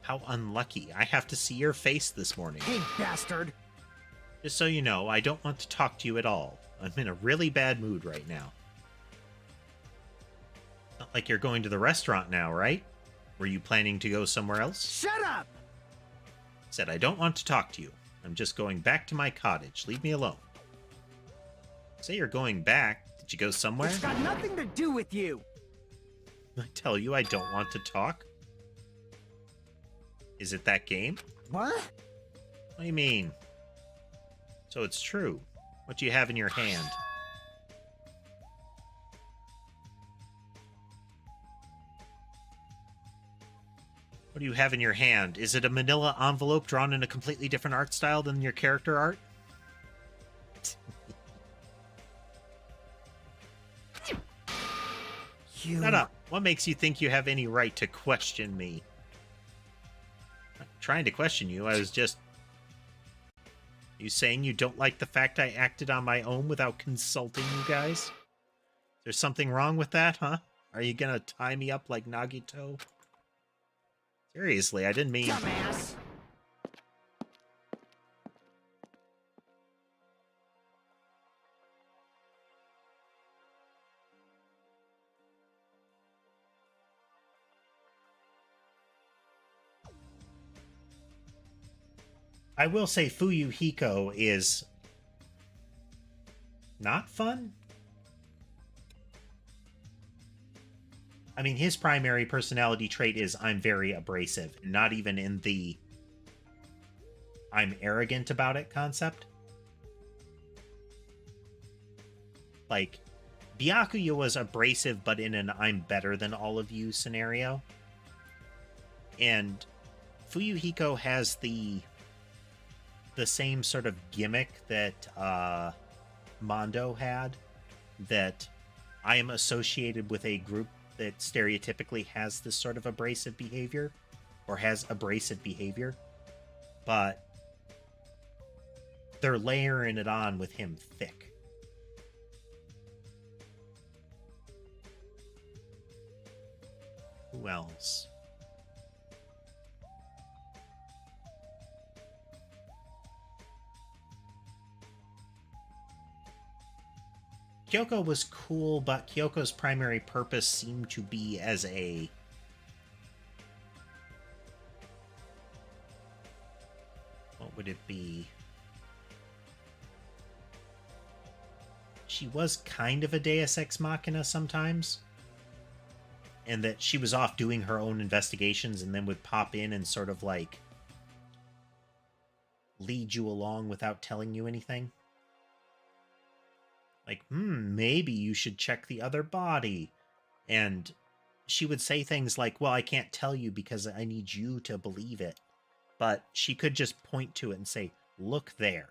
How unlucky. I have to see your face this morning. Hey, bastard! Just so you know, I don't want to talk to you at all. I'm in a really bad mood right now. Not like you're going to the restaurant now, right? Were you planning to go somewhere else? Shut up! Said I don't want to talk to you. I'm just going back to my cottage. Leave me alone. Say you're going back. Did you go somewhere? It's got nothing to do with you! I tell you I don't want to talk. Is it that game? What? What do you mean? So it's true. What do you have in your hand? What do you have in your hand? Is it a manila envelope drawn in a completely different art style than your character art? You... Shut up. What makes you think you have any right to question me? I'm not trying to question you. I was just... You saying you don't like the fact I acted on my own without consulting you guys? Is there something wrong with that, huh? Are you gonna tie me up like Nagito? Seriously, I didn't mean... Dumbass! I will say Fuyuhiko is not fun. I mean, his primary personality trait is I'm very abrasive, not even in the I'm arrogant about it concept. Like, Byakuya was abrasive, but in an I'm better than all of you scenario. And Fuyuhiko has the same sort of gimmick that Mondo had, that I am associated with a group that stereotypically has this sort of abrasive behavior, or has abrasive behavior, but they're layering it on with him thick. Who else? Kyoko was cool, but Kyoko's primary purpose seemed to be as a... What would it be? She was kind of a Deus Ex Machina sometimes. And that she was off doing her own investigations and then would pop in and sort of like lead you along without telling you anything. Like, maybe you should check the other body. And she would say things like, well, I can't tell you because I need you to believe it. But she could just point to it and say, look there.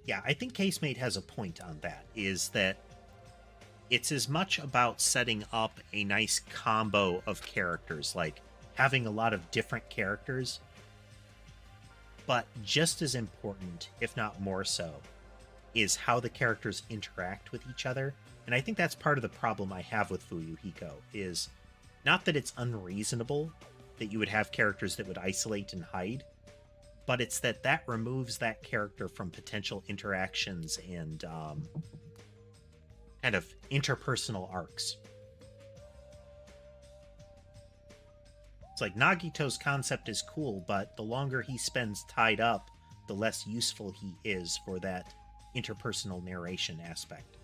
Yeah, I think Casemate has a point on that, is that it's as much about setting up a nice combo of characters, like having a lot of different characters, but just as important, if not more so, is how the characters interact with each other. And I think that's part of the problem I have with Fuyuhiko, is not that it's unreasonable that you would have characters that would isolate and hide, but it's that removes that character from potential interactions and kind of interpersonal arcs. It's like Nagito's concept is cool, but the longer he spends tied up, the less useful he is for that interpersonal narration aspect,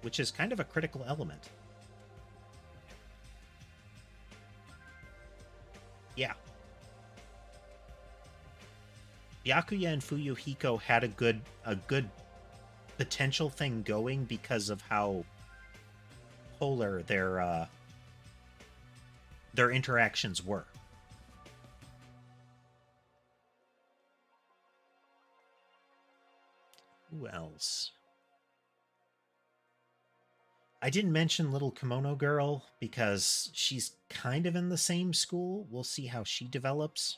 which is kind of a critical element. Yeah. Byakuya and Fuyuhiko had a good potential thing going because of how polar their interactions were. Who else? I didn't mention Little Kimono Girl because she's kind of in the same school. We'll see how she develops.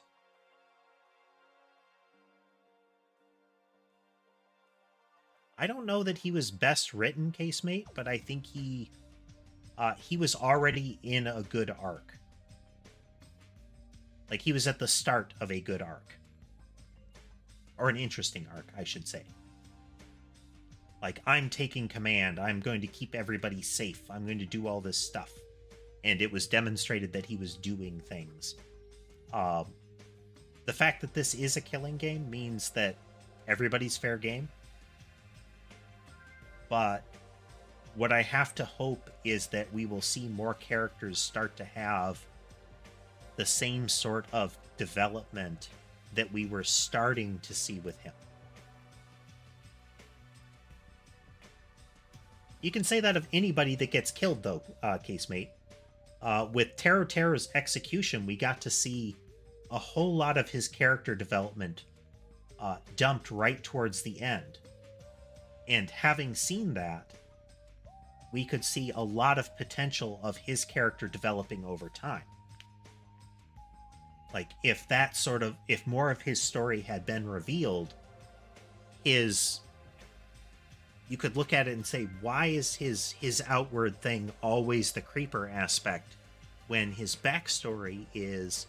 I don't know that he was best written, Casemate, but I think he was already in a good arc. Like, he was at the start of a good arc. Or an interesting arc, I should say. Like, I'm taking command, I'm going to keep everybody safe, I'm going to do all this stuff. And it was demonstrated that he was doing things. The fact that this is a killing game means that everybody's fair game. But what I have to hope is that we will see more characters start to have the same sort of development that we were starting to see with him. You can say that of anybody that gets killed, though, Casemate. With Teru's execution, we got to see a whole lot of his character development dumped right towards the end. And having seen that, we could see a lot of potential of his character developing over time. Like, if more of his story had been revealed, you could look at it and say, why is his outward thing always the creeper aspect when his backstory is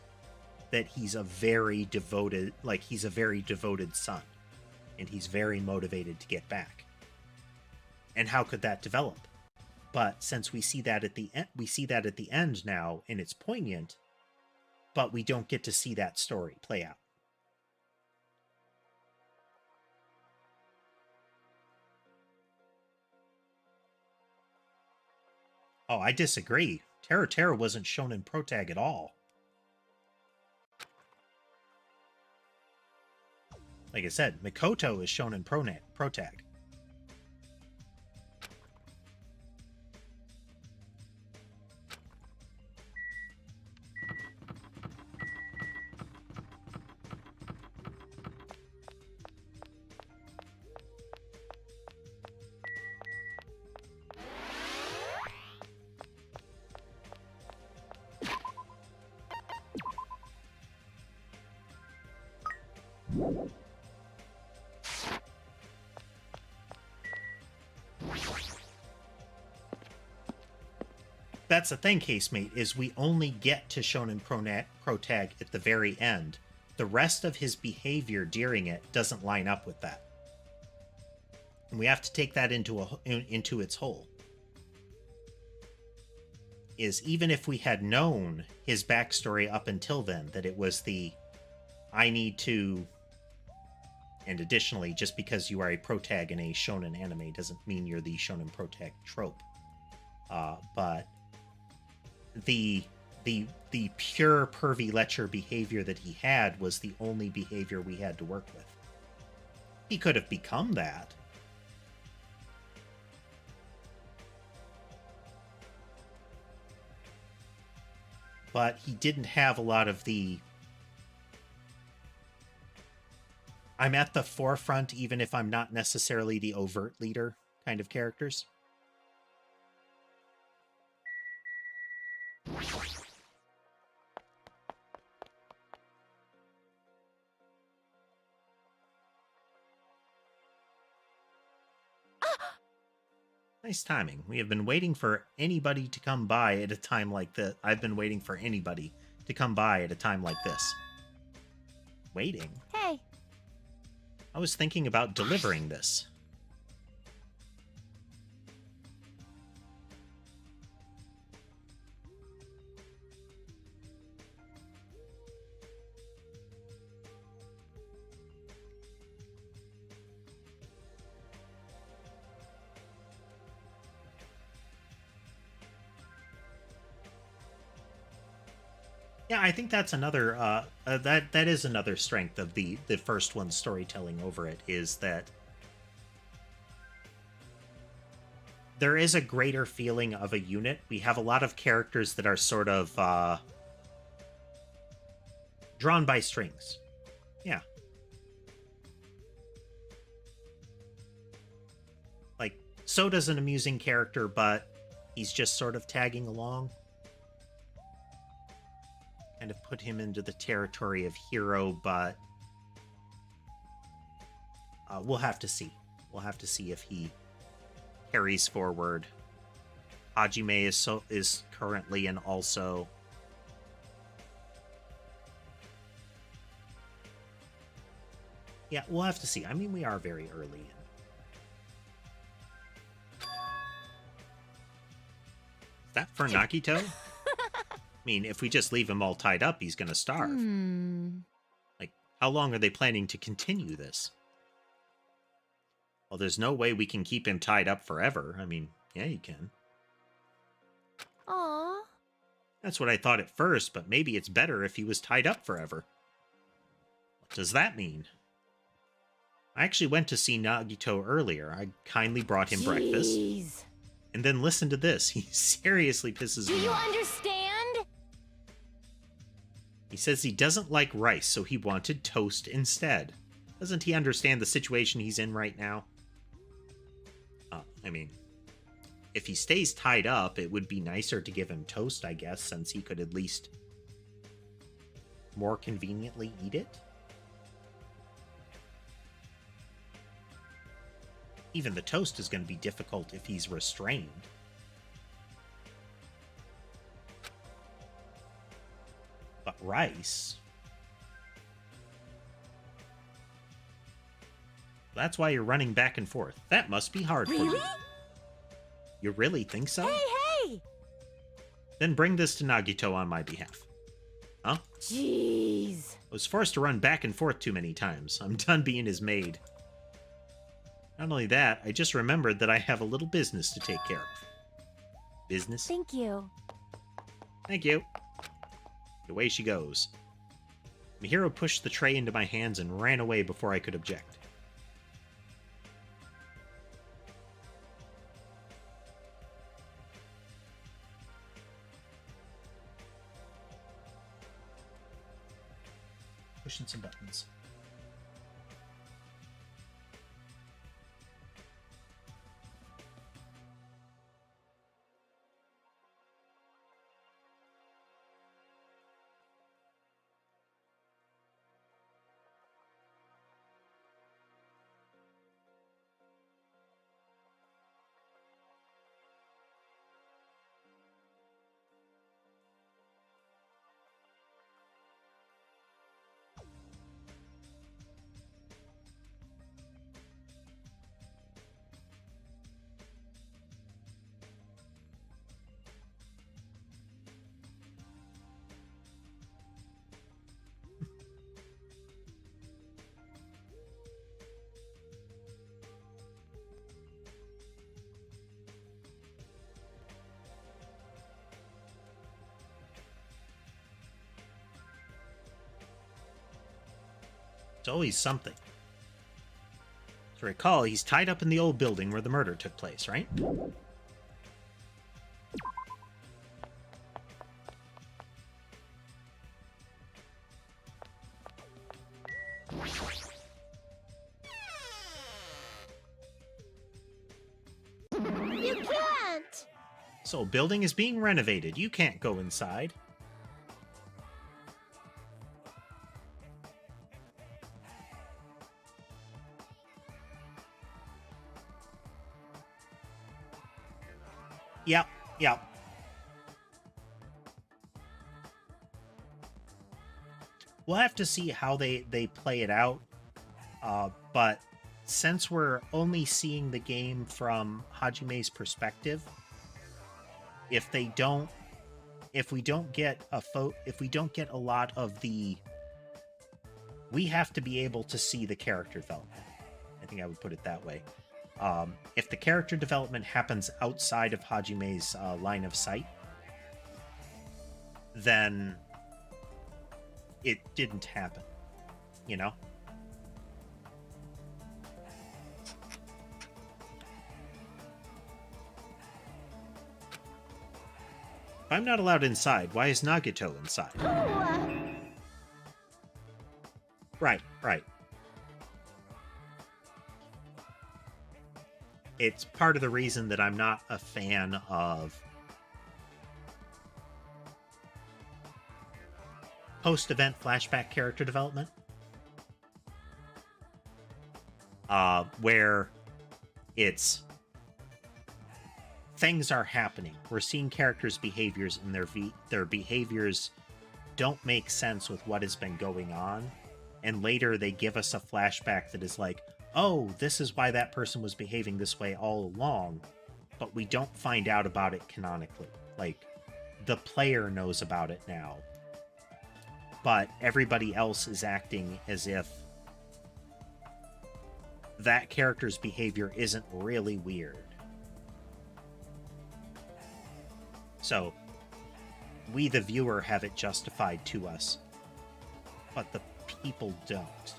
that he's a very devoted, he's a very devoted son, and he's very motivated to get back. And how could that develop? But since we see that at the end now, and it's poignant, but we don't get to see that story play out. Oh, I disagree. Terra wasn't shown in Protag at all. Like I said, Mikoto is shown in Protag. That's the thing, Casemate, is we only get to Shonen Protag at the very end. The rest of his behavior during it doesn't line up with that. And we have to take that into its whole. Is even if we had known his backstory up until then, that it was I need to... And additionally, just because you are a protag in a shonen anime doesn't mean you're the shonen protag trope. But the pure pervy lecher behavior that he had was the only behavior we had to work with. He could have become that. But he didn't have a lot of the... I'm at the forefront even if I'm not necessarily the overt leader kind of characters. Nice timing. We have been waiting for anybody to come by at a time like this. I've been waiting for anybody to come by at a time like this. Waiting? Hey. I was thinking about delivering this. Yeah, I think that's another that is another strength of the first one's storytelling over it, is that there is a greater feeling of a unit. We have a lot of characters that are sort of drawn by strings. Yeah. Like, Soda's an amusing character, but he's just sort of tagging along. Kind of put him into the territory of hero, but we'll have to see. We'll have to see if he carries forward. Hajime is currently and also. Yeah, we'll have to see. I mean, we are very early in. Is that for Nagito? I mean, if we just leave him all tied up, he's going to starve. Like, how long are they planning to continue this? Well, there's no way we can keep him tied up forever. I mean, yeah, you can. Aww. That's what I thought at first, but maybe it's better if he was tied up forever. What does that mean? I actually went to see Nagito earlier. I kindly brought him breakfast. And then listen to this. He seriously pisses me off. Do you understand? He says he doesn't like rice, so he wanted toast instead. Doesn't he understand the situation he's in right now? I mean, if he stays tied up, it would be nicer to give him toast, I guess, since he could at least more conveniently eat it. Even the toast is going to be difficult if he's restrained. But rice... That's why you're running back and forth. That must be hard for you. You really think so? Hey! Then bring this to Nagito on my behalf. Huh? Jeez. I was forced to run back and forth too many times. I'm done being his maid. Not only that, I just remembered that I have a little business to take care of. Business? Thank you. Thank you. Away she goes. Mihiro pushed the tray into my hands and ran away before I could object. Pushing some buttons. It's always something. To recall, he's tied up in the old building where the murder took place, right? You can't! So, building is being renovated. You can't go inside. Yep, yep. We'll have to see how they play it out. But since we're only seeing the game from Hajime's perspective, if we don't get a lot of the, we have to be able to see the character development. I think I would put it that way. If the character development happens outside of Hajime's line of sight, then it didn't happen, you know? If I'm not allowed inside, why is Nagito inside? Right. It's part of the reason that I'm not a fan of post-event flashback character development. Where it's things are happening. We're seeing characters' behaviors, and their behaviors don't make sense with what has been going on. And later they give us a flashback that is like, oh, this is why that person was behaving this way all along, but we don't find out about it canonically. Like, the player knows about it now, but everybody else is acting as if that character's behavior isn't really weird. So, we, the viewer, have it justified to us, but the people don't.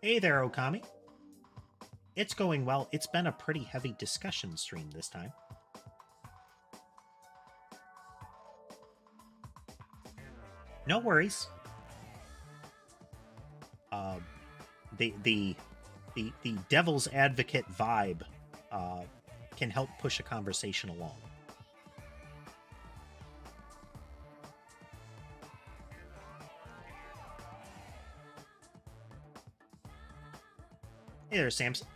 Hey there, Okami. It's going well. It's been a pretty heavy discussion stream this time. No worries. The devil's advocate vibe can help push a conversation along. Hey there, Samson.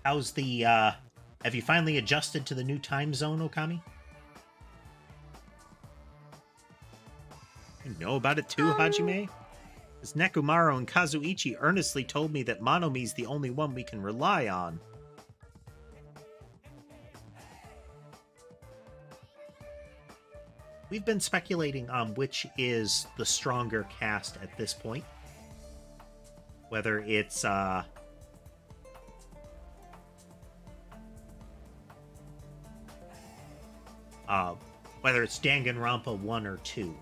How's the, have you finally adjusted to the new time zone, Okami? You know about it too, Hajime? As Nekomaru and Kazuichi earnestly told me that Monomi's the only one we can rely on. We've been speculating on which is the stronger cast at this point. Whether it's, whether it's Danganronpa 1 or 2.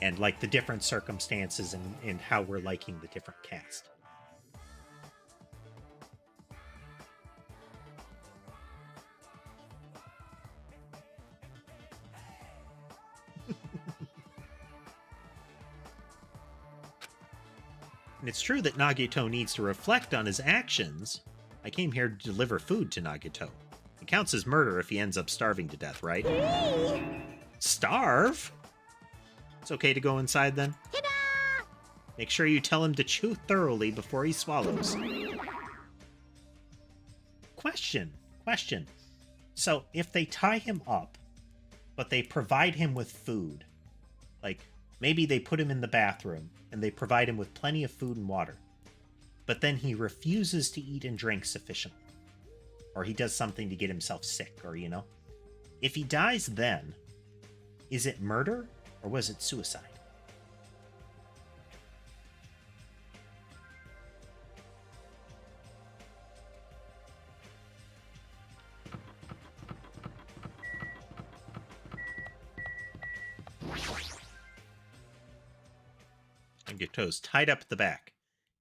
And, like, the different circumstances and how we're liking the different cast. And it's true that Nagito needs to reflect on his actions. I came here to deliver food to Nagito. It counts as murder if he ends up starving to death, right? Starve? It's okay to go inside then? Ta-da! Make sure you tell him to chew thoroughly before he swallows. Question. So, if they tie him up, but they provide him with food, like, maybe they put him in the bathroom, and they provide him with plenty of food and water, but then he refuses to eat and drink sufficiently, or he does something to get himself sick, or, you know? If he dies then, is it murder, or was it suicide? And get toes tied up at the back.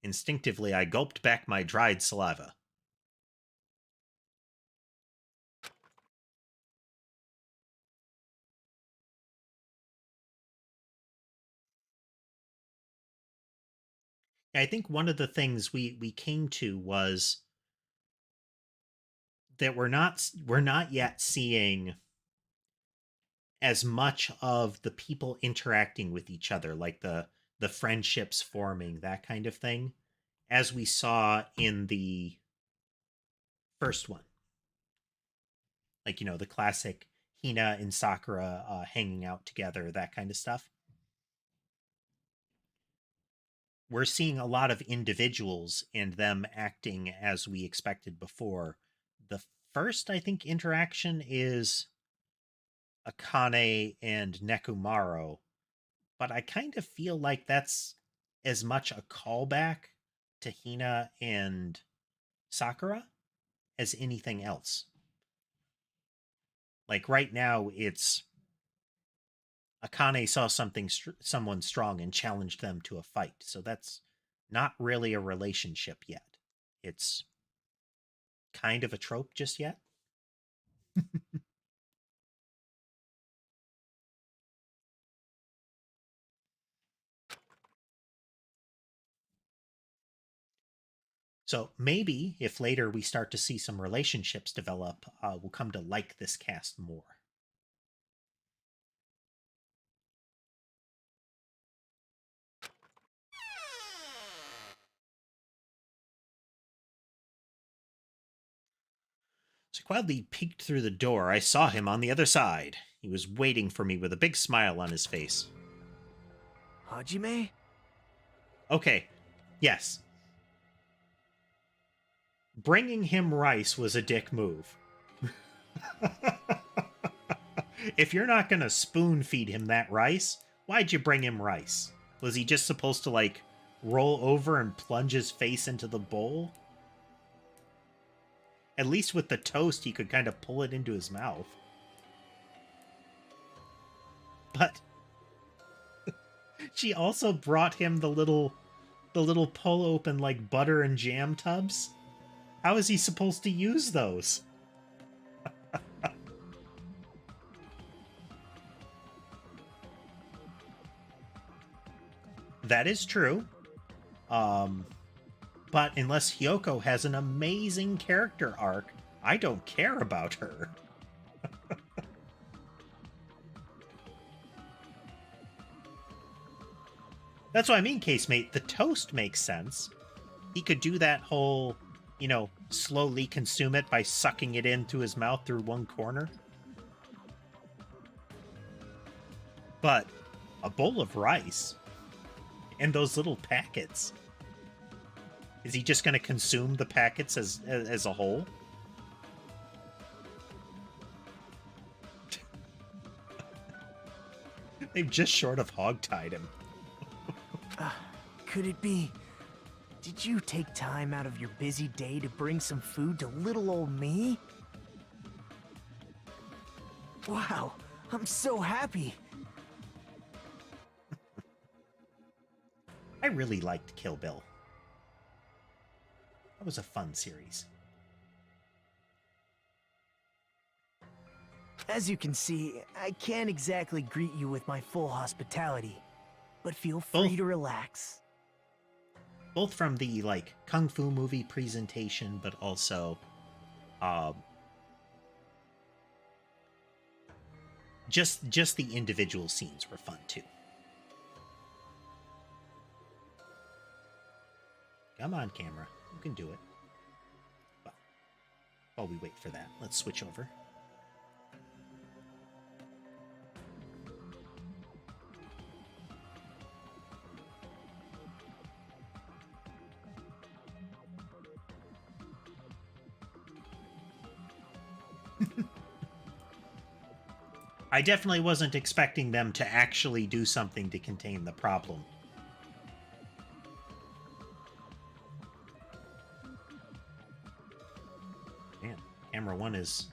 Instinctively, I gulped back my dried saliva. I think one of the things we came to was that we're not yet seeing as much of the people interacting with each other, like the friendships forming, that kind of thing, as we saw in the first one. Like, you know, the classic Hina and Sakura hanging out together, that kind of stuff. We're seeing a lot of individuals and them acting as we expected before. The first, I think, interaction is Akane and Nekomaru, but I kind of feel like that's as much a callback to Hina and Sakura as anything else. Like, right now, it's Akane saw someone strong and challenged them to a fight. So that's not really a relationship yet. It's kind of a trope just yet. So maybe if later we start to see some relationships develop, we'll come to like this cast more. As I quietly peeked through the door, I saw him on the other side. He was waiting for me with a big smile on his face. Hajime? Okay, yes. Bringing him rice was a dick move. If you're not gonna spoon feed him that rice, why'd you bring him rice? Was he just supposed to, like, roll over and plunge his face into the bowl? At least with the toast, he could kind of pull it into his mouth. But she also brought him the little pull open, like, butter and jam tubs. How is he supposed to use those? That is true. But unless Hyoko has an amazing character arc, I don't care about her. That's what I mean, Casemate. The toast makes sense. He could do that whole, you know, slowly consume it by sucking it into his mouth through one corner. But A bowl of rice? And those little packets? Is he just going to consume the packets as a whole? They've just short of hogtied him. Could it be? Did you take time out of your busy day to bring some food to little old me? Wow, I'm so happy. I really liked Kill Bill. That was a fun series. As you can see, I can't exactly greet you with my full hospitality, but feel free to relax. Both from the, like, Kung Fu movie presentation, but also, just the individual scenes were fun, too. Come on, camera. You can do it. Well, while we wait for that, let's switch over. I definitely wasn't expecting them to actually do something to contain the problem. Man, camera one is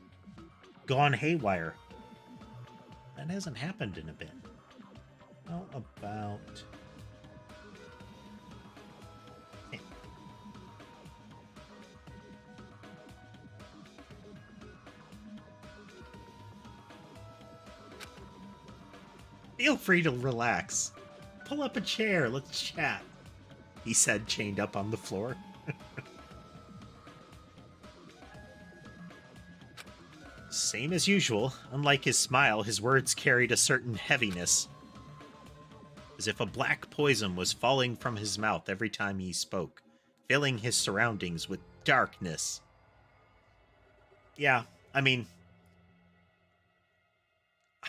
gone haywire. That hasn't happened in a bit. How about... Feel free to relax. Pull up a chair, let's chat, he said, chained up on the floor. Same as usual. Unlike his smile, his words carried a certain heaviness, as if a black poison was falling from his mouth every time he spoke, filling his surroundings with darkness. Yeah, I mean,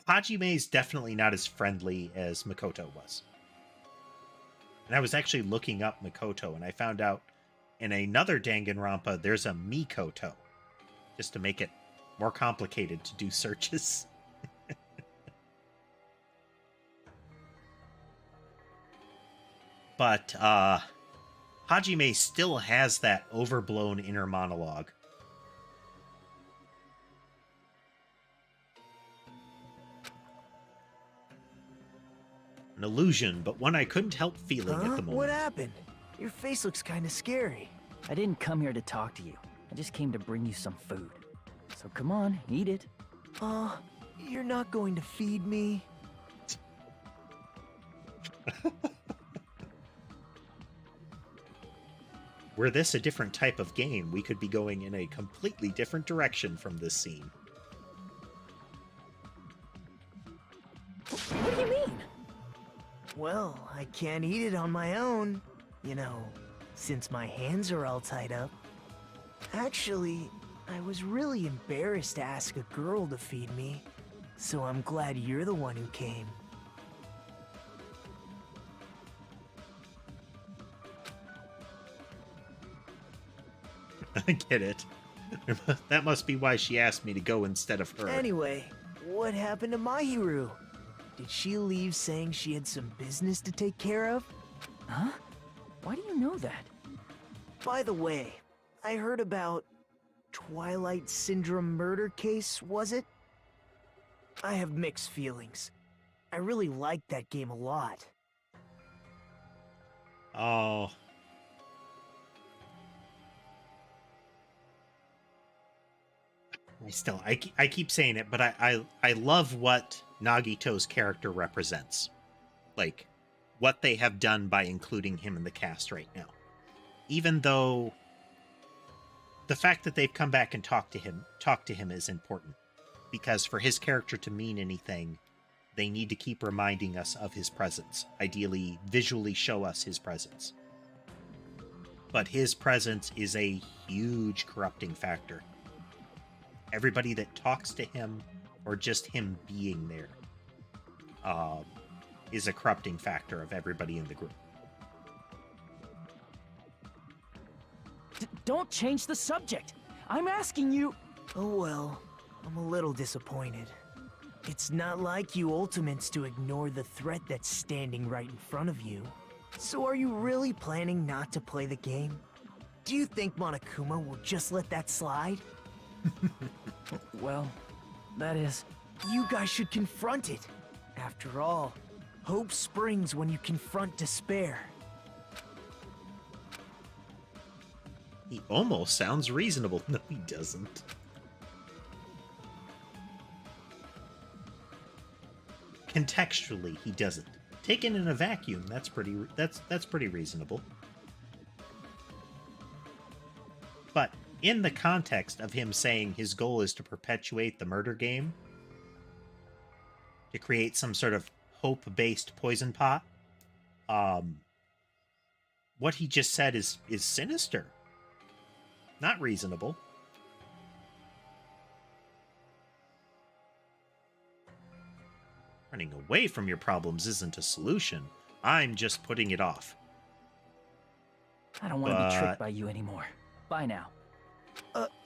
Hajime's definitely not as friendly as Makoto was. And I was actually looking up Makoto, and I found out in another Danganronpa there's a Mikoto, just to make it more complicated to do searches. But Hajime still has that overblown inner monologue. An illusion, but one I couldn't help feeling at the moment. What happened? Your face looks kind of scary. I didn't come here to talk to you. I just came to bring you some food. So come on, eat it. You're not going to feed me? Were this a different type of game, we could be going in a completely different direction from this scene. What do you mean? Well, I can't eat it on my own. You know, since my hands are all tied up. Actually, I was really embarrassed to ask a girl to feed me. So I'm glad you're the one who came. I get it. That must be why she asked me to go instead of her. Anyway, what happened to Mahiru? Did she leave saying she had some business to take care of? Huh? Why do you know that? By the way, I heard about Twilight Syndrome murder case, was it? I have mixed feelings. I really liked that game a lot. Oh. I keep saying it, but I love what Nagito's character represents. Like, what they have done by including him in the cast right now. Even though the fact that they've come back and talked to him is important. Because for his character to mean anything, they need to keep reminding us of his presence. Ideally, visually show us his presence. But his presence is a huge corrupting factor. Everybody that talks to him, or just him being there, is a corrupting factor of everybody in the group. Don't change the subject. I'm asking you... Oh well, I'm a little disappointed. It's not like you Ultimates to ignore the threat that's standing right in front of you. So are you really planning not to play the game? Do you think Monokuma will just let that slide? Well, that is... You guys should confront it. After all, hope springs when you confront despair. He almost sounds reasonable. No, he doesn't. Contextually, he doesn't. Taken in a vacuum, that's pretty reasonable. But in the context of him saying his goal is to perpetuate the murder game, to create some sort of hope-based poison pot, what he just said is sinister. Not reasonable. Running away from your problems isn't a solution. I'm just putting it off. I don't want to be tricked by you anymore. Bye now.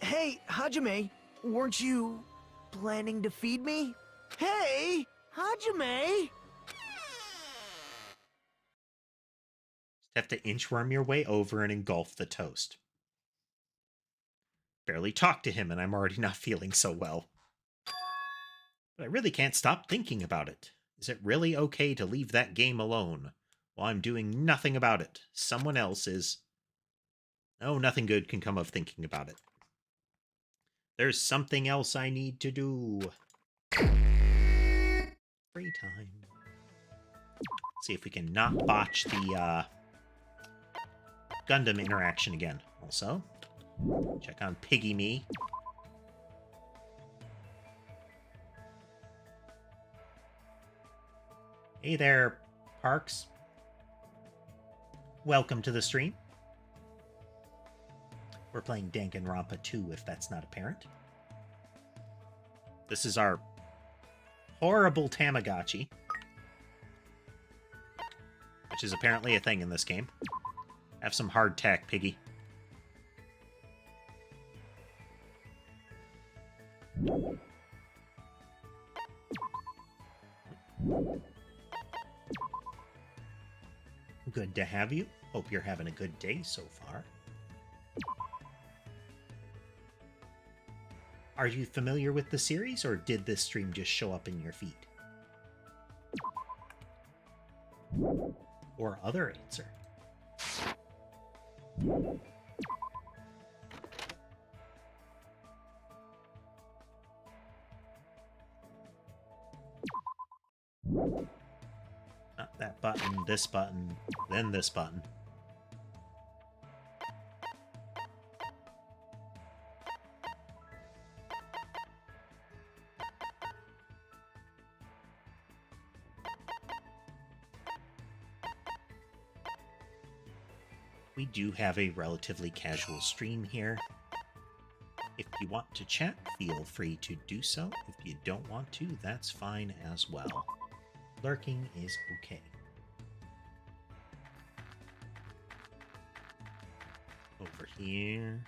Hey, Hajime, weren't you planning to feed me? Hey, Hajime! Just have to inchworm your way over and engulf the toast. Barely talked to him and I'm already not feeling so well. But I really can't stop thinking about it. Is it really okay to leave that game alone while I'm doing nothing about it? Someone else is... Oh, nothing good can come of thinking about it. There's something else I need to do. Free time. See if we can not botch the Gundam interaction again. Also, check on Piggy Me. Hey there, Parks. Welcome to the stream. We're playing Danganronpa 2, if that's not apparent. This is our horrible Tamagotchi, which is apparently a thing in this game. Have some hardtack, Piggy. Good to have you. Hope you're having a good day so far. Are you familiar with the series, or did this stream just show up in your feed? Or other answer. Not that button, this button, then this button. We do have a relatively casual stream here. If you want to chat, feel free to do so. If you don't want to, that's fine as well. Lurking is okay. Over here.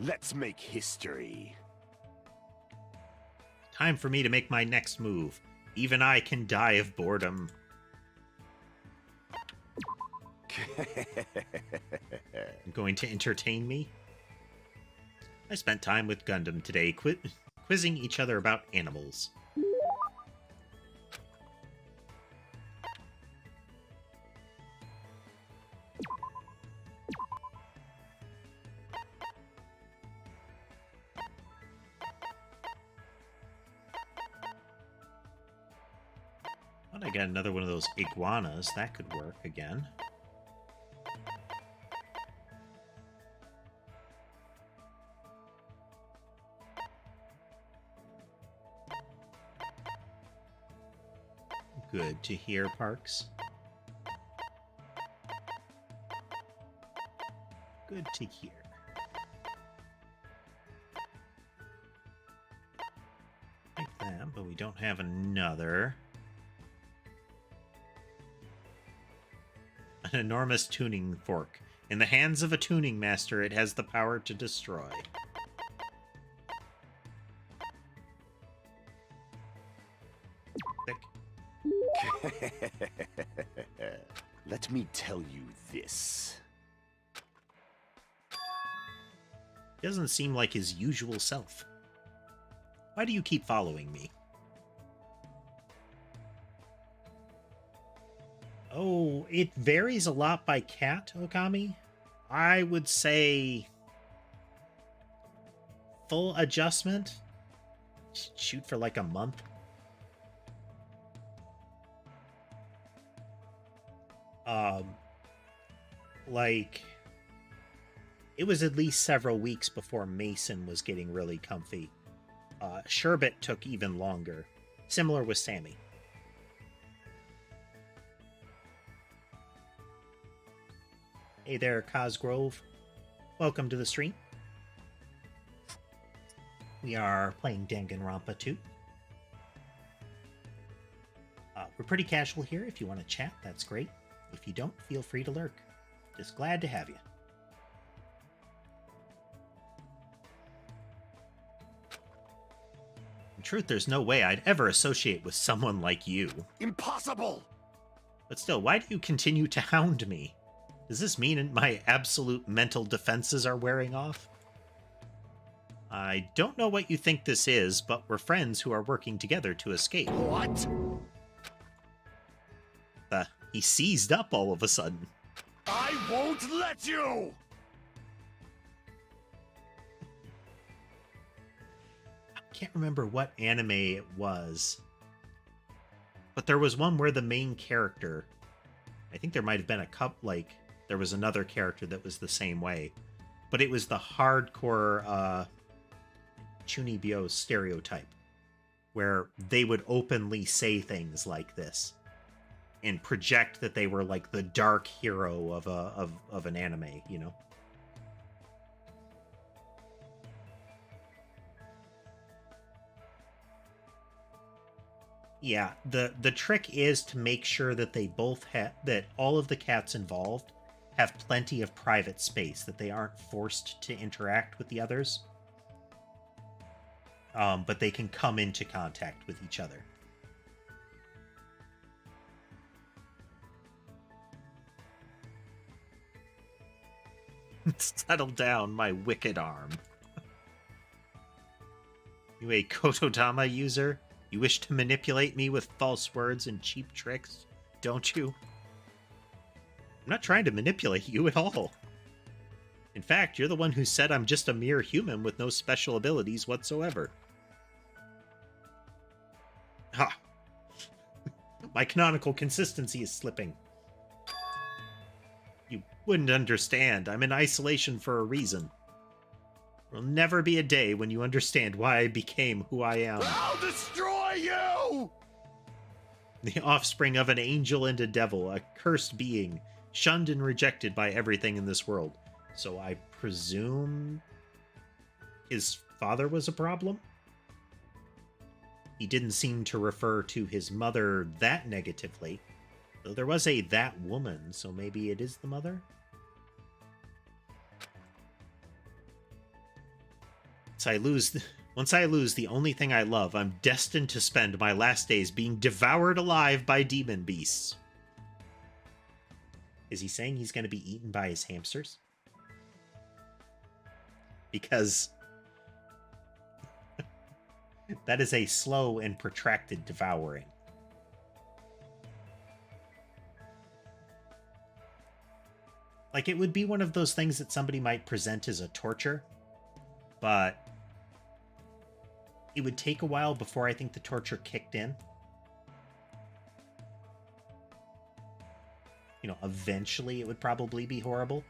Let's make history. Time for me to make my next move. Even I can die of boredom. Going to entertain me? I spent time with Gundam today, quizzing each other about animals. I got another one of those iguanas. That could work again. Good to hear, Parks. Good to hear. Like that, but we don't have another. An enormous tuning fork. In the hands of a tuning master, it has the power to destroy. Let me tell you this. Doesn't seem like his usual self. Why do you keep following me? Oh, it varies a lot by cat, Okami. I would say full adjustment. Shoot for like a month. Like, it was at least several weeks before Mason was getting really comfy. Sherbet took even longer. Similar with Sammy. Hey there, Cosgrove. Welcome to the stream. We are playing Danganronpa 2. We're pretty casual here. If you want to chat, that's great. If you don't, feel free to lurk. Just glad to have you. In truth, there's no way I'd ever associate with someone like you. Impossible! But still, why do you continue to hound me? Does this mean my absolute mental defenses are wearing off? I don't know what you think this is, but we're friends who are working together to escape. What? He seized up all of a sudden. I won't let you! I can't remember what anime it was, but there was one where the main character, I think there might have been a there was another character that was the same way, but it was the hardcore Chunibyo stereotype, where they would openly say things like this and project that they were like the dark hero of an anime, you know? Yeah, the trick is to make sure that they both that all of the cats involved have plenty of private space, that they aren't forced to interact with the others. But they can come into contact with each other. Settle down, my wicked arm. You a Kotodama user? You wish to manipulate me with false words and cheap tricks, don't you? I'm not trying to manipulate you at all. In fact, you're the one who said I'm just a mere human with no special abilities whatsoever. Ha! My canonical consistency is slipping. You wouldn't understand. I'm in isolation for a reason. There'll never be a day when you understand why I became who I am. I'll destroy you! The offspring of an angel and a devil, a cursed being, shunned and rejected by everything in this world. So I presume his father was a problem? He didn't seem to refer to his mother that negatively. Though there was a that woman, so maybe it is the mother? Once I lose the only thing I love, I'm destined to spend my last days being devoured alive by demon beasts. Is he saying he's going to be eaten by his hamsters? Because that is a slow and protracted devouring. Like, it would be one of those things that somebody might present as a torture, but it would take a while before I think the torture kicked in. You know, eventually it would probably be horrible.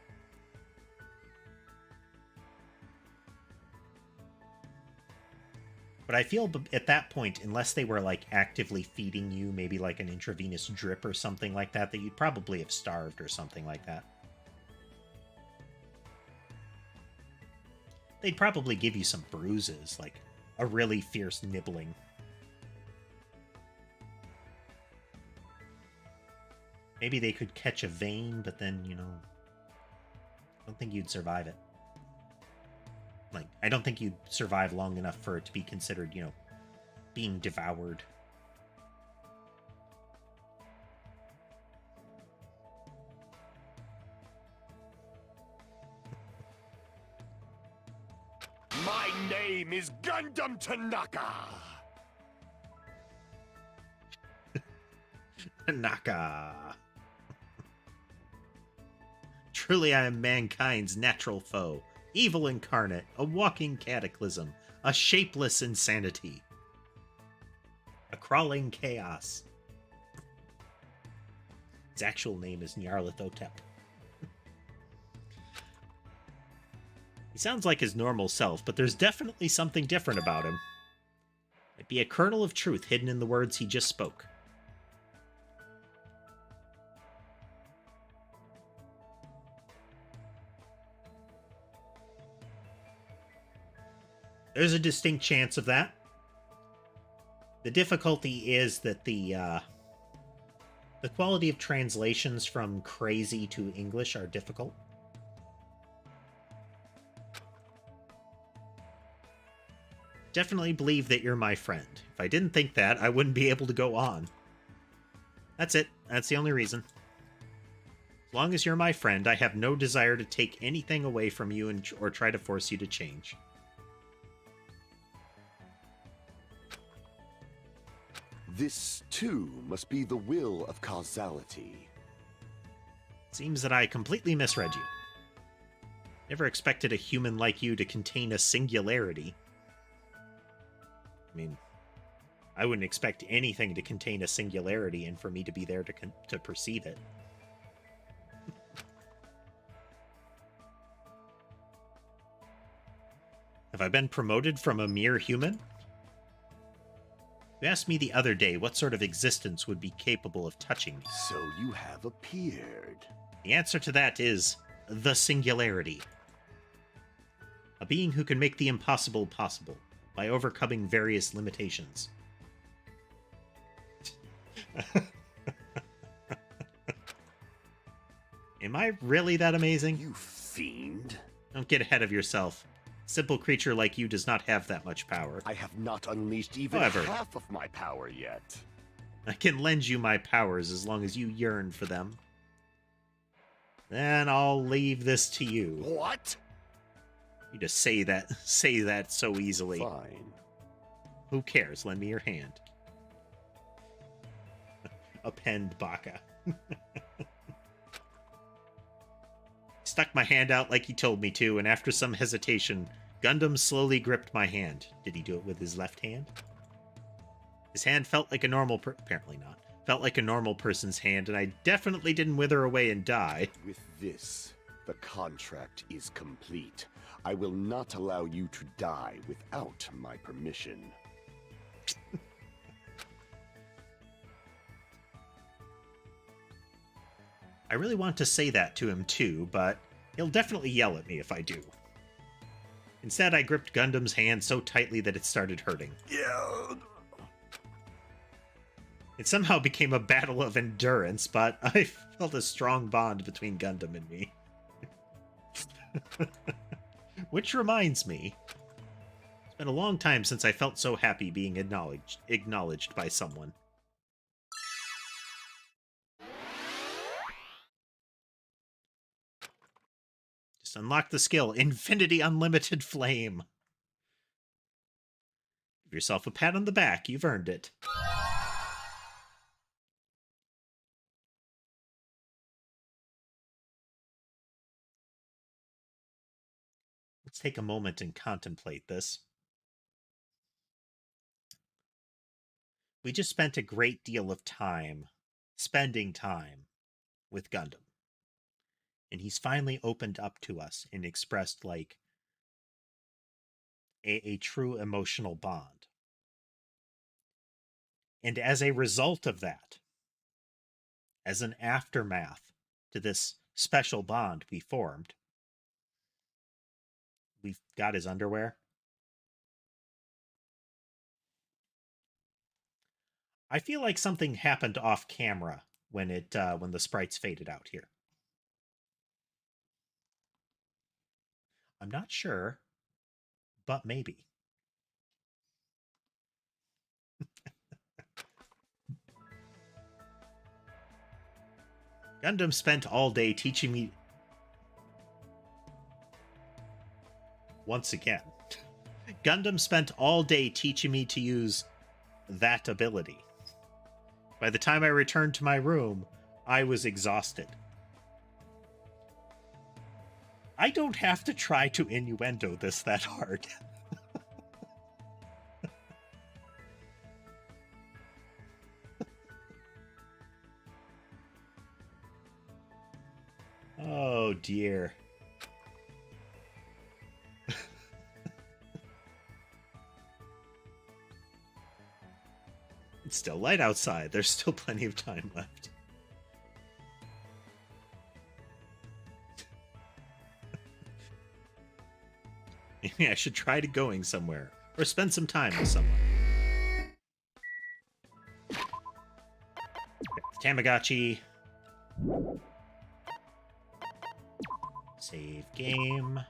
But I feel at that point, unless they were like actively feeding you, maybe like an intravenous drip or something like that, that you'd probably have starved or something like that. They'd probably give you some bruises, like a really fierce nibbling. Maybe they could catch a vein, but then, you know, I don't think you'd survive it. Like, I don't think you'd survive long enough for it to be considered, you know, being devoured. My name is Gundam Tanaka! Naka. Truly I am mankind's natural foe, evil incarnate, a walking cataclysm, a shapeless insanity, a crawling chaos. His actual name is Nyarlathotep. He sounds like his normal self, but there's definitely something different about him. Might be a kernel of truth hidden in the words he just spoke. There's a distinct chance of that. The difficulty is that the quality of translations from crazy to English are difficult. Definitely believe that you're my friend. If I didn't think that, I wouldn't be able to go on. That's it. That's the only reason. As long as you're my friend, I have no desire to take anything away from you or try to force you to change. This, too, must be the will of causality. Seems that I completely misread you. Never expected a human like you to contain a singularity. I mean, I wouldn't expect anything to contain a singularity and for me to be there to perceive it. Have I been promoted from a mere human? You asked me the other day what sort of existence would be capable of touching me. So you have appeared. The answer to that is the singularity. A being who can make the impossible possible by overcoming various limitations. Am I really that amazing? You fiend. Don't get ahead of yourself. A simple creature like you does not have that much power. I have not unleashed even However, half of my power yet. I can lend you my powers as long as you yearn for them. Then I'll leave this to you. What? You just say that so easily. Fine. Who cares? Lend me your hand. Append Baka. Stuck my hand out like he told me to, and after some hesitation, Gundam slowly gripped my hand. Did he do it with his left hand? His hand felt like a normal apparently not. Felt like a normal person's hand, and I definitely didn't wither away and die. With this, the contract is complete. I will not allow you to die without my permission. I really want to say that to him too, but he'll definitely yell at me if I do. Instead, I gripped Gundam's hand so tightly that it started hurting. Yeah. It somehow became a battle of endurance, but I felt a strong bond between Gundam and me. Which reminds me, it's been a long time since I felt so happy being acknowledged by someone. Just unlock the skill, Infinity Unlimited Flame. Give yourself a pat on the back, you've earned it. Let's take a moment and contemplate this. We just spent a great deal of time spending time with Gundam. And he's finally opened up to us and expressed like a true emotional bond. And as a result of that, as an aftermath to this special bond we formed, we've got his underwear. I feel like something happened off camera when when the sprites faded out here. I'm not sure, but maybe. Gundam spent all day teaching me... Once again. Gundam spent all day teaching me to use that ability. By the time I returned to my room, I was exhausted. I don't have to try to innuendo this that hard. Oh dear. It's still light outside. There's still plenty of time left. Maybe I should try to going somewhere or spend some time with someone. Tamagotchi. Save game.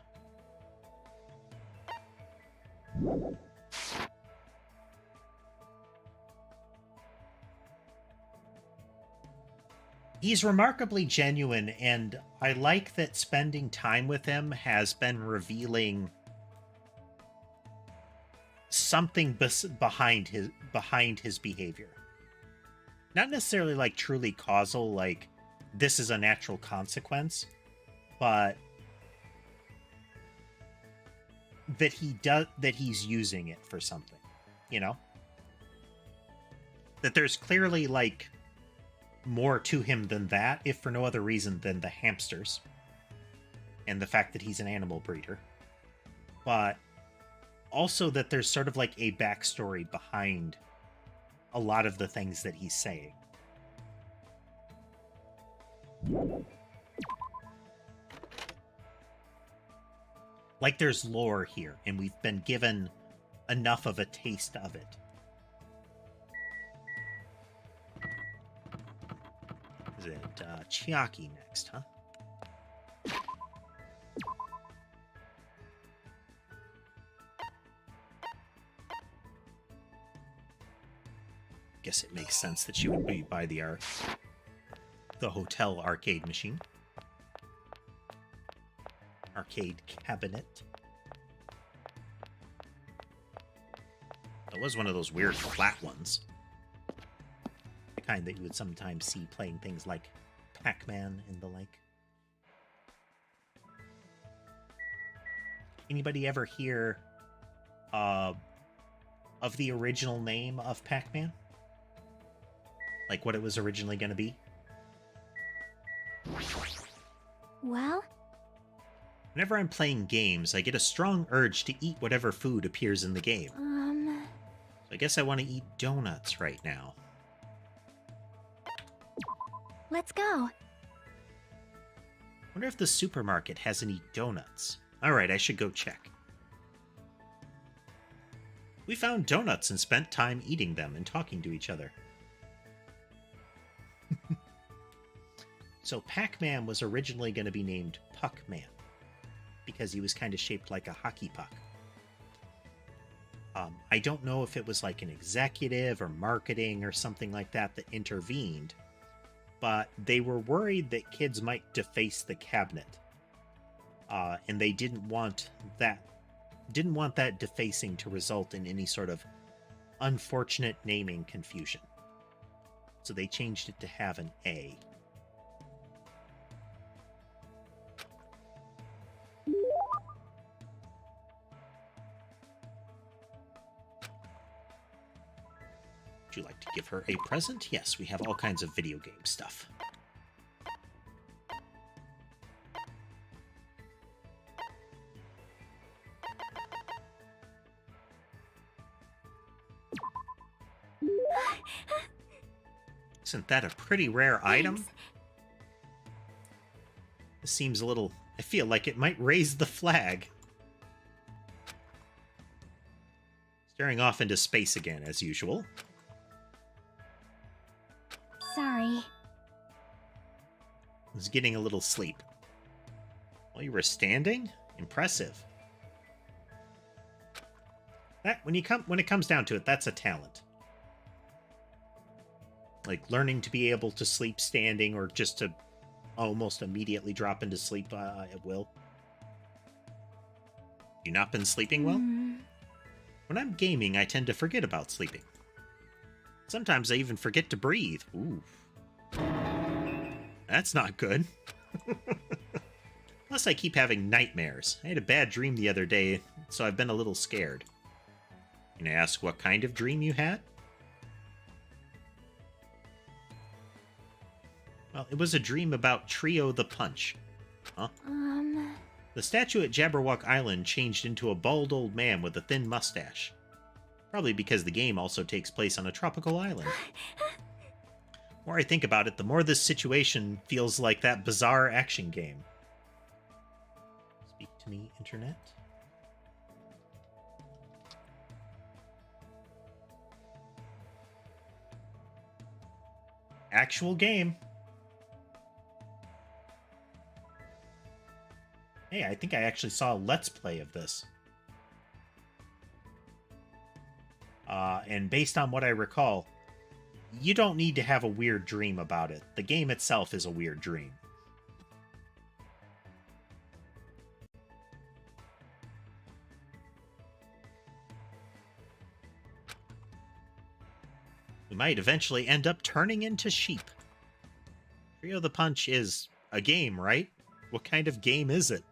He's remarkably genuine, and I like that spending time with him has been revealing something behind his behavior. Not necessarily like truly causal, like this is a natural consequence, but that he's using it for something, you know? That there's clearly like more to him than that, if for no other reason than the hamsters and the fact that he's an animal breeder, but also that there's sort of like a backstory behind a lot of the things that he's saying. Like there's lore here, and we've been given enough of a taste of it. Is it Chiaki next, huh? Guess it makes sense that she would be by the hotel arcade machine. Arcade cabinet. That was one of those weird flat ones. The kind that you would sometimes see playing things like Pac-Man and the like. Anybody ever hear of the original name of Pac-Man? Like what it was originally going to be? Well? Whenever I'm playing games, I get a strong urge to eat whatever food appears in the game. So I guess I want to eat donuts right now. Let's go. Wonder if the supermarket has any donuts. Alright, I should go check. We found donuts and spent time eating them and talking to each other. So Pac-Man was originally going to be named Puck-Man, because he was kind of shaped like a hockey puck. I don't know if it was like an executive or marketing or something like that that intervened, but they were worried that kids might deface the cabinet, and they didn't want that defacing to result in any sort of unfortunate naming confusion. So they changed it to have an A. Would you like to give her a present? Yes, we have all kinds of video game stuff. Isn't that a pretty rare item? Thanks. This seems a little... I feel like it might raise the flag. Staring off into space again, as usual. Sorry. I was getting a little sleep. While you were standing? Impressive. That when it comes down to it, that's a talent. Like learning to be able to sleep standing or just to almost immediately drop into sleep at will. You not been sleeping well? When I'm gaming, I tend to forget about sleeping. Sometimes I even forget to breathe. Ooh. That's not good. Plus, I keep having nightmares. I had a bad dream the other day, so I've been a little scared. Can I ask what kind of dream you had? Well, it was a dream about Trio the Punch. Huh? The statue at Jabberwock Island changed into a bald old man with a thin mustache. Probably because the game also takes place on a tropical island. The more I think about it, the more this situation feels like that bizarre action game. Speak to me, Internet. Actual game. Hey, I think I actually saw a Let's Play of this. And based on what I recall, you don't need to have a weird dream about it. The game itself is a weird dream. We might eventually end up turning into sheep. Trio the Punch is a game, right? What kind of game is it?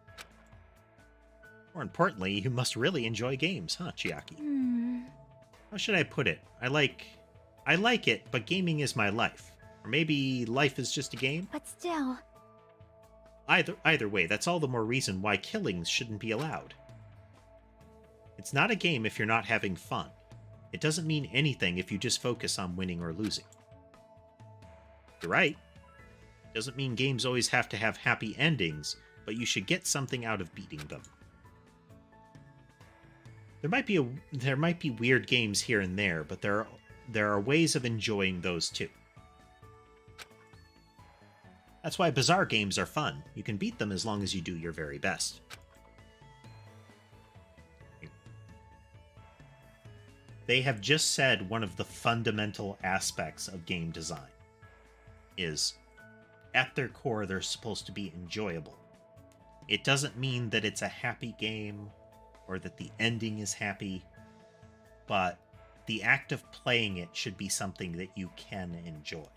More importantly, you must really enjoy games, huh, Chiaki? How should I put it? I like it, but gaming is my life. Or maybe life is just a game? But still. Either way, that's all the more reason why killings shouldn't be allowed. It's not a game if you're not having fun. It doesn't mean anything if you just focus on winning or losing. You're right. It doesn't mean games always have to have happy endings, but you should get something out of beating them. There might be weird games here and there, but there are ways of enjoying those too. That's why bizarre games are fun. You can beat them as long as you do your very best. They have just said one of the fundamental aspects of game design is, at their core, they're supposed to be enjoyable. It doesn't mean that it's a happy game or that the ending is happy, but the act of playing it should be something that you can enjoy.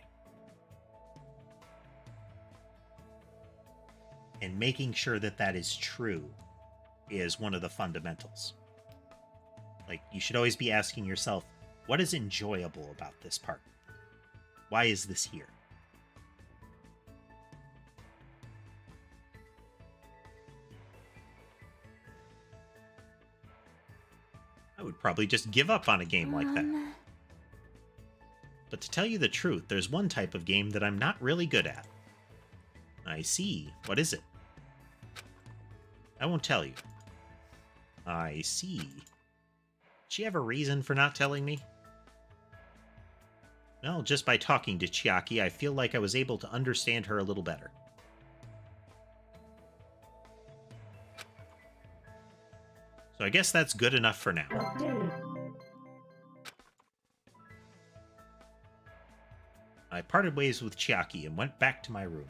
And making sure that that is true is one of the fundamentals. Like, you should always be asking yourself, what is enjoyable about this part? Why is this here? I would probably just give up on a game like that. But to tell you the truth, there's one type of game that I'm not really good at. I see. What is it? I won't tell you. I see. Does she have a reason for not telling me? Well, just by talking to Chiaki, I feel like I was able to understand her a little better. So I guess that's good enough for now. I parted ways with Chiaki and went back to my room.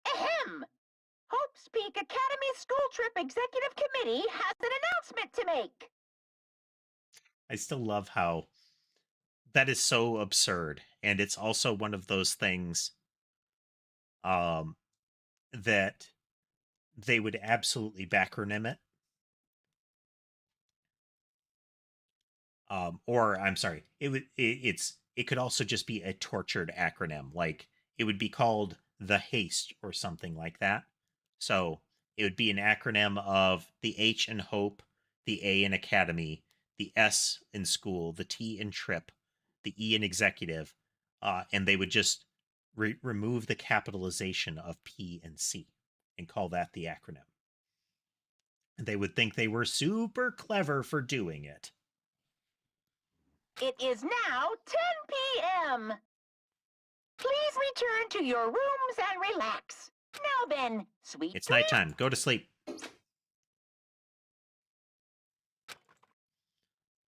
Ahem! Hope's Peak Academy School Trip Executive Committee has an announcement to make. I still love how that is so absurd, and it's also one of those things that they would absolutely backronym it. Or I'm sorry, it could also just be a tortured acronym. Like it would be called the Haste or something like that. So it would be an acronym of the H in Hope, the A in Academy, the S in School, the T in Trip, the E in Executive, and they would just remove the capitalization of P and C and call that the acronym. And they would think they were super clever for doing it. It is now 10 p.m. Please return to your rooms and relax. Now then, sweet It's dreams. nighttime. Go to sleep.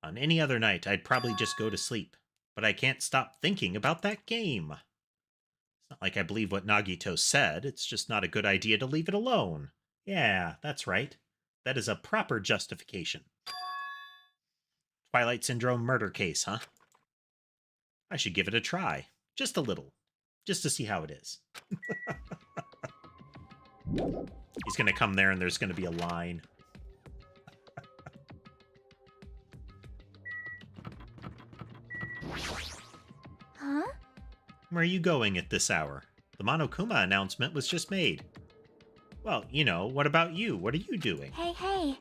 On any other night, I'd probably just go to sleep. But I can't stop thinking about that game. It's not like I believe what Nagito said. It's just not a good idea to leave it alone. Yeah, that's right. That is a proper justification. Twilight Syndrome murder case, huh? I should give it a try. Just a little. Just to see how it is. He's going to come there and there's going to be a line. Huh? Where are you going at this hour? The Monokuma announcement was just made. Well, you know, what about you? What are you doing? Hey. I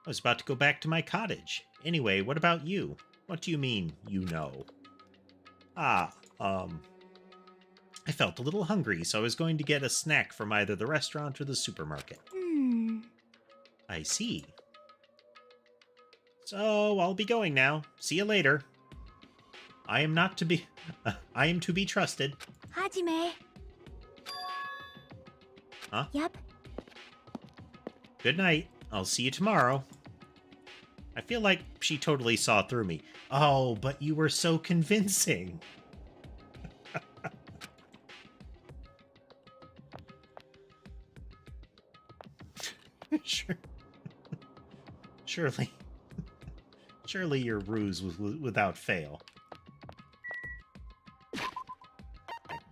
was about to go back to my cottage. Anyway, what about you? What do you mean, you know? I felt a little hungry, so I was going to get a snack from either the restaurant or the supermarket. I see. So, I'll be going now. See you later. I am to be trusted. Hajime. Huh? Yep. Good night. I'll see you tomorrow. I feel like she totally saw through me. Oh, but you were so convincing. Sure. Surely your ruse was without fail.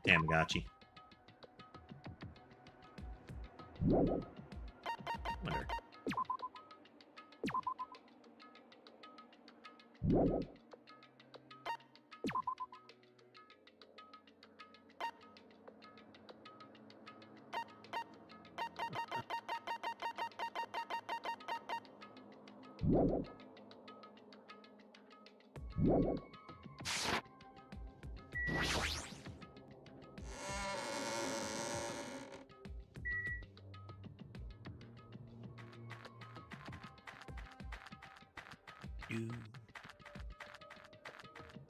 Tamagotchi. Wonder.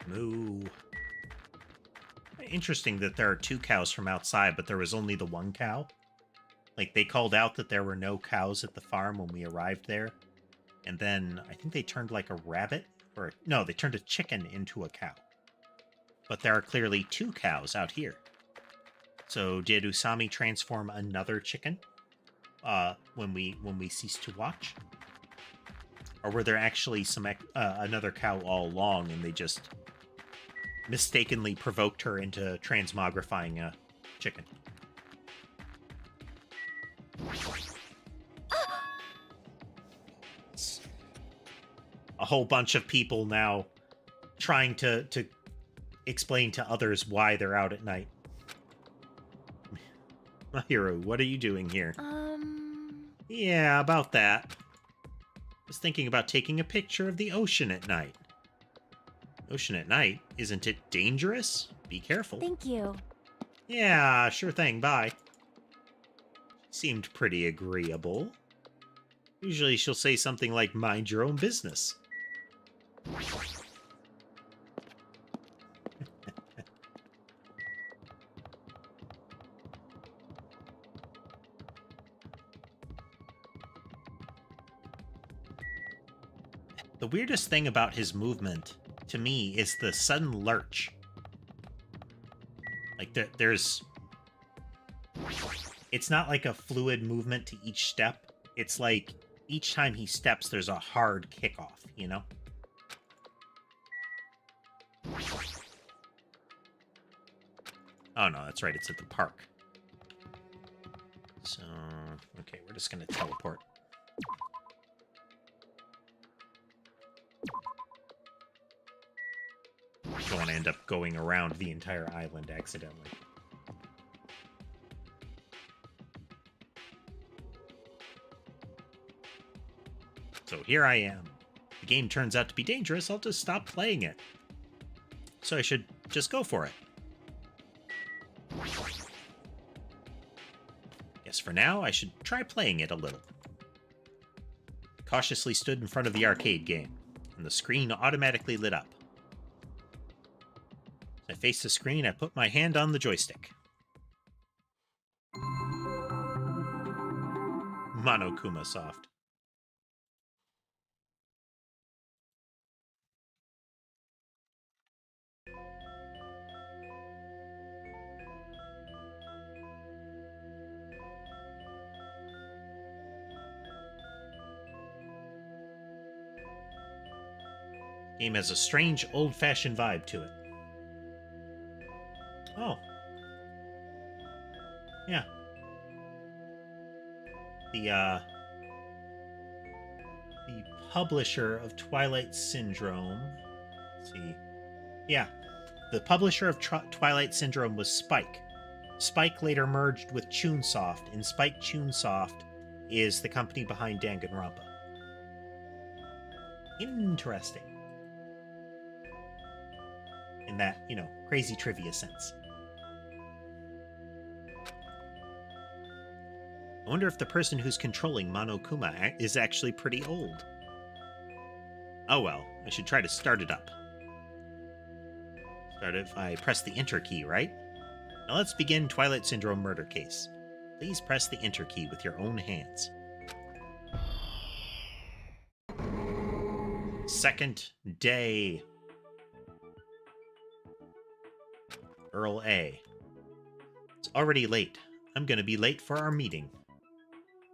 Moo. Interesting that there are 2 cows from outside, but there was only the 1 cow. Like, they called out that there were no cows at the farm when we arrived there. And then I think they turned like a rabbit, or no, they turned a chicken into a cow. But there are clearly 2 cows out here. So did Usami transform another chicken when we ceased to watch? Or were there actually some another cow all along and they just mistakenly provoked her into transmogrifying a chicken? A whole bunch of people now trying to explain to others why they're out at night. Hiro, what are you doing here? Yeah, about that. I was thinking about taking a picture of the ocean at night. Ocean at night? Isn't it dangerous? Be careful. Thank you. Yeah, sure thing, bye. Seemed pretty agreeable. Usually she'll say something like, mind your own business. The weirdest thing about his movement, to me, is the sudden lurch. Like, there's... It's not like a fluid movement to each step. It's like, each time he steps, there's a hard kickoff, you know? Oh, no, that's right. It's at the park. So, okay, we're just going to teleport. Don't want to end up going around the entire island accidentally. So here I am. The game turns out to be dangerous, I'll just stop playing it. So I should just go for it. Guess for now, I should try playing it a little. Cautiously stood in front of the arcade game, and the screen automatically lit up. As I faced the screen, I put my hand on the joystick. Monokuma Soft. Game has a strange, old-fashioned vibe to it. Oh. Yeah. The publisher of Twilight Syndrome... Let's see. Yeah. The publisher of Twilight Syndrome was Spike. Spike later merged with Chunsoft, and Spike Chunsoft is the company behind Danganronpa. Interesting. In that, crazy trivia sense. I wonder if the person who's controlling Monokuma is actually pretty old. Oh well, I should try to start it up. Start if I press the Enter key, right? Now let's begin Twilight Syndrome murder case. Please press the Enter key with your own hands. Second day. Earl A. It's already late. I'm gonna be late for our meeting.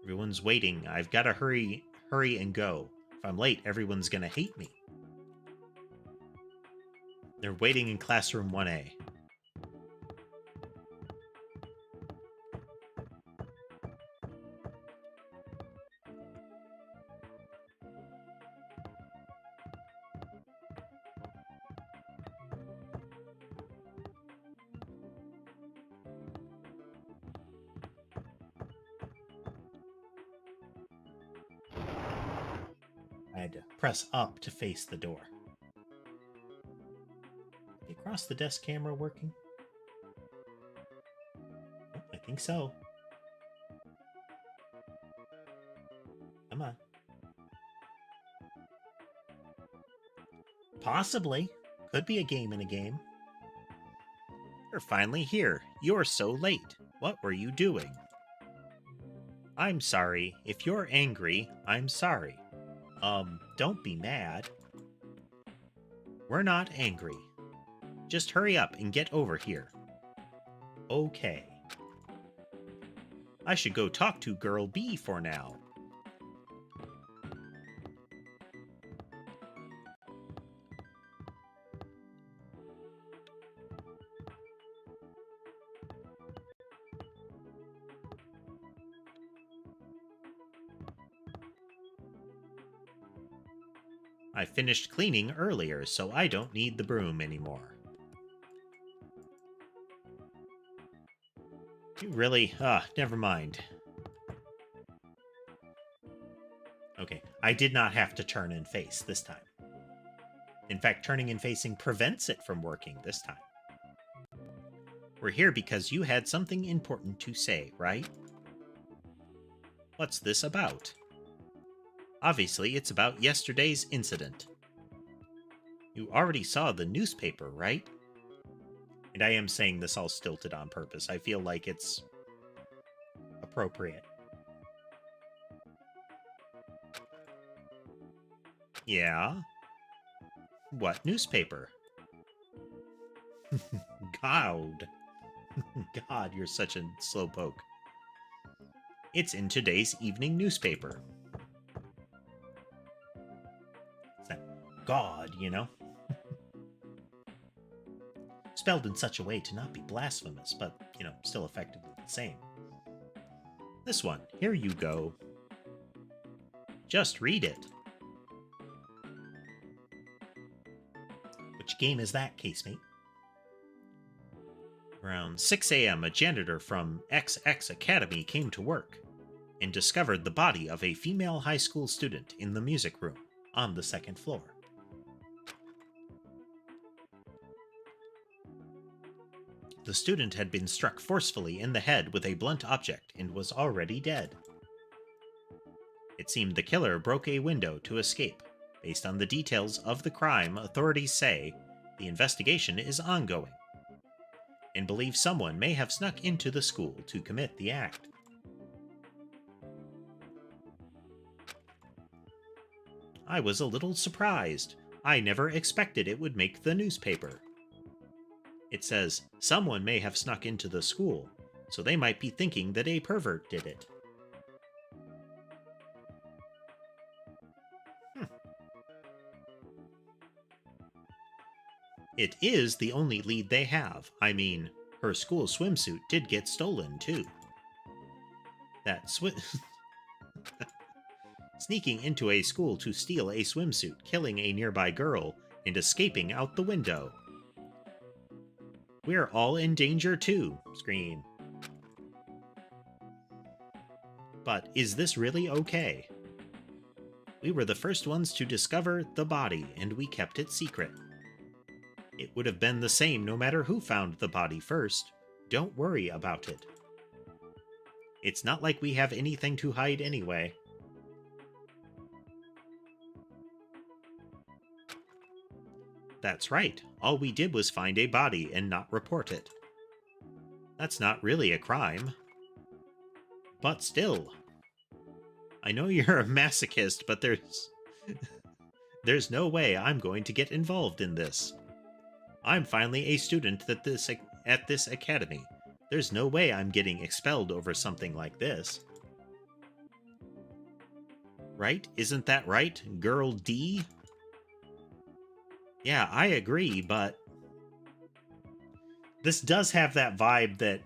Everyone's waiting. I've gotta hurry and go. If I'm late, everyone's gonna hate me. They're waiting in classroom 1A. I had to press up to face the door. The across the desk camera working? Oh, I think so. Come on. Possibly. Could be a game in a game. You're finally here. You're so late. What were you doing? I'm sorry. If you're angry, I'm sorry. Don't be mad. We're not angry. Just hurry up and get over here. Okay. I should go talk to Girl B for now. I finished cleaning earlier, so I don't need the broom anymore. You really... never mind. Okay, I did not have to turn and face this time. In fact, turning and facing prevents it from working this time. We're here because you had something important to say, right? What's this about? Obviously, it's about yesterday's incident. You already saw the newspaper, right? And I am saying this all stilted on purpose. I feel like it's appropriate. Yeah? What newspaper? God. God, you're such a slowpoke. It's in today's evening newspaper. God, you know? Spelled in such a way to not be blasphemous, but, still effectively the same. This one, here you go. Just read it. Which game is that, casemate? Around 6 a.m., a janitor from XX Academy came to work and discovered the body of a female high school student in the music room on the second floor. The student had been struck forcefully in the head with a blunt object and was already dead. It seemed the killer broke a window to escape. Based on the details of the crime, authorities say the investigation is ongoing and believe someone may have snuck into the school to commit the act. I was a little surprised. I never expected it would make the newspaper. It says, someone may have snuck into the school, so they might be thinking that a pervert did it. It is the only lead they have. I mean, her school swimsuit did get stolen, too. That Sneaking into a school to steal a swimsuit, killing a nearby girl, and escaping out the window. We're all in danger too, scream. But is this really okay? We were the first ones to discover the body, and we kept it secret. It would have been the same no matter who found the body first. Don't worry about it. It's not like we have anything to hide anyway. That's right. All we did was find a body and not report it. That's not really a crime. But still. I know you're a masochist, but there's no way I'm going to get involved in this. I'm finally a student at this academy. There's no way I'm getting expelled over something like this. Right? Isn't that right, Girl D? Yeah, I agree, but this does have that vibe that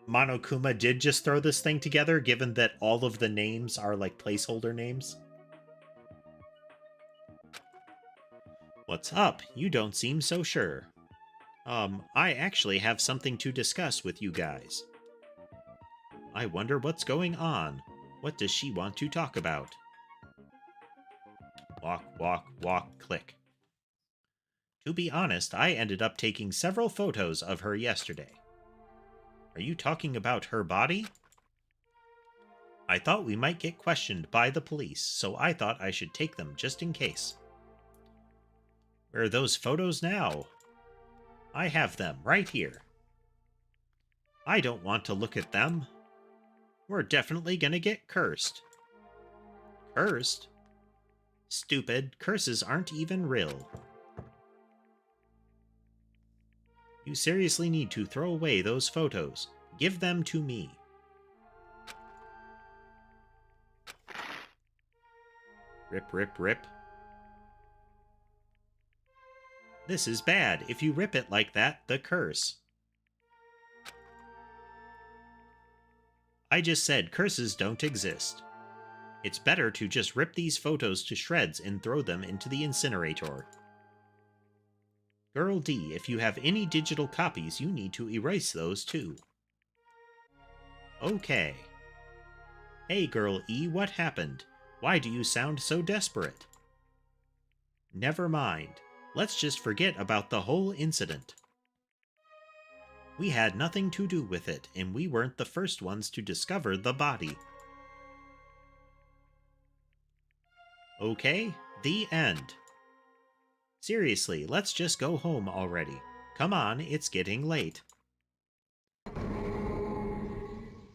Monokuma did just throw this thing together, given that all of the names are like placeholder names. What's up? You don't seem so sure. I actually have something to discuss with you guys. I wonder what's going on. What does she want to talk about? Walk, walk, walk, click. To be honest, I ended up taking several photos of her yesterday. Are you talking about her body? I thought we might get questioned by the police, so I thought I should take them just in case. Where are those photos now? I have them right here. I don't want to look at them. We're definitely gonna get cursed. Cursed? Stupid, curses aren't even real. You seriously need to throw away those photos. Give them to me. Rip, rip, rip. This is bad. If you rip it like that, the curse. I just said curses don't exist. It's better to just rip these photos to shreds and throw them into the incinerator. Girl D, if you have any digital copies, you need to erase those too. Okay. Hey, Girl E, what happened? Why do you sound so desperate? Never mind. Let's just forget about the whole incident. We had nothing to do with it, and we weren't the first ones to discover the body. Okay, the end. Seriously, let's just go home already. Come on, it's getting late.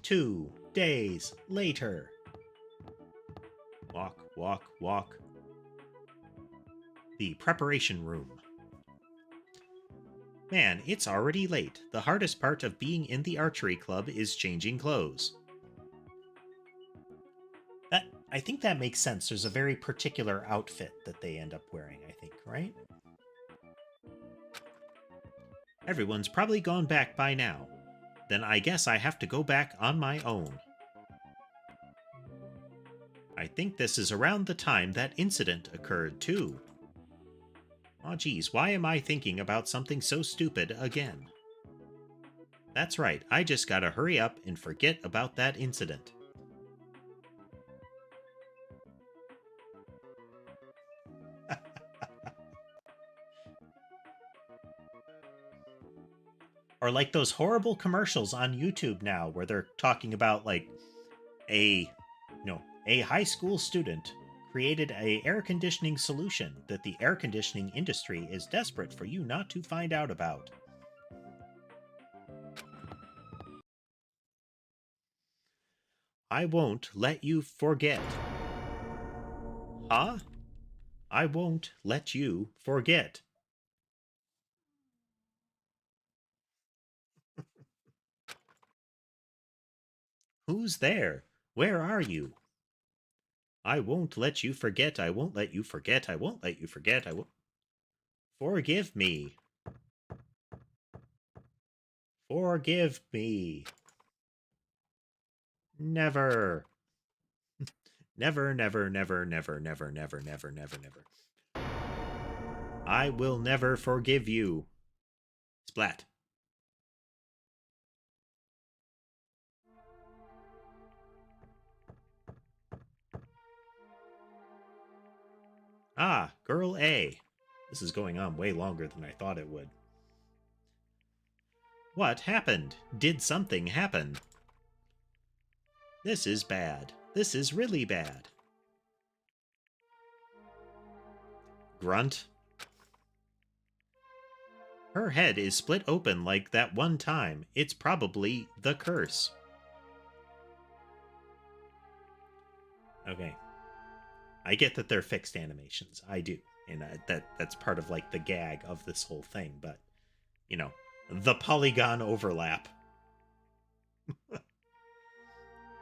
2 days later. Walk, walk, walk. The preparation room. Man, it's already late. The hardest part of being in the archery club is changing clothes. I think that makes sense. There's a very particular outfit that they end up wearing, I think, right? Everyone's probably gone back by now. Then I guess I have to go back on my own. I think this is around the time that incident occurred, too. Aw, geez, why am I thinking about something so stupid again? That's right, I just gotta hurry up and forget about that incident. Or like those horrible commercials on YouTube now where they're talking about like a high school student created a air conditioning solution that the air conditioning industry is desperate for you not to find out about. I won't let you forget. Huh? I won't let you forget. Who's there? Where are you? I won't let you forget. I won't let you forget. I won't let you forget. I won't. Forgive me. Forgive me. Never. Never, never, never, never, never, never, never, never, never. I will never forgive you. Splat. Ah, Girl A. This is going on way longer than I thought it would. What happened? Did something happen? This is bad. This is really bad. Grunt. Her head is split open like that one time. It's probably the curse. Okay. I get that they're fixed animations. I do. And that's part of like the gag of this whole thing. But, you know, the polygon overlap.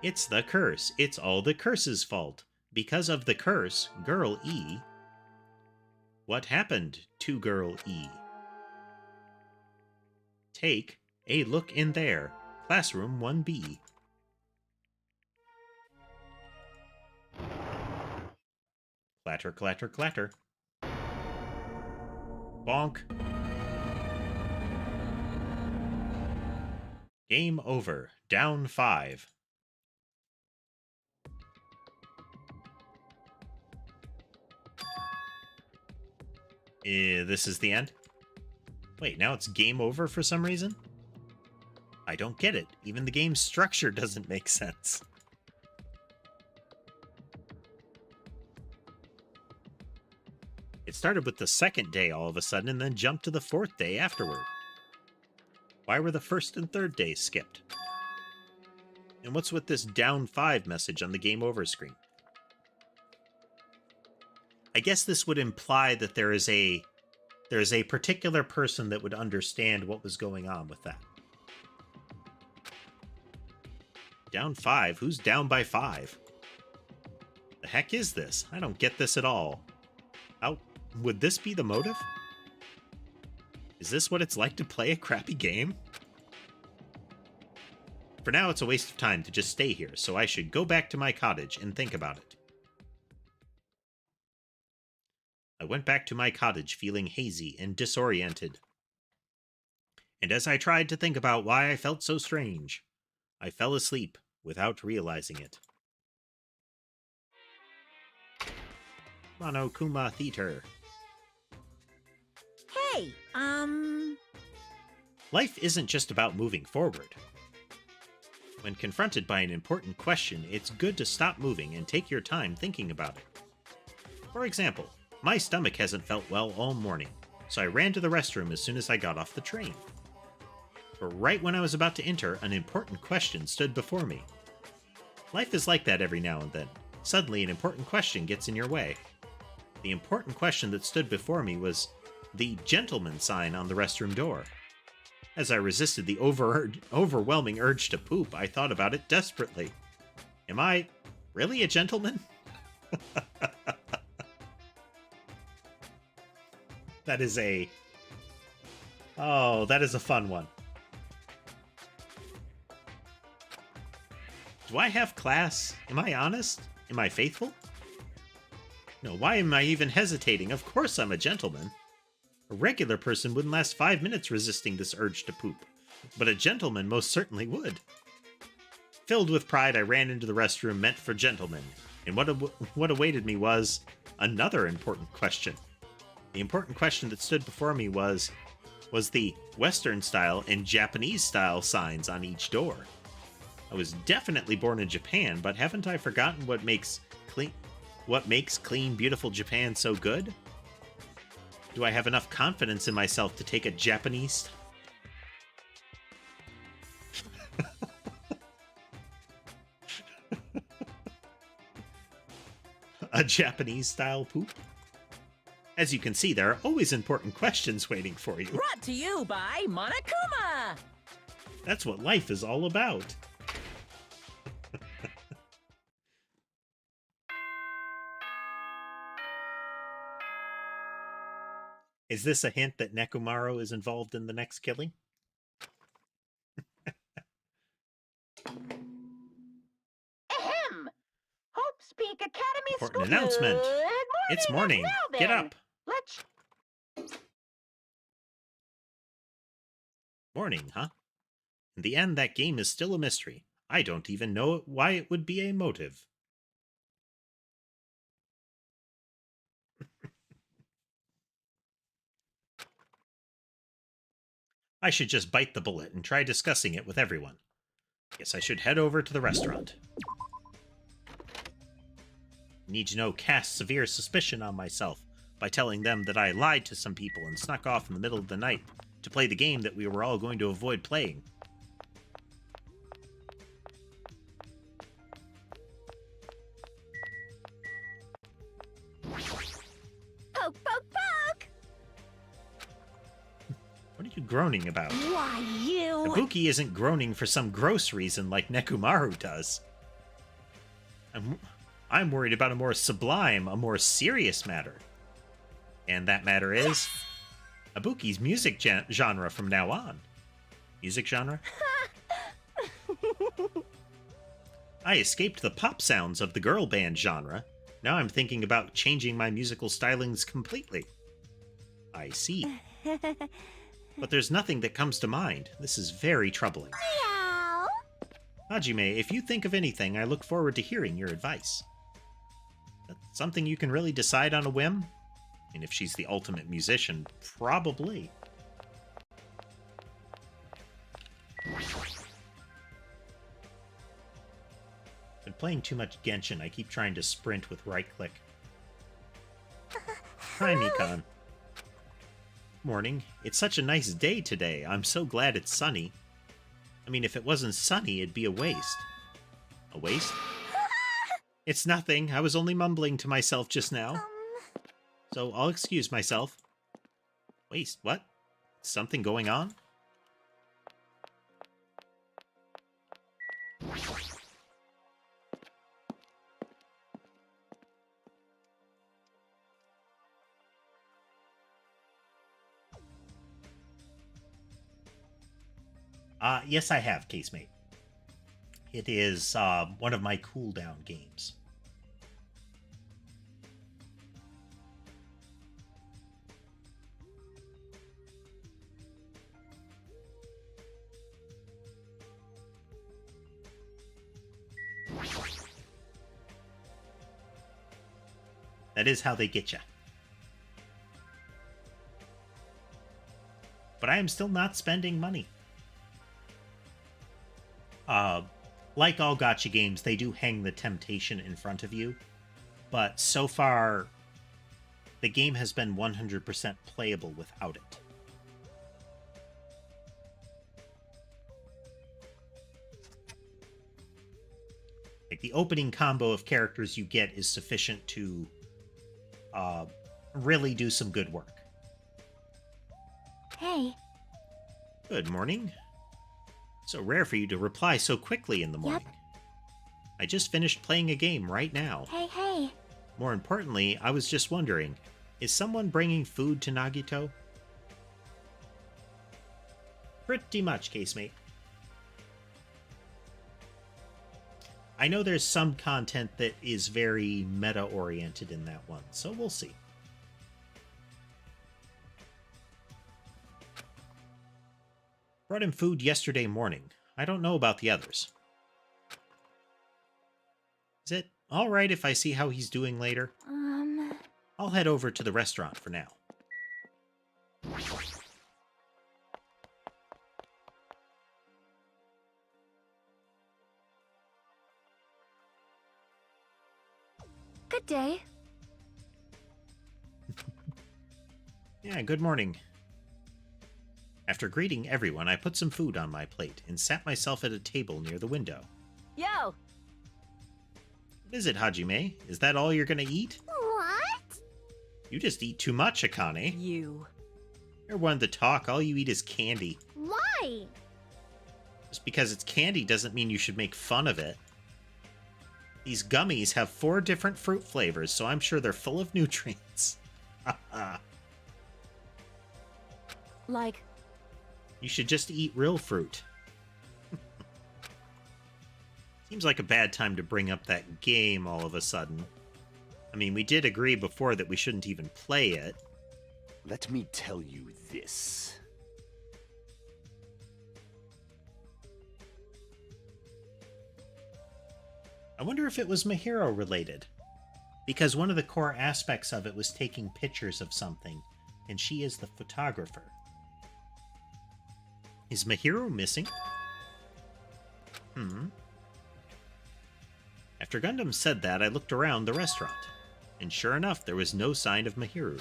It's the curse. It's all the curse's fault. Because of the curse, Girl E. What happened to Girl E? Take a look in there. Classroom 1B. Clatter, clatter, clatter. Bonk. Game over. Down 5. This is the end? Wait, now it's game over for some reason? I don't get it. Even the game's structure doesn't make sense. It started with the second day all of a sudden and then jumped to the fourth day afterward. Why were the first and third days skipped? And what's with this down 5 message on the game over screen? I guess this would imply that there is a particular person that would understand what was going on with that. Down 5? Who's down by 5? The heck is this? I don't get this at all. How would this be the motive? Is this what it's like to play a crappy game? For now, it's a waste of time to just stay here, so I should go back to my cottage and think about it. I went back to my cottage feeling hazy and disoriented. And as I tried to think about why I felt so strange, I fell asleep without realizing it. Monokuma Theater. Hey, Life isn't just about moving forward. When confronted by an important question, it's good to stop moving and take your time thinking about it. For example, my stomach hasn't felt well all morning, so I ran to the restroom as soon as I got off the train. But right when I was about to enter, an important question stood before me. Life is like that every now and then. Suddenly, an important question gets in your way. The important question that stood before me was the gentleman sign on the restroom door. As I resisted the overwhelming urge to poop, I thought about it desperately. Am I really a gentleman? That is a fun one. Do I have class? Am I honest? Am I faithful? No, why am I even hesitating? Of course I'm a gentleman. A regular person wouldn't last 5 minutes resisting this urge to poop, but a gentleman most certainly would. Filled with pride, I ran into the restroom meant for gentlemen, and what awaited me was another important question. The important question that stood before me was the Western style and Japanese style signs on each door. I was definitely born in Japan, but haven't I forgotten what makes clean, beautiful Japan so good? Do I have enough confidence in myself to take a Japanese... a Japanese-style poop? As you can see, there are always important questions waiting for you. Brought to you by Monokuma! That's what life is all about. Is this a hint that Nekomaru is involved in the next killing? Ahem! Hope's Peak Academy Important School. announcement. Good morning, It's morning. as well, Get then. up. Let's... Morning, huh? In the end, that game is still a mystery. I don't even know why it would be a motive. I should just bite the bullet and try discussing it with everyone. Guess I should head over to the restaurant. Need to know cast severe suspicion on myself by telling them that I lied to some people and snuck off in the middle of the night to play the game that we were all going to avoid playing. Poke, poke, poke! What are you groaning about? Why, you... Ibuki isn't groaning for some gross reason like Nekomaru does. I'm worried about a more sublime, a more serious matter. And that matter is Ibuki's music genre from now on. Music genre? I escaped the pop sounds of the girl band genre. Now I'm thinking about changing my musical stylings completely. I see. But there's nothing that comes to mind. This is very troubling. Meow! Hajime, if you think of anything, I look forward to hearing your advice. That's something you can really decide on a whim? And if she's the ultimate musician, probably. Been playing too much Genshin. I keep trying to sprint with right-click. Hi, Mikan. Morning. It's such a nice day today. I'm so glad it's sunny. I mean, if it wasn't sunny, it'd be a waste. A waste? It's nothing. I was only mumbling to myself just now. So I'll excuse myself. Waste? What? Something going on? Yes, I have, Casemate. It is one of my cooldown games. That is how they get you. But I am still not spending money. Like all gacha games, they do hang the temptation in front of you. But so far, the game has been 100% playable without it. Like, the opening combo of characters you get is sufficient to really do some good work. Hey. Good morning. So rare for you to reply so quickly in the morning. Yep. I just finished playing a game right now. Hey. More importantly, I was just wondering, is someone bringing food to Nagito? Pretty much, Casemate. I know there's some content that is very meta-oriented in that one, so we'll see. Brought him food yesterday morning. I don't know about the others. Is it all right if I see how he's doing later? I'll head over to the restaurant for now. Good day. Yeah, good morning. After greeting everyone, I put some food on my plate and sat myself at a table near the window. Yo! What is it, Hajime? Is that all you're gonna eat? What? You just eat too much, Akane. You. You're one to talk, all you eat is candy. Why? Just because it's candy doesn't mean you should make fun of it. These gummies have 4 different fruit flavors, so I'm sure they're full of nutrients. Like, You should just eat real fruit. Seems like a bad time to bring up that game all of a sudden. I mean, we did agree before that we shouldn't even play it. Let me tell you this. I wonder if it was Mahiro related. Because one of the core aspects of it was taking pictures of something, and she is the photographer. Is Mahiro missing? After Gundam said that, I looked around the restaurant, and sure enough, there was no sign of Mahiro.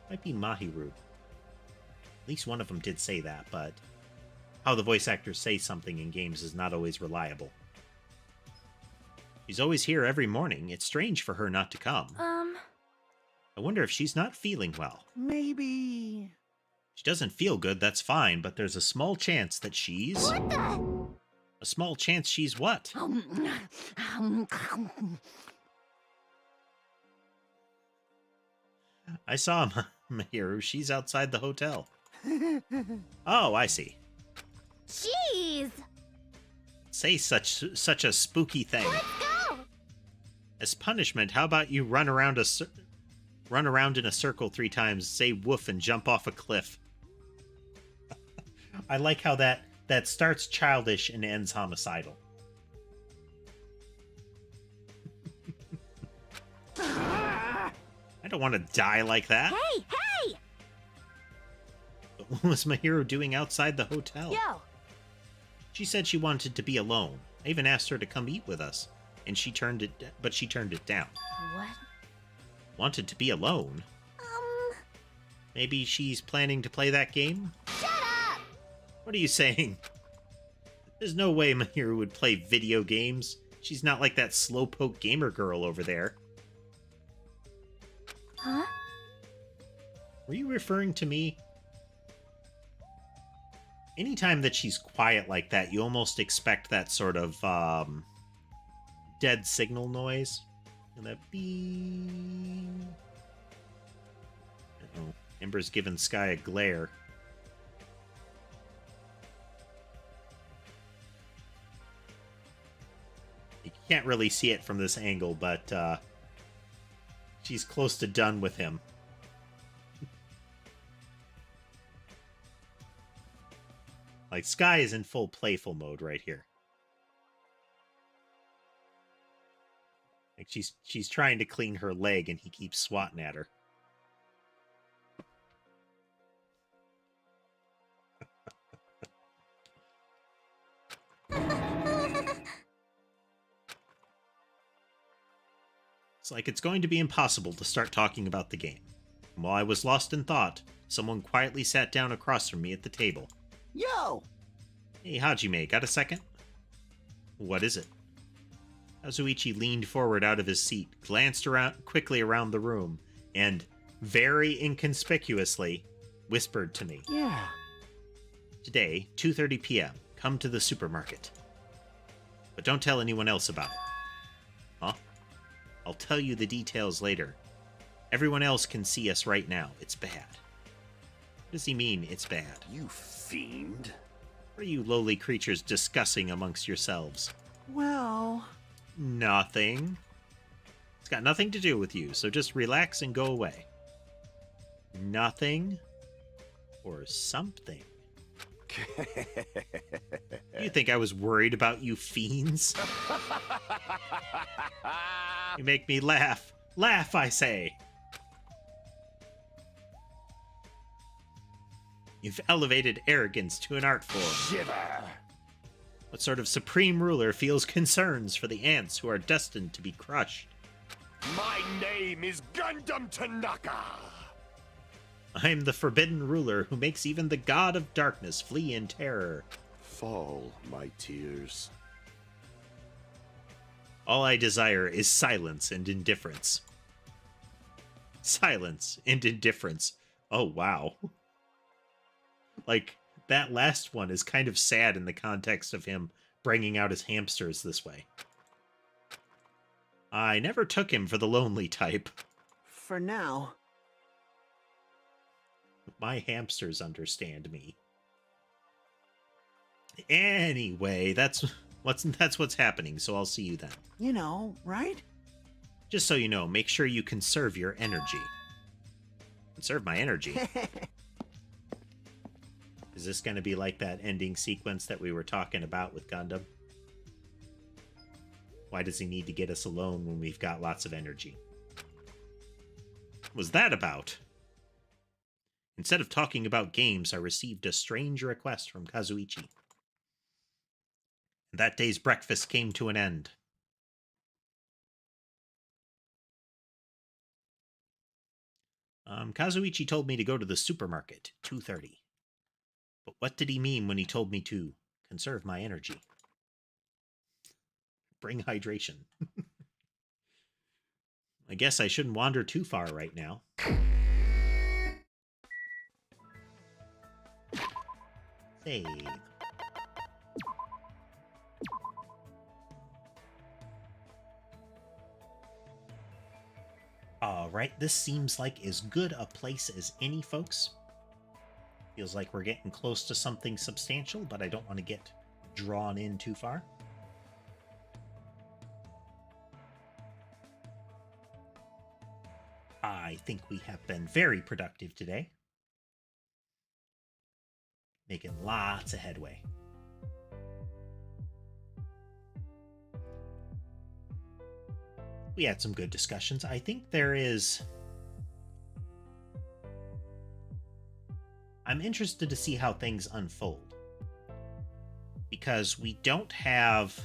Might be Mahiru. At least one of them did say that, but how the voice actors say something in games is not always reliable. She's always here every morning. It's strange for her not to come. I wonder if she's not feeling well. Maybe... She doesn't feel good, that's fine, but there's a small chance that she's... What the? A small chance she's what? I saw Mahiru. She's outside the hotel. Oh, I see. Jeez. Say such a spooky thing. Let's go. As punishment, how about you run around in a circle 3 times, say woof, and jump off a cliff? I like how that starts childish and ends homicidal. I don't want to die like that. hey, hey! But what was Mahiro doing outside the hotel? Yo! She said she wanted to be alone. I even asked her to come eat with us, and she turned it down. What? Wanted to be alone? Maybe she's planning to play that game? Shut up. What are you saying? There's no way Mahiro would play video games. She's not like that slowpoke gamer girl over there. Huh? Were you referring to me? Anytime that she's quiet like that, you almost expect that sort of, dead signal noise. And that beep. Uh-oh. Ember's giving Sky a glare. You can't really see it from this angle, but, she's close to done with him. Like, Sky is in full playful mode right here. Like, she's trying to clean her leg, and he keeps swatting at her. It's like it's going to be impossible to start talking about the game. And while I was lost in thought, someone quietly sat down across from me at the table. Yo! Hey, Hajime, got a second? What is it? Kazuichi leaned forward out of his seat, glanced quickly around the room, and, very inconspicuously, whispered to me. Yeah. Today, 2:30 p.m., come to the supermarket. But don't tell anyone else about it. Huh? I'll tell you the details later. Everyone else can see us right now. It's bad. What does he mean, it's bad? You fiend. What are you lowly creatures discussing amongst yourselves? Well... Nothing. It's got nothing to do with you, so just relax and go away. Nothing? Or something. You think I was worried about you fiends? You make me laugh. Laugh, I say. You've elevated arrogance to an art form. Shiver! What sort of supreme ruler feels concerns for the ants who are destined to be crushed? My name is Gundam Tanaka! I am the forbidden ruler who makes even the god of darkness flee in terror. Fall, my tears. All I desire is silence and indifference. Silence and indifference. Oh, wow. Like, that last one is kind of sad in the context of him bringing out his hamsters this way. I never took him for the lonely type. For now. My hamsters understand me. Anyway, that's what's happening, so I'll see you then. You know, right? Just so you know, make sure you conserve your energy. Conserve my energy? Is this going to be like that ending sequence that we were talking about with Gundam? Why does he need to get us alone when we've got lots of energy? What was that about? Instead of talking about games, I received a strange request from Kazuichi. And that day's breakfast came to an end. Kazuichi told me to go to the supermarket, 2:30. But what did he mean when he told me to conserve my energy? Bring hydration. I guess I shouldn't wander too far right now. Save. Alright, this seems like as good a place as any, folks. Feels like we're getting close to something substantial, but I don't want to get drawn in too far. I think we have been very productive today. Making lots of headway. We had some good discussions. I think there is... I'm interested to see how things unfold. Because we don't have...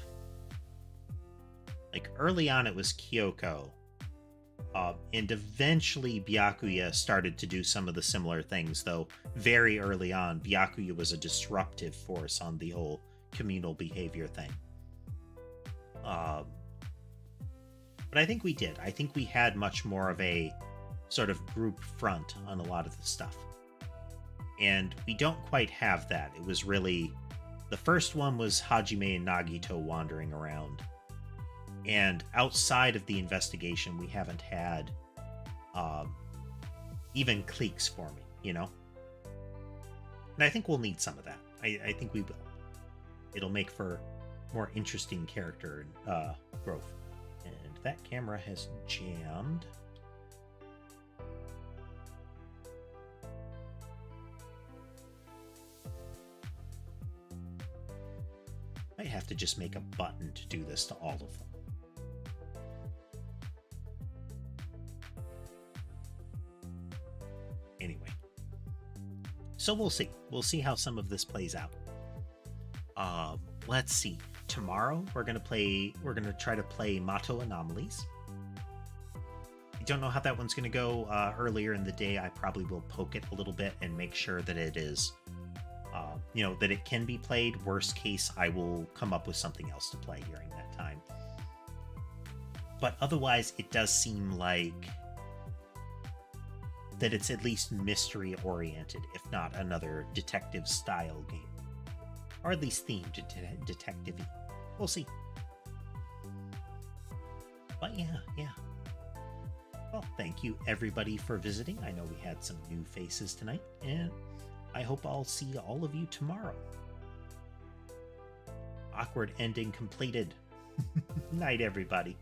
Like, early on it was Kyoko. And eventually Byakuya started to do some of the similar things, though very early on, Byakuya was a disruptive force on the whole communal behavior thing. But I think we did. I think we had much more of a sort of group front on a lot of the stuff. And we don't quite have that. It was really... The first one was Hajime and Nagito wandering around. And outside of the investigation, we haven't had even cliques forming, you know? And I think we'll need some of that. I think we will. It'll make for more interesting character growth. And that camera has jammed. Might have to just make a button to do this to all of them. Anyway, so we'll see. We'll see how some of this plays out. Let's see. Tomorrow we're gonna try to play Mato Anomalies. I don't know how that one's gonna go. Earlier in the day, I probably will poke it a little bit and make sure that it is, that it can be played. Worst case, I will come up with something else to play during that time. But otherwise, it does seem like that it's at least mystery-oriented, if not another detective-style game. Or at least themed detective-y. We'll see. But yeah. Well, thank you everybody for visiting. I know we had some new faces tonight, and I hope I'll see all of you tomorrow. Awkward ending completed. Night, everybody.